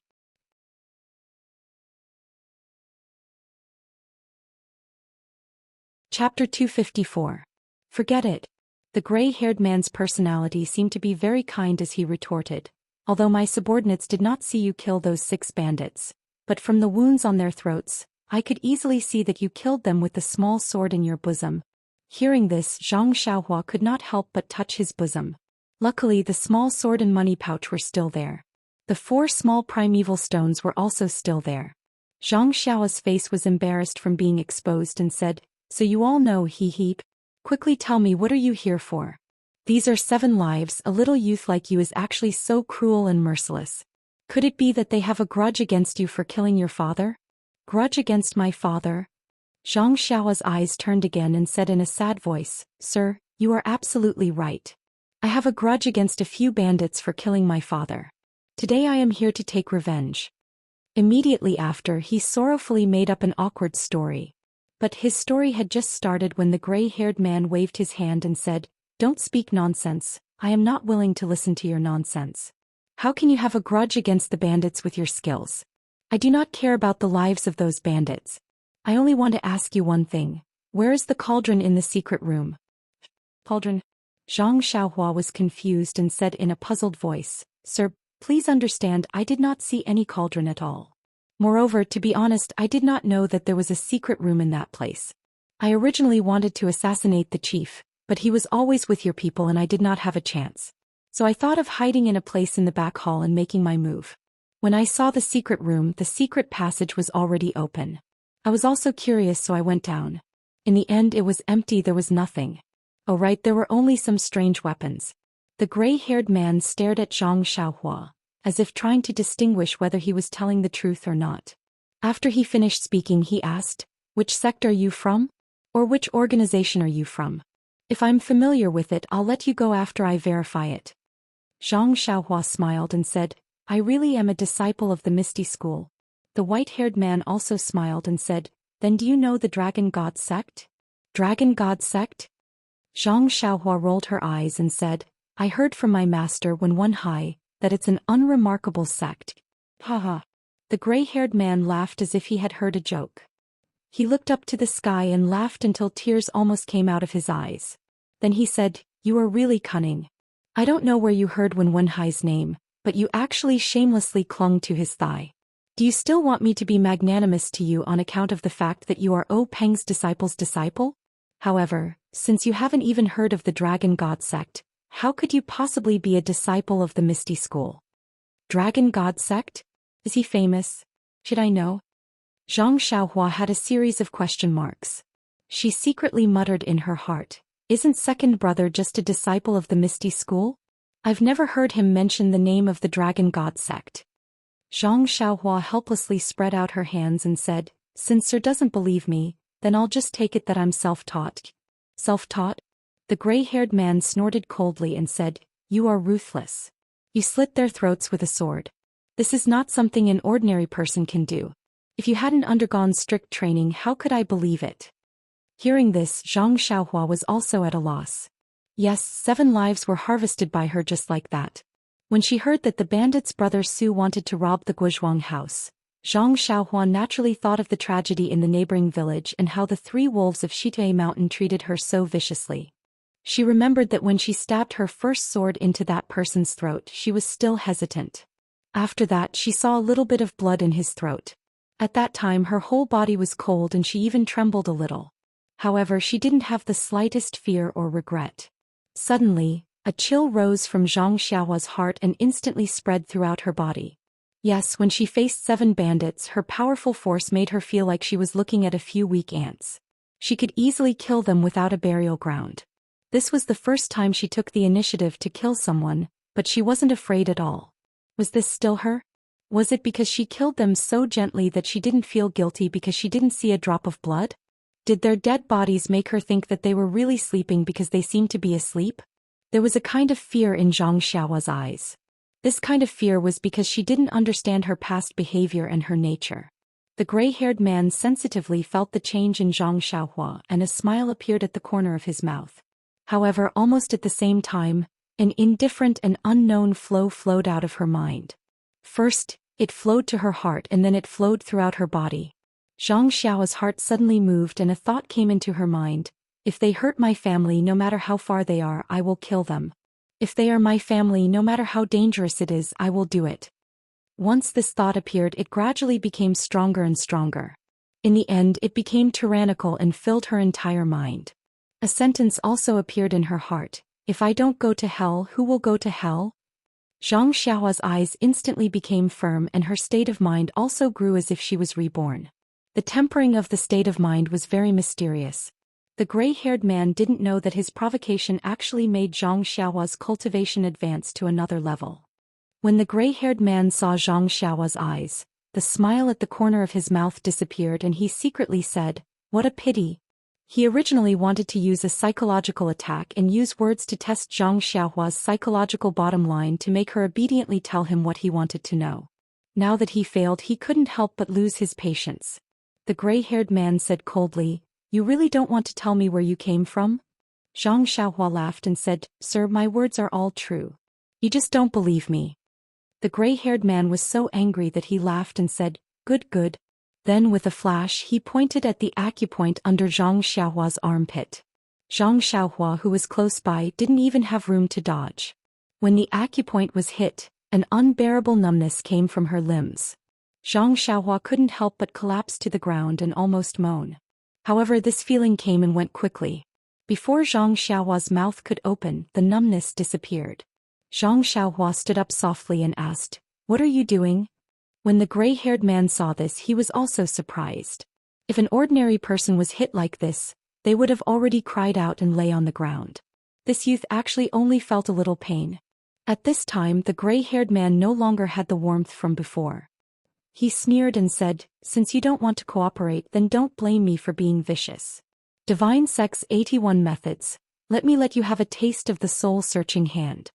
Chapter 254. Forget it. The gray-haired man's personality seemed to be very kind as he retorted. Although my subordinates did not see you kill those 6 bandits, but from the wounds on their throats, I could easily see that you killed them with the small sword in your bosom. Hearing this, Zhang Xiaohua could not help but touch his bosom. Luckily, the small sword and money pouch were still there. The 4 small primeval stones were also still there. Zhang Xiaohua's face was embarrassed from being exposed and said, "So you all know, he. Quickly tell me, what are you here for? These are 7 lives. A little youth like you is actually so cruel and merciless. Could it be that they have a grudge against you for killing your father?" "Grudge against my father?" Zhang Xiaohua's eyes turned again and said in a sad voice, "Sir, you are absolutely right. I have a grudge against a few bandits for killing my father. Today I am here to take revenge." Immediately after, he sorrowfully made up an awkward story. But his story had just started when the gray-haired man waved his hand and said, "Don't speak nonsense. I am not willing to listen to your nonsense. How can you have a grudge against the bandits with your skills? I do not care about the lives of those bandits. I only want to ask you one thing. Where is the cauldron in the secret room?" "Cauldron?" Zhang Xiaohua was confused and said in a puzzled voice, "Sir, please understand, I did not see any cauldron at all. Moreover, to be honest, I did not know that there was a secret room in that place. I originally wanted to assassinate the chief, but he was always with your people and I did not have a chance. So I thought of hiding in a place in the back hall and making my move. When I saw the secret room, the secret passage was already open. I was also curious, so I went down. In the end, it was empty, there was nothing. Oh right, there were only some strange weapons." The gray-haired man stared at Zhang Xiaohua, as if trying to distinguish whether he was telling the truth or not. After he finished speaking, he asked, "Which sect are you from? Or which organization are you from? If I'm familiar with it, I'll let you go after I verify it." Zhang Xiaohua smiled and said, "I really am a disciple of the Misty School." The white-haired man also smiled and said, "Then do you know the Dragon God sect?" "Dragon God sect?" Zhang Xiaohua rolled her eyes and said, "I heard from my master when one high, that it's an unremarkable sect." Haha. The gray-haired man laughed as if he had heard a joke. He looked up to the sky and laughed until tears almost came out of his eyes. Then he said, "You are really cunning. I don't know where you heard Wen Wenhai's name, but you actually shamelessly clung to his thigh. Do you still want me to be magnanimous to you on account of the fact that you are O Peng's disciple's disciple? However, since you haven't even heard of the Dragon God sect, how could you possibly be a disciple of the Misty School?" "Dragon God sect? Is he famous? Should I know?" Zhang Xiaohua had a series of question marks. She secretly muttered in her heart, "Isn't second brother just a disciple of the Misty School? I've never heard him mention the name of the Dragon God sect." Zhang Xiaohua helplessly spread out her hands and said, "Since sir doesn't believe me, then I'll just take it that I'm self-taught." "Self-taught?" The gray-haired man snorted coldly and said, "You are ruthless. You slit their throats with a sword. This is not something an ordinary person can do. If you hadn't undergone strict training, how could I believe it?" Hearing this, Zhang Xiaohua was also at a loss. Yes, 7 lives were harvested by her just like that. When she heard that the bandit's brother Su wanted to rob the Guozhuang house, Zhang Xiaohua naturally thought of the tragedy in the neighboring village and how the 3 wolves of Shitue Mountain treated her so viciously. She remembered that when she stabbed her first sword into that person's throat, she was still hesitant. After that, she saw a little bit of blood in his throat. At that time, her whole body was cold and she even trembled a little. However, she didn't have the slightest fear or regret. Suddenly, a chill rose from Zhang Xiaohua's heart and instantly spread throughout her body. Yes, when she faced 7 bandits, her powerful force made her feel like she was looking at a few weak ants. She could easily kill them without a burial ground. This was the first time she took the initiative to kill someone, but she wasn't afraid at all. Was this still her? Was it because she killed them so gently that she didn't feel guilty because she didn't see a drop of blood? Did their dead bodies make her think that they were really sleeping because they seemed to be asleep? There was a kind of fear in Zhang Xiaohua's eyes. This kind of fear was because she didn't understand her past behavior and her nature. The gray-haired man sensitively felt the change in Zhang Xiaohua and a smile appeared at the corner of his mouth. However, almost at the same time, an indifferent and unknown flow flowed out of her mind. First, it flowed to her heart and then it flowed throughout her body. Zhang Xiao's heart suddenly moved and a thought came into her mind. If they hurt my family, no matter how far they are, I will kill them. If they are my family, no matter how dangerous it is, I will do it. Once this thought appeared, it gradually became stronger and stronger. In the end, it became tyrannical and filled her entire mind. A sentence also appeared in her heart. If I don't go to hell, who will go to hell? Zhang Xiao's eyes instantly became firm and her state of mind also grew as if she was reborn. The tempering of the state of mind was very mysterious. The gray-haired man didn't know that his provocation actually made Zhang Xiao's cultivation advance to another level. When the gray-haired man saw Zhang Xiao's eyes, the smile at the corner of his mouth disappeared and he secretly said, "What a pity." He originally wanted to use a psychological attack and use words to test Zhang Xiao's psychological bottom line to make her obediently tell him what he wanted to know. Now that he failed, he couldn't help but lose his patience. The gray-haired man said coldly, "You really don't want to tell me where you came from?" Zhang Xiaohua laughed and said, "Sir, my words are all true. You just don't believe me." The gray-haired man was so angry that he laughed and said, "Good, good." Then with a flash he pointed at the acupoint under Zhang Xiaohua's armpit. Zhang Xiaohua, who was close by, didn't even have room to dodge. When the acupoint was hit, an unbearable numbness came from her limbs. Zhang Xiaohua couldn't help but collapse to the ground and almost moan. However, this feeling came and went quickly. Before Zhang Xiaohua's mouth could open, the numbness disappeared. Zhang Xiaohua stood up softly and asked, "What are you doing?" When the gray-haired man saw this, he was also surprised. If an ordinary person was hit like this, they would have already cried out and lay on the ground. This youth actually only felt a little pain. At this time, the gray-haired man no longer had the warmth from before. He sneered and said, "Since you don't want to cooperate, then don't blame me for being vicious. Divine Sex 81 Methods, let me let you have a taste of the soul-searching hand."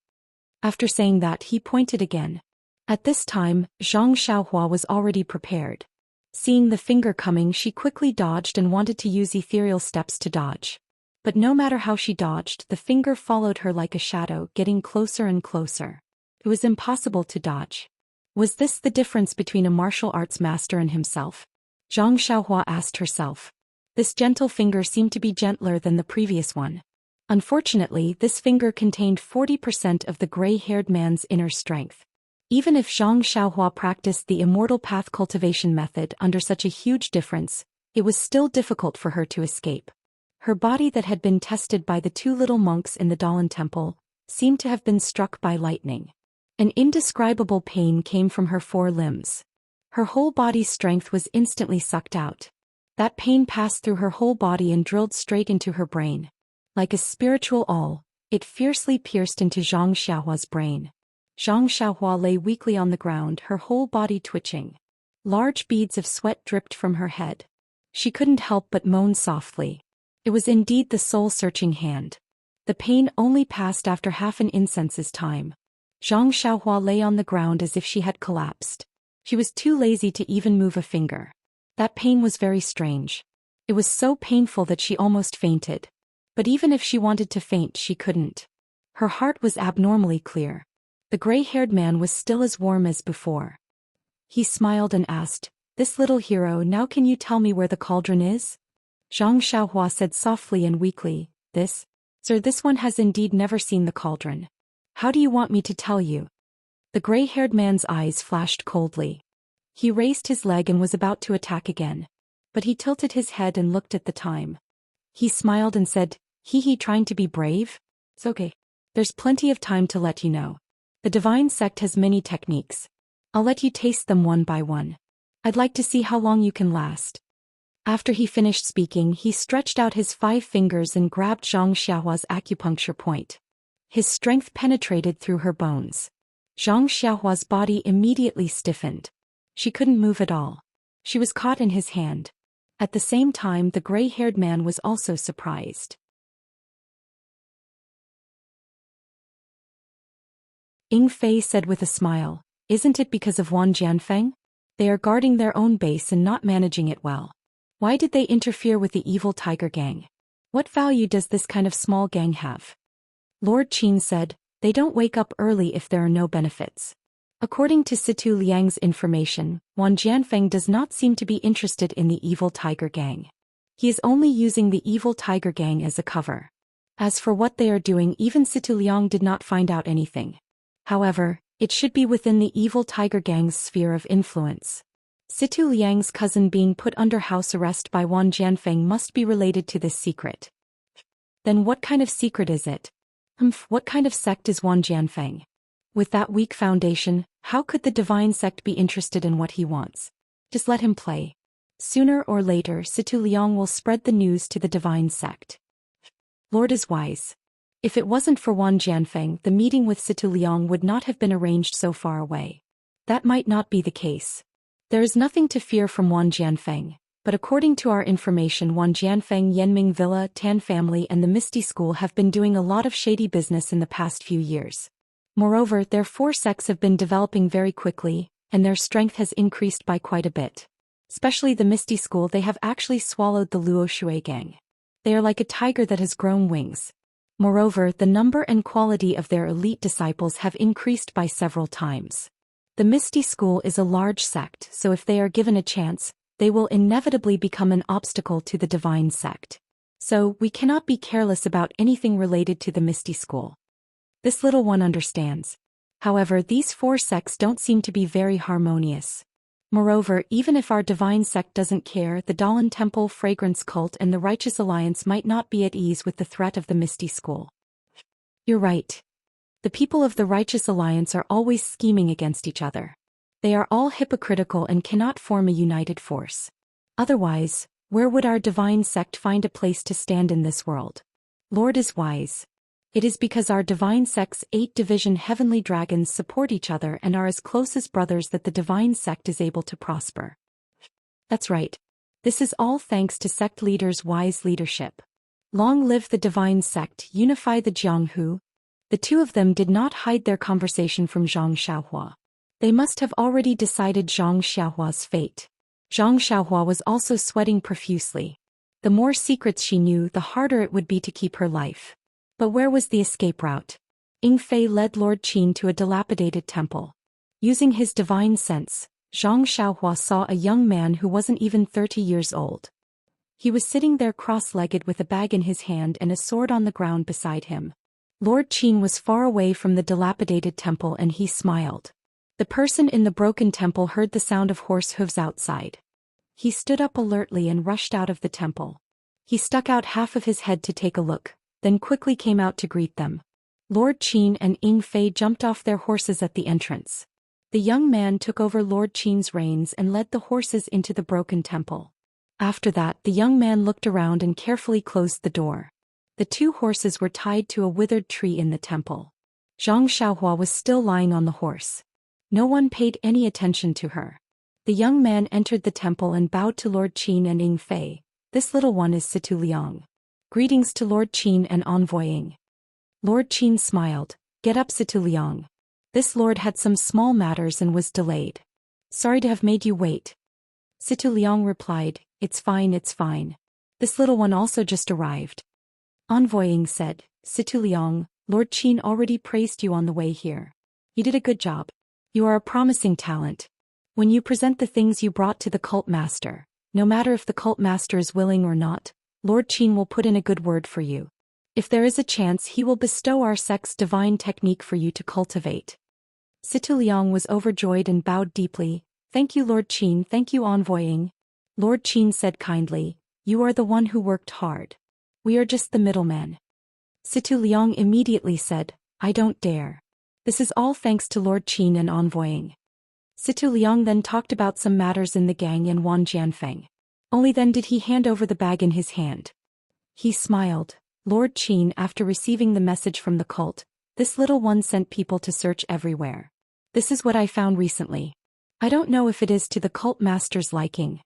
After saying that, he pointed again. At this time, Zhang Xiaohua was already prepared. Seeing the finger coming, she quickly dodged and wanted to use ethereal steps to dodge. But no matter how she dodged, the finger followed her like a shadow, getting closer and closer. It was impossible to dodge. Was this the difference between a martial arts master and himself? Zhang Xiaohua asked herself. This gentle finger seemed to be gentler than the previous one. Unfortunately, this finger contained 40% of the gray-haired man's inner strength. Even if Zhang Xiaohua practiced the immortal path cultivation method under such a huge difference, it was still difficult for her to escape. Her body that had been tested by the two little monks in the Dalan temple seemed to have been struck by lightning. An indescribable pain came from her four limbs. Her whole body's strength was instantly sucked out. That pain passed through her whole body and drilled straight into her brain. Like a spiritual awl, it fiercely pierced into Zhang Xiaohua's brain. Zhang Xiaohua lay weakly on the ground, her whole body twitching. Large beads of sweat dripped from her head. She couldn't help but moan softly. It was indeed the soul-searching hand. The pain only passed after half an incense's time. Zhang Xiaohua lay on the ground as if she had collapsed. She was too lazy to even move a finger. That pain was very strange. It was so painful that she almost fainted. But even if she wanted to faint, she couldn't. Her heart was abnormally clear. The gray-haired man was still as warm as before. He smiled and asked, "This little hero, now can you tell me where the cauldron is?" Zhang Xiaohua said softly and weakly, Sir, this one has indeed never seen the cauldron. How do you want me to tell you?" The gray-haired man's eyes flashed coldly. He raised his leg and was about to attack again. But he tilted his head and looked at the time. He smiled and said, trying to be brave? It's okay. There's plenty of time to let you know. The divine sect has many techniques. I'll let you taste them one by one. I'd like to see how long you can last." After he finished speaking, he stretched out his 5 fingers and grabbed Zhang Xiaohua's acupuncture point. His strength penetrated through her bones. Zhang Xiaohua's body immediately stiffened. She couldn't move at all. She was caught in his hand. At the same time, the gray-haired man was also surprised. Ying Fei said with a smile, "Isn't it because of Wan Jianfeng? They are guarding their own base and not managing it well. Why did they interfere with the evil tiger gang?" What value does this kind of small gang have? Lord Qin said, they don't wake up early if there are no benefits. According to Situ Liang's information, Wan Jianfeng does not seem to be interested in the evil tiger gang. He is only using the evil tiger gang as a cover. As for what they are doing, even Situ Liang did not find out anything. However, it should be within the evil tiger gang's sphere of influence. Situ Liang's cousin being put under house arrest by Wan Jianfeng must be related to this secret. Then what kind of secret is it? What kind of sect is Wan Jianfeng? With that weak foundation, how could the divine sect be interested in what he wants? Just let him play. Sooner or later, Situ Liang will spread the news to the divine sect. Lord is wise. If it wasn't for Wan Jianfeng, the meeting with Situ Liang would not have been arranged so far away. That might not be the case. There is nothing to fear from Wan Jianfeng, but according to our information, Wan Jianfeng, Yanming Villa, Tan family and the Misty School have been doing a lot of shady business in the past few years. Moreover, their 4 sects have been developing very quickly, and their strength has increased by quite a bit. Especially the Misty School, they have actually swallowed the Luo Shui gang. They are like a tiger that has grown wings. Moreover, the number and quality of their elite disciples have increased by several times. The Misty School is a large sect, so if they are given a chance, they will inevitably become an obstacle to the divine sect. So, we cannot be careless about anything related to the Misty School. This little one understands. However, these 4 sects don't seem to be very harmonious. Moreover, even if our divine sect doesn't care, the Dalan Temple, Fragrance Cult and the Righteous Alliance might not be at ease with the threat of the Misty School. You're right. The people of the Righteous Alliance are always scheming against each other. They are all hypocritical and cannot form a united force. Otherwise, where would our divine sect find a place to stand in this world? Lord is wise. It is because our divine sect's 8 division heavenly dragons support each other and are as close as brothers that the divine sect is able to prosper. That's right. This is all thanks to sect leaders' wise leadership. Long live the divine sect, unify the Jianghu. The 2 of them did not hide their conversation from Zhang Xiaohua. They must have already decided Zhang Xiaohua's fate. Zhang Xiaohua was also sweating profusely. The more secrets she knew, the harder it would be to keep her life. But where was the escape route? Ying Fei led Lord Qin to a dilapidated temple. Using his divine sense, Zhang Xiaohua saw a young man who wasn't even 30 years old. He was sitting there cross-legged with a bag in his hand and a sword on the ground beside him. Lord Qin was far away from the dilapidated temple and he smiled. The person in the broken temple heard the sound of horse hooves outside. He stood up alertly and rushed out of the temple. He stuck out half of his head to take a look, then quickly came out to greet them. Lord Qin and Ying Fei jumped off their horses at the entrance. The young man took over Lord Qin's reins and led the horses into the broken temple. After that, the young man looked around and carefully closed the door. The 2 horses were tied to a withered tree in the temple. Zhang Xiaohua was still lying on the horse. No one paid any attention to her. The young man entered the temple and bowed to Lord Qin and Ying Fei. This little one is Situ Liang. Greetings to Lord Qin and Envoy Ying. Lord Qin smiled. Get up, Situ Liang. This lord had some small matters and was delayed. Sorry to have made you wait. Situ Liang replied, it's fine, it's fine. This little one also just arrived. Envoy Ying said, Situ Liang, Lord Qin already praised you on the way here. You did a good job. You are a promising talent. When you present the things you brought to the cult master, no matter if the cult master is willing or not, Lord Qin will put in a good word for you. If there is a chance, he will bestow our sect's divine technique for you to cultivate. Situ Liang was overjoyed and bowed deeply. Thank you, Lord Qin, thank you, Envoy Ying. Lord Qin said kindly, you are the one who worked hard. We are just the middlemen. Situ Liang immediately said, I don't dare. This is all thanks to Lord Qin and Envoy Ying. Situ Liang then talked about some matters in the gang and Wan Jianfeng. Only then did he hand over the bag in his hand. He smiled. Lord Qin, after receiving the message from the cult, this little one sent people to search everywhere. This is what I found recently. I don't know if it is to the cult master's liking.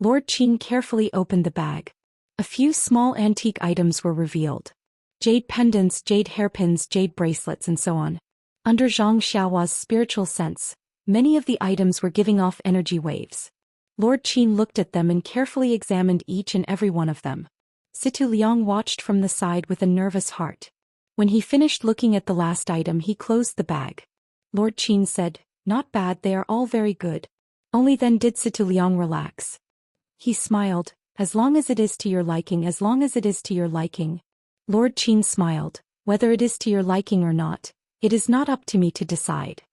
Lord Qin carefully opened the bag. A few small antique items were revealed. Jade pendants, jade hairpins, jade bracelets and so on. Under Zhang Xiaohua's spiritual sense, many of the items were giving off energy waves. Lord Qin looked at them and carefully examined each and every one of them. Situ Liang watched from the side with a nervous heart. When he finished looking at the last item, he closed the bag. Lord Qin said, "Not bad, they are all very good." Only then did Situ Liang relax. He smiled, "As long as it is to your liking, as long as it is to your liking." Lord Qin smiled, "Whether it is to your liking or not, it is not up to me to decide.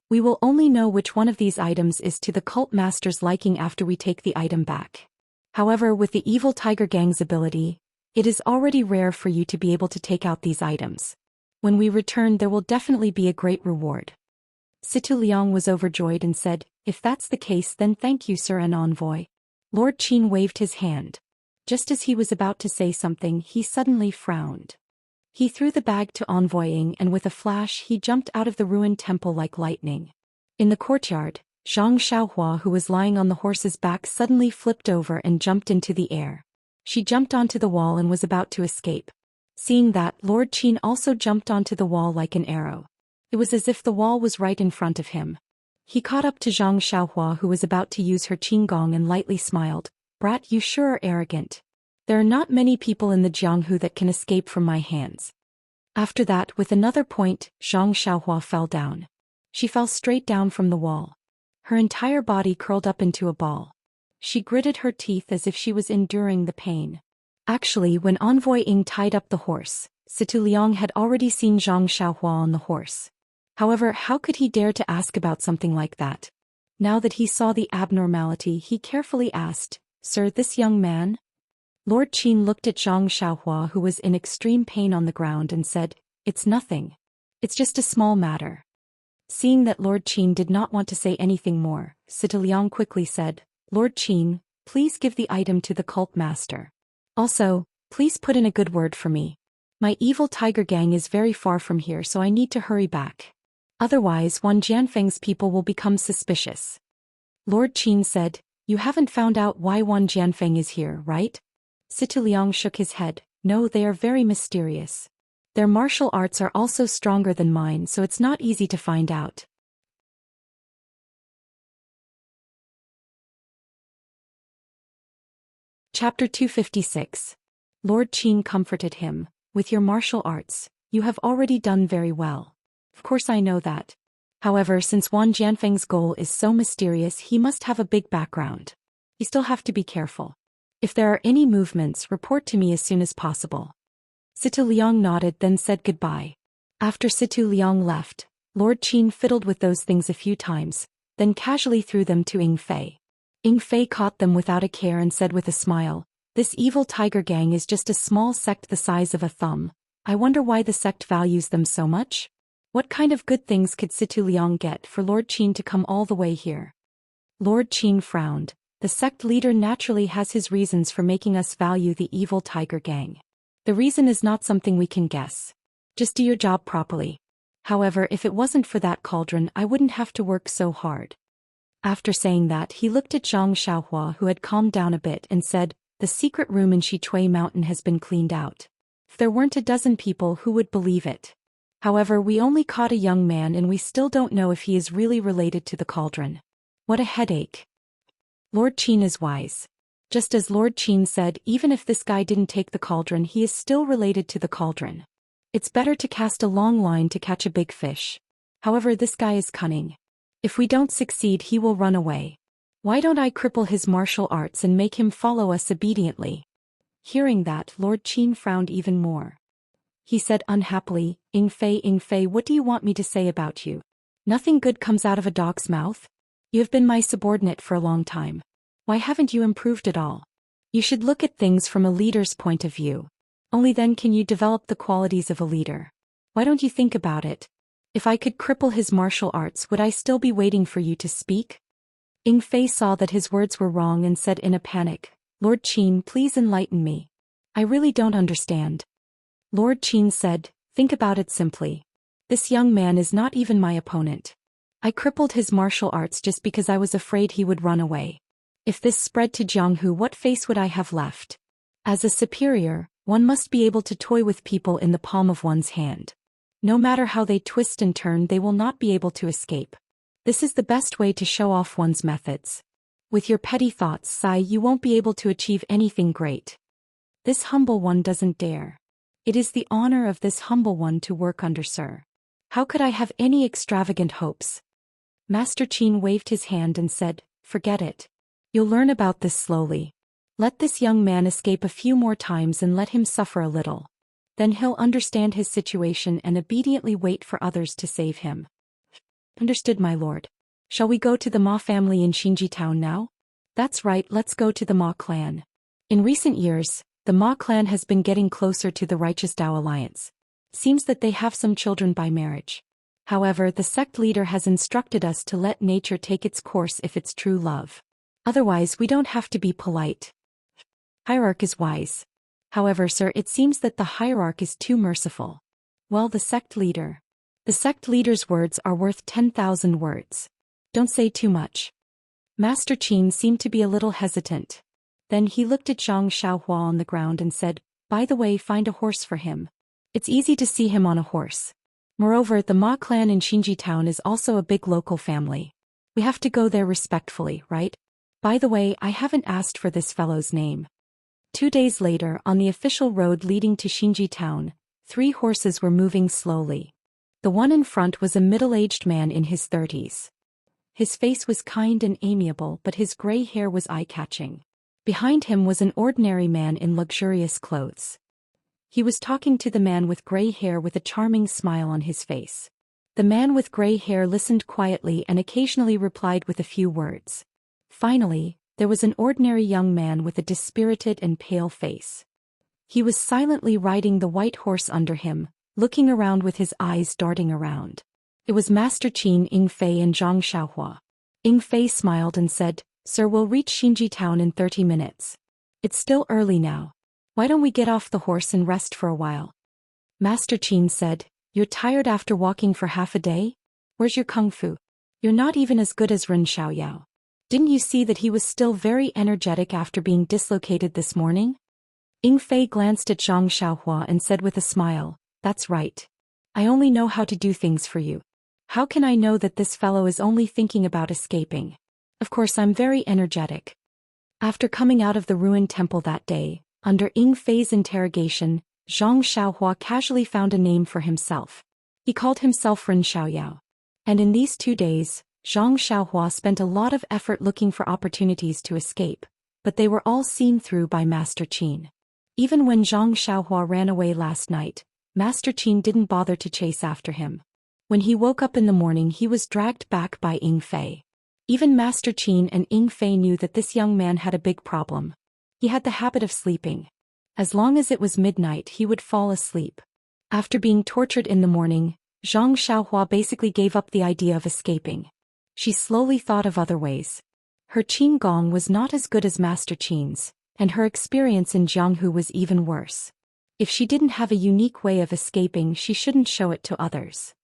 We will only know which one of these items is to the cult master's liking after we take the item back. However, with the evil tiger gang's ability, it is already rare for you to be able to take out these items. When we return, there will definitely be a great reward." Situ Liang was overjoyed and said, "If that's the case, then thank you, sir and envoy." Lord Qin waved his hand. Just as he was about to say something, he suddenly frowned. He threw the bag to Envoy Ying, and with a flash he jumped out of the ruined temple like lightning. In the courtyard, Zhang Xiaohua, who was lying on the horse's back, suddenly flipped over and jumped into the air. She jumped onto the wall and was about to escape. Seeing that, Lord Qin also jumped onto the wall like an arrow. It was as if the wall was right in front of him. He caught up to Zhang Xiaohua, who was about to use her qinggong, and lightly smiled. "Brat, you sure are arrogant. There are not many people in the Jianghu that can escape from my hands." After that, with another point, Zhang Xiaohua fell down. She fell straight down from the wall. Her entire body curled up into a ball. She gritted her teeth as if she was enduring the pain. Actually, when Envoy Ying tied up the horse, Situ Liang had already seen Zhang Xiaohua on the horse. However, how could he dare to ask about something like that? Now that he saw the abnormality, he carefully asked, "Sir, this young man?" Lord Qin looked at Zhang Xiaohua, who was in extreme pain on the ground, and said, "It's nothing. It's just a small matter." Seeing that Lord Qin did not want to say anything more, Situ Liang quickly said, "Lord Qin, please give the item to the cult master. Also, please put in a good word for me. My evil tiger gang is very far from here, so I need to hurry back. Otherwise, Wan Jianfeng's people will become suspicious." Lord Qin said, "You haven't found out why Wan Jianfeng is here, right?" Situ Liang shook his head. "No, they are very mysterious. Their martial arts are also stronger than mine, so it's not easy to find out." Chapter 256. Lord Qin comforted him. "With your martial arts, you have already done very well. Of course I know that. However, since Wan Jianfeng's goal is so mysterious, he must have a big background. You still have to be careful. If there are any movements, report to me as soon as possible." Situ Liang nodded, then said goodbye. After Situ Liang left, Lord Qin fiddled with those things a few times, then casually threw them to Ying Fei. Ying Fei caught them without a care and said with a smile, "This evil tiger gang is just a small sect the size of a thumb. I wonder why the sect values them so much? What kind of good things could Situ Liang get for Lord Qin to come all the way here?" Lord Qin frowned. "The sect leader naturally has his reasons for making us value the evil tiger gang. The reason is not something we can guess. Just do your job properly. However, if it wasn't for that cauldron, I wouldn't have to work so hard." After saying that, he looked at Zhang Xiaohua, who had calmed down a bit, and said, "The secret room in Shitui Mountain has been cleaned out. If there weren't a dozen people who would believe it. However, we only caught a young man and we still don't know if he is really related to the cauldron. What a headache." Lord Qin is wise. Just as Lord Qin said, even if this guy didn't take the cauldron, he is still related to the cauldron. It's better to cast a long line to catch a big fish. However, this guy is cunning. If we don't succeed, he will run away. Why don't I cripple his martial arts and make him follow us obediently?" Hearing that, Lord Qin frowned even more. He said unhappily, Ying Fei, what do you want me to say about you? Nothing good comes out of a dog's mouth? You have been my subordinate for a long time. Why haven't you improved at all? You should look at things from a leader's point of view. Only then can you develop the qualities of a leader. Why don't you think about it? If I could cripple his martial arts, would I still be waiting for you to speak?" Ying Fei saw that his words were wrong and said in a panic, "Lord Qin, please enlighten me. I really don't understand." Lord Qin said, "Think about it simply. This young man is not even my opponent. I crippled his martial arts just because I was afraid he would run away. If this spread to Jianghu, what face would I have left? As a superior, one must be able to toy with people in the palm of one's hand. No matter how they twist and turn, they will not be able to escape. This is the best way to show off one's methods. With your petty thoughts, Sai, you won't be able to achieve anything great." This humble one doesn't dare. It is the honor of this humble one to work under Sir. How could I have any extravagant hopes? Master Qin waved his hand and said, forget it. You'll learn about this slowly. Let this young man escape a few more times and let him suffer a little. Then he'll understand his situation and obediently wait for others to save him. Understood, my lord. Shall we go to the Ma family in Xinji town now? That's right, let's go to the Ma clan. In recent years, the Ma clan has been getting closer to the righteous Dao alliance. Seems that they have some children by marriage. However, the sect leader has instructed us to let nature take its course if it's true love. Otherwise, we don't have to be polite. Hierarch is wise. However, sir, it seems that the hierarch is too merciful. Well, the sect leader's words are worth 10,000 words. Don't say too much. Master Qin seemed to be a little hesitant. Then he looked at Zhang Xiaohua on the ground and said, by the way, find a horse for him. It's easy to see him on a horse. Moreover, the Ma clan in Xinji town is also a big local family. We have to go there respectfully, right? By the way, I haven't asked for this fellow's name. 2 days later, on the official road leading to Xinji town, 3 horses were moving slowly. The one in front was a middle-aged man in his 30s. His face was kind and amiable, but his gray hair was eye-catching. Behind him was an ordinary man in luxurious clothes. He was talking to the man with gray hair with a charming smile on his face. The man with gray hair listened quietly and occasionally replied with a few words. Finally, there was an ordinary young man with a dispirited and pale face. He was silently riding the white horse under him, looking around with his eyes darting around. It was Master Qin, Ying Fei and Zhang Xiaohua. Ying Fei smiled and said, Sir, we'll reach Xinji town in 30 minutes. It's still early now. Why don't we get off the horse and rest for a while? Master Qin said, you're tired after walking for half a day? Where's your kung fu? You're not even as good as Ren Xiaoyao. Didn't you see that he was still very energetic after being dislocated this morning? Ying Fei glanced at Zhang Xiaohua and said with a smile, that's right. I only know how to do things for you. How can I know that this fellow is only thinking about escaping? Of course, I'm very energetic. After coming out of the ruined temple that day, under Ying Fei's interrogation, Zhang Xiaohua casually found a name for himself. He called himself Ren Xiaoyao. And in these 2 days, Zhang Xiaohua spent a lot of effort looking for opportunities to escape, but they were all seen through by Master Qin. Even when Zhang Xiaohua ran away last night, Master Qin didn't bother to chase after him. When he woke up in the morning, he was dragged back by Ying Fei. Even Master Qin and Ying Fei knew that this young man had a big problem. He had the habit of sleeping. As long as it was midnight, he would fall asleep. After being tortured in the morning, Zhang Xiaohua basically gave up the idea of escaping. She slowly thought of other ways. Her Qin Gong was not as good as Master Qin's, and her experience in Jianghu was even worse. If she didn't have a unique way of escaping, she shouldn't show it to others.